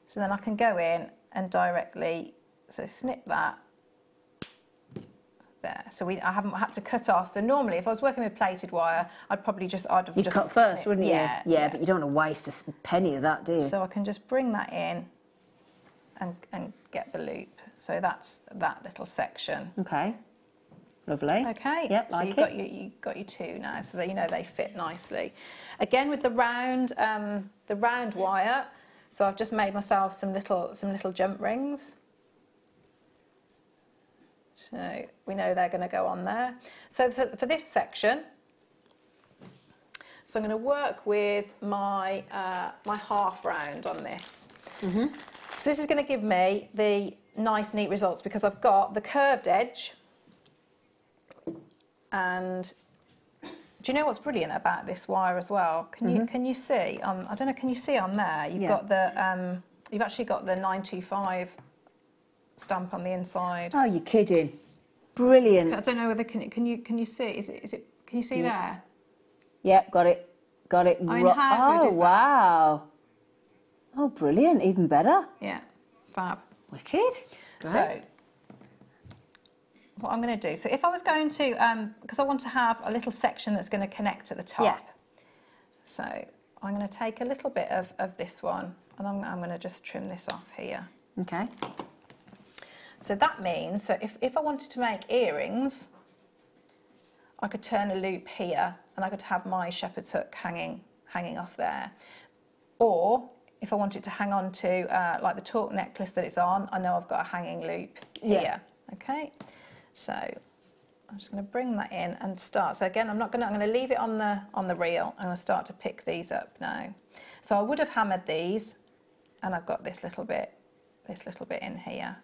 So then I can go in and directly, so snip that there. So I haven't had to cut off. So normally, if I was working with plated wire, I'd have just cut first, wouldn't you? Yeah, but you don't want to waste a penny of that, do you? So I can just bring that in and get the loop. So that's that little section. Okay. Lovely. Okay. Yep. So like you've got your 2 now, so that you know they fit nicely. Again with the round wire. So I've just made myself some little jump rings. So we know they're going to go on there. So for this section, so I'm going to work with my my half round on this. So this is going to give me the nice, neat results because I've got the curved edge. And do you know what's brilliant about this wire as well? Can you see? I don't know. Can you see on there? You've got the you've actually got the 925 stamp on the inside. Oh, you're kidding! Brilliant. I don't know whether can you see? Is it? Can you see there? Yep, got it. I mean, how good is that? Wow! Oh, brilliant! Even better. Yeah, fab. Wicked. Great. So what I'm going to do, so if I was going to, because I want to have a little section that's going to connect at the top. Yeah. So I'm going to take a little bit of this one, and I'm going to just trim this off here. Okay. So that means, so if I wanted to make earrings, I could turn a loop here and I could have my shepherd's hook hanging off there. Or if I want it to hang on to like the torque necklace that it's on, I know I've got a hanging loop here. Okay, so I'm just going to bring that in and start. So again, I'm going to leave it on the reel. I'm going to start to pick these up now. So I would have hammered these, and I've got this little bit in here.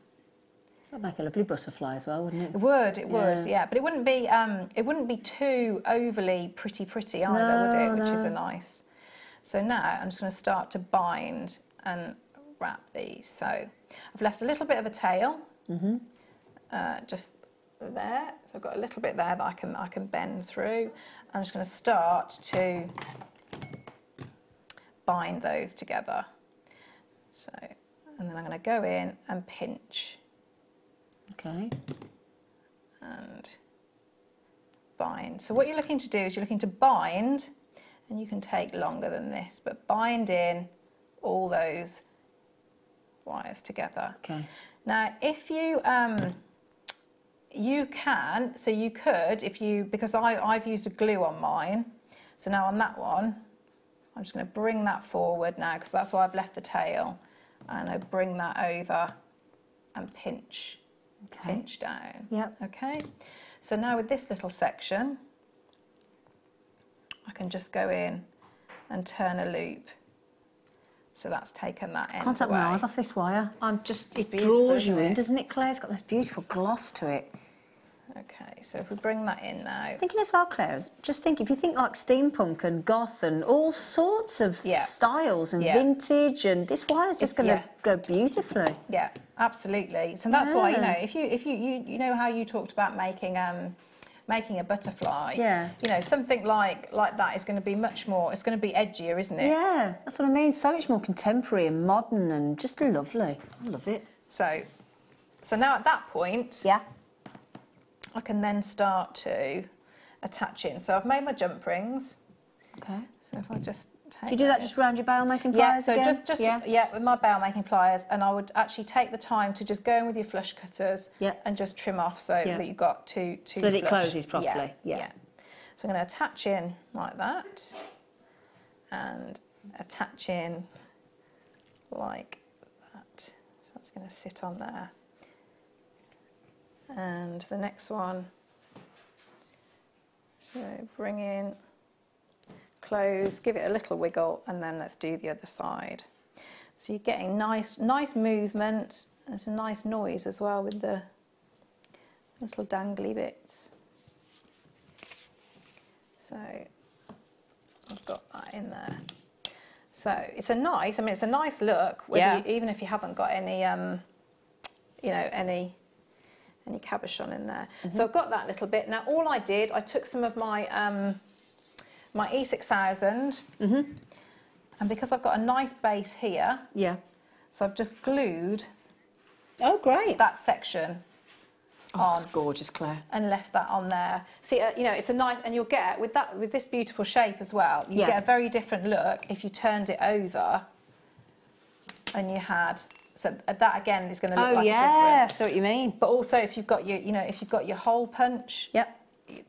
That'd make a lovely butterfly as well, wouldn't it? It would, yeah. But it wouldn't be too overly pretty either, would it? Which is a nice. So now I'm just going to start to bind and wrap these. So I've left a little bit of a tail, just there. So I've got a little bit there that I can bend through. I'm just going to start to bind those together. So, and then I'm going to go in and pinch. Okay. And bind. So what you're looking to do is you're looking to bind, and you can take longer than this, but bind in all those wires together. Okay. Now, if you you could, because I've used a glue on mine, so now on that one, I'm just going to bring that forward now, because that's why I've left the tail, and I bring that over and pinch. Okay. Pinch down. Yep. Okay. So now with this little section, I can just go in and turn a loop. So that's taken that end Can't take away. my eyes off this wire. It beautiful, draws you isn't in, it? doesn't it, Claire? It's got this beautiful gloss to it. Okay, so if we bring that in now. Thinking as well, Claire, just think, if you think like steampunk and goth and all sorts of styles and vintage, and this wire's just going to go beautifully. Yeah, absolutely. So that's why, you know, if you know how you talked about making a butterfly, you know, something like that is going to be much more, it's going to be edgier, isn't it? Yeah, that's what I mean. So much more contemporary and modern and just lovely. I love it. So now at that point, I can then start to attach in. So I've made my jump rings. Okay. So if I just take Do you do that just around your bail making pliers? Yeah, so again? just with my bail making pliers, and I would actually take the time to just go in with your flush cutters and just trim off so that you've got two so that it flush. closes properly. Yeah. So I'm going to attach in like that, and attach in like that. So that's going to sit on there. And the next one, so bring in, close, give it a little wiggle, and then let's do the other side. So you're getting nice movement, and it's a nice noise as well with the little dangly bits. So I've got that in there. So it's a nice look, even if you haven't got any, you know, any cabochon in there. So I've got that little bit. Now all I did, I took some of my my E6000, and because I've got a nice base here, so I've just glued that section on. That's gorgeous, Claire. And left that on there. See, you know, it's a nice, and you'll get with this beautiful shape as well. You get a very different look if you turned it over and you had. So that again is going to look like a different. I see what you mean. But also, if you've got your hole punch, you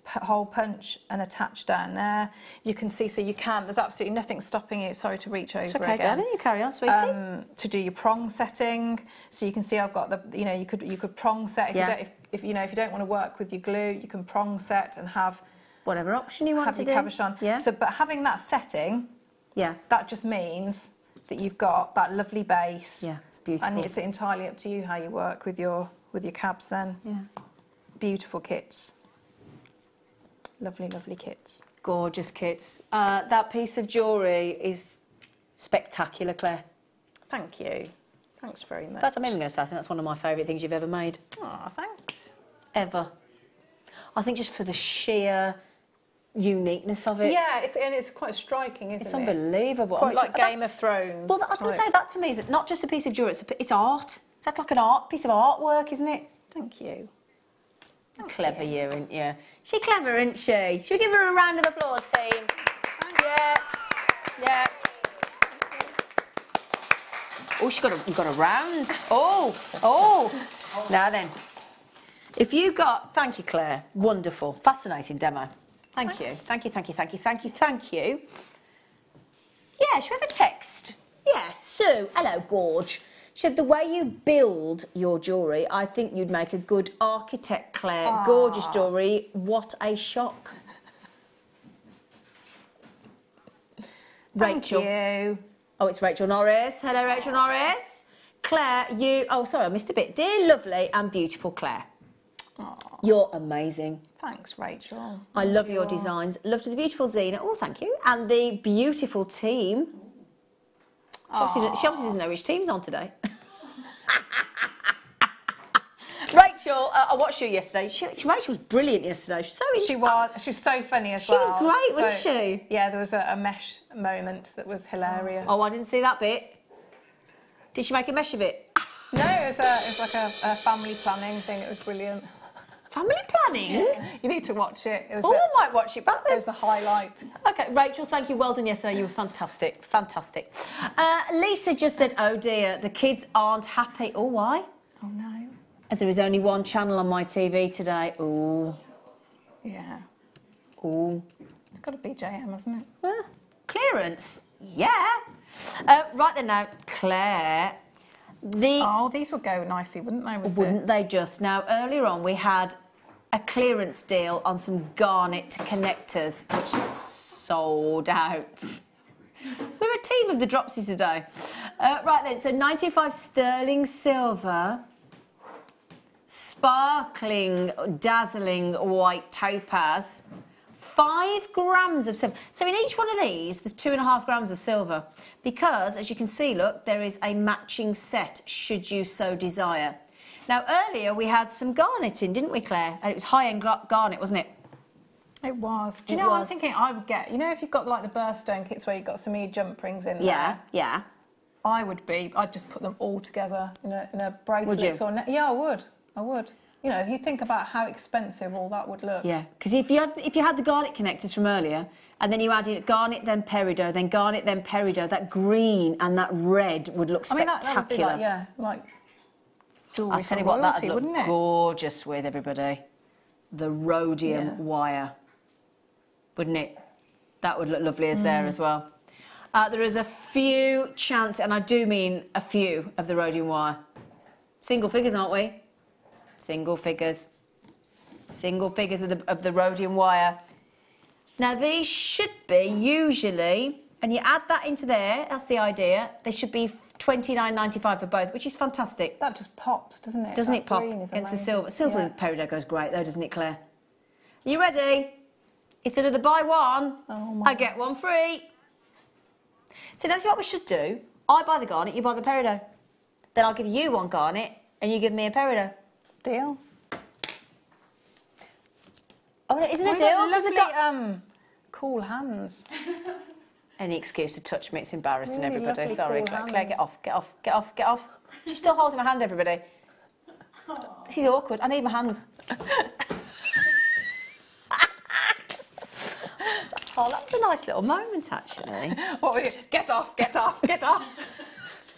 put hole punch and attach down there. You can see, so you can. There's absolutely nothing stopping you. Sorry to reach over It's okay, again. Daddy. You carry on, sweetie. To do your prong setting, so you can see I've got the. You know, you could prong set if you don't want to work with your glue, you can prong set and have whatever option you want to do. Have your cabochon. Yeah. So, but having that setting, that just means that you've got that lovely base. Yeah, it's beautiful. And it's entirely up to you how you work with your cabs then. Yeah. Beautiful kits. Lovely, lovely kits. Gorgeous kits. That piece of jewellery is spectacular, Claire. Thank you. Thanks very much. In fact, I'm even going to say I think that's one of my favourite things you've ever made. Oh, thanks. Ever. I think just for the sheer uniqueness of it. Yeah, it's quite striking, isn't it? It's unbelievable. Quite like Game of Thrones. Well, I was going to say, that to me is not just a piece of jewellery, it's art. It's like an art piece of artwork, isn't it? Thank you. Clever you, isn't you? She's clever, isn't she? Should we give her a round of applause, team? Yeah. Oh, you've got a round. Oh. Now then. If you got, thank you, Claire. Wonderful, fascinating demo. Thank you, thank you, thank you, thank you, thank you, thank you. Yeah, should we have a text? Yeah, Sue, hello, Gorge. She said, the way you build your jewellery, I think you'd make a good architect, Claire. Aww. Gorgeous jewellery, what a shock. Rachel. Thank you. Oh, it's Rachel Norris. Hello, Rachel Norris. Claire, you... Oh, sorry, I missed a bit. Dear, lovely and beautiful Claire. Aww. You're amazing. Thanks, Rachel. I love your designs. Love to the beautiful Zena. Oh, thank you. And the beautiful team. She obviously doesn't know which team's on today. Rachel, I watched you yesterday. Rachel was brilliant yesterday. She was so funny as well. She was great, wasn't she? Yeah, there was a mesh moment that was hilarious. Oh, I didn't see that bit. Did she make a mesh of it? No, it was like a family planning thing. It was brilliant. Family planning? Yeah. You need to watch it. I might watch it back then. It was the highlight. OK, Rachel, thank you. Well done yesterday. You were fantastic. Fantastic. Lisa just said, oh, dear, the kids aren't happy. Oh, why? Oh, no. There is only one channel on my TV today. Oh. Yeah. Oh. It's got to be JM, hasn't it? Clearance. Yeah. Right then now, Claire. Oh, these would go nicely, wouldn't they? Wouldn't they just? Now, earlier on, we had a clearance deal on some garnet connectors, which sold out. We're a team of the dropsies today. Right then, so 95 sterling silver, sparkling, dazzling white topaz, 5 grams of silver. So in each one of these, there's 2.5 grams of silver. Because, as you can see, look, there is a matching set, should you so desire. Now, earlier we had some garnet in, didn't we, Claire? And it was high-end garnet, wasn't it? It was. Do you know what I'm thinking? I would get, you know, if you've got like the birthstone kits where you've got some of your jump rings in there. Yeah. I'd just put them all together in a bracelet. Would you? Yeah, I would. You know, if you think about how expensive all that would look. Yeah, because if you had the garnet connectors from earlier, and then you added garnet, then peridot, then garnet, then peridot, that green and that red would look spectacular. That would be like jewellery. I'll tell you what, that would wouldn't look it? gorgeous with, everybody. The rhodium wire, wouldn't it? That would look lovely as there as well. There is a few chances, and I do mean a few, of the rhodium wire. Single figures, aren't we? Single figures. Single figures of the rhodium wire. Now, these should be usually, and you add that into there, that's the idea, they should be $29.95 for both, which is fantastic. That just pops, doesn't it? Doesn't it pop against the silver? Silver and peridot goes great though, doesn't it, Claire? Are you ready? It's another buy one, I get one free. So that's what we should do. I buy the garnet, you buy the peridot. Then I'll give you one garnet and you give me a peridot. Deal. Oh, no, isn't it a deal? Lovely, cool hands. Any excuse to touch me, it's embarrassing, Really everybody. lovely, Sorry, cool Claire, hands. get off, get off, get off, get off. She's still holding my hand, everybody. This is awkward. I need my hands. Oh, that was a nice little moment, actually. What was it? Get off, get off, get off.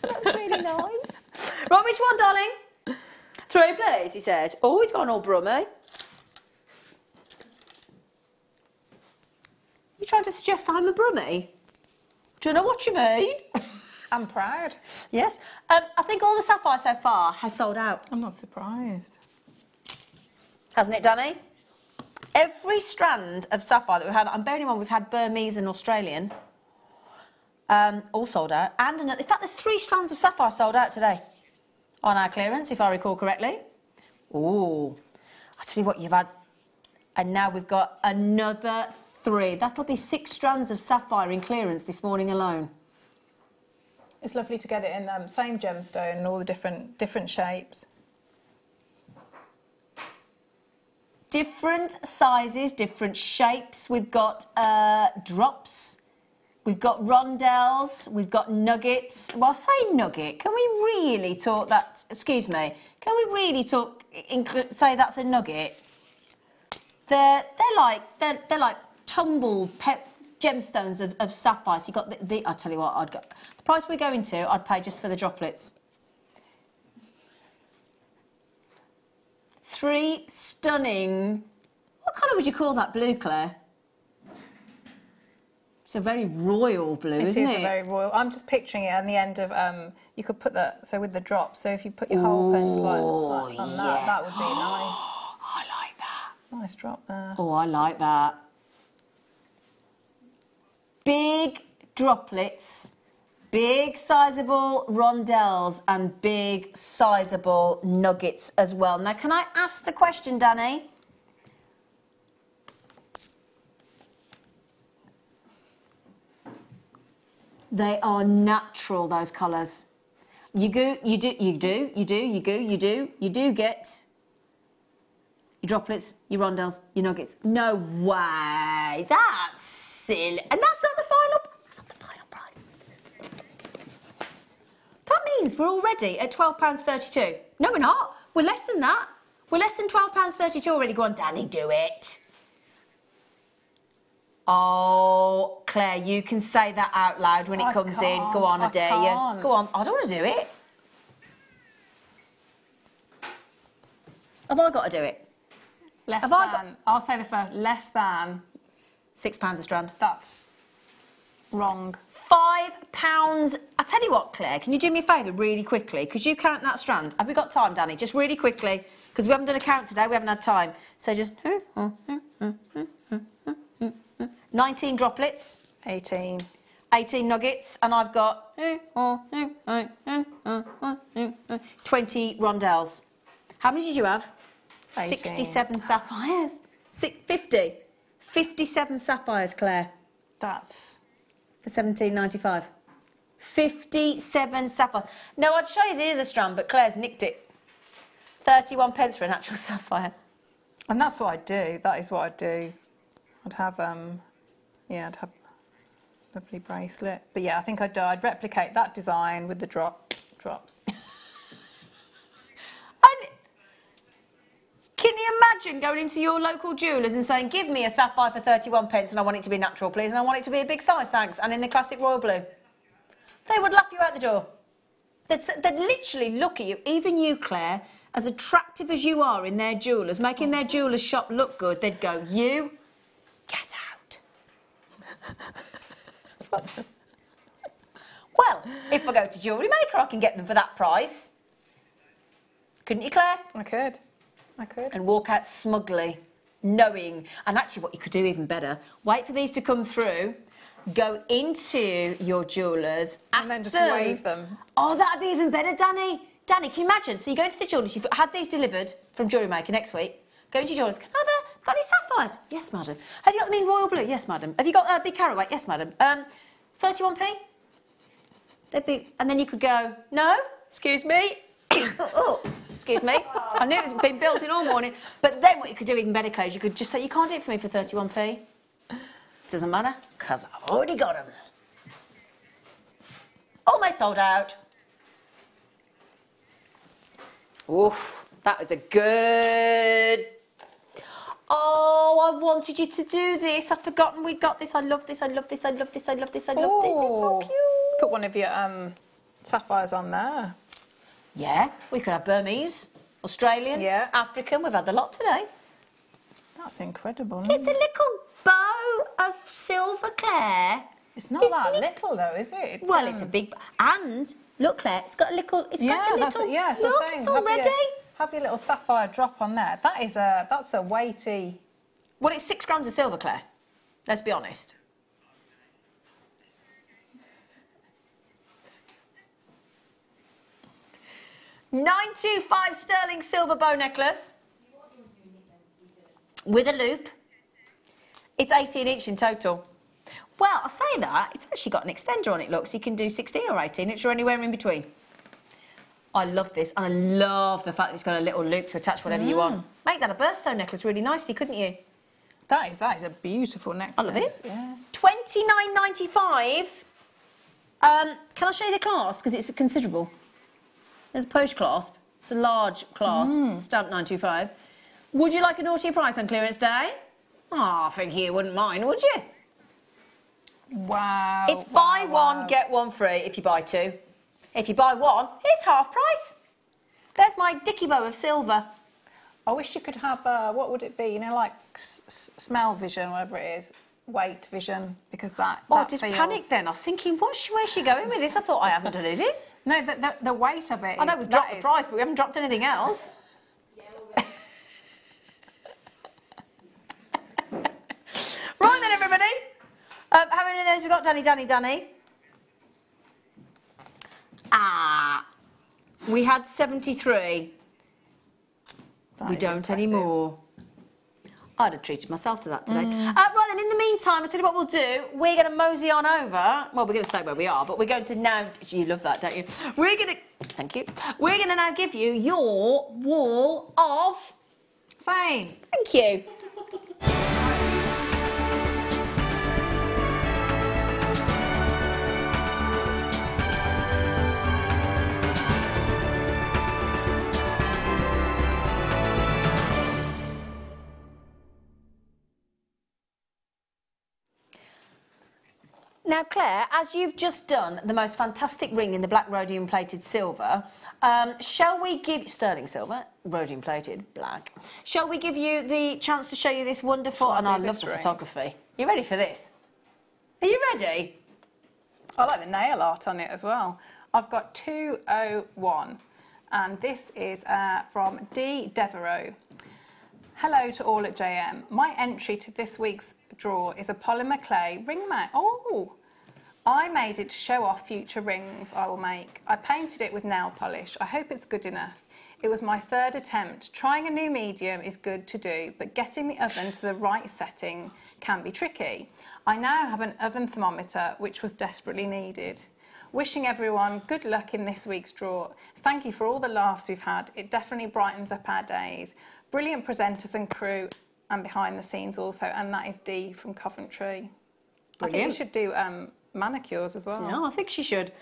That's really nice. Right, which one, darling? 3, please, he says. Oh, he's gone all brummy. You trying to suggest I'm a brummy? Do you know what you mean? I'm proud. Yes. I think all the sapphire so far has sold out. I'm not surprised. Hasn't it, Danny? Every strand of sapphire that we've had, I'm bearing in mind we've had Burmese and Australian, all sold out. And in fact, there's 3 strands of sapphire sold out today on our clearance, if I recall correctly. Oh, I'll tell you what, you've had, and now we've got another 3. That'll be 6 strands of sapphire in clearance this morning alone. It's lovely to get it in same gemstone and all the different shapes. Different sizes, different shapes. We've got drops, we've got rondelles, we've got nuggets. Well, I say nugget. Can we really talk that? Excuse me. Can we really talk? Say that's a nugget. They're like tumbled gemstones of sapphire. So you got the. I tell you what, I'd go. The price we're going to, I'd pay just for the droplets. 3 stunning... What colour would you call that blue, Claire? It's a very royal blue, isn't it? It is a very royal. I'm just picturing it on the end of... you could put that, so with the drop, so if you put your whole pens like on that would be nice. I like that. Nice drop there. Oh, I like that. Big droplets, big sizable rondelles and big sizable nuggets as well. Now, can I ask the question, Danny? They are natural, those colours. You do get your droplets, your rondelles, your nuggets. No way. That's silly. And that's not the final price. That means we're already at £12.32. No, we're not. We're less than that. We're less than £12.32 already. Go on, Danny, do it. Oh, Claire, you can say that out loud when it comes in. Go on, I dare you. Go on. I don't want to do it. Have I got to do it? I'll say the first, less than... £6 a strand. That's wrong. £5. I tell you what, Claire, can you do me a favour really quickly? Because you count that strand. Have we got time, Danny? Just really quickly. Because we haven't done a count today. We haven't had time. So just... 19 droplets. 18. 18 nuggets. And I've got... 20 rondelles. How many did you have? 18. 67 sapphires. 50. 57 sapphires, Claire. That's... For £17.95. 57 sapphires. No, I'd show you the other strand, but Claire's nicked it. 31 pence for an actual sapphire. And that's what I'd do. That is what I'd do. I'd have, I'd have a lovely bracelet. But yeah, I think I'd replicate that design with the drops. Can you imagine going into your local jewellers and saying, give me a sapphire for 31 pence and I want it to be natural, please, and I want it to be a big size, thanks, and in the classic royal blue? They would laugh you out the door. They'd literally look at you, even you, Claire, as attractive as you are in their jewellers, making their jewellers shop look good, they'd go, you, get out. Well, if I go to Jewellery Maker, I can get them for that price. Couldn't you, Claire? I could. And walk out smugly, knowing, and actually what you could do even better, wait for these to come through, go into your jewellers, ask them... And then just wave them. Oh, that'd be even better, Danny. Danny, can you imagine? So you go into the jewellers, you've had these delivered from Jewellery Maker next week, go into your jewellers, got any sapphires? Yes, madam. Have you got them in royal blue? Yes, madam. Have you got big caraway? Yes, madam. 31p? They'd be... And then you could go, no, excuse me. Oh, excuse me. I knew it was been building all morning. But then what you could do even better, Claire, you could just say, you can't do it for me for 31p. Doesn't matter, because I've already got them. Almost sold out. Oof, that was a good... Oh, I wanted you to do this. I've forgotten we got this. I love this, I love this, I love this, I love this, I love this. It's so cute. Put one of your sapphires on there. Yeah, we could have Burmese, Australian, African. We've had a lot today. That's incredible. It's a little bow of silver, Claire. It's not that little though, is it? Well, it's a big... And, look, Claire, it's got a little... It's got a little... Look, it's all ready. Have your little sapphire drop on there. That's a weighty... Well, it's 6 grams of silver, Claire. Let's be honest. £925 sterling silver bow necklace with a loop. It's 18 each in total. Well, I say that, it's actually got an extender on it, look, so you can do 16 or 18 inch or anywhere in between. I love this, and I love the fact that it's got a little loop to attach whatever you want. Make that a birthstone necklace really nicely, couldn't you? That is a beautiful necklace. I love it. Yeah. £29.95. Can I show you the clasp, because it's considerable. There's a post clasp. It's a large clasp, stamped 925. Would you like a naughty price on clearance day? Oh, I think you wouldn't mind, would you? Wow. It's buy one, get one free if you buy 2. If you buy 1, it's half price. There's my dicky bow of silver. I wish you could have, what would it be? You know, like smell vision, whatever it is, weight vision, because that. Oh, I that did feels... panic then. I was thinking, where's she going with this? I thought I haven't done anything. No, the weight of it. I know we've dropped the price, but we haven't dropped anything else. Right then, everybody. How many of those we got, Danny? We had 73. We don't anymore. I'd have treated myself to that today. Right then, in the meantime, I'll tell you what we'll do. We're going to mosey on over. Well, we're going to say where we are, but we're going to now... You love that, don't you? We're going to... Thank you. We're going to now give you your wall of... Fame. Thank you. Now, Claire, as you've just done the most fantastic ring in the black rhodium plated silver, shall we give... Sterling silver, rhodium plated, black. Shall we give you the chance to show you this wonderful... And I love the photography. You ready for this? Are you ready? I like the nail art on it as well. I've got 201, and this is from D. Devereaux. Hello to all at JM. My entry to this week's draw is a polymer clay ring mat. Oh! I made it to show off future rings I will make. I painted it with nail polish. I hope it's good enough. It was my third attempt. Trying a new medium is good to do, but getting the oven to the right setting can be tricky. I now have an oven thermometer, which was desperately needed. Wishing everyone good luck in this week's draw. Thank you for all the laughs we've had. It definitely brightens up our days. Brilliant presenters and crew, and behind the scenes also, and that is Dee from Coventry. Brilliant. I think you should do manicures as well. No, I think she should.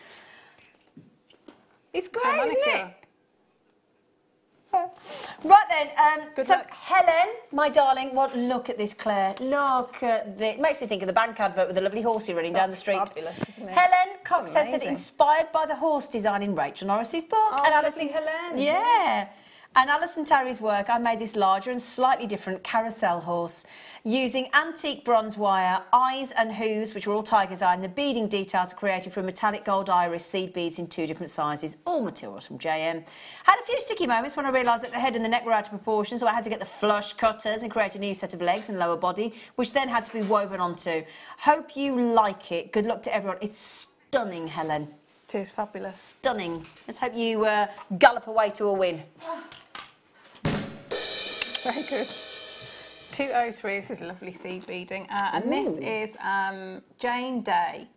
It's great, isn't it? Right then, so luck. Helen, my darling, look at this, Claire. Look at this. It makes me think of the bank advert with the lovely horsey running down the street. Fabulous, isn't it? Helen Cox said it inspired by the horse design in Rachel Norris's book. Oh, and lovely Helen. Yeah. And Alison Terry's work, I made this larger and slightly different carousel horse using antique bronze wire, eyes and hooves, which were all tiger's eye, and the beading details are created from metallic gold iris seed beads in 2 different sizes, all materials from JM. Had a few sticky moments when I realised that the head and the neck were out of proportion, so I had to get the flush cutters and create a new set of legs and lower body, which then had to be woven onto. Hope you like it. Good luck to everyone. It's stunning, Helen. It is fabulous. Stunning. Let's hope you gallop away to a win. Very good. 203, this is lovely seed beading. And this is Jane Day.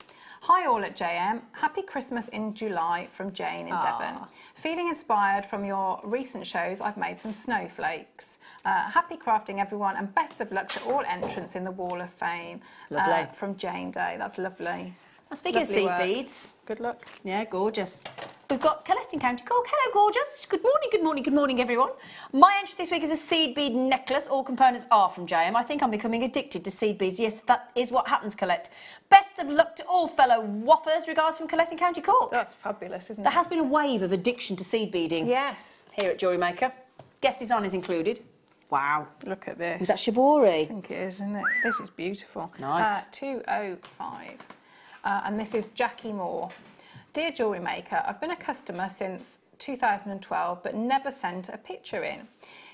Hi all at JM. Happy Christmas in July from Jane in Devon. Feeling inspired from your recent shows, I've made some snowflakes. Happy crafting everyone, and best of luck to all entrants in the Wall of Fame. Lovely. From Jane Day. That's lovely. Speaking of seed beads. Good luck. Yeah, gorgeous. We've got Colette in County Cork. Hello, gorgeous. Good morning, good morning, good morning, everyone. My entry this week is a seed bead necklace. All components are from JM. I think I'm becoming addicted to seed beads. Yes, that is what happens, Colette. Best of luck to all fellow waffers. Regards from Colette in County Cork. That's fabulous, isn't it? There has been a wave of addiction to seed beading. Yes. Here at Jewellery Maker. Guest design is included. Wow. Look at this. Is that shibori? I think it is, isn't it? This is beautiful. Nice. 205. And this is Jackie Moore. Dear Jewellery Maker, I've been a customer since 2012 but never sent a picture in.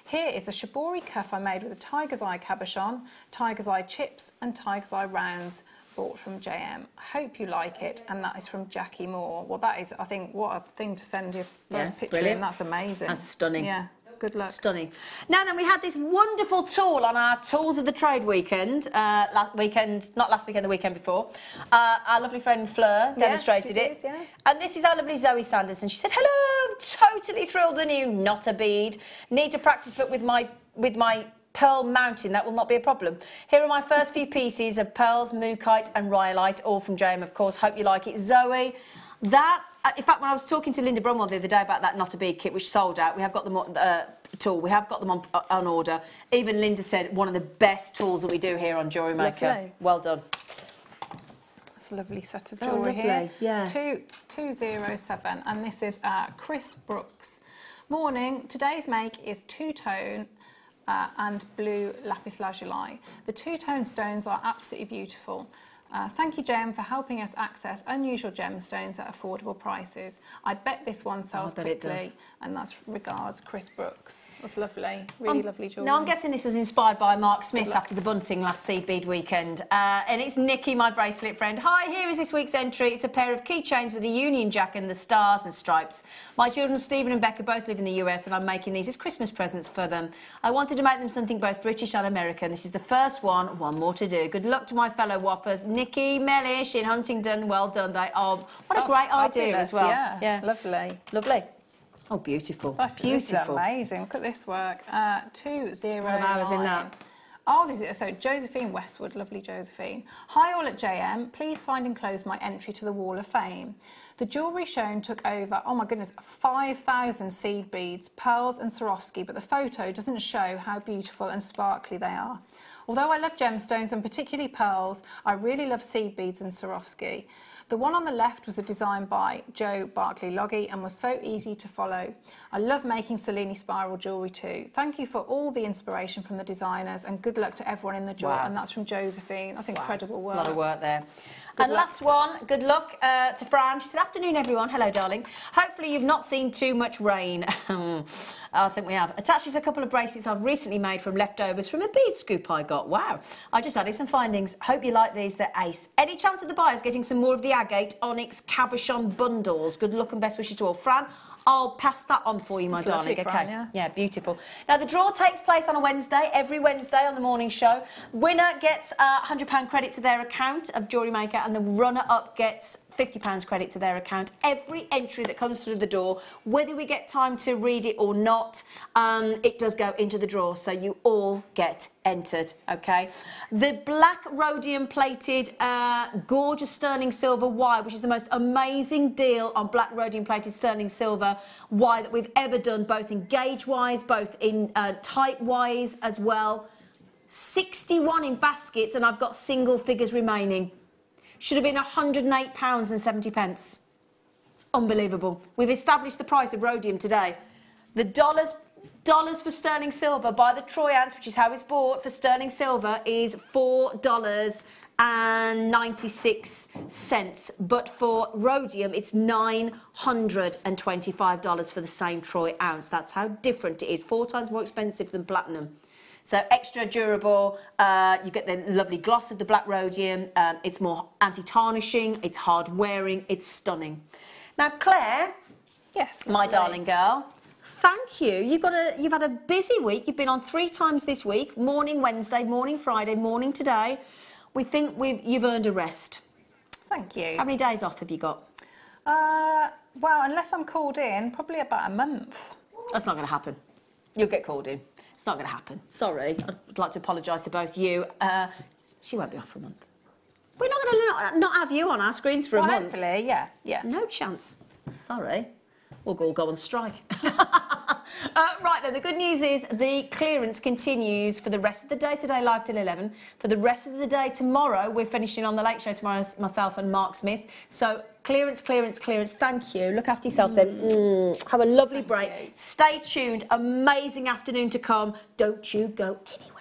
Here is a shibori cuff I made with a tiger's eye cabochon, tiger's eye chips and tiger's eye rounds bought from JM. Hope you like it, and that is from Jackie Moore. Well, that is, I think, what a thing to send your first picture in. That's amazing. That's stunning. Yeah. Good luck. Stunning. Now then, we had this wonderful tool on our Tools of the Trade weekend. The weekend before. Our lovely friend Fleur demonstrated it. Yeah. And this is our lovely Zoe Sanderson. She said, hello, totally thrilled with the new not a bead. Need to practice, but with my pearl mounting, that will not be a problem. Here are my first few pieces of pearls, mookaite and rhyolite, all from JM, of course. Hope you like it. Zoe, that... in fact, when I was talking to Linda Brumwell the other day about that not a bead kit, which sold out, we have got them tool. We have got them on order. Even Linda said one of the best tools that we do here on Jewellery Maker. Lovely. Well done. That's a lovely set of jewellery here. Yeah. 207, and this is Chris Brooks. Morning. Today's make is two-tone and blue lapis lazuli. The two-tone stones are absolutely beautiful. Thank you, Jem, for helping us access unusual gemstones at affordable prices. I bet this one sells quickly. And that's regards, Chris Brooks. That's lovely, really lovely jewellery. Now, I'm guessing this was inspired by Mark Smith after the bunting last Seed Bead weekend. And it's Nikki, my bracelet friend. Hi, here is this week's entry. It's a pair of keychains with a Union Jack and the stars and stripes. My children, Stephen and Becca, both live in the US, and I'm making these as Christmas presents for them. I wanted to make them something both British and American. This is the first one more to do. Good luck to my fellow waffers. Nikki, Mellish in Huntingdon, well done. They are. What a great idea as well. Yeah, lovely. Lovely. Oh, beautiful. Beautiful. This is amazing. Look at this work. 209. What hours in that? Oh, this is so Josephine Westwood, lovely Josephine. Hi all at JM, please find enclosed my entry to the Wall of Fame. The jewellery shown took over, oh my goodness, 5,000 seed beads, pearls and Swarovski, but the photo doesn't show how beautiful and sparkly they are. Although I love gemstones and particularly pearls, I really love seed beads and Swarovski. The one on the left was a design by Joe Barclay-Logie and was so easy to follow. I love making Cellini spiral jewellery too. Thank you for all the inspiration from the designers and good luck to everyone in the jewel. And that's from Josephine. That's incredible work. A lot of work there. And last one, good luck to Fran. She said, afternoon, everyone. Hello, darling. Hopefully you've not seen too much rain. I think we have. Attached is a couple of bracelets I've recently made from leftovers from a bead scoop I got. Wow. I just added some findings. Hope you like these. They're ace. Any chance of the buyers getting some more of the agate onyx cabochon bundles? Good luck and best wishes to all. Fran, I'll pass that on for you, my darling. Lovely, Fran, yeah, beautiful. Now, the draw takes place on a Wednesday, every Wednesday on the morning show. Winner gets a £100 credit to their account of Jewellery Maker, and the runner-up gets £50 credit to their account. Every entry that comes through the door, whether we get time to read it or not, it does go into the draw, so you all get entered, okay? The black rhodium-plated, gorgeous sterling silver Y, which is the most amazing deal on black rhodium-plated sterling silver Y that we've ever done, both in gauge-wise, both in type-wise as well. 61 in baskets, and I've got single figures remaining. Should have been £108.70. It's unbelievable. We've established the price of rhodium today. The dollars for sterling silver by the troy ounce, which is how it's bought for sterling silver, is $4.96. But for rhodium, it's $925 for the same troy ounce. That's how different it is. 4 times more expensive than platinum. So extra durable, you get the lovely gloss of the black rhodium, it's more anti-tarnishing, it's hard wearing, it's stunning. Now Claire, yes, my darling girl, thank you. You've had a busy week. You've been on 3 times this week, morning Wednesday, morning Friday, morning today. We think you've earned a rest. Thank you. How many days off have you got? Well, unless I'm called in, probably about a month. That's not going to happen. You'll get called in. It's not going to happen. Sorry. I'd like to apologise to both you. She won't be off for a month. We're not going to not have you on our screens for a month. Hopefully, yeah. No chance. Sorry. We'll all go on strike. Right then, the good news is the clearance continues for the rest of the day today, live till 11. For the rest of the day tomorrow, we're finishing on the Late Show tomorrow, myself and Mark Smith. So clearance, clearance, clearance. Thank you. Look after yourself then. Have a lovely break. Stay tuned. Amazing afternoon to come. Don't you go anywhere.